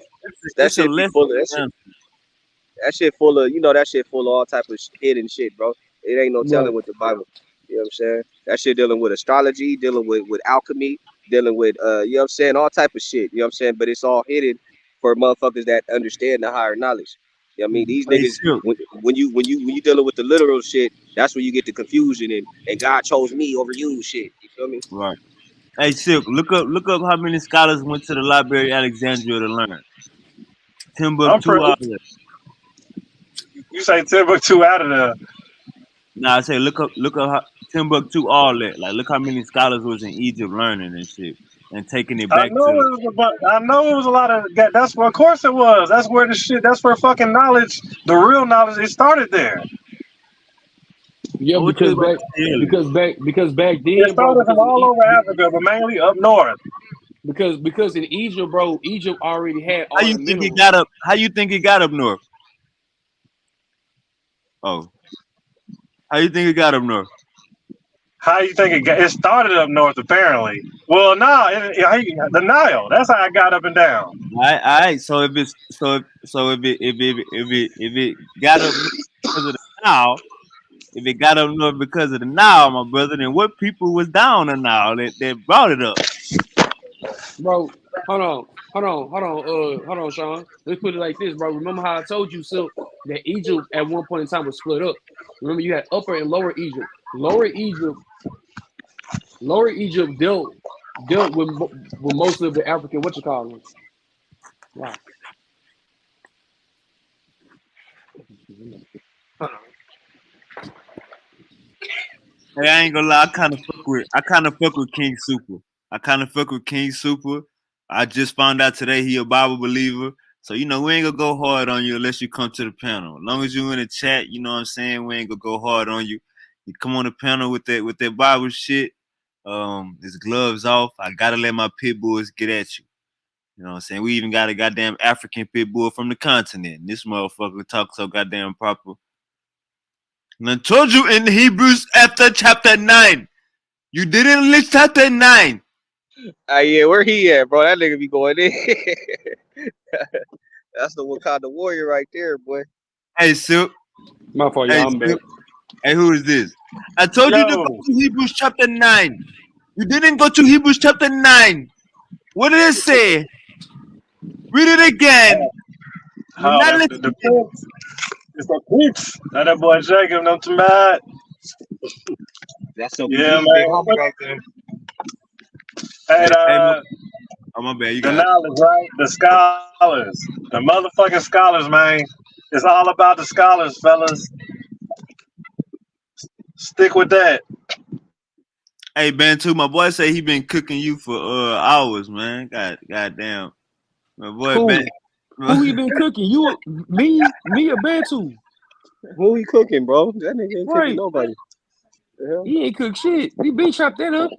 that shit be full of that shit full of that shit full of all type of hidden shit, bro. It ain't no telling with the Bible. You know what I'm saying? That shit dealing with astrology, dealing with alchemy, dealing with you know what I'm saying, all type of shit. You know what I'm saying? But it's all hidden for motherfuckers that understand the higher knowledge. You know what I mean? These niggas, when you dealing with the literal shit, that's where you get the confusion and God chose me over you shit. You feel me? Right. Hey, Silk, look up how many scholars went to the Library of Alexandria to learn. Timbuktu out there. You say Timbuktu out of there? Nah, I say look up how Timbuktu all that. Like, look how many scholars was in Egypt learning and shit and taking it back. I know it was a lot of. That's of course it was. That's where the shit. That's where fucking knowledge, the real knowledge, it started there. Yeah, because back then, it started from all over Africa, but mainly up north. Because in Egypt, bro, Egypt already had all how you think it got up? How you think it got up north? Oh, how you think it got up north? How you think it started up north? Apparently. Well, no, the Nile. That's how I got up and down. All right. So if it's if it got up north because of the Nile, if it got up north because of the Nile, my brother, then what people was down the Nile that brought it up? Bro, hold on, Sean. Let's put it like this, bro. Remember how I told you, Silk, that Egypt at one point in time was split up. Remember, you had Upper and Lower Egypt. Lower Egypt dealt with most of the African Wow. Hey, I ain't gonna lie. I kind of fuck with King Super. I just found out today he a Bible believer. So, we ain't gonna go hard on you unless you come to the panel. As long as you in the chat, you know what I'm saying, we ain't gonna go hard on you. You come on the panel with that Bible shit. His gloves off. I gotta let my pit bulls get at you. You know what I'm saying? We even got a goddamn African pit bull from the continent. This motherfucker talk so goddamn proper. And I told you in Hebrews after chapter 9. You didn't list chapter 9. Yeah, where he at, bro? That nigga be going in. That's the Wakanda warrior right there, boy. Hey, Silk. My fault, y'all. I'm back. Hey, who is this? I told you to go to Hebrews chapter 9. You didn't go to Hebrews chapter 9. What did it say? Read it again. It's the peeps. That boy Jacob, no too bad. That's so big homie right there. Hey, oh my bad. You the knowledge, right? The scholars, the motherfucking scholars, man. It's all about the scholars, fellas. Stick with that. Hey, Bantu, my boy say he been cooking you for hours, man. Goddamn. My boy, cool. Who he been cooking? You, me or Bantu? Who he cooking, bro? That nigga ain't cooking nobody. He ain't cook shit. We been chopped that up.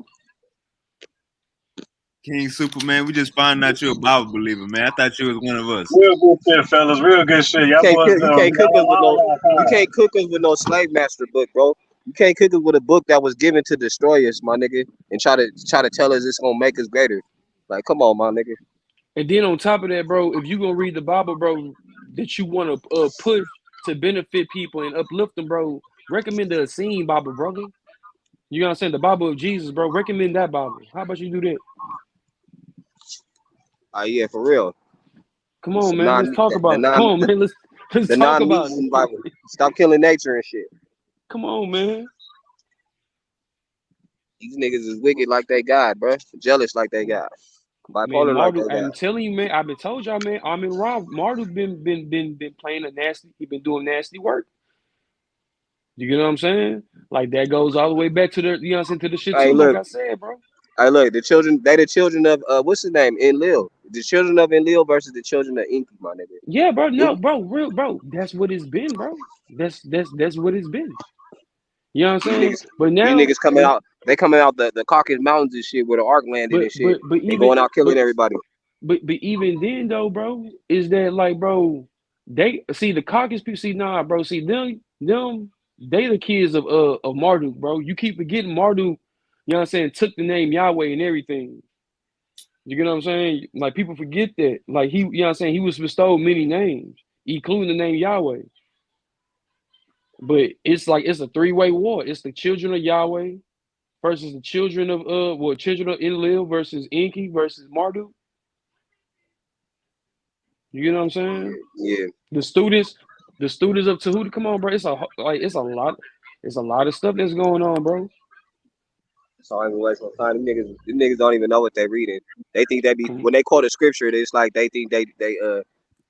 King Superman, we just found out you're a Bible believer, man. I thought you was one of us. Real good shit, fellas. Real good shit. You can't cook us with no slave master book, bro. You can't cook us with a book that was given to destroy us, my nigga, and try to tell us it's gonna make us greater. Like, come on, my nigga. And then on top of that, bro, if you gonna read the Bible, bro, that you want to push to benefit people and uplift them, bro, recommend the Essene Bible, brother. You know what I'm saying? The Bible of Jesus, bro. Recommend that Bible. How about you do that? Yeah, for real. Come on, man. Let's talk about it. Come on, man. Let's talk about it. Bible. Stop killing nature and shit. Come on, man. These niggas is wicked like they God, bro. Jealous like they God. Bipolar man, Marduk, like they God. I'm telling you, man. I've been told y'all, man. I mean, Rob Marduk been playing a nasty. He been doing nasty work. You get what I'm saying? Like that goes all the way back to the, you know what I'm saying, to the shit too. Look, like I said, bro. Hey, look, the children of what's his name? Enlil. The children of Enlil versus the children of Enki, my nigga. Yeah, bro. No, bro, real, bro. That's what it's been, bro. That's what it's been. You know what I'm saying? But now these niggas coming out, they coming out the Caucasus Mountains and shit where the Ark landed and shit. But even going out killing everybody. But even then though, bro, is that like, bro, they see the Caucasus people, see, nah, bro, see them, they the kids of Marduk, bro. You keep forgetting Marduk, you know what I'm saying, took the name Yahweh and everything. You get what I'm saying? Like people forget that. Like he, you know what I'm saying, he was bestowed many names, including the name Yahweh. But it's like it's a three-way war. It's the children of Yahweh versus the children of children of Enlil versus Enki versus Marduk. You know what I'm saying? Yeah. The students of Tahuti. Come on, bro. It's a lot of stuff that's going on, bro. So I ain't waste no time. Them niggas don't even know what they reading. They think they be when they quote a scripture, it's like they think they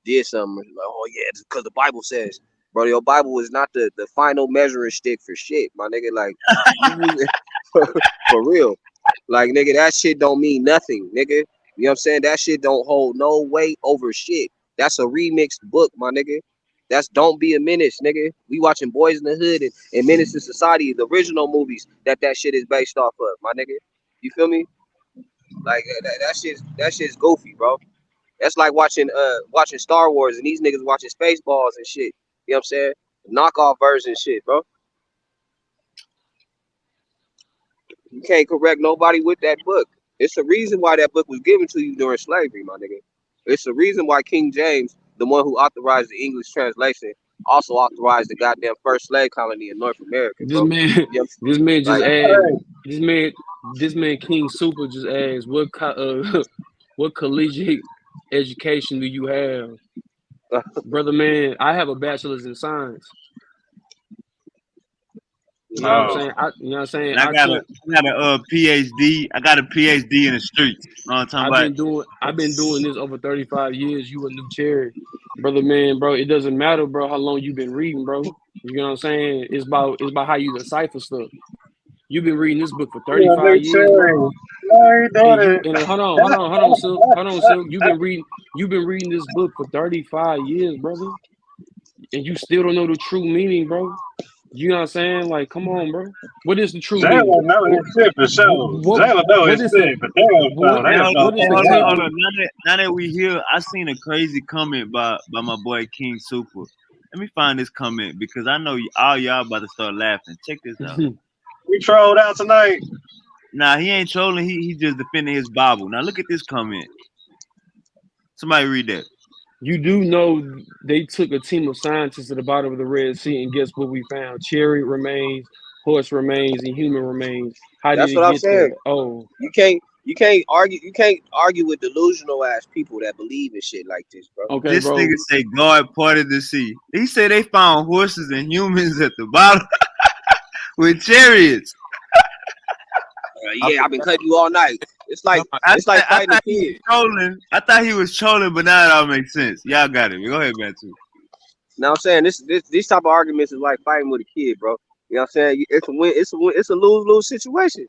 did something. Like, oh yeah, it's because the Bible says. Bro, your Bible is not the final measuring stick for shit, my nigga. Like, for real. Like, nigga, that shit don't mean nothing, nigga. You know what I'm saying? That shit don't hold no weight over shit. That's a remixed book, my nigga. That's Don't Be a Menace, nigga. We watching Boys in the Hood and Menace to Society, the original movies that shit is based off of, my nigga. You feel me? Like, that shit's goofy, bro. That's like watching Star Wars and these niggas watching Spaceballs and shit. You know what I'm saying? Knockoff version shit, bro. You can't correct nobody with that book. It's a reason why that book was given to you during slavery, my nigga. It's a reason why King James, the one who authorized the English translation, also authorized the goddamn first slave colony in North America, This bro. man, Yeah, this man just like asked. This man King Super just asked, what collegiate education do you have, brother? Man, I have a bachelor's in science. You know what I'm saying? You know what I'm saying? And I got a PhD. I got a PhD in the streets. You know what I'm talking about? I've been doing this over 35 years. You a new cherry, brother, man, bro. It doesn't matter, bro, how long you've been reading, bro. You know what I'm saying? It's about how you decipher stuff. You've been reading this book for 35 years, bro. And hold on, Silk. You've been reading this book for 35 years, brother. And you still don't know the true meaning, bro. You know what I'm saying? Like, come on, bro. What is the true meaning? Jalen know his shit for sure. Jalen know his shit, but what is the hold on. Now that we here, I seen a crazy comment by my boy King Super. Let me find this comment because I know all y'all about to start laughing. Check this out. We trolled out tonight. Nah, he ain't trolling. He just defending his Bible. Now look at this comment. Somebody read that. You do know they took a team of scientists to the bottom of the Red Sea, and guess what we found? Chariot remains, horse remains, and human remains. How that's did what it I'm get saying. there? Oh, you can't argue with delusional ass people that believe in shit like this, bro. Okay, this bro. Nigga say God parted the sea. He said they found horses and humans at the bottom with chariots. Yeah, I've been cutting you all night. It's like fighting a kid. I thought he was trolling, but now it all makes sense. Y'all got it. Go ahead, Batu. Now I'm saying these type of arguments is like fighting with a kid, bro. You know what I'm saying? It's a win. It's a lose situation.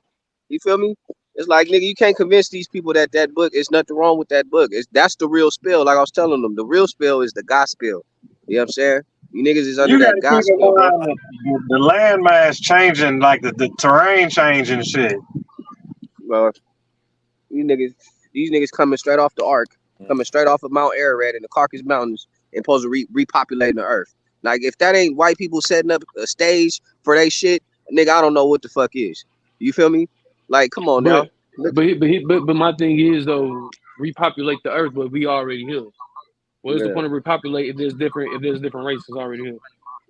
You feel me? It's like, nigga, you can't convince these people that book is nothing wrong with that book. That's the real spell. Like I was telling them, the real spell is the gospel. You know what I'm saying? You niggas is under that gospel, bro. The landmass changing, like the terrain changing shit. Bro, these niggas coming straight off the ark, coming straight off of Mount Ararat in the Caucasus Mountains, and supposed to repopulating the earth. Like, if that ain't white people setting up a stage for they shit, nigga, I don't know what the fuck is. You feel me? Like, come on now. But my thing is though, repopulate the earth, but we already here. What is the point of repopulate if there's different races already here?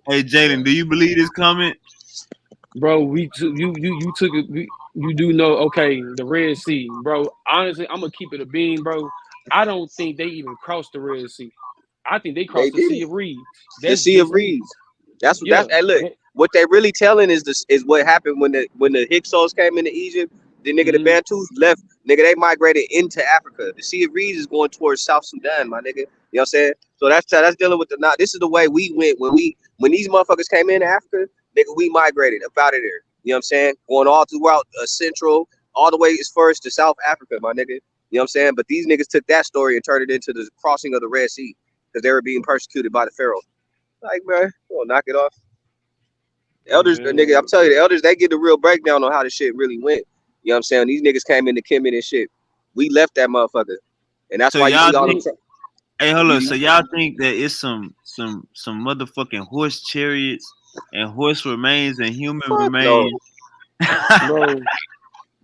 Hey Jaden, do you believe this comment? Bro, you took it. You do know, okay, the Red Sea, bro. Honestly, I'm gonna keep it a bean, bro. I don't think they even crossed the Red Sea. I think they crossed the Sea of Reeds. The Sea of Reeds. That's hey, look. What they really telling is what happened when the Hyksos came into Egypt. The nigga, the Bantus left. Nigga, they migrated into Africa. The Sea of Reeds is going towards South Sudan, my nigga. You know what I'm saying? So that's dealing with this is the way we went when these motherfuckers came into Africa. Nigga, we migrated up out of there. You know what I'm saying? Going all throughout Central, all the way as far as to South Africa, my nigga. You know what I'm saying? But these niggas took that story and turned it into the crossing of the Red Sea because they were being persecuted by the Pharaoh. Like, bro, we'll knock it off. The elders, nigga, I'm telling you, the elders, they get the real breakdown on how the shit really went. You know what I'm saying? These niggas came into Kemet and shit. We left that motherfucker. And that's why you see all the... Hey, hold up. So y'all think that it's some motherfucking horse chariots and horse remains and human remains?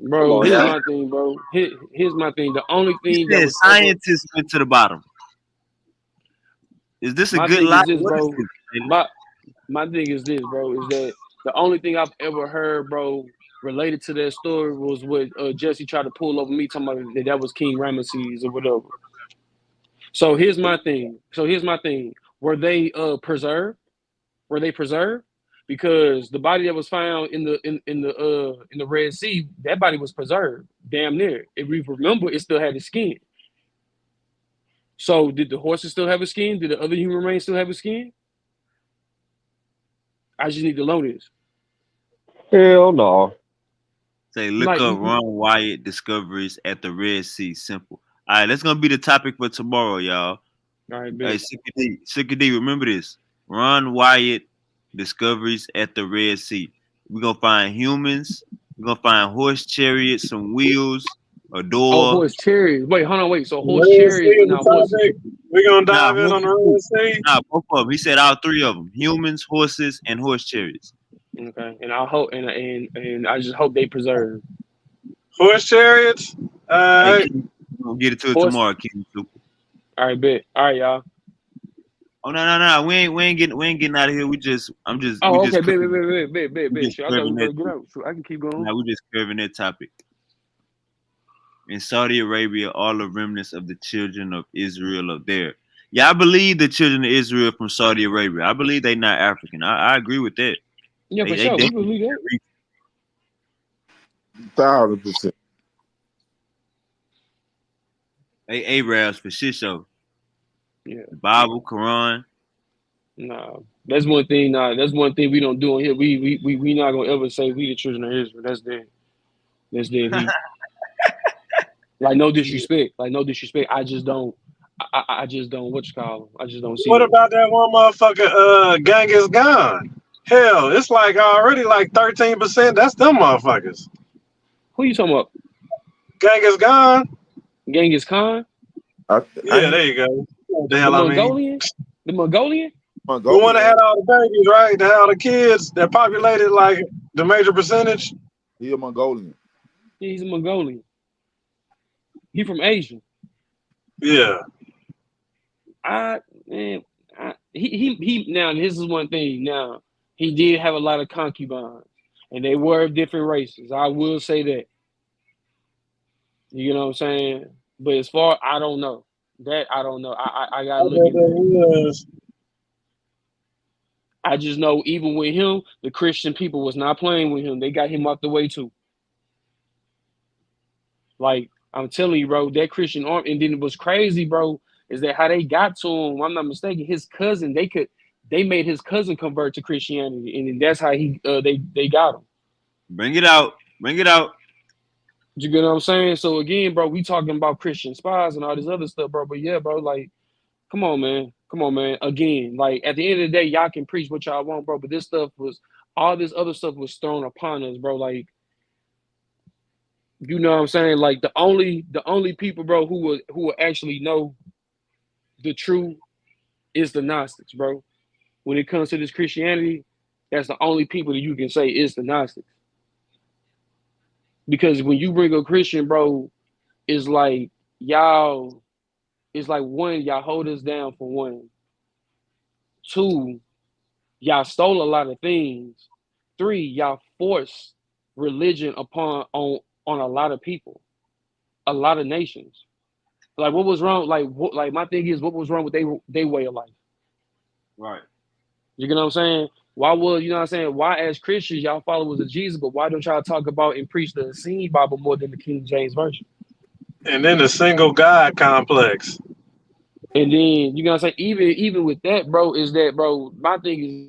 Bro, here's my thing, bro. Here's my thing. The only thing that was scientists went to the bottom. Is this a good lie? Bro, my thing is this, bro, is that the only thing I've ever heard, bro, related to that story was what Jesse tried to pull over me talking about that was King Ramesses or whatever. So here's my thing. Were they preserved? Were they preserved? Because the body that was found in the Red Sea, that body was preserved, damn near. If we remember, it still had the skin. So did the horses still have a skin? Did the other human remains still have a skin? I just need to know this. Hell no. Say, look up Ron Wyatt discoveries at the Red Sea. Simple. All right, that's gonna be the topic for tomorrow, y'all. All right, hey, Sicker D, remember this. Ron Wyatt discoveries at the Red Sea. We're gonna find humans. We're gonna find horse chariots, some wheels, a door. Oh, horse chariots. Wait, hold on, wait. So horse chariots and horses. We're gonna dive in on the Red Sea. Nah, both of them. He said all three of them: humans, horses, and horse chariots. Okay, and I hope and I just hope they preserve horse chariots. Hey, King, we'll get it to it horse. tomorrow, King. All right, bet. All right, y'all. Oh no. We ain't getting out of here. We just Oh, okay, bet. just Sure, I thought we curving were that. gonna get out. So I can keep going. Now we just curving that topic. In Saudi Arabia, all the remnants of the children of Israel are there. Yeah, I believe the children of Israel from Saudi Arabia. I believe they not African. I agree with that. Yeah, for sure. We believe that. 1,000%. They Arabs for shit show. Yeah. Bible, Quran. Nah, that's one thing. Nah, that's one thing we don't do on here. We not gonna ever say we the children of Israel. That's dead. That's dead heat. Like no disrespect. I just don't. I just don't. What you call them? I just don't see. What about that one motherfucker? Genghis Khan. Hell, it's like already like 13%. That's them motherfuckers. Who you talking about? Genghis Khan. Genghis Khan. Yeah, there you go. What the hell the I Mongolian? mean? The Mongolian? The one that had all the babies, right? That had all the kids that populated like the major percentage. He a Mongolian. Yeah, he's a Mongolian. He from Asia. Yeah. He now this is one thing. Now he did have a lot of concubines, and they were of different races. I will say that. You know what I'm saying? But as far I don't know. That I don't know. I gotta look into it. I just know even with him, the Christian people was not playing with him. They got him out the way too. Like I'm telling you, bro, that Christian army, and then it was crazy, bro, is that how they got to him? I'm not mistaken. His cousin, they made his cousin convert to Christianity, and that's how they got him. Bring it out. You get what I'm saying? So again, bro, we talking about Christian spies and all this other stuff, bro. But yeah, bro, like, come on, man. Again, like at the end of the day, y'all can preach what y'all want, bro. But all this other stuff was thrown upon us, bro. Like, you know what I'm saying? Like the only people, bro, who will actually know the truth is the Gnostics, bro. When it comes to this Christianity, that's the only people that you can say is the Gnostics. Because when you bring a Christian, bro, it's like one, y'all hold us down for one. Two, y'all stole a lot of things. Three, y'all forced religion on a lot of people, a lot of nations. Like what was wrong? Like my thing is, what was wrong with they way of life? Right. You get what I'm saying? Why as Christians, y'all followers of Jesus, but why don't y'all talk about and preach the Essene Bible more than the King James Version? And then the single God complex. And then you gotta say, even with that, bro, is that, bro, my thing is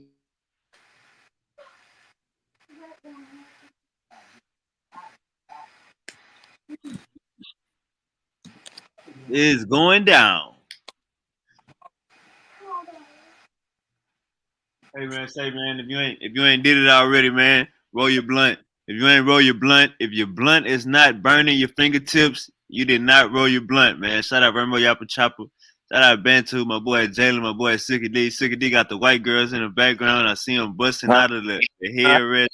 It's going down. Hey man, if you ain't did it already, man, roll your blunt. If you ain't roll your blunt, if your blunt is not burning your fingertips, you did not roll your blunt, man. Shout out Remo Yappa Chopper. Shout out Bantu, my boy Jalen, my boy Sicky D. Sicky D got the white girls in the background. I see them busting out of the hair red.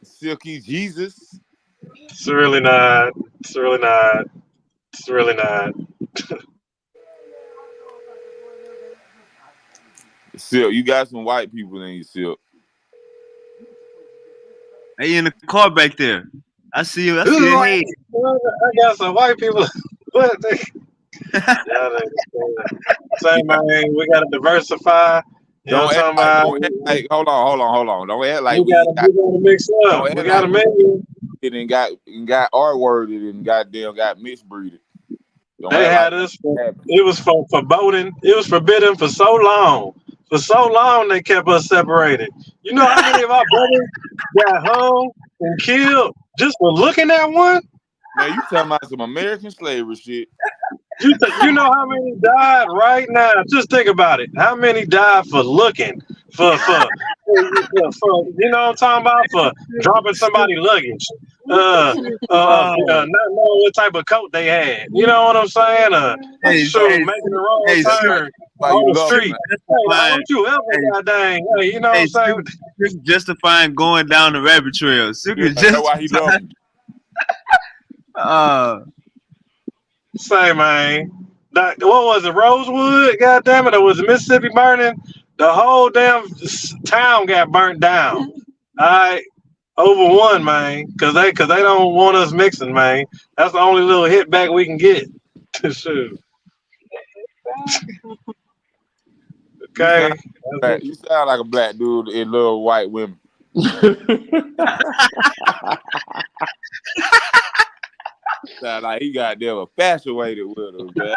Silky Jesus. It's really not. Silk, you got some white people in you, Silk. Hey, in the car back there. I see you. I see your head. I got some white people. What? Same man. We gotta diversify. You know what I'm talking about? Hold on. Don't act like we gotta mix up. We gotta mix it and got R-worded and got misbreeded. They had us. It was for foreboding. It was forbidden for so long. For so long, they kept us separated. You know how many of our brothers got hung and killed just for looking at one? Man, you talking about some American slavery shit. You know how many died right now? Just think about it. How many died for looking? For you know what I'm talking about? For dropping somebody's luggage. Not knowing what type of coat they had. You know what I'm saying? Making the wrong turn. Why you love street. Hey, don't you ever goddamn, hey, you know what I'm saying? Justifying going down the rabbit trail. That's why he love him. Say, man. What was it, Rosewood? God damn it, or was it Mississippi burning? The whole damn town got burnt down. All right. Over one, man. Cause they don't want us mixing, man. That's the only little hit back we can get. Shoot. Okay. You sound like a black dude in love white women. Sound like he got them infatuated with us, man.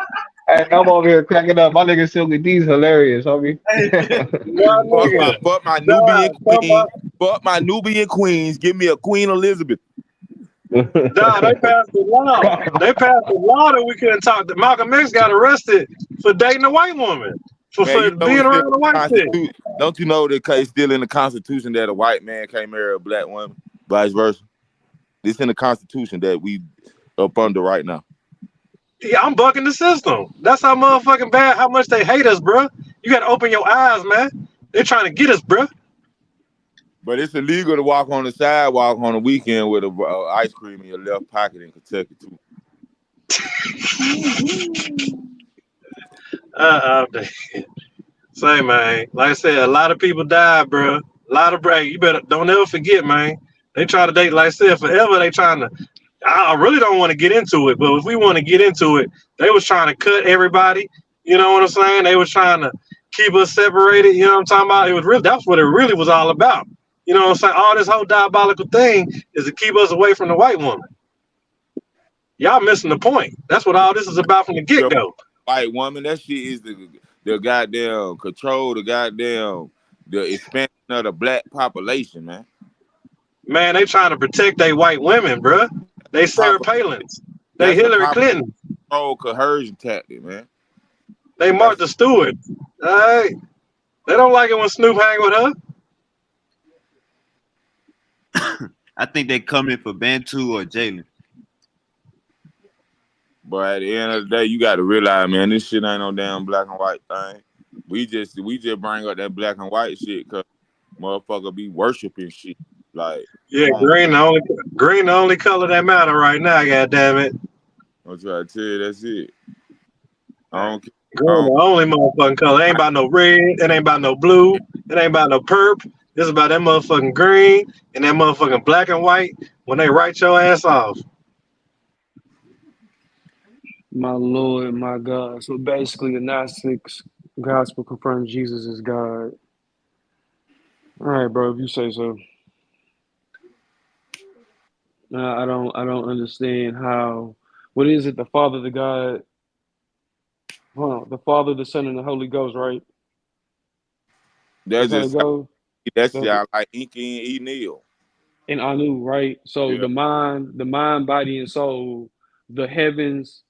Hey, I'm over here cracking up. My nigga Silky D's hilarious, homie. Fuck my Nubian queen. Fuck my Nubian queens. Give me a Queen Elizabeth. Nah, they passed a law. They passed a law that we couldn't talk. That Malcolm X got arrested for dating a white woman. For being around a white chick. Don't you know that it's still in the Constitution that a white man can't marry a black woman? Vice versa. It's in the Constitution that we up under right now. Yeah, I'm bucking the system. That's how motherfucking bad, how much they hate us, bro. You gotta open your eyes, man. They're trying to get us, bro. But it's illegal to walk on the sidewalk on the weekend with a ice cream in your left pocket in Kentucky too. Say, man. Like I said, a lot of people died, bro. A lot of You better don't ever forget, man. They try to date, like I said, forever. They trying to. I really don't want to get into it, but if we want to get into it, they was trying to cut everybody. You know what I'm saying? They was trying to keep us separated. You know what I'm talking about? It was really, that's what it really was all about. You know what I'm saying? All this whole diabolical thing is to keep us away from the white woman. Y'all missing the point. That's what all this is about from the get-go. White woman, that shit is the goddamn control, the expansion of the black population, man. Man, they trying to protect their white women, bro. They Sarah Palins. They Hillary Clinton. Oh, coercion tactic, man. They Martha Stewart. All right. They don't like it when Snoop hang with her. I think they coming for Bantu or Jalen. But at the end of the day, you got to realize, man, this shit ain't no damn black and white thing. We just bring up that black and white shit because motherfucker be worshiping shit. Like, yeah, green the only color that matter right now. God damn it! I'm trying to tell you, that's it. I don't care. Green the only motherfucking color. It ain't about no red. It ain't about no blue. It ain't about no purple. It's about that motherfucking green and that motherfucking black and white when they write your ass off. My Lord, my God. So basically, the Gnostics gospel confirms Jesus is God. All right, bro. If you say so. I don't understand how. What is it? The Father, the God. Hold on. The Father, the Son, and the Holy Ghost, right? That's just y'all like Inky and Neil. And Anu, right? So the mind, body, and soul, the heavens,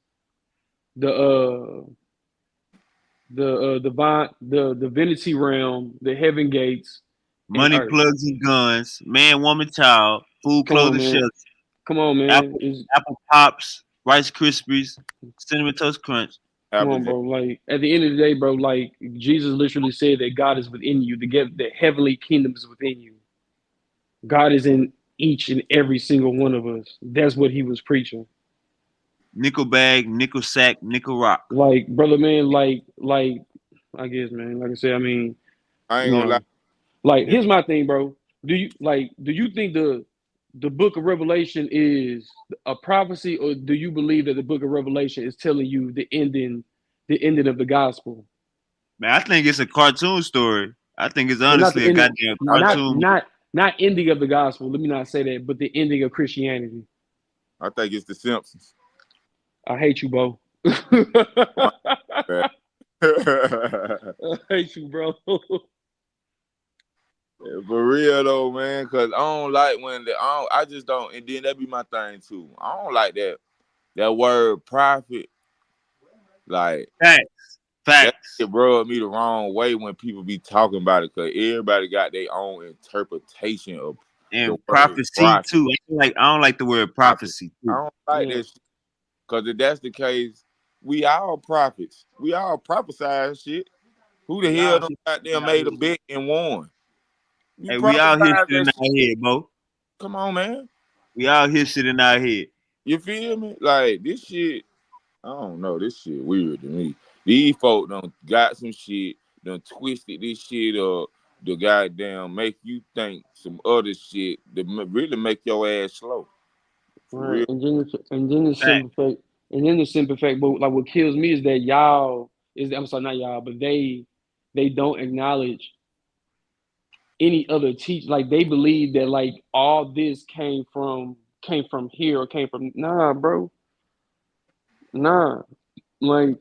the divine, the divinity realm, the heaven gates, money, plugs, and guns, man, woman, child, food, clothing, shelter. Come on, man. Apple Pops, Rice Krispies, Cinnamon Toast Crunch. Come on, bro. Like at the end of the day, bro, like Jesus literally said that God is within you. The heavenly kingdom is within you. God is in each and every single one of us. That's what he was preaching. Nickel bag, nickel sack, nickel rock. Like, brother, man, like I guess, man, like I said, I mean, I ain't gonna lie. Like, here's my thing, bro. Do you think the book of Revelation is a prophecy, or do you believe that the book of Revelation is telling you the ending of the gospel? Man, I think it's a cartoon story. I think it's honestly a goddamn cartoon. Not ending of the gospel. Let me not say that, but the ending of Christianity. I think it's the Simpsons. I hate you, Bo. I hate you, bro. For real though, man, because I don't like when I just don't, and then that be my thing too. I don't like that word prophet. Like facts. It rubbed me the wrong way when people be talking about it, because everybody got their own interpretation of and prophecy too. I don't like the word prophecy too. I don't like that shit, because if that's the case, we all prophets. We all prophesize shit. Who the hell done goddamn made a bet and won? Hey, we out here shit in our head, bro. Come on, man. We out here shit in our head. You feel me? Like this shit, I don't know. This shit weird to me. These folk done got some shit, done twisted this shit up to goddamn make you think some other shit that really make your ass slow. For Right. real. And then the simple fact, but like what kills me is that I'm sorry, not y'all, but they don't acknowledge any other teach. Like they believe that like all this came from here or came from bro. Like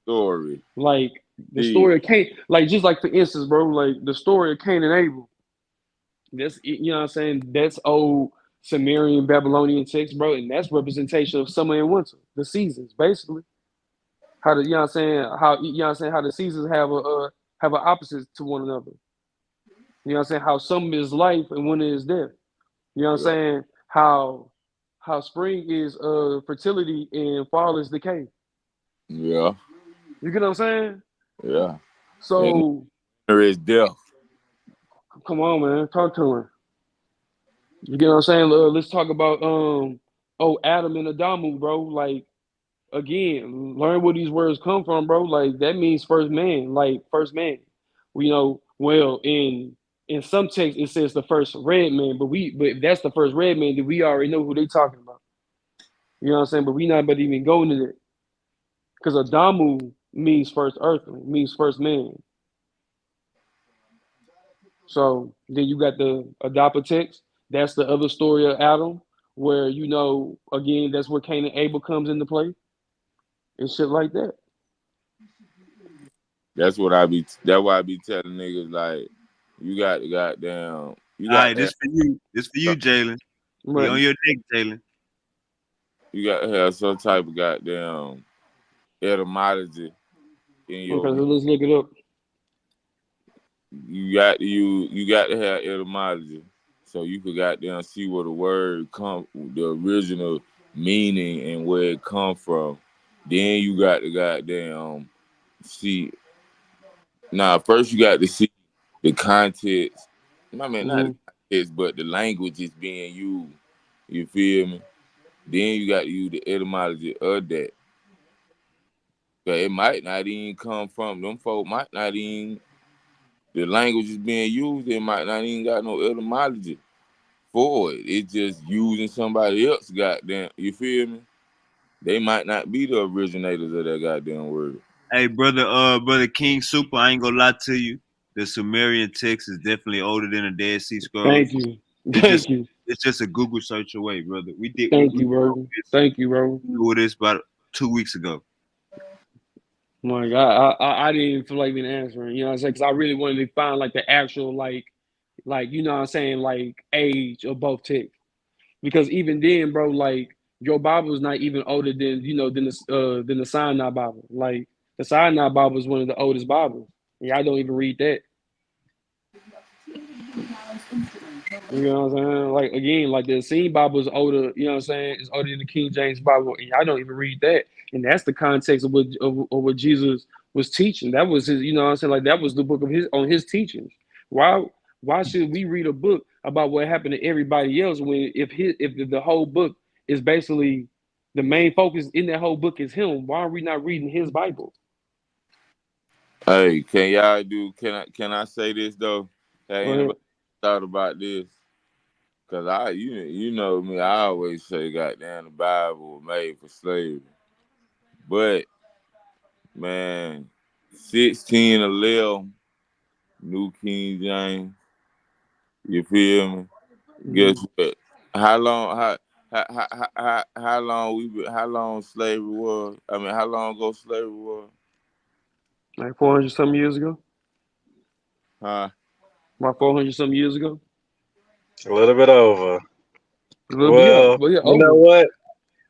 Story. Like the story of Cain, like just like for instance, bro, like the story of Cain and Abel. That's, you know what I'm saying? That's old Sumerian Babylonian text, bro, and that's representation of summer and winter, the seasons, basically. How the, you know what I'm saying? How, you know what I'm saying? How the seasons have an opposite to one another. You know what I'm saying? How summer is life and winter is death. You know what I'm saying? How spring is fertility and fall is decay. Yeah. You get what I'm saying? Yeah. So there is death. Come on, man. Talk to her. You get what I'm saying? Let's talk about Adam and Adamu, bro. Like, again, learn where these words come from, bro. Like that means first man, like first man. You know, well, in some texts it says the first red man, but if that's the first red man, then we already know who they talking about. You know what I'm saying? But we not about to even go into that. Because Adamu means first earthling, means first man. So then you got the Adapa text. That's the other story of Adam, where, you know, again, that's where Cain and Abel comes into play and shit like that. That's why I be telling niggas, like, you got the goddamn. You got all right, this for you. This for you, Jalen. We on your dick, Jalen. You got to have some type of goddamn etymology in your. Okay, so let's look it up. You got to have etymology, so you could goddamn see where the word the original meaning and where it come from. Then you got to goddamn see. Now, first you got to see the context. I mean, not the context, but the language is being used. You feel me? Then you got to use the etymology of that. Cause it might not even come from them folk. Might not even the language is being used. It might not even got no etymology for it. It's just using somebody else. Goddamn, you feel me? They might not be the originators of that goddamn word. Hey, brother King Super, I ain't gonna lie to you. The Sumerian text is definitely older than the Dead Sea Scrolls. Thank you. Thank you. It's just a Google search away, brother. Thank you, bro. Thank you, bro. We did this about 2 weeks ago. Like I didn't even feel like even answering. You know what I'm saying? Because I really wanted to find like the actual like you know what I'm saying, like age of both texts. Because even then, bro, like your Bible is not even older than the Sinai Bible. Like the Sinai Bible is one of the oldest Bibles. And I don't even read that. You know what I'm saying? Like again, like the Essene Bible is older. You know what I'm saying? It's older than the King James Bible, and I don't even read that. And that's the context of what Jesus was teaching. That was his. You know what I'm saying? Like that was the book of his teachings. Why should we read a book about what happened to everybody else when if the whole book is basically the main focus in that whole book is him? Why are we not reading his Bible? Hey, can I say this though? Have anybody thought about this? Cause you know me, I always say, goddamn, the Bible was made for slavery. But man, 1611, New King James. You feel me? Guess what? How long slavery was? I mean, how long ago slavery was? Like 400 some years ago. Huh? About 400 some years ago. A little bit over. Well, you know what?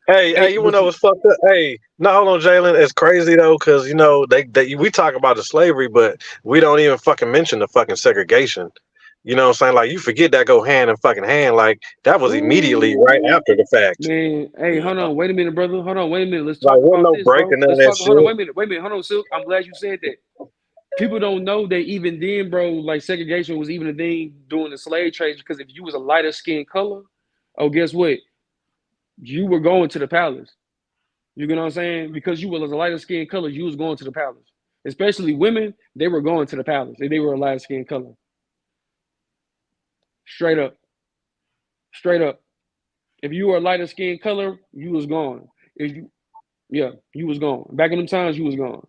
Hey, you know what's fucked up? Hey, no, hold on, Jalen. It's crazy though, because you know we talk about the slavery, but we don't even fucking mention the fucking segregation. You know what I'm saying? Like you forget that go hand in fucking hand. Like that was immediately right after the fact. Man, hey, hold on, wait a minute, brother. Hold on, wait a minute. Let's Like, talk about no this, breaking bro. none of Let's that talk. shit. Hold on, wait a minute. Hold on, Silk. I'm glad you said that. People don't know that even then, bro, like segregation was even a thing during the slave trade, because if you was a lighter skin color, oh, guess what? You were going to the palace. You know what I'm saying? Because you were a lighter skin color, you was going to the palace. Especially women, they were going to the palace. They were a lighter skin color. Straight up. Straight up. If you were a lighter skin color, you was gone. If you, yeah, you was gone. Back in them times, you was gone.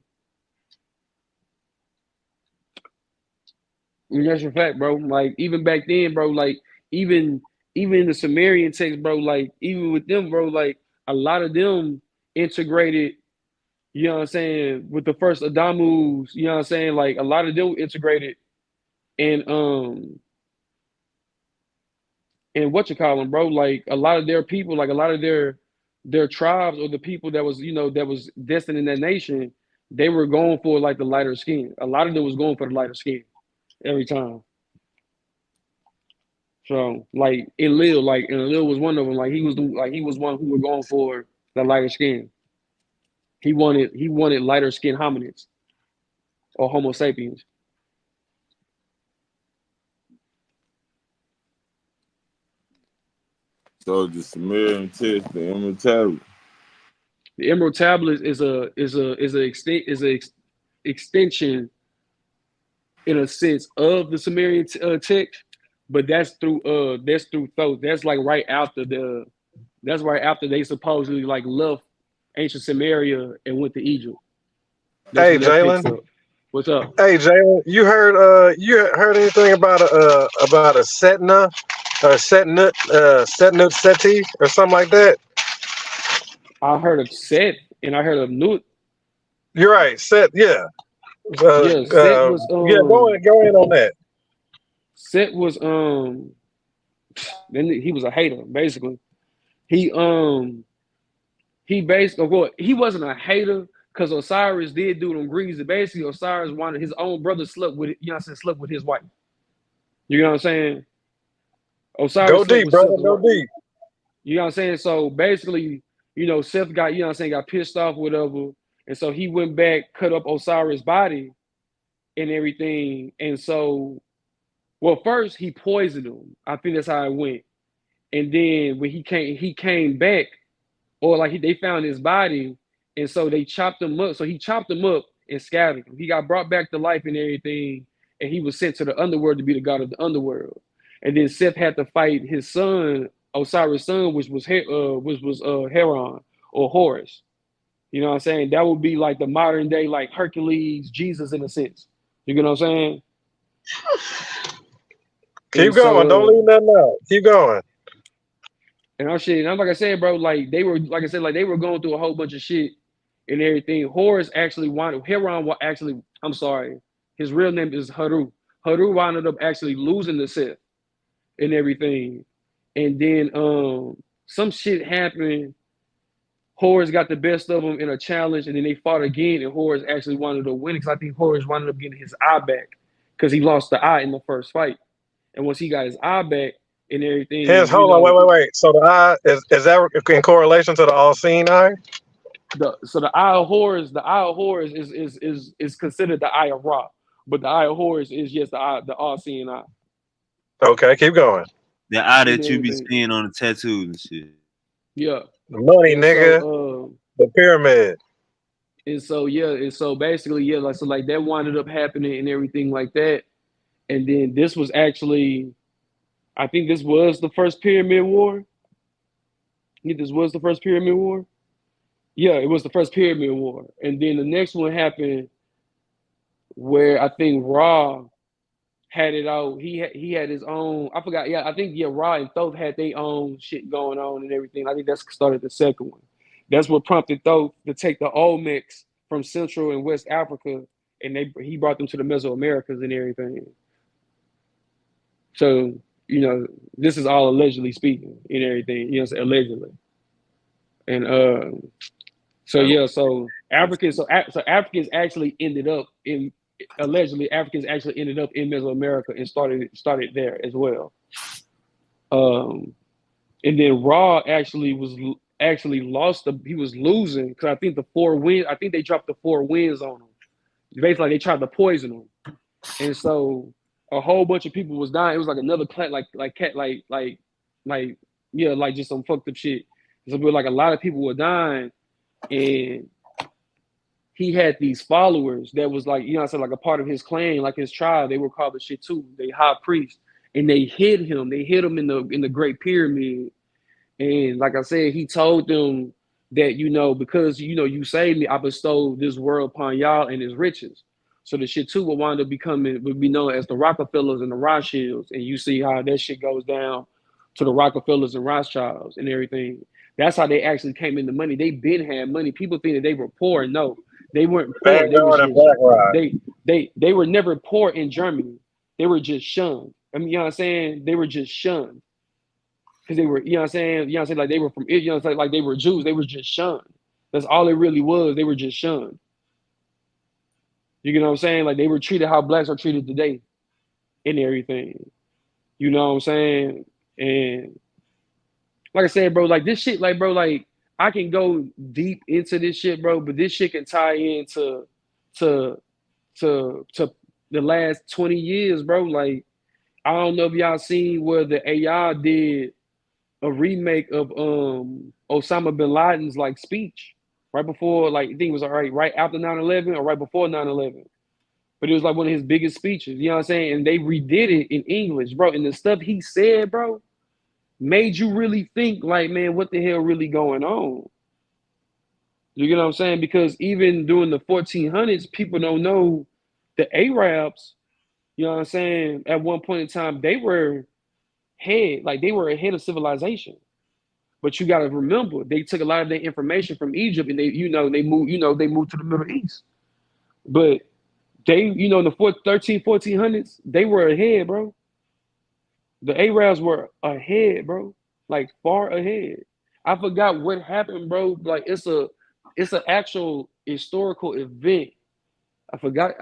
And that's a fact, bro. Like even back then, bro. Like even in the Sumerian text, bro. Like even with them, bro. Like a lot of them integrated. You know what I'm saying? With the first Adamus, you know what I'm saying? Like a lot of them integrated, and what you call them, bro? Like a lot of their people, like a lot of their tribes or the people that was, that was destined in that nation, they were going for like the lighter skin. A lot of them was going for the lighter skin every time. So like Enlil was one of them. Like he was one who was going for the lighter skin. He wanted lighter skin hominids or Homo sapiens. So the Sumerian text, the Emerald Tablet. The Emerald Tablet is a extension in a sense of the Sumerian text, but that's through Thoth. That's like that's right after they supposedly like left ancient Samaria and went to Egypt. That's Hey when that picks Jalen. up. What's up? Hey Jalen, you heard anything about a Setna or Setnut Seti or something like that? I heard of Set and I heard of Nut. You're right, Set. Yeah, Yeah, Set was yeah. Go in on that. Set was then he was a hater basically. He basically, well, he wasn't a hater because Osiris did do them greens. And basically, Osiris wanted his own brother slept with, slept with his wife. You know what I'm saying? Go Osiris slept deep, with brother. Seth's Go wife. deep. You know what I'm saying? So basically, Seth got, got pissed off, whatever. And so he went back, cut up Osiris' body and everything. And so, well, first he poisoned him. I think that's how it went. And then when he came back, or like they found his body, and so they chopped him up. So he chopped him up and scattered him. He got brought back to life and everything, and he was sent to the underworld to be the god of the underworld. And then Seth had to fight his son, Osiris' son, which was Heron or Horus. You know what I'm saying? That would be like the modern day, like Hercules, Jesus in a sense. You know what I'm saying? Keep going. Don't leave nothing out. Keep going. And I'm like I said, bro, like they were, like I said, like they were going through a whole bunch of shit and everything. Horus actually I'm sorry, his real name is Haru. Haru wound up actually losing the Sith and everything. And then some shit happened. Horus got the best of him in a challenge, and then they fought again, and Horus actually wanted to win because I think Horus wound up getting his eye back because he lost the eye in the first fight. And once he got his eye back and everything, Hold on, wait. So the eye is that in correlation to the all-seeing eye? The eye of Horus, is considered the eye of Ra, but the eye of Horus is just the all-seeing eye. Okay, keep going. The eye that you be seeing on the tattoos and shit. Yeah. The money, nigga. So, the pyramid. And so basically, like that winded up happening and everything like that. And then this was actually, I think this was the first Pyramid War. I think this was the first Pyramid War. Yeah, it was the first Pyramid War. And then the next one happened where I think Ra had it out. He had his own, I forgot. Yeah, I think Ra and Thoth had their own shit going on and everything. I think that's started the second one. That's what prompted Thoth to take the Olmecs from Central and West Africa, and he brought them to the Mesoamericas and everything. So, this is all allegedly speaking and everything, allegedly. And so Africans actually ended up in allegedly Africans actually ended up in Mesoamerica and started there as well. And then Ra actually lost he was losing because I think they dropped the 4 winds on him. Basically, they tried to poison him, and so a whole bunch of people was dying. It was like another cat, like just some fucked up shit. So, but like a lot of people were dying, and he had these followers that was like, you know, I said like a part of his clan, like his tribe. They were called the shit too. They high priest, and they hid him. They hid him in the Great Pyramid. And like I said, he told them that, you know, because, you know, you saved me, I bestowed this world upon y'all and its riches. So the shit too would be known as the Rockefellers and the Rothschilds. And you see how that shit goes down to the Rockefellers and Rothschilds and everything. That's how they actually came into money. They been had money. People think that they were poor. No, they weren't poor. They were never poor in Germany. They were just shunned. I mean, you know what I'm saying? They were just shunned. Because they were, you know what I'm saying? You know what I'm saying? Like they were from, you know, it's like they were Jews. They were just shunned. That's all it really was. They were just shunned. You know what I'm saying? Like they were treated how blacks are treated today and everything. You know what I'm saying? And like I said, bro, like this shit, like, bro, like I can go deep into this shit, bro, but this shit can tie into to the last 20 years, bro. Like, I don't know if y'all seen where the AI did a remake of Osama bin Laden's like speech right before, like I think it was right after 9/11 or right before 9/11. But it was like one of his biggest speeches, you know what I'm saying? And they redid it in English, bro. And the stuff he said, bro, made you really think like, man, what the hell really going on? You know what I'm saying? Because even during the 1400s, people don't know the Arabs, you know what I'm saying? At one point in time, they were ahead of civilization. But you got to remember, they took a lot of their information from Egypt, and they moved to the Middle East. But they, in the 1400s, they were ahead, bro. The Arabs were ahead, bro, like far ahead. I forgot what happened, bro. Like it's an actual historical event. I forgot.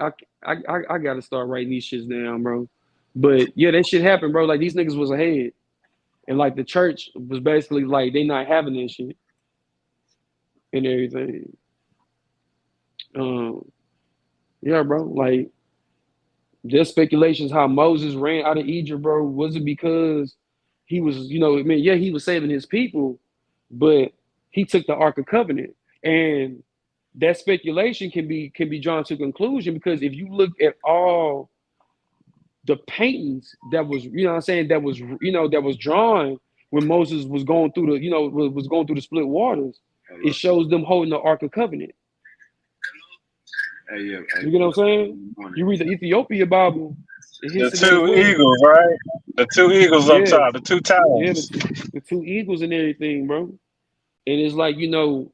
I got to start writing these shits down, bro. But yeah, that shit happened, bro. Like these niggas was ahead. And like the church was basically like they not having this shit and everything. Yeah, bro. Like there's speculations how Moses ran out of Egypt, bro. Was it because he was, he was saving his people, but he took the Ark of Covenant. And that speculation can be drawn to conclusion because if you look at all the paintings that was, that was drawn when Moses was going through the split waters, it shows them holding the Ark of Covenant. You get what I'm saying? You read the Ethiopia Bible. The 2 eagles, right? The 2 eagles up top, the 2 towers. Yeah, the 2 eagles and everything, bro. And it's like,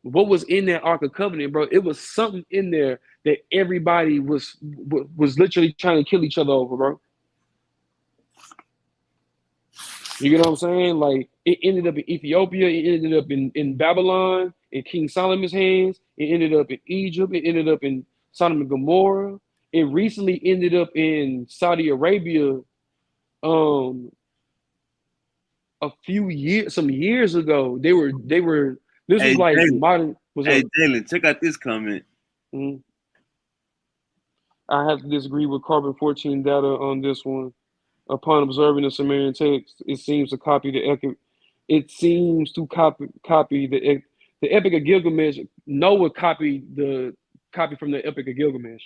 what was in that Ark of Covenant, bro? It was something in there that everybody was literally trying to kill each other over, bro. You get what I'm saying? Like it ended up in Ethiopia, it ended up in Babylon, in King Solomon's hands, it ended up in Egypt, it ended up in Sodom and Gomorrah. It recently ended up in Saudi Arabia some years ago. This was like Jalen, modern. Jalen, check out this comment. Mm-hmm. I have to disagree with Carbon 14 data on this one. Upon observing the Sumerian text, it seems to copy the Epic of Gilgamesh. Noah copied the copy from the Epic of Gilgamesh.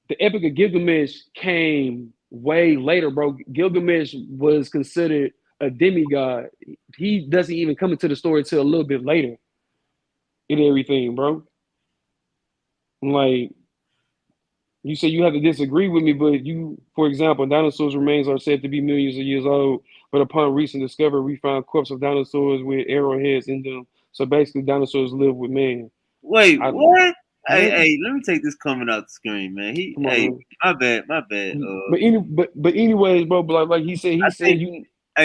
The Epic of Gilgamesh came way later, bro. Gilgamesh was considered a demigod. He doesn't even come into the story until a little bit later in everything, bro. Like, you say you have to disagree with me, but for example, dinosaurs' remains are said to be millions of years old, but upon recent discovery, we found corpses of dinosaurs with arrowheads in them. So basically, dinosaurs live with man. Wait, what? Hey, let me take this comment out the screen, man. My bad. But anyways, bro, like he said,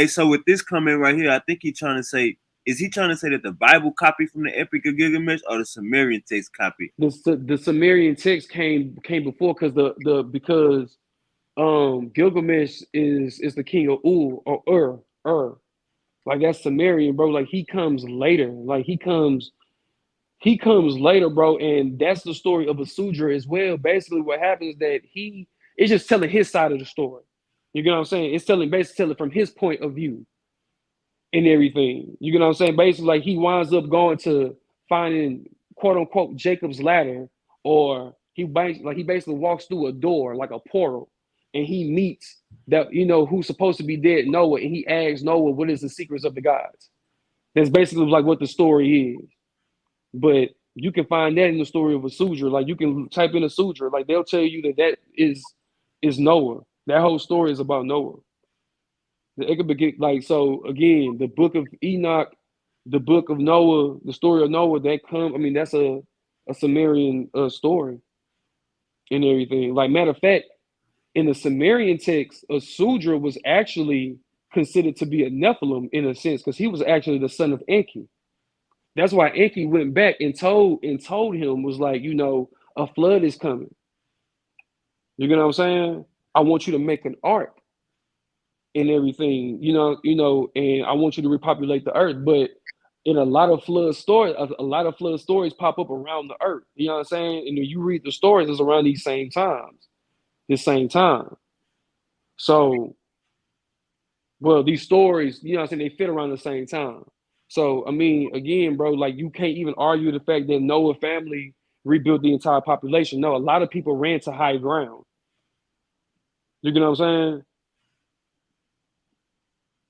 so with this comment right here, I think he's trying to say is he trying to say that the Bible copy from the Epic of Gilgamesh or the Sumerian text copy? The Sumerian text came before because Gilgamesh is the king of Ur. Like that's Sumerian, bro. Like he comes later. Like he comes later, bro. And that's the story of Asudra as well. Basically, what happens is that it's just telling his side of the story. You get what I'm saying? It's basically telling from his point of view and everything. You get what I'm saying? Basically, like he winds up going to finding quote unquote Jacob's ladder, or he basically walks through a door like a portal, and he meets that who's supposed to be dead, Noah, and he asks Noah what is the secrets of the gods. That's basically like what the story is. But you can find that in the story of Asudra. Like you can type in Asudra, like they'll tell you that is Noah. That whole story is about Noah. It could be like, so again, the book of Enoch, the book of Noah, the story of Noah, that's a Sumerian story and everything. Like matter of fact, in the Sumerian text, Asudra was actually considered to be a Nephilim in a sense, because he was actually the son of Enki. That's why Enki went back and told him, was like, a flood is coming. You get what I'm saying? I want you to make an ark and everything, and I want you to repopulate the earth. But in a lot of flood stories pop up around the earth. You know what I'm saying? And when you read the stories, it's around these same times, this same time. So, well, these stories, you know what I'm saying, they fit around the same time. So, I mean, again, bro, like you can't even argue the fact that Noah family rebuilt the entire population. No, a lot of people ran to high ground. You get what I'm saying?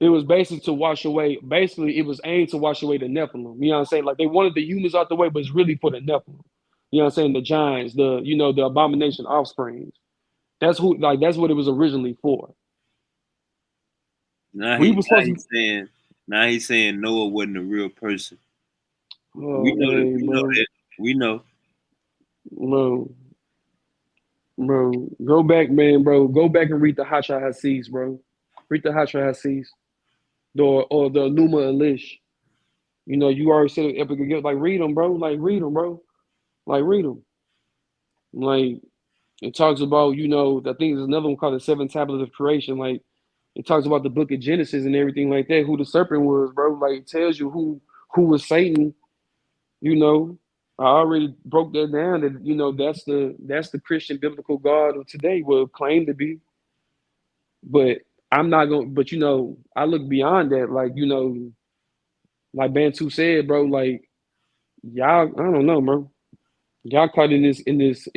It was basically to wash away. Basically, it was aimed to wash away the Nephilim. You know what I'm saying? Like they wanted the humans out the way, but it's really for the Nephilim. You know what I'm saying? The giants, the abomination offsprings. That's what it was originally for. Now he's saying Noah wasn't a real person. Oh, we know man, that. We know. Bro, go back, man, bro. Go back and read the Hacha Hasis, bro. Read the Hacha Hasis. Or the Numa Elish. You already said it, Epic again. Like read them, bro. Like read them, bro. Like read them. Like it talks about, I think there's another one called the Seven Tablets of Creation. Like it talks about the book of Genesis and everything like that, who the serpent was, bro. Like it tells you who was Satan. I already broke that down that, that's the Christian biblical God of today will claim to be. But I'm not going, but I look beyond that. Like Bantu said, bro, like y'all, I don't know, bro. Y'all caught in this endless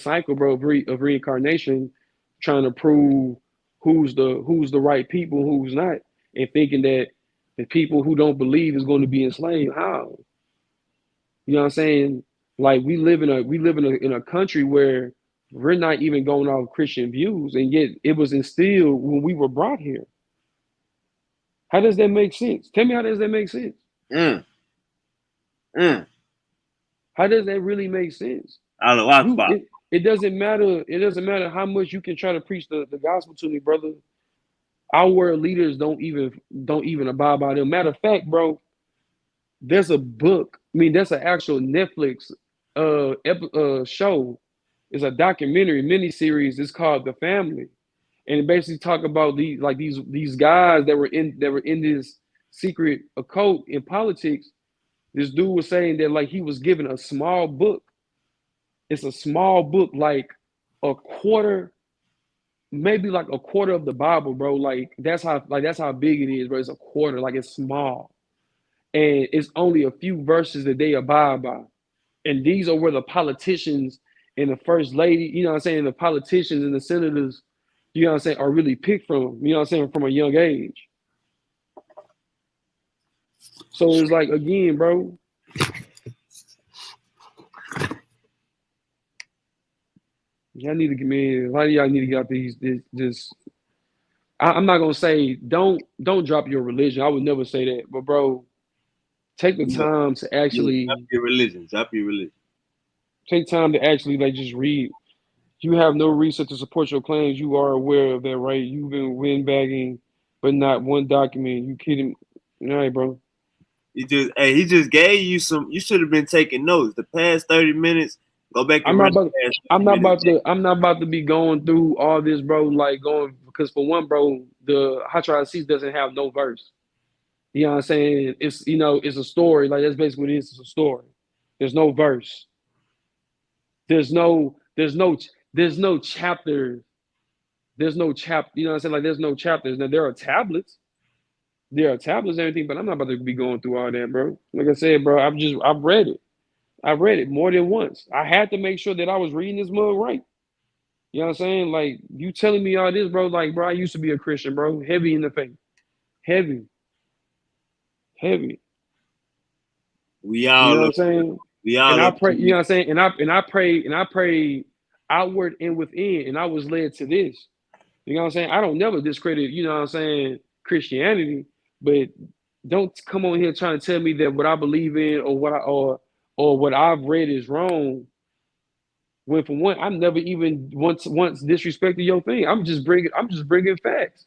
cycle, bro, of reincarnation, trying to prove who's the right people, who's not, and thinking that the people who don't believe is going to be enslaved. How? You know what I'm saying? Like we live in a country where we're not even going off Christian views, and yet it was instilled when we were brought here. How does that make sense? Tell me, how does that make sense? How does that really make sense? It doesn't matter. It doesn't matter how much you can try to preach the gospel to me, brother. Our world leaders don't even abide by them. Matter of fact, bro, there's a book. I mean, that's an actual Netflix show. It's a documentary miniseries. It's called The Family, and it basically talk about these guys that were in this secret occult in politics. This dude was saying that like he was given a small book. It's a small book, like a quarter, maybe like a quarter of the Bible, bro. Like that's how big it is, bro. It's a quarter, like it's small. And it's only a few verses that they abide by. And these are where the politicians and the first lady, you know what I'm saying, the politicians and the senators, you know what I'm saying, are really picked from, you know what I'm saying, from a young age. So it's like, again, bro, y'all need to get me. A lot of y'all need to get out this. I'm not gonna say don't drop your religion. I would never say that, but bro, take the time to actually drop your religion. Take time to actually just read. You have no reason to support your claims. You are aware of that, right? You've been windbagging, but not one document. You kidding? All right, bro. He just gave you some. You should have been taking notes. The past 30 minutes, go back and I'm not about to be going through all this, bro. Like going because for one, bro, the Hot Rod Seats doesn't have no verse. You know what I'm saying? It's it's a story. Like that's basically what it is. It's a story. There's no verse. There's no chapter. There's no chapter. You know what I'm saying? Like there's no chapters. Now there are tablets. There are tablets and everything, but I'm not about to be going through all that, bro. Like I said, bro, I've read it. I've read it more than once. I had to make sure that I was reading this mug right. You know what I'm saying? Like you telling me all this, bro. Like, bro, I used to be a Christian, bro. Heavy in the faith. Heavy. We all you know what I'm saying? We all and I pray, you know what I'm saying? And I pray outward and within, and I was led to this. You know what I'm saying? I don't never discredit, you know what I'm saying, Christianity, but don't come on here trying to tell me that what I believe in or what I've read is wrong. When for one, I've never even once disrespected your thing. I'm just bringing facts.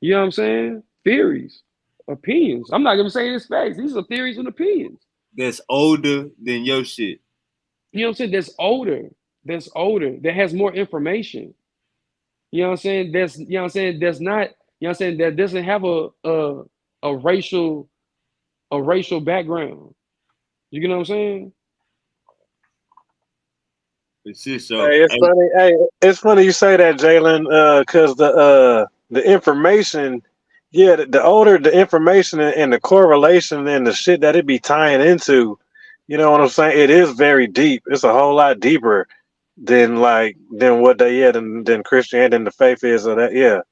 You know what I'm saying? Theories, opinions. I'm not even saying it's facts. These are theories and opinions. That's older than your shit. You know what I'm saying? That's older. That has more information. You know what I'm saying? That's you know what I'm saying. That's not you know what I'm saying. That doesn't have a racial background. You know what I'm saying? It's just so. Hey, it's funny. Hey, it's funny you say that, Jalen. Because the information, yeah, the older the information and the correlation and the shit that it be tying into, you know what I'm saying? It is very deep. It's a whole lot deeper than what than Christianity and the faith is of that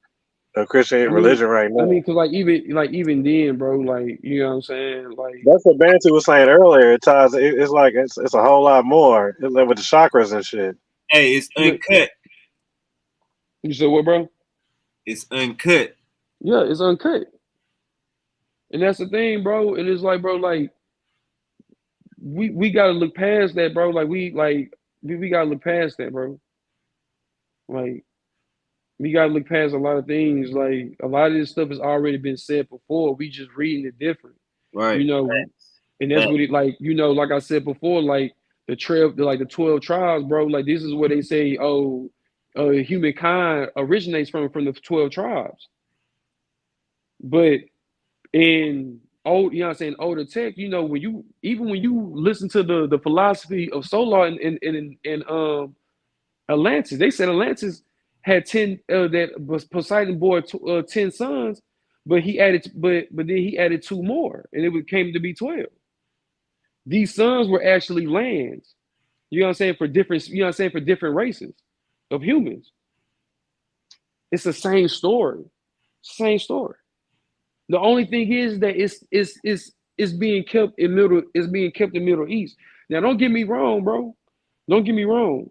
a Christian religion right now. I mean, cause even then, bro, like you know what I'm saying, like that's what Bantu was saying earlier. It ties. It's like it's a whole lot more with the chakras and shit. Hey, it's uncut. You said what, bro? It's uncut. Yeah, it's uncut. And that's the thing, bro. And it's like, bro, like we gotta look past that, bro. Like we gotta look past that, bro. Like we gotta look past a lot of things. Like a lot of this stuff has already been said before. We just reading it different. Right. You know, and that's what it like, you know, like I said before, like the 12 tribes, bro, like this is what they say, humankind originates from the 12 tribes. But in old, you know what I'm saying, older tech, you know, when you listen to the philosophy of Solar and Atlantis, they said Atlantis had 10 that was Poseidon bore 10 sons, but then he added 2 more and it came to be 12. These sons were actually lands, you know what I'm saying, for different races of humans. It's the same story. The only thing is that it's being kept in Middle East. Now don't get me wrong, bro. Don't get me wrong.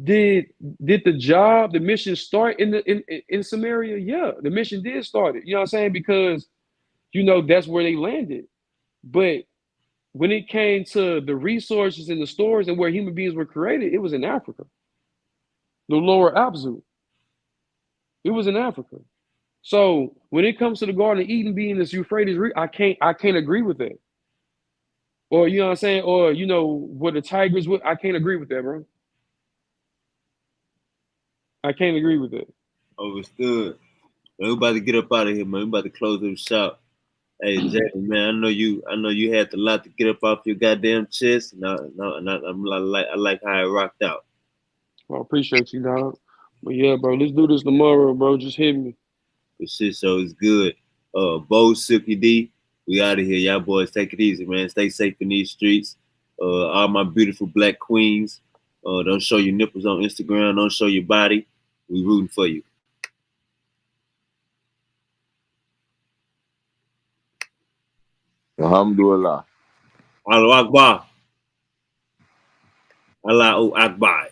Did the mission start in Samaria? Yeah, the mission did start it. You know what I'm saying? Because you know that's where they landed. But when it came to the resources and the stores and where human beings were created, it was in Africa. The lower Abzu. It was in Africa. So when it comes to the Garden of Eden being this Euphrates, I can't agree with that. Or you know what I'm saying? Or you know what the tigers would, I can't agree with that, bro. I can't agree with that. Understood. Man, we about to get up out of here, man. We about to close the shop. Hey, Jay, man, I know you had a lot to get up off your goddamn chest. I like how it rocked out. I appreciate you, dog. But yeah, bro, let's do this tomorrow, bro. Just hit me. This shit so is good. Bo, Silky D, we out of here. Y'all boys, take it easy, man. Stay safe in these streets. All my beautiful black queens, don't show your nipples on Instagram. Don't show your body. We rooting for you. Alhamdulillah. Allahu Akbar. Allahu Akbar.